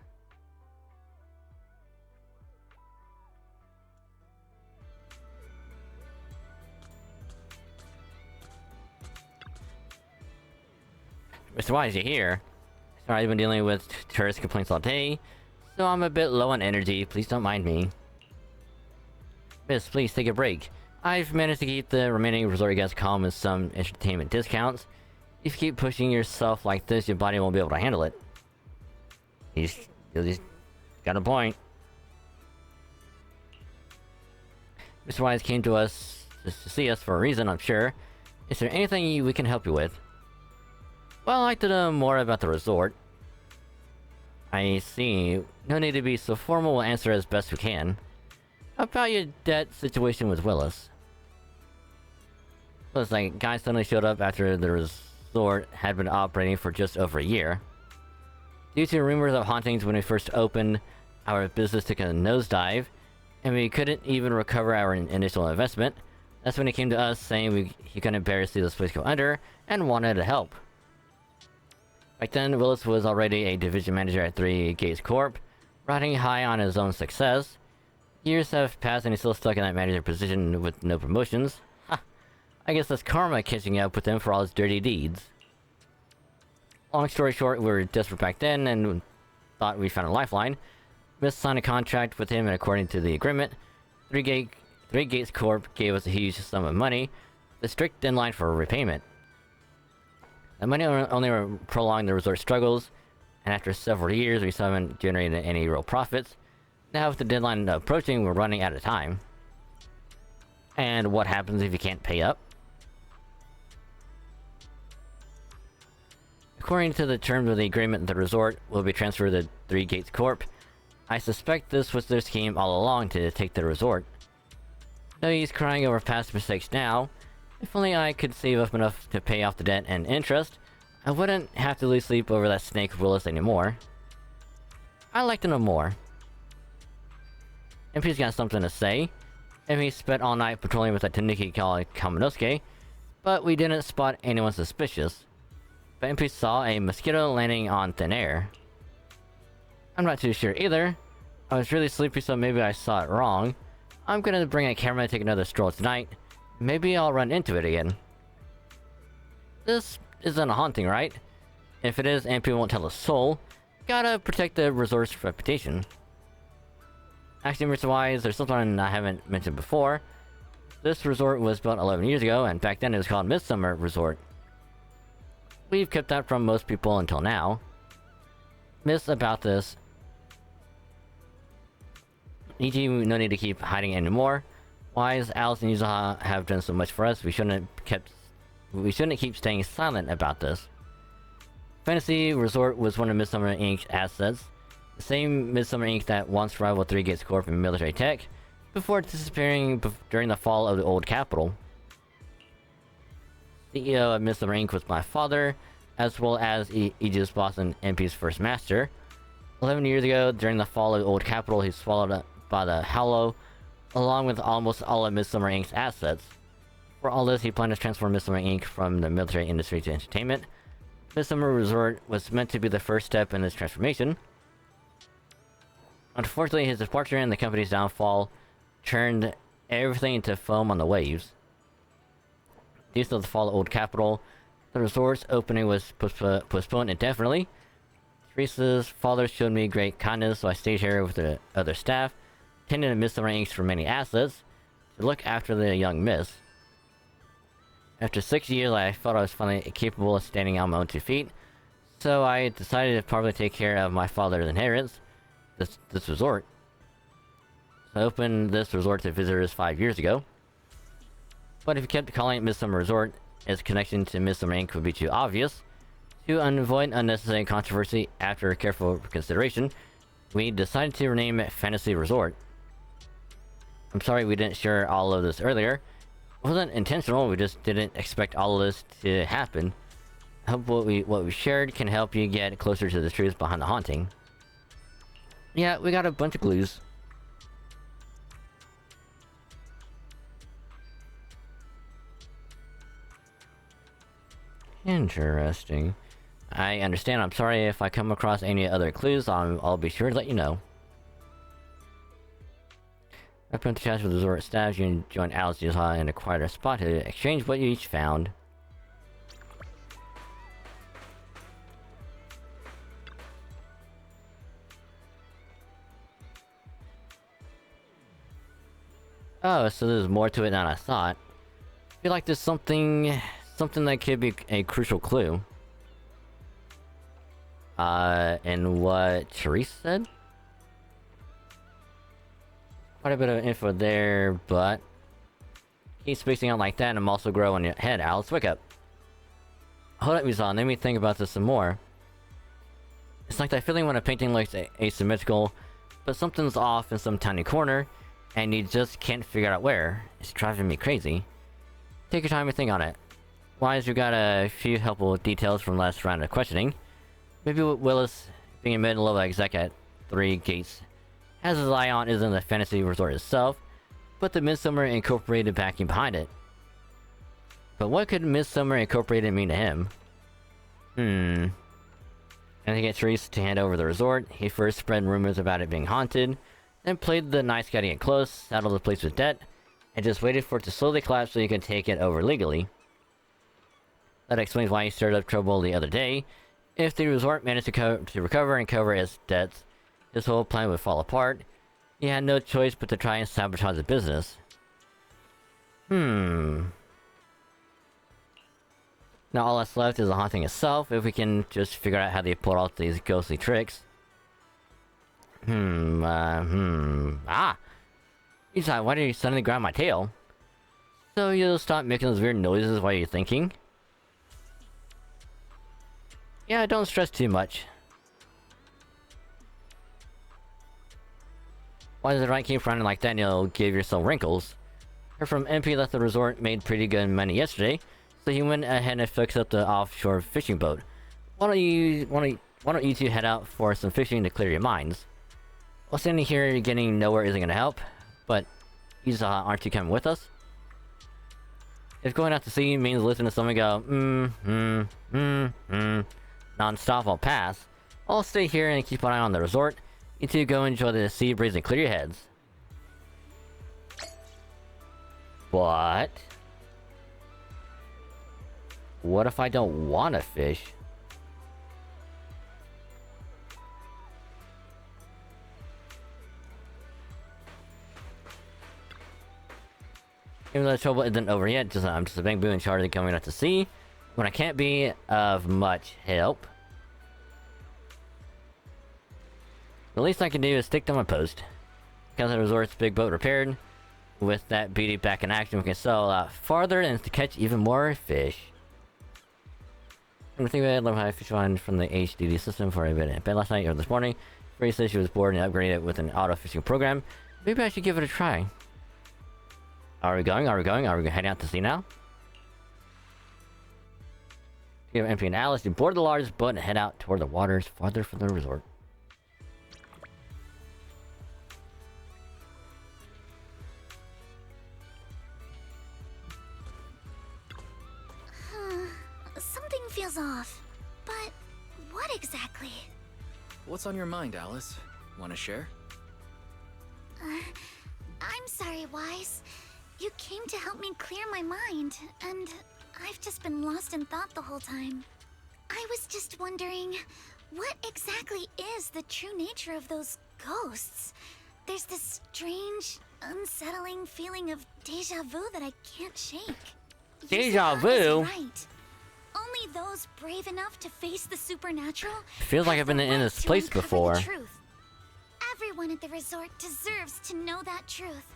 Mr. Wise, you're here. Sorry, I've been dealing with tourist complaints all day, so I'm a bit low on energy. Please don't mind me. Miss, please take a break. I've managed to keep the remaining resort guests calm with some entertainment discounts. If you keep pushing yourself like this, your body won't be able to handle it. He's got a point. Mr. Wise came to us just to see us for a reason, I'm sure. Is there anything we can help you with? Well, I'd like to know more about the resort. I see. No need to be so formal, we'll answer as best we can. About your debt situation with Willis. Looks like guy suddenly showed up after the resort had been operating for just over a year. Due to rumors of hauntings when we first opened, our business took a nosedive, and we couldn't even recover our initial investment. That's when he came to us saying he couldn't bear to see this place go under, and wanted to help. Back then, Willis was already a division manager at 3 Gates Corp, riding high on his own success. Years have passed and he's still stuck in that manager position with no promotions. Ha! I guess that's karma catching up with him for all his dirty deeds. Long story short, we were desperate back then and thought we found a lifeline. Miss signed a contract with him, and according to the agreement, 3 Gates Corp gave us a huge sum of money, with a strict deadline for repayment. The money only prolonged the resort struggles, and after several years we still haven't generated any real profits. Now with the deadline approaching, we're running out of time. And what happens if you can't pay up? According to the terms of the agreement, the resort will be transferred to 3 Gates Corp. I suspect this was their scheme all along to take the resort. No use crying over past mistakes now. If only I could save up enough to pay off the debt and interest, I wouldn't have to lose sleep over that snake Willis anymore. I'd like to know more. MP's got something to say. MP spent all night patrolling with a Tanuki called Kaminosuke, but we didn't spot anyone suspicious. But MP saw a mosquito landing on thin air. I'm not too sure either. I was really sleepy, so maybe I saw it wrong. I'm gonna bring a camera and take another stroll tonight. Maybe I'll run into it again. This isn't a haunting, right? If it is, MP won't tell a soul. Gotta protect the resort's reputation. Actually, wise, there's something I haven't mentioned before. This resort was built 11 years ago, and back then it was called Midsummer Resort. We've kept that from most people until now. Myths about this. E.g., no need to keep hiding anymore. Wise, Alice and Yuzaha have done so much for us, we shouldn't keep staying silent about this. Fantasy Resort was one of Midsummer Inc.'s assets. The same Midsummer Inc. that once rivaled 3 Gates Corp in military tech, before disappearing during the fall of the old capital. CEO of Midsummer Inc. was my father, as well as Aegis boss and MP's first master. 11 years ago, during the fall of the old capital, he was swallowed up by the Hallow, along with almost all of Midsummer Inc.'s assets. For all this, he planned to transform Midsummer Inc. from the military industry to entertainment. Midsummer Resort was meant to be the first step in this transformation. Unfortunately, his departure and the company's downfall turned everything into foam on the waves. Due to the fall of Old Capital, the resort's opening was postponed indefinitely. Teresa's father showed me great kindness, so I stayed here with the other staff, tending to Midsummer Inc.'s remaining assets, to look after the young miss. After 6 years, I felt I was finally capable of standing on my own 2 feet, so I decided to probably take care of my father's inheritance, this resort. So I opened this resort to visitors 5 years ago. But if you kept calling it Midsummer Resort, its connection to Midsummer Inc. would be too obvious. To avoid unnecessary controversy, after careful consideration, we decided to rename it Fantasy Resort. I'm sorry we didn't share all of this earlier. It wasn't intentional, we just didn't expect all of this to happen. I hope what we shared can help you get closer to the truth behind the haunting. Yeah, we got a bunch of clues. Interesting. I understand. I'm sorry if I come across any other clues. I'll be sure to let you know. After the chat with the resort staff, you can join Alice Yuzaha in a quieter spot to exchange what you each found. Oh, so there's more to it than I thought. I feel like there's something that could be a crucial clue. And what Therese said? Quite a bit of info there, but keep spacing out like that and I'm also growing your head, Alice. Wake up. Hold up, Muzan. Let me think about this some more. It's like that feeling when a painting looks asymmetrical, but something's off in some tiny corner, and you just can't figure out where. It's driving me crazy. Take your time and think on it. Wise, you got a few helpful details from last round of questioning. Maybe Willis, being a mid-level exec at 3 Gates, has his eye on isn't the Fantasy Resort itself, but the Midsummer Incorporated backing behind it. But what could Midsummer Incorporated mean to him? And to get Therese to hand over the resort, he first spread rumors about it being haunted, then played the nice guy to get close, saddled the place with debt, and just waited for it to slowly collapse so he could take it over legally. That explains why he stirred up trouble the other day. If the resort managed to recover and cover its debts, his whole plan would fall apart. He had no choice but to try and sabotage the business. Now all that's left is the haunting itself, if we can just figure out how they pull off these ghostly tricks. Yuzaha, why did you suddenly grab my tail? So you'll stop making those weird noises while you're thinking? Yeah, don't stress too much. Why does the right keep running like that and you'll give yourself wrinkles? Heard from MP that the resort made pretty good money yesterday, so he went ahead and fixed up the offshore fishing boat. Why don't you two head out for some fishing to clear your minds? While standing here getting nowhere isn't gonna help, but Yuzaha, aren't you coming with us? If going out to sea means listening to someone go, non-stop, I'll pass. I'll stay here and keep an eye on the resort. You two go enjoy the sea breeze and clear your heads. What? What if I don't want to fish? Even though the trouble isn't over yet, I'm just a big boo in charge of coming out to sea when I can't be of much help. The least I can do is stick to my post. Council Resort's big boat repaired. With that beauty back in action, we can sail a lot farther and to catch even more fish. I think I love how I fish on from the HDD system for a bit in bed last night or this morning. Ray said she was bored and upgraded it with an auto fishing program. Maybe I should give it a try. Are we going? Are we going? Are we heading out to sea now? Give MP and Alice to board the largest boat and head out toward the waters farther from the resort. Something feels off. But what exactly? What's on your mind, Alice? Want to share? I'm sorry, Wise. You came to help me clear my mind, and I've just been lost in thought the whole time. I was just wondering, what exactly is the true nature of those ghosts? There's this strange, unsettling feeling of deja vu that I can't shake. Deja vu? Is right. Only those brave enough to face the supernatural Feels like I've been in this place before. the truth. Everyone at the resort deserves to know that truth.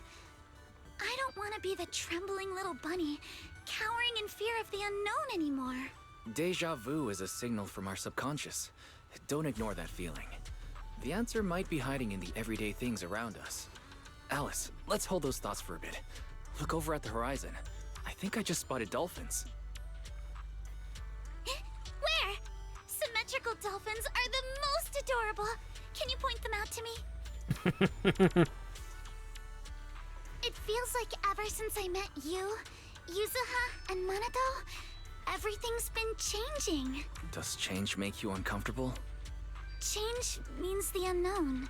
I don't want to be the trembling little bunny, cowering in fear of the unknown anymore. Deja vu is a signal from our subconscious. Don't ignore that feeling. The answer might be hiding in the everyday things around us. Alice, let's hold those thoughts for a bit. Look over at the horizon. I think I just spotted dolphins. Where? Symmetrical dolphins are the most adorable. Can you point them out to me? It feels like ever since I met you, Yuzuha, and Manado, everything's been changing. Does change make you uncomfortable? Change means the unknown.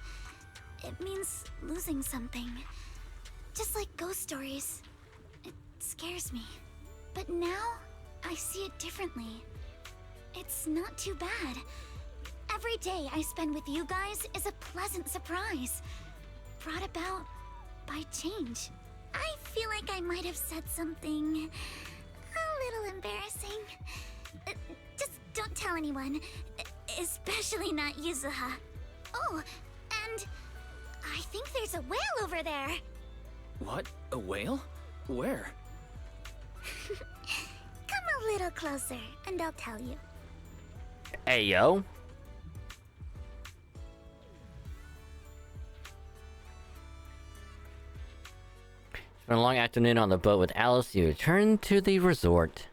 It means losing something. Just like ghost stories. It scares me. But now, I see it differently. It's not too bad. Every day I spend with you guys is a pleasant surprise. Brought about by change. I feel like I might have said something a little embarrassing. Just don't tell anyone. Especially not Yuzuha. Oh, and I think there's a whale over there. What? A whale? Where? Come a little closer, and I'll tell you. Hey, yo. It's been a long afternoon on the boat with Alice. You return to the resort.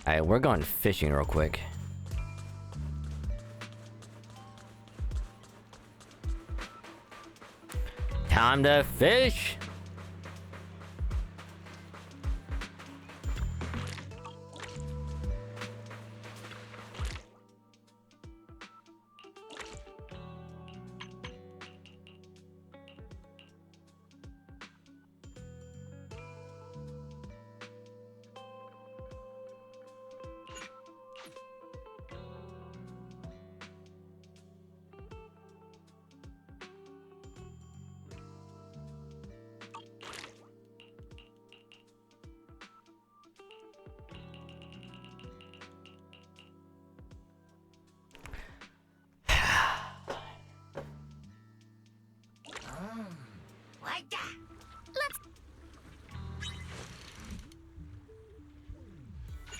Alright, we're going fishing real quick. Time to fish!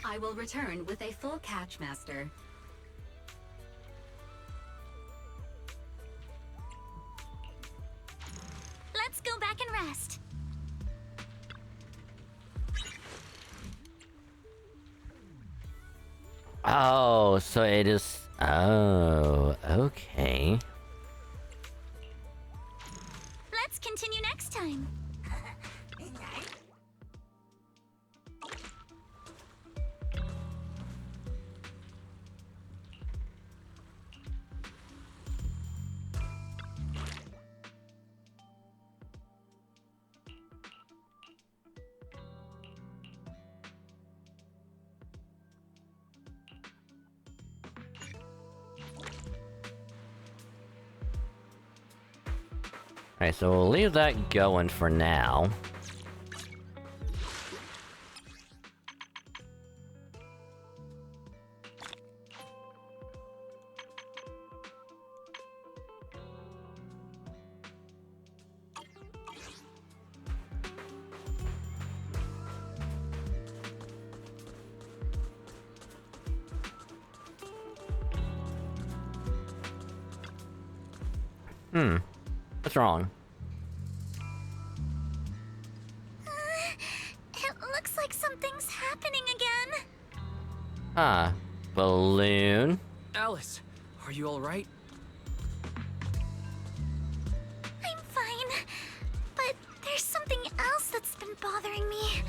I will return with a full catch, Master. Let's go back and rest. Oh, so it is... Oh, okay. Let's continue next time. Alright, so we'll leave that going for now. What's wrong? It looks like something's happening again. Ah, balloon? Alice, are you alright? I'm fine, but there's something else that's been bothering me.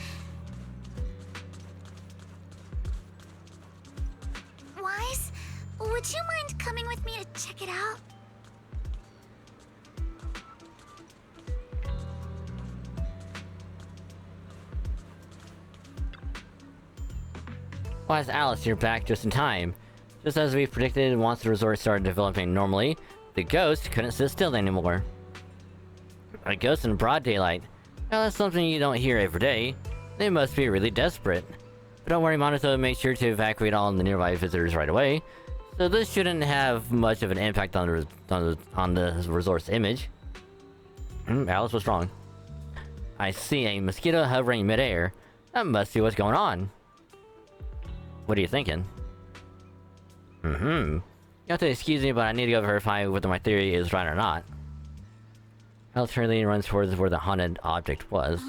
Wise, would you mind coming with me to check it out? Why is Alice, you're back just in time? Just as we predicted, once the resort started developing normally, the ghost couldn't sit still anymore. A ghost in broad daylight. Now that's something you don't hear every day. They must be really desperate. But don't worry, Monato made sure to evacuate all the nearby visitors right away, so this shouldn't have much of an impact on the resort's image. Alice was wrong. I see a mosquito hovering midair. That must be what's going on. What are you thinking? You have to excuse me, but I need to go verify whether my theory is right or not. Alice hurriedly runs towards where the haunted object was.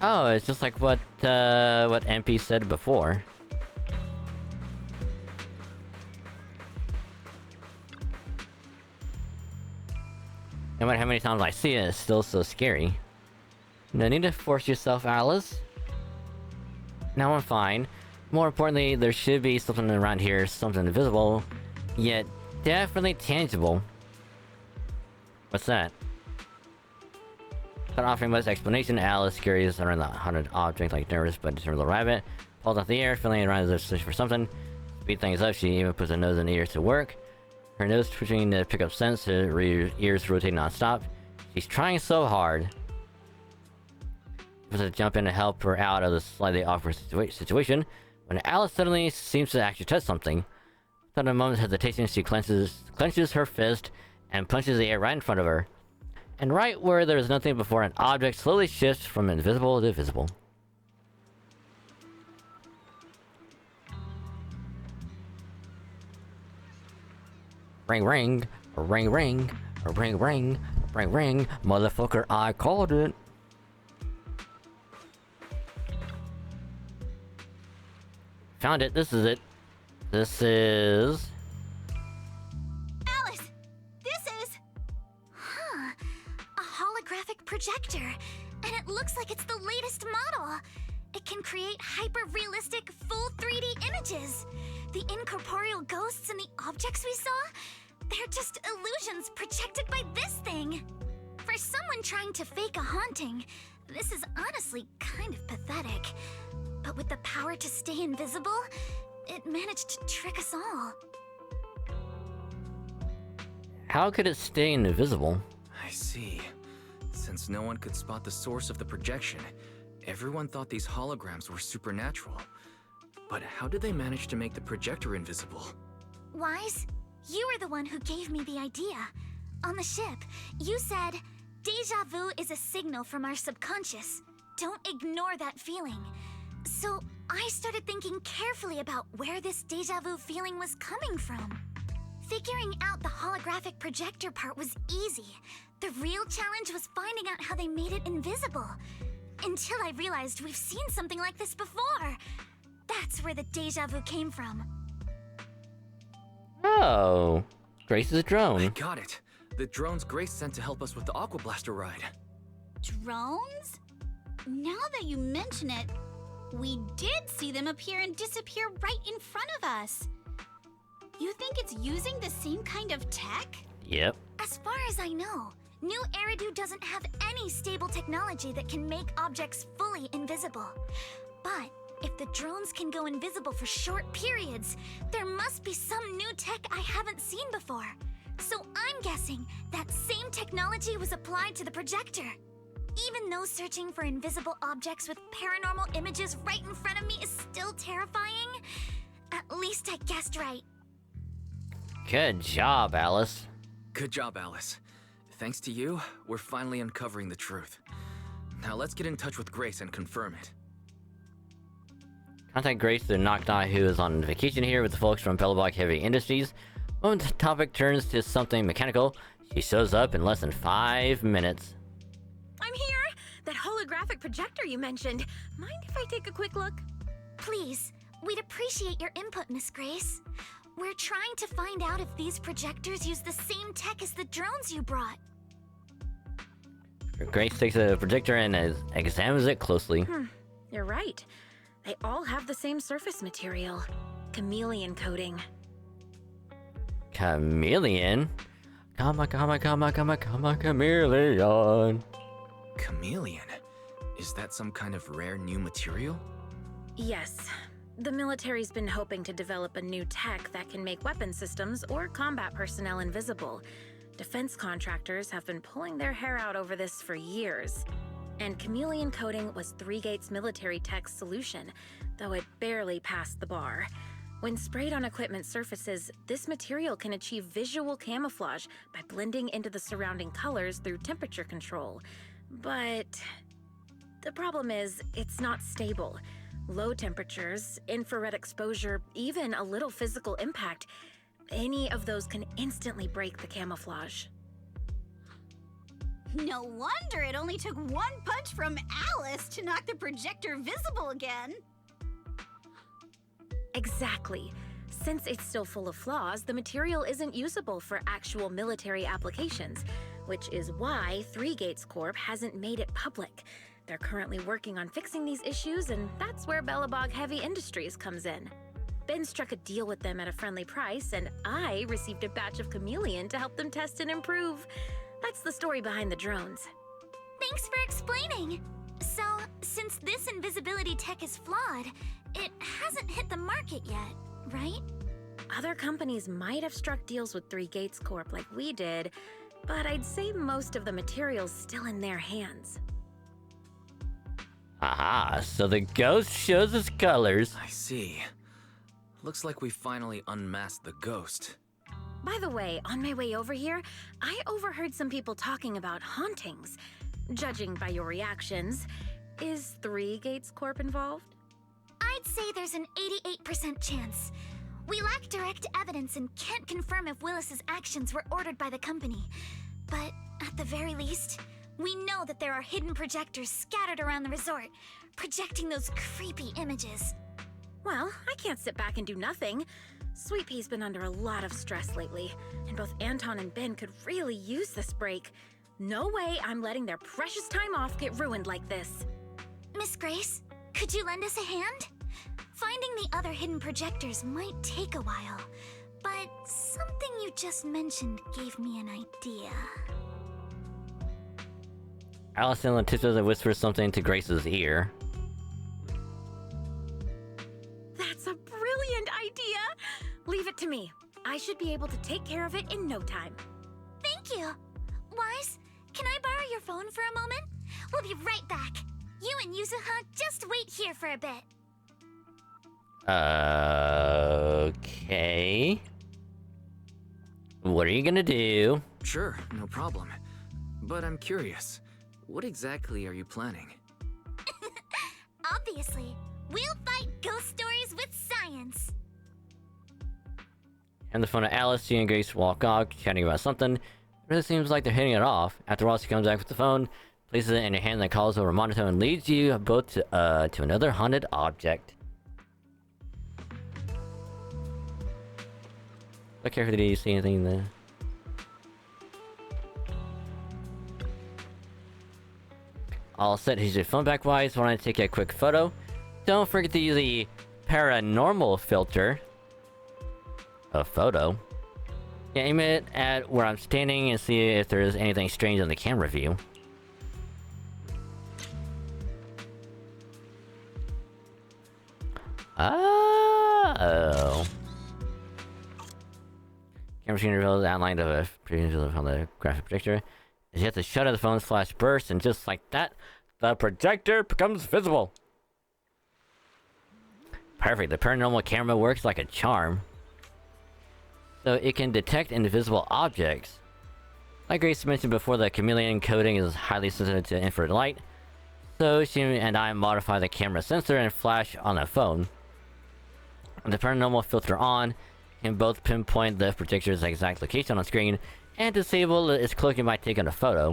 Oh, it's just like what MP said before. No matter how many times I see it, it's still so scary. No need to force yourself, Alice. Now I'm fine. More importantly, there should be something around here, something invisible, yet definitely tangible. What's that? Without offering much explanation, Alice scurries around the haunted object like nervous but determined little rabbit, falls off the air, feeling around as if searching for something. To speed things up, she even puts her nose and ears to work. Her nose twitching to pick up scents, her ears rotating non-stop. She's trying so hard. To jump in to help her out of the slightly awkward situation, when Alice suddenly seems to actually touch something. Without a moment's hesitation, she clenches her fist and punches the air right in front of her. And right where there's nothing before, an object slowly shifts from invisible to visible. Ring ring, ring ring, ring ring, ring ring, motherfucker, I called it. Found it, this is it. This is... Alice! This is... a holographic projector. And it looks like it's the latest model. It can create hyper-realistic, full 3D images. The incorporeal ghosts and the objects we saw, they're just illusions projected by this thing. For someone trying to fake a haunting, this is honestly kind of pathetic. But with the power to stay invisible, it managed to trick us all. How could it stay invisible? I see. Since no one could spot the source of the projection, everyone thought these holograms were supernatural. But how did they manage to make the projector invisible? Wise, you were the one who gave me the idea. On the ship, you said, "Deja vu is a signal from our subconscious. Don't ignore that feeling." So I started thinking carefully about where this deja vu feeling was coming from. Figuring out the holographic projector part was easy. The real challenge was finding out how they made it invisible. Until I realized we've seen something like this before. That's where the deja vu came from. Oh, Grace's drone. I got it. The drones Grace sent to help us with the Aqua Blaster ride. Drones? Now that you mention it, we did see them appear and disappear right in front of us. You think it's using the same kind of tech? Yep. As far as I know, New Eridu doesn't have any stable technology that can make objects fully invisible. But If the drones can go invisible for short periods, there must be some new tech I haven't seen before. So I'm guessing that same technology was applied to the projector. Even though searching for invisible objects with paranormal images right in front of me is still terrifying, at least I guessed right. Good job, Alice. Good job, Alice. Thanks to you, we're finally uncovering the truth. Now let's get in touch with Grace and confirm it. Contact Grace through Knock Knock, who is on vacation here with the folks from Bellabog Heavy Industries. When the topic turns to something mechanical, she shows up in less than 5 minutes. I'm here! That holographic projector you mentioned. Mind if I take a quick look? Please, we'd appreciate your input, Miss Grace. We're trying to find out if these projectors use the same tech as the drones you brought. Grace takes a projector and examines it closely. You're right. They all have the same surface material. Chameleon coating. Chameleon? Come on, chameleon. Chameleon? Is that some kind of rare new material? Yes. The military's been hoping to develop a new tech that can make weapon systems or combat personnel invisible. Defense contractors have been pulling their hair out over this for years. And chameleon coating was Three Gates military tech's solution, though it barely passed the bar. When sprayed on equipment surfaces, this material can achieve visual camouflage by blending into the surrounding colors through temperature control. But the problem is, it's not stable. Low temperatures, infrared exposure, even a little physical impact, any of those can instantly break the camouflage. No wonder it only took one punch from Alice to knock the projector visible again. Exactly. Since it's still full of flaws, the material isn't usable for actual military applications, which is why Three Gates Corp hasn't made it public. They're currently working on fixing these issues, and that's where Bellabog Heavy Industries comes in. Ben struck a deal with them at a friendly price, and I received a batch of chameleon to help them test and improve. That's the story behind the drones. Thanks for explaining. So, since this invisibility tech is flawed, it hasn't hit the market yet, right? Other companies might have struck deals with Three Gates Corp like we did, but I'd say most of the material's still in their hands. Aha, so the ghost shows its colors. I see. Looks like we finally unmasked the ghost. By the way, on my way over here, I overheard some people talking about hauntings. Judging by your reactions, is Three Gates Corp involved? I'd say there's an 88% chance. We lack direct evidence and can't confirm if Willis's actions were ordered by the company. But at the very least, we know that there are hidden projectors scattered around the resort, projecting those creepy images. Well, I can't sit back and do nothing. Sweet Pea's been under a lot of stress lately, and both Anton and Ben could really use this break. No way I'm letting their precious time off get ruined like this. Miss Grace, could you lend us a hand? Finding the other hidden projectors might take a while, but something you just mentioned gave me an idea. Allison anticipates whispers something to Grace's ear. That's a brilliant idea! Leave it to me. I should be able to take care of it in no time. Thank you! Wise, can I borrow your phone for a moment? We'll be right back. You and Yuzuha just wait here for a bit. Okay. What are you gonna do? Sure, no problem. But I'm curious, what exactly are you planning? Obviously, we'll fight ghost stories with science. And the phone of Alice, she and Grace walk off, chatting about something. It really seems like they're hitting it off. After all, she comes back with the phone, places it in your hand, and calls over a monitor and leads you both to another haunted object. Look carefully, did you see anything there? All set, here's your phone back, Wise. Want to take a quick photo? Don't forget to use the paranormal filter. A photo? Yeah, aim it at where I'm standing and see if there's anything strange in the camera view. Oh. Camera screen reveals the outline of a previous on the graphic projector. As you have to shutter the phone's flash bursts, and just like that, the projector becomes visible. Perfect. The paranormal camera works like a charm. So it can detect invisible objects. Like Grace mentioned before, the chameleon coating is highly sensitive to infrared light. So she and I modify the camera sensor and flash on the phone. With the paranormal filter on, can both pinpoint the projector's exact location on screen and disable its cloaking by taking a photo.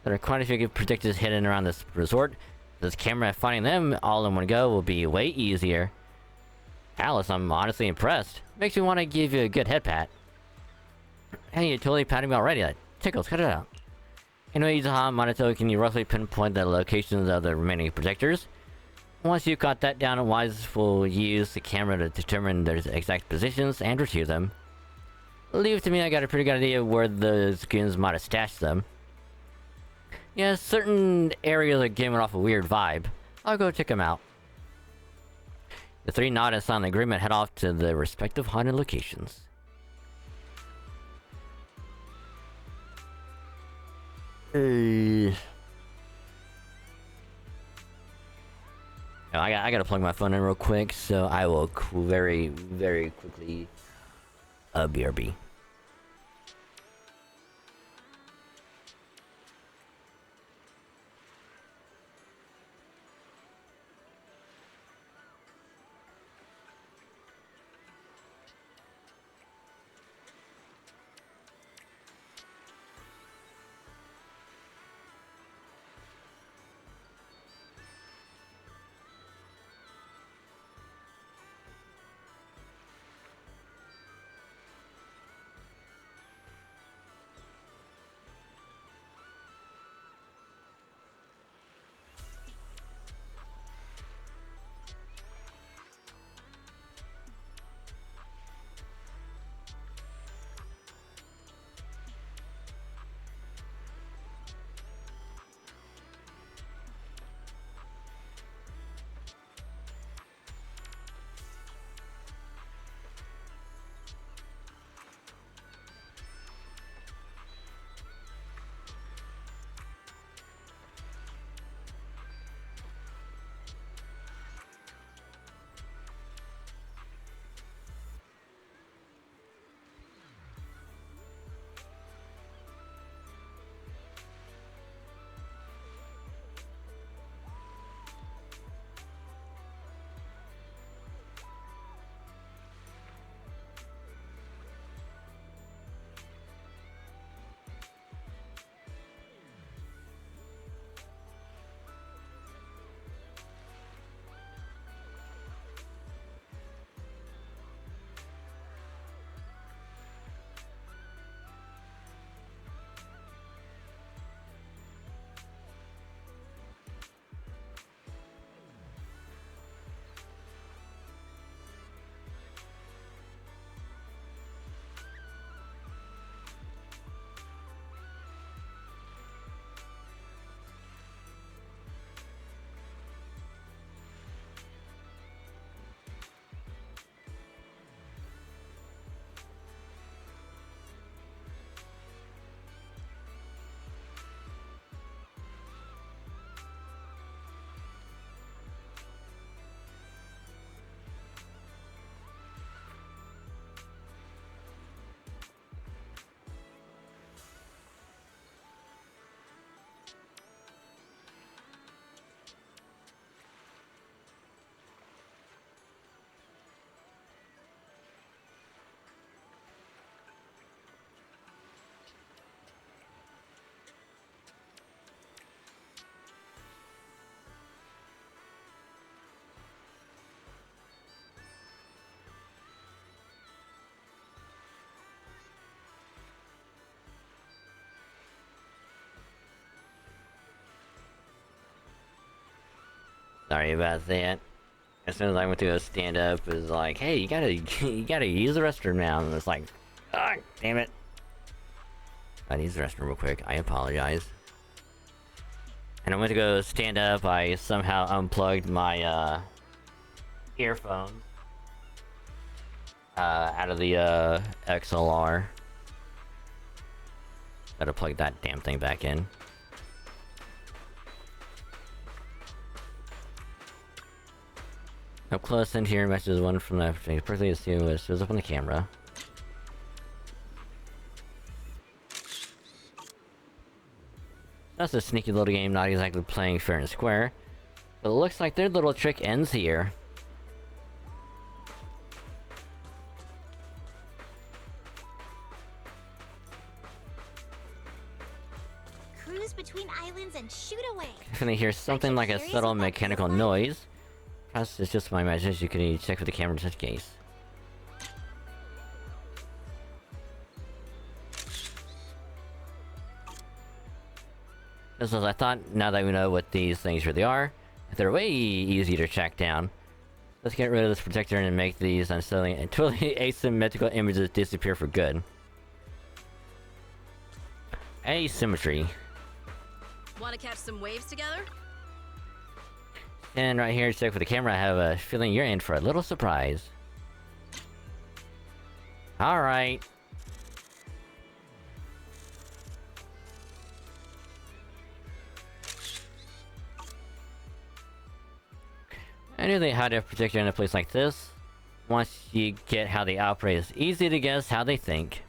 There are quite a few projectors hidden around this resort. This camera, finding them all in one go will be way easier. Alice, I'm honestly impressed. Makes me want to give you a good head pat. Hey, you're totally patting me already. That tickles, cut it out. Anyway, Yuzaha and Minato, can you roughly pinpoint the locations of the remaining projectors? Once you've got that down, Wise will use the camera to determine their exact positions and retrieve them. Leave it to me, I got a pretty good idea where the goons might have stashed them. Yeah, certain areas are giving off a weird vibe. I'll go check them out. The three nod and sign an agreement, head off to the respective haunted locations. I gotta plug my phone in real quick, so I will very, very quickly BRB. Sorry about that. As soon as I went to go stand up, it was like, hey, you gotta use the restroom now. And it's like, ah, damn it. I need the restroom real quick. I apologize. And I went to go stand up. I somehow unplugged my earphones out of the XLR. Gotta plug that damn thing back in. Up close in here, messages one from the perfectly assumed was shows up on the camera. That's a sneaky little game, not exactly playing fair and square. But it looks like their little trick ends here. Cruise between islands and shoot away. If you hear something like a subtle mechanical noise, perhaps it's just my imagination. You can check with the camera just in case. Just as I thought, now that we know what these things really are, they're way easier to track down. Let's get rid of this protector and make these unsettling and totally asymmetrical images disappear for good. Asymmetry. Want to catch some waves together? And right here, check with the camera. I have a feeling you're in for a little surprise. Alright. I knew they had a protector in a place like this. Once you get how they operate, it's easy to guess how they think.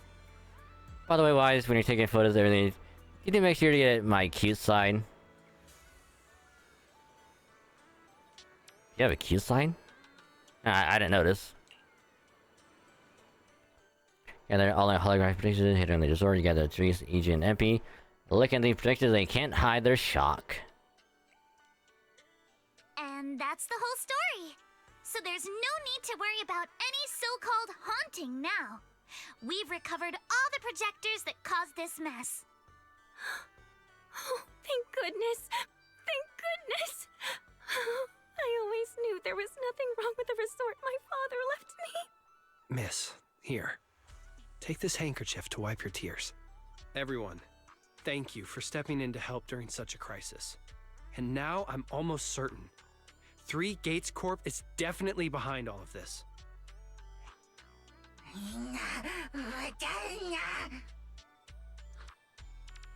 By the way, Wise, when you're taking photos and everything, you need to make sure to get my cute side. You have a cute side? I didn't notice. Yeah, they're all in holographic protectors. Hit on the resort. You got the trees, EG, and MP. Look at these protectors, they can't hide their shock. And that's the whole story. So there's no need to worry about any so-called haunting now. We've recovered all the projectors that caused this mess. Oh, thank goodness. Thank goodness. I always knew there was nothing wrong with the resort my father left me. Miss, here. Take this handkerchief to wipe your tears. Everyone, thank you for stepping in to help during such a crisis. And now I'm almost certain. 3 Gates Corp is definitely behind all of this.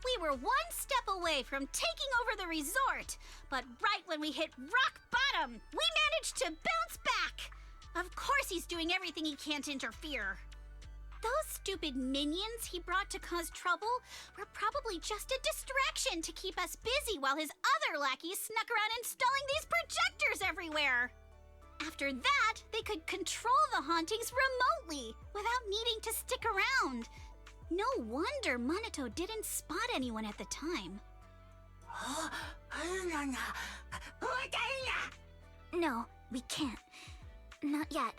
We were one step away from taking over the resort, but right when we hit rock bottom, we managed to bounce back. Of course he's doing everything he can to interfere. Those stupid minions he brought to cause trouble were probably just a distraction to keep us busy while his other lackeys snuck around installing these projectors everywhere. After that, they could control the hauntings remotely without needing to stick around. No wonder Monato didn't spot anyone at the time. No, we can't. Not yet.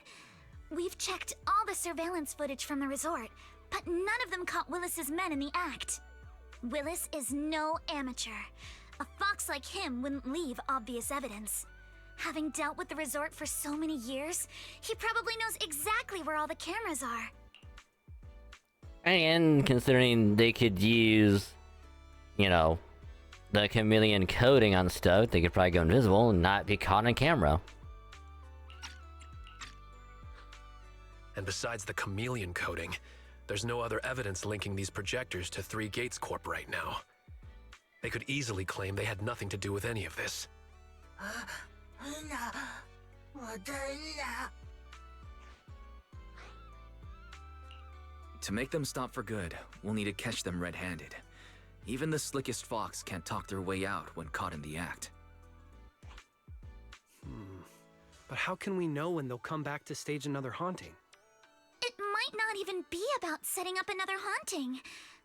We've checked all the surveillance footage from the resort, but none of them caught Willis's men in the act. Willis is no amateur. A fox like him wouldn't leave obvious evidence. Having dealt with the resort for so many years, he probably knows exactly where all the cameras are. And considering they could use, you know, the chameleon coating on stuff, they could probably go invisible and not be caught on camera. And besides the chameleon coating, there's no other evidence linking these projectors to 3 Gates Corp right now. They could easily claim they had nothing to do with any of this. To make them stop for good, we'll need to catch them red-handed. Even the slickest fox can't talk their way out when caught in the act. But how can we know when they'll come back to stage another haunting? It might not even be about setting up another haunting.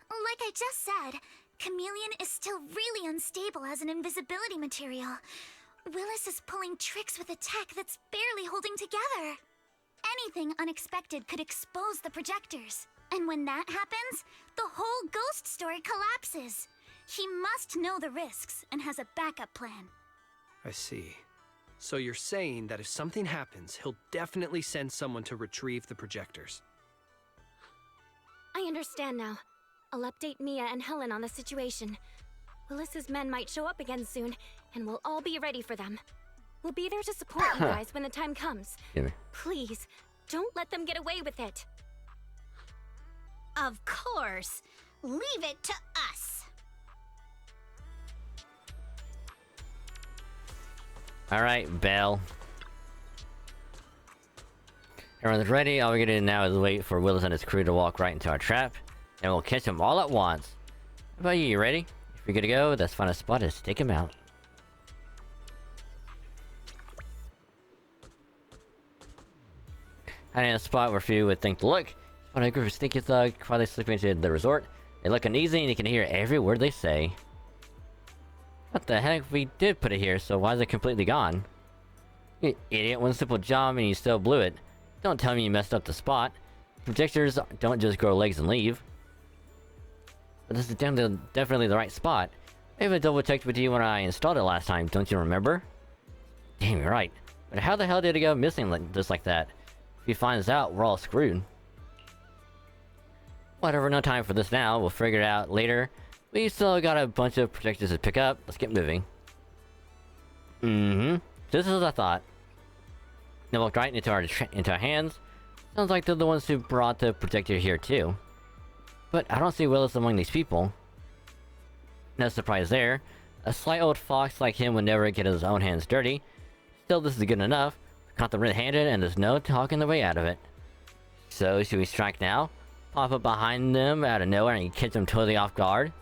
Like I just said, Chameleon is still really unstable as an invisibility material. Willis is pulling tricks with a tech that's barely holding together. Anything unexpected could expose the projectors. And when that happens, the whole ghost story collapses. He must know the risks and has a backup plan. I see. So you're saying that if something happens, he'll definitely send someone to retrieve the projectors. I understand now. I'll update Mia and Helen on the situation. Willis's men might show up again soon, and we'll all be ready for them. We'll be there to support you guys when the time comes. Please, don't let them get away with it. Of course. Leave it to us. Alright, Belle. Everyone's ready. All we gotta do now is wait for Willis and his crew to walk right into our trap, and we'll catch them all at once. How about you? You ready? If you're good to go, let's find a spot to stake them out. I need a spot where few would think to look. Spot a group of stinky thugs quietly slipping into the resort. They look uneasy and you can hear every word they say. What the heck? We did put it here, so why is it completely gone? You idiot, one simple job and you still blew it. Don't tell me you messed up the spot. Projectors don't just grow legs and leave. But this is definitely the right spot. I even double checked with you when I installed it last time, don't you remember? Damn, you're right. But how the hell did it go missing just like that? If he finds out, we're all screwed. Whatever, no time for this now. We'll figure it out later. We still got a bunch of projectors to pick up. Let's get moving. Just as I thought. They walked right into our hands. Sounds like they're the ones who brought the projector here too. But I don't see Willis among these people. No surprise there. A sly old fox like him would never get his own hands dirty. Still, this is good enough. Caught them red-handed and there's no talking the way out of it. So, should we strike now? Pop up behind them out of nowhere and catch them totally off guard?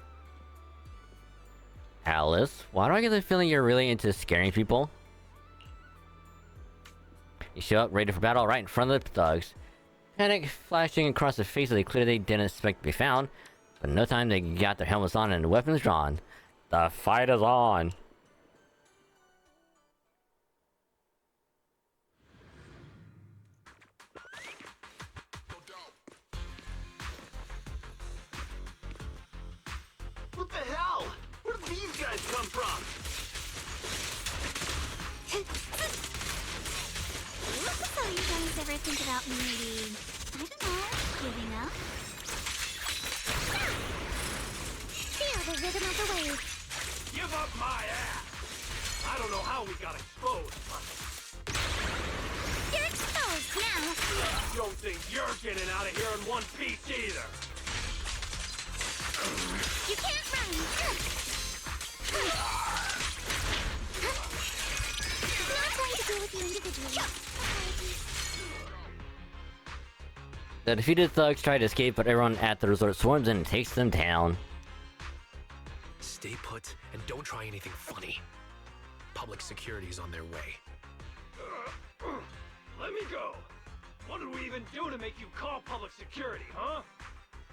Alice, why do I get the feeling you're really into scaring people? You show up ready for battle right in front of the thugs. Panic flashing across their faces, they clearly didn't expect to be found. But in no time they got their helmets on and the weapons drawn. The fight is on! What the hell? Where did these guys come from? So you guys ever think about maybe, I don't know, giving up? Feel the rhythm of the wave. Give up my ass! I don't know how we got exposed, but... You're exposed now. Don't think you're getting out of here in one piece either. You can't run. Not going to deal with you individually. The defeated thugs try to escape, but everyone at the resort swarms in and takes them down. Stay put and don't try anything funny. Public security is on their way. Let me go. What did we even do to make you call public security, huh?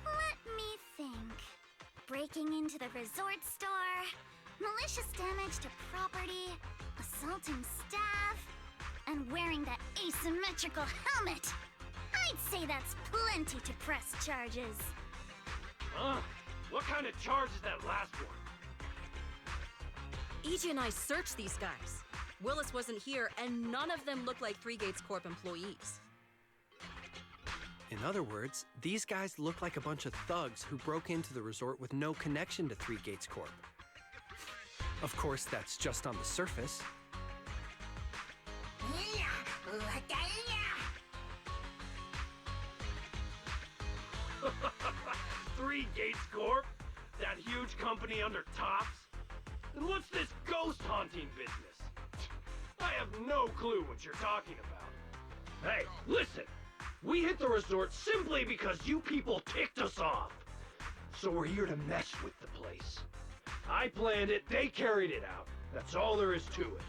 Let me think. Breaking into the resort store, malicious damage to property, assaulting staff, and wearing that asymmetrical helmet. I'd say that's plenty to press charges. Huh? What kind of charge is that last one? EJ and I searched these guys. Willis wasn't here, and none of them look like Three Gates Corp employees. In other words, these guys look like a bunch of thugs who broke into the resort with no connection to Three Gates Corp. Of course, that's just on the surface. Three Gates Corp? That huge company under Tops? And what's this ghost haunting business? I have no clue what you're talking about. Hey, listen! We hit the resort simply because you people ticked us off. So we're here to mess with the place. I planned it, they carried it out. That's all there is to it.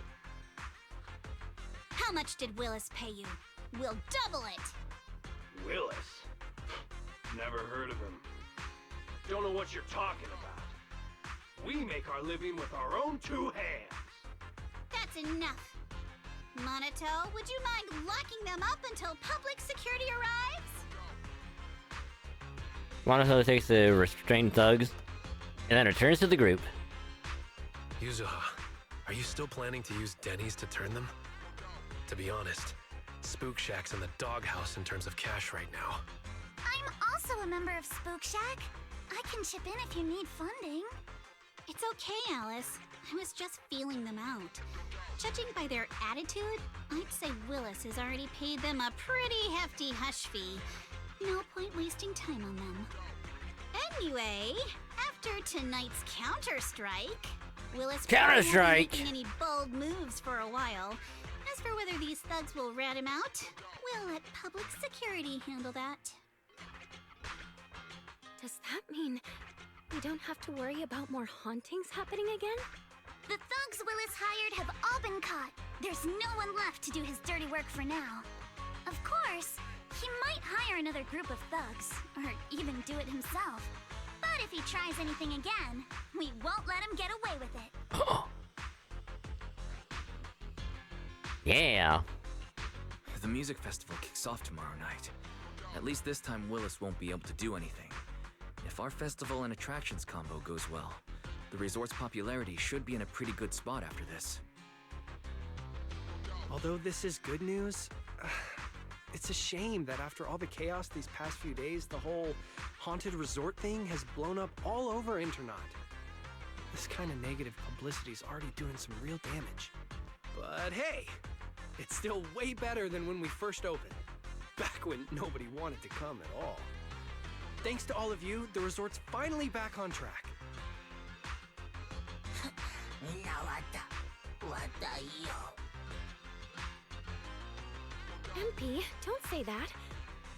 How much did Willis pay you? We'll double it. Willis? Never heard of him. Don't know what you're talking about. We make our living with our own two hands. That's enough. Monato, would you mind locking them up until public security arrives? Monato takes the restrained thugs and then returns to the group. Yuzuha, are you still planning to use Denny's to turn them? To be honest, Spook Shack's in the doghouse in terms of cash right now. I'm also a member of Spook Shack. I can chip in if you need funding. It's okay, Alice. I was just feeling them out. Judging by their attitude, I'd say Willis has already paid them a pretty hefty hush fee. No point wasting time on them. Anyway, after tonight's Counter-Strike, Willis Counter-Strike! won't be making any bold moves for a while. As for whether these thugs will rat him out, we'll let public security handle that. Does that mean we don't have to worry about more hauntings happening again? The thugs Willis hired have all been caught. There's no one left to do his dirty work for now. Of course, he might hire another group of thugs, or even do it himself. But if he tries anything again, we won't let him get away with it. Yeah. The music festival kicks off tomorrow night. At least this time Willis won't be able to do anything. If our festival and attractions combo goes well, the resort's popularity should be in a pretty good spot after this. Although this is good news, it's a shame that after all the chaos these past few days, the whole haunted resort thing has blown up all over Internaut. This kind of negative publicity's already doing some real damage. But hey, it's still way better than when we first opened, back when nobody wanted to come at all. Thanks to all of you, the resort's finally back on track. MP, don't say that.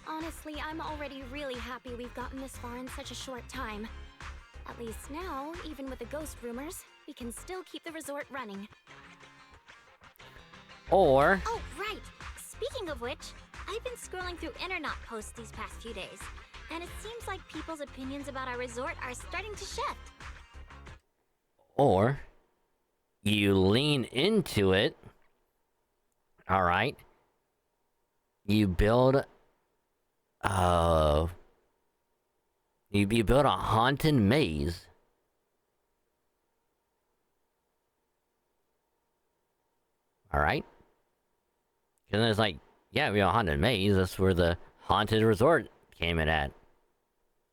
Honestly, I'm already really happy we've gotten this far in such a short time. At least now, even with the ghost rumors, we can still keep the resort running. Or... Oh, right. Speaking of which, I've been scrolling through Internaut posts these past few days, and it seems like people's opinions about our resort are starting to shift. Or... you lean into it. Alright. You build... You build a haunted maze. Alright? And then it's like, yeah, we have a haunted maze. That's where the haunted resort came in at.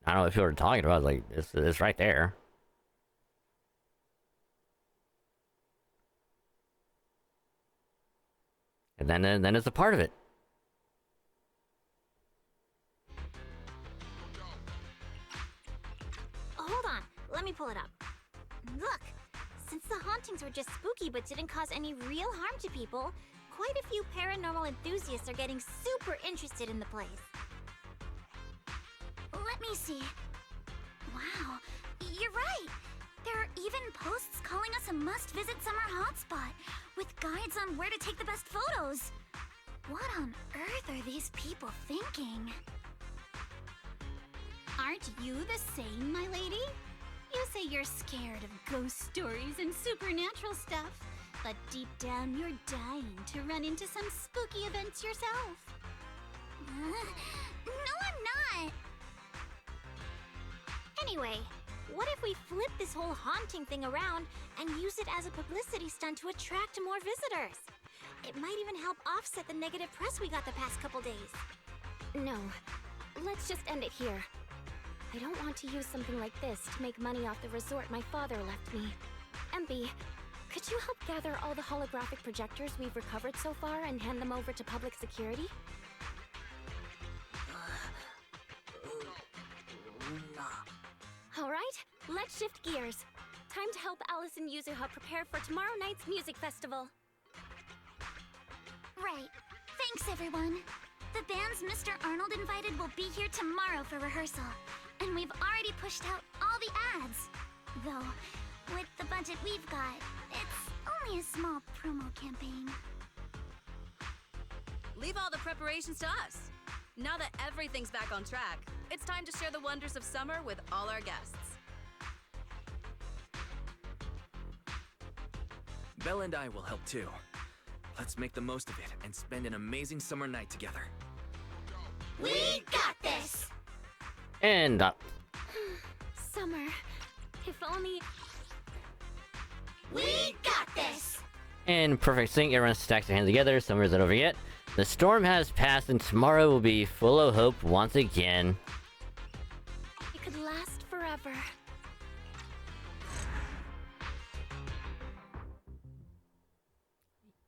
I don't know what people are talking about. Like, it's right there. And then it's a part of it. Hold on, let me pull it up. Look, since the hauntings were just spooky but didn't cause any real harm to people, quite a few paranormal enthusiasts are getting super interested in the place. Let me see. Wow, you're right. There are even posts calling us a must-visit summer hotspot, with guides on where to take the best photos. What on earth are these people thinking? Aren't you the same, my lady? You say you're scared of ghost stories and supernatural stuff, but deep down you're dying to run into some spooky events yourself. No, I'm not. Anyway, what if we flip this whole haunting thing around and use it as a publicity stunt to attract more visitors? It might even help offset the negative press we got the past couple days. No, let's just end it here. I don't want to use something like this to make money off the resort my father left me. MB, could you help gather all the holographic projectors we've recovered so far and hand them over to public security? Alright, let's shift gears. Time to help Alice and Yuzuha prepare for tomorrow night's music festival. Right. Thanks, everyone. The bands Mr. Arnold invited will be here tomorrow for rehearsal, and we've already pushed out all the ads. Though, with the budget we've got, it's only a small promo campaign. Leave all the preparations to us. Now that everything's back on track, it's time to share the wonders of summer with all our guests. Belle and I will help too. Let's make the most of it and spend an amazing summer night together. We got this! And Summer, if only... We got this! in perfect sync, everyone stacks their hands together. Summer isn't over yet. The storm has passed, and tomorrow will be full of hope once again. It could last forever.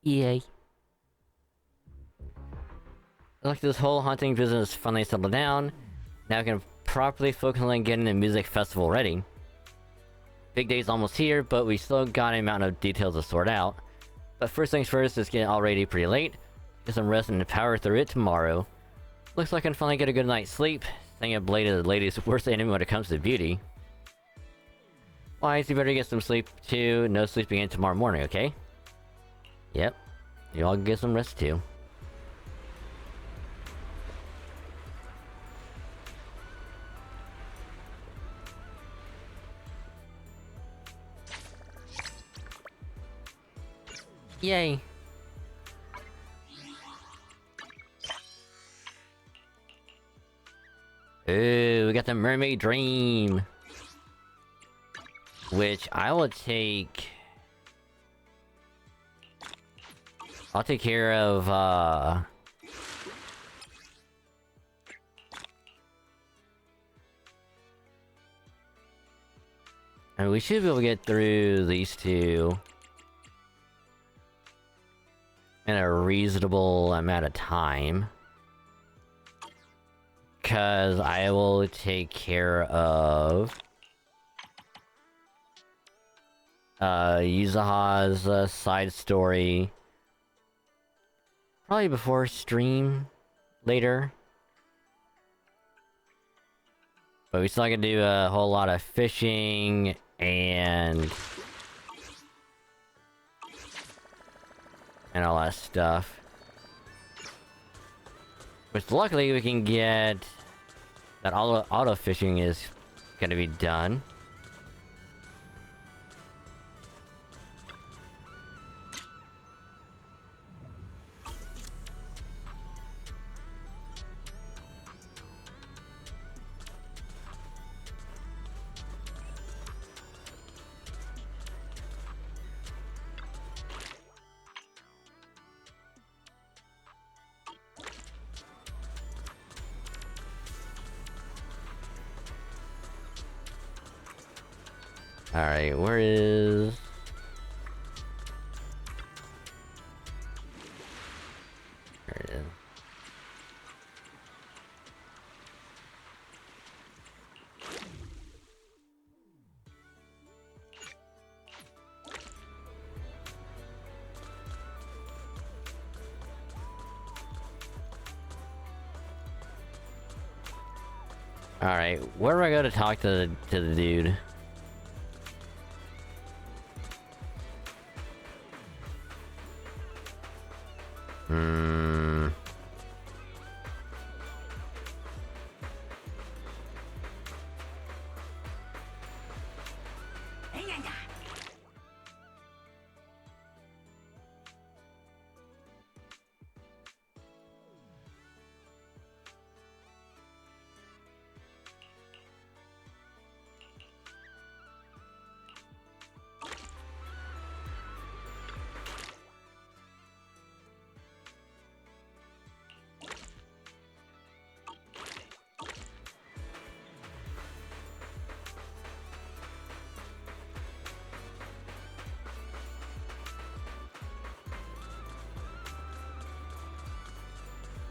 Yay. Like this whole haunting business finally settled down. Now I can properly focus on getting the music festival ready. Big day's almost here, but we still got an amount of details to sort out. But first things first, it's getting already pretty late. Get some rest and power through it tomorrow. Looks like I can finally get a good night's sleep. Staying up late is the lady's worst enemy when it comes to beauty. Wise, you better get some sleep too. No sleeping in tomorrow morning, okay? Yep. You all get some rest too. Yay. Ooh, we got the Mermaid Dream. Which I will take... I'll take care of, and we should be able to get through these two in a reasonable amount of time. 'Cause I will take care of Yuzaha's side story probably before stream later. But we still gotta do a whole lot of fishing and all that stuff. Which luckily we can get that auto fishing is gonna be done. Alright, where is... There it is. Alright, where do I go to talk to the dude?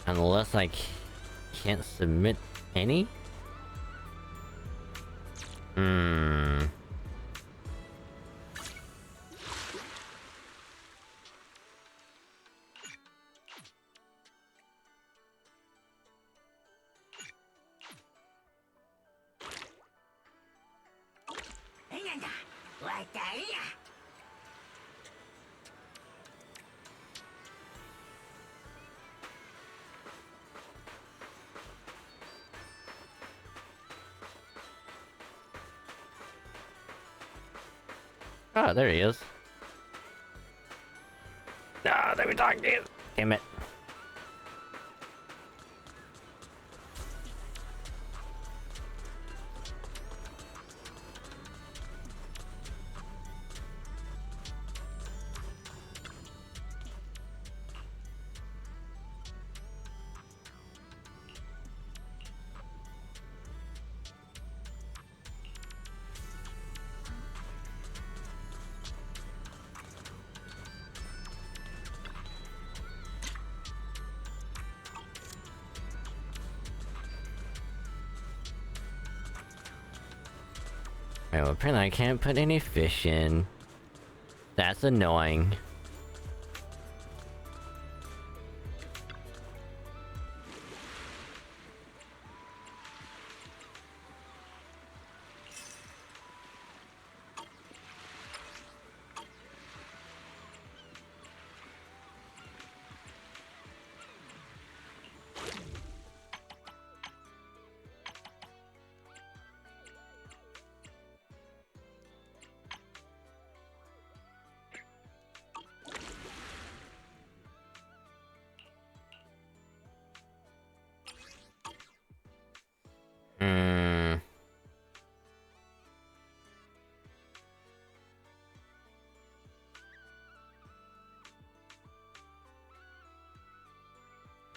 Unless I can't submit any? Oh, there he is. Ah, let me talk to you. Damn it. Well, apparently I can't put any fish in. That's annoying.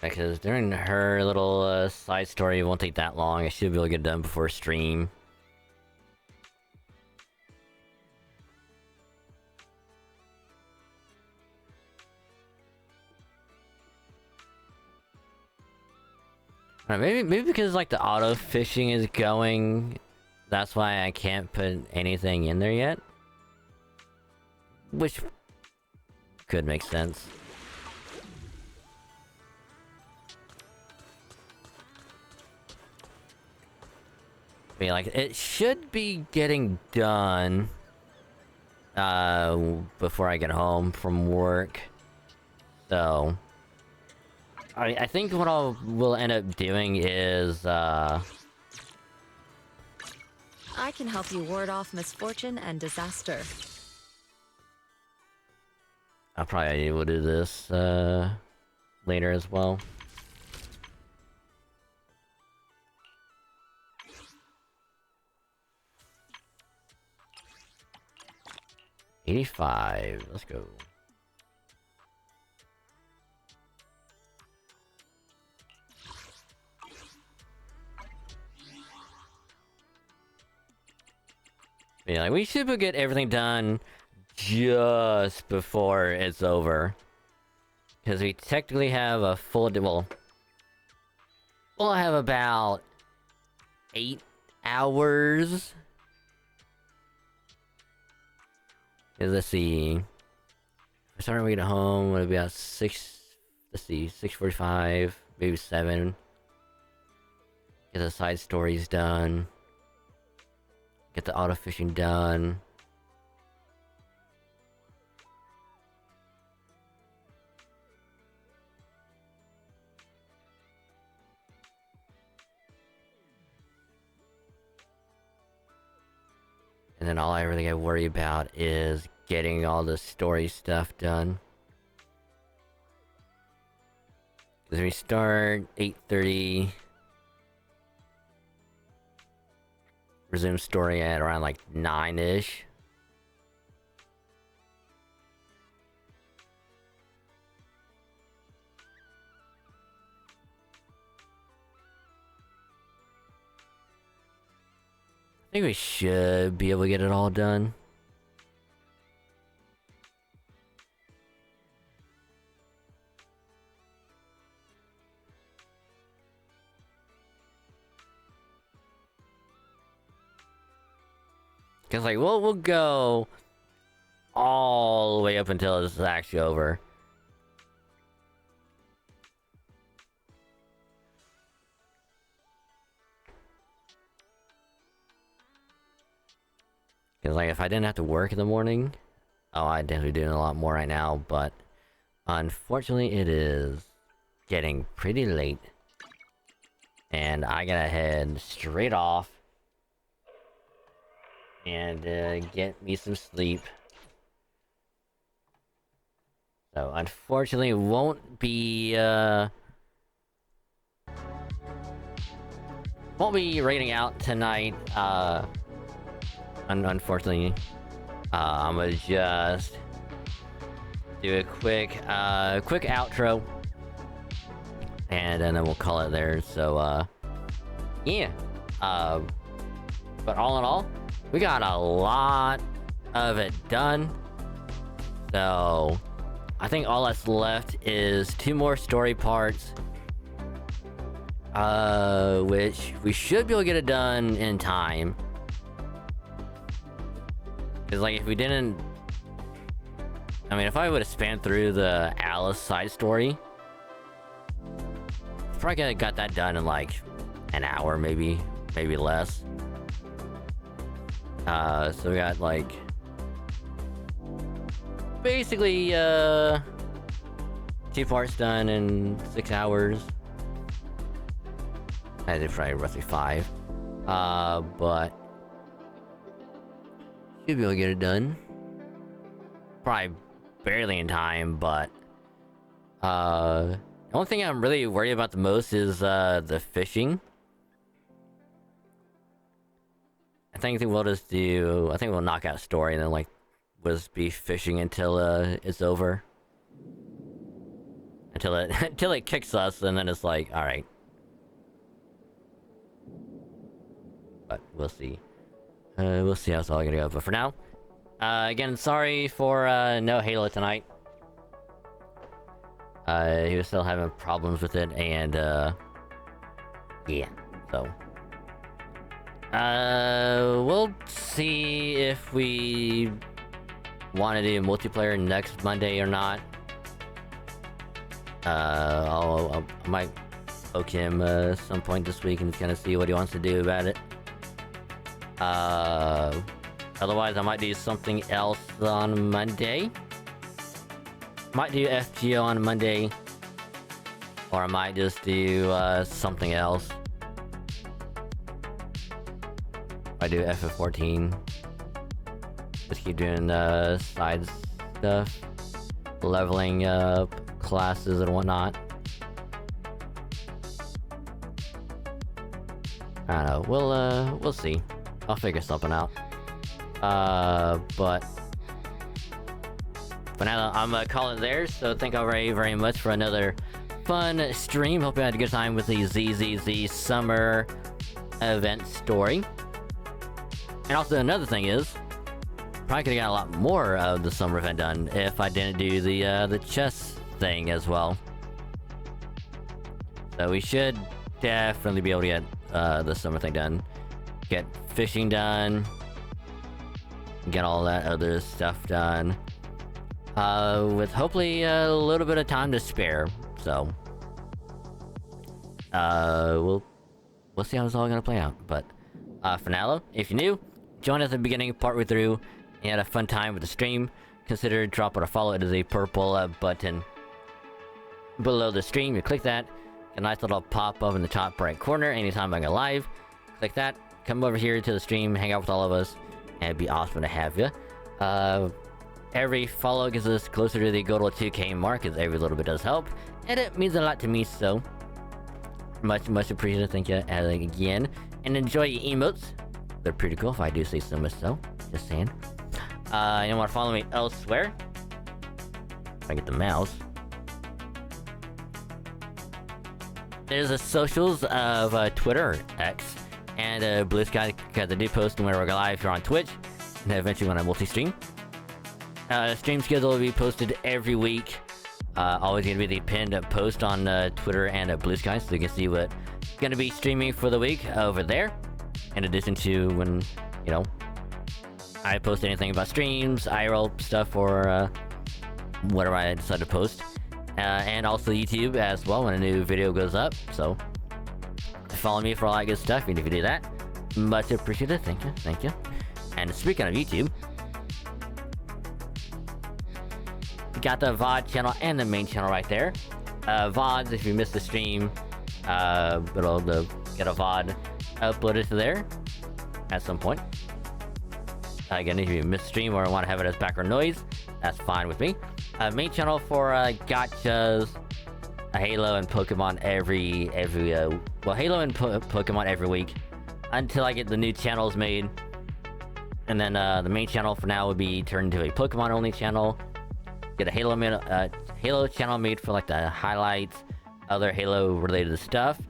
Because during her little side story, it won't take that long. I should be able to get it done before stream. Maybe because like the auto fishing is going, that's why I can't put anything in there yet. Which could make sense. I mean, like, it should be getting done before I get home from work. So I think what we'll end up doing is I can help you ward off misfortune and disaster. I'll probably be able to do this later as well. $85. Let's go. Yeah, like, we should get everything done just before it's over. Because we technically have a full... Well, we'll have about 8 hours. Let's see. If I start we get home, it'll be about 6... Let's see, 6:45, maybe 7. Get the side stories done. Get the auto fishing done. And then all I really gotta worry about is getting all the story stuff done. Because we start 8:30. Resume story at around like 9-ish. I think we should be able to get it all done. Cause like we'll go all the way up until this is actually over. Cause like if I didn't have to work in the morning, oh, I'd definitely be doing a lot more right now, but unfortunately it is getting pretty late. And I gotta head straight off and get me some sleep. So unfortunately won't be raiding out tonight. Unfortunately, I'm gonna just do a quick outro, and then we'll call it there. So yeah, but all in all, we got a lot of it done. So I think all that's left is 2 more story parts, which we should be able to get it done in time. Because, like, if we didn't... I mean, if I would have spanned through the Alice side story, probably could have got that done in, like, an hour, maybe less. So we got, like... basically, 2 parts done in 6 hours. I did probably roughly 5. But... should be able to get it done. Probably barely in time, but... the only thing I'm really worried about the most is, the fishing. I think we'll just do... I think we'll knock out story and then, like, we'll just be fishing until, it's over. Until it kicks us, and then it's like, alright. But, we'll see. We'll see how it's all gonna go. But for now, again, sorry for, no Halo tonight. He was still having problems with it, and, yeah, so... we'll see if we want to do multiplayer next Monday or not. I might poke him some point this week and kind of see what he wants to do about it. Otherwise, I might do something else on Monday. Might do FGO on Monday, or I might just do something else. I do FF14. Just keep doing side stuff, leveling up classes and whatnot. I don't know. We'll see. I'll figure something out. But for now, I'm gonna call it there. So thank you all very, very much for another fun stream. Hope you had a good time with the ZZZ summer event story. And also another thing is, probably could have got a lot more of the summer event done if I didn't do the chess thing as well. So we should definitely be able to get the summer thing done. Get fishing done. Get all that other stuff done. With hopefully a little bit of time to spare. So we'll see how it's all gonna play out. But for now, if you're new, join us at the beginning, partway through, and had a fun time with the stream. Consider dropping a follow. It is a purple button below the stream. You click that, a nice little pop up in the top right corner anytime I go live. Click that, come over here to the stream, hang out with all of us, and it'd be awesome to have you. Every follow gets us closer to the goal 2K mark, as every little bit does help, and it means a lot to me, so much appreciated. Thank you again, and enjoy your emotes. They're pretty cool, if I do say so myself. Just saying. You want to follow me elsewhere? If I get the mouse. There's the socials of Twitter, X, and Blue Sky, because I do post whenever I go live here on Twitch, and eventually when I multi-stream. Stream schedule will be posted every week. Always gonna be the pinned post on Twitter and Blue Sky, so you can see what's gonna be streaming for the week over there. In addition to when, you know, I post anything about streams, IRL stuff, or whatever I decide to post. And also YouTube as well when a new video goes up. So follow me for all that good stuff, and if you do that, much appreciated. Thank you. And speaking of YouTube, we got the VOD channel and the main channel right there. VODs, if you missed the stream, it'll get a VOD uploaded to there at some point. Again, if you missed the stream or want to have it as background noise, that's fine with me. Main channel for gotchas, Halo and Pokemon every well, Halo and Pokemon every week until I get the new channels made. And then the main channel for now would be turned into a Pokemon only channel. Get a Halo channel made for like the highlights, other Halo related stuff,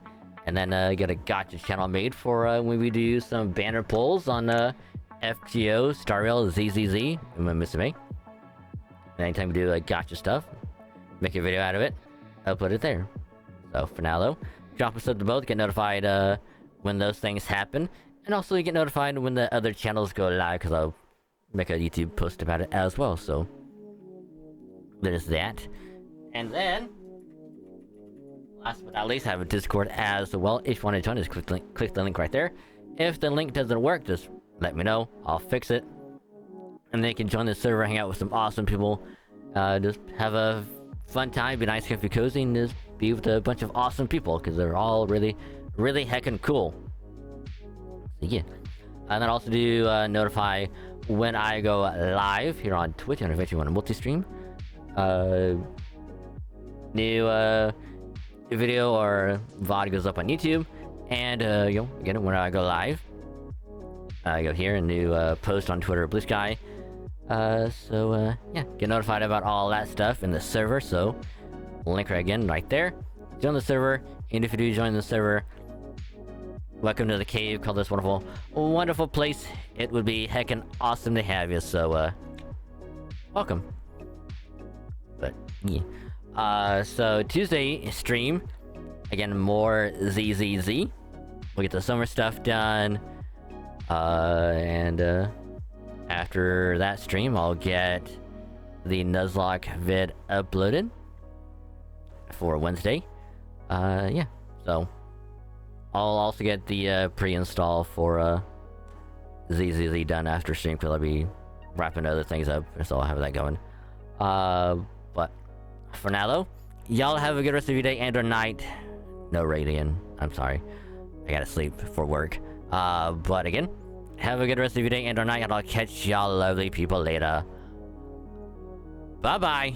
and then get a gotcha channel made for when we do some banner pulls on FGO, Star Rail, ZZZ, and Mr. May. And anytime we do like gotcha stuff, make a video out of it, upload it there. So for now though, drop a sub to both, get notified when those things happen, and also you get notified when the other channels go live, because I'll make a YouTube post about it as well. So there's that. And then, last but not least, I have a Discord as well. If you want to join, just click the link right there. If the link doesn't work, just let me know. I'll fix it. And then you can join the server, hang out with some awesome people. Just have a fun time, be nice, comfy, cozy, and just be with a bunch of awesome people, because they're all really, really heckin' cool. So yeah. And then also do notify when I go live here on Twitch, and if you want to multi-stream. New video or VOD goes up on YouTube, and again, when I go live, I go here and do post on Twitter or Blue Sky. So yeah, get notified about all that stuff in the server. So link right again right there. Join the server, and if you do join the server, welcome to the cave. Called this wonderful, wonderful place. It would be heckin' awesome to have you. So welcome. But yeah. So Tuesday stream, again, more ZZZ. We'll get the summer stuff done, and after that stream, I'll get the Nuzlocke vid uploaded for Wednesday. Yeah, so I'll also get the pre-install for ZZZ done after stream, because I'll be wrapping other things up, so I'll have that going. But for now, though, y'all have a good rest of your day and or night. No Radiant. I'm sorry. I gotta sleep for work. But again, have a good rest of your day and or night, and I'll catch y'all lovely people later. Bye-bye.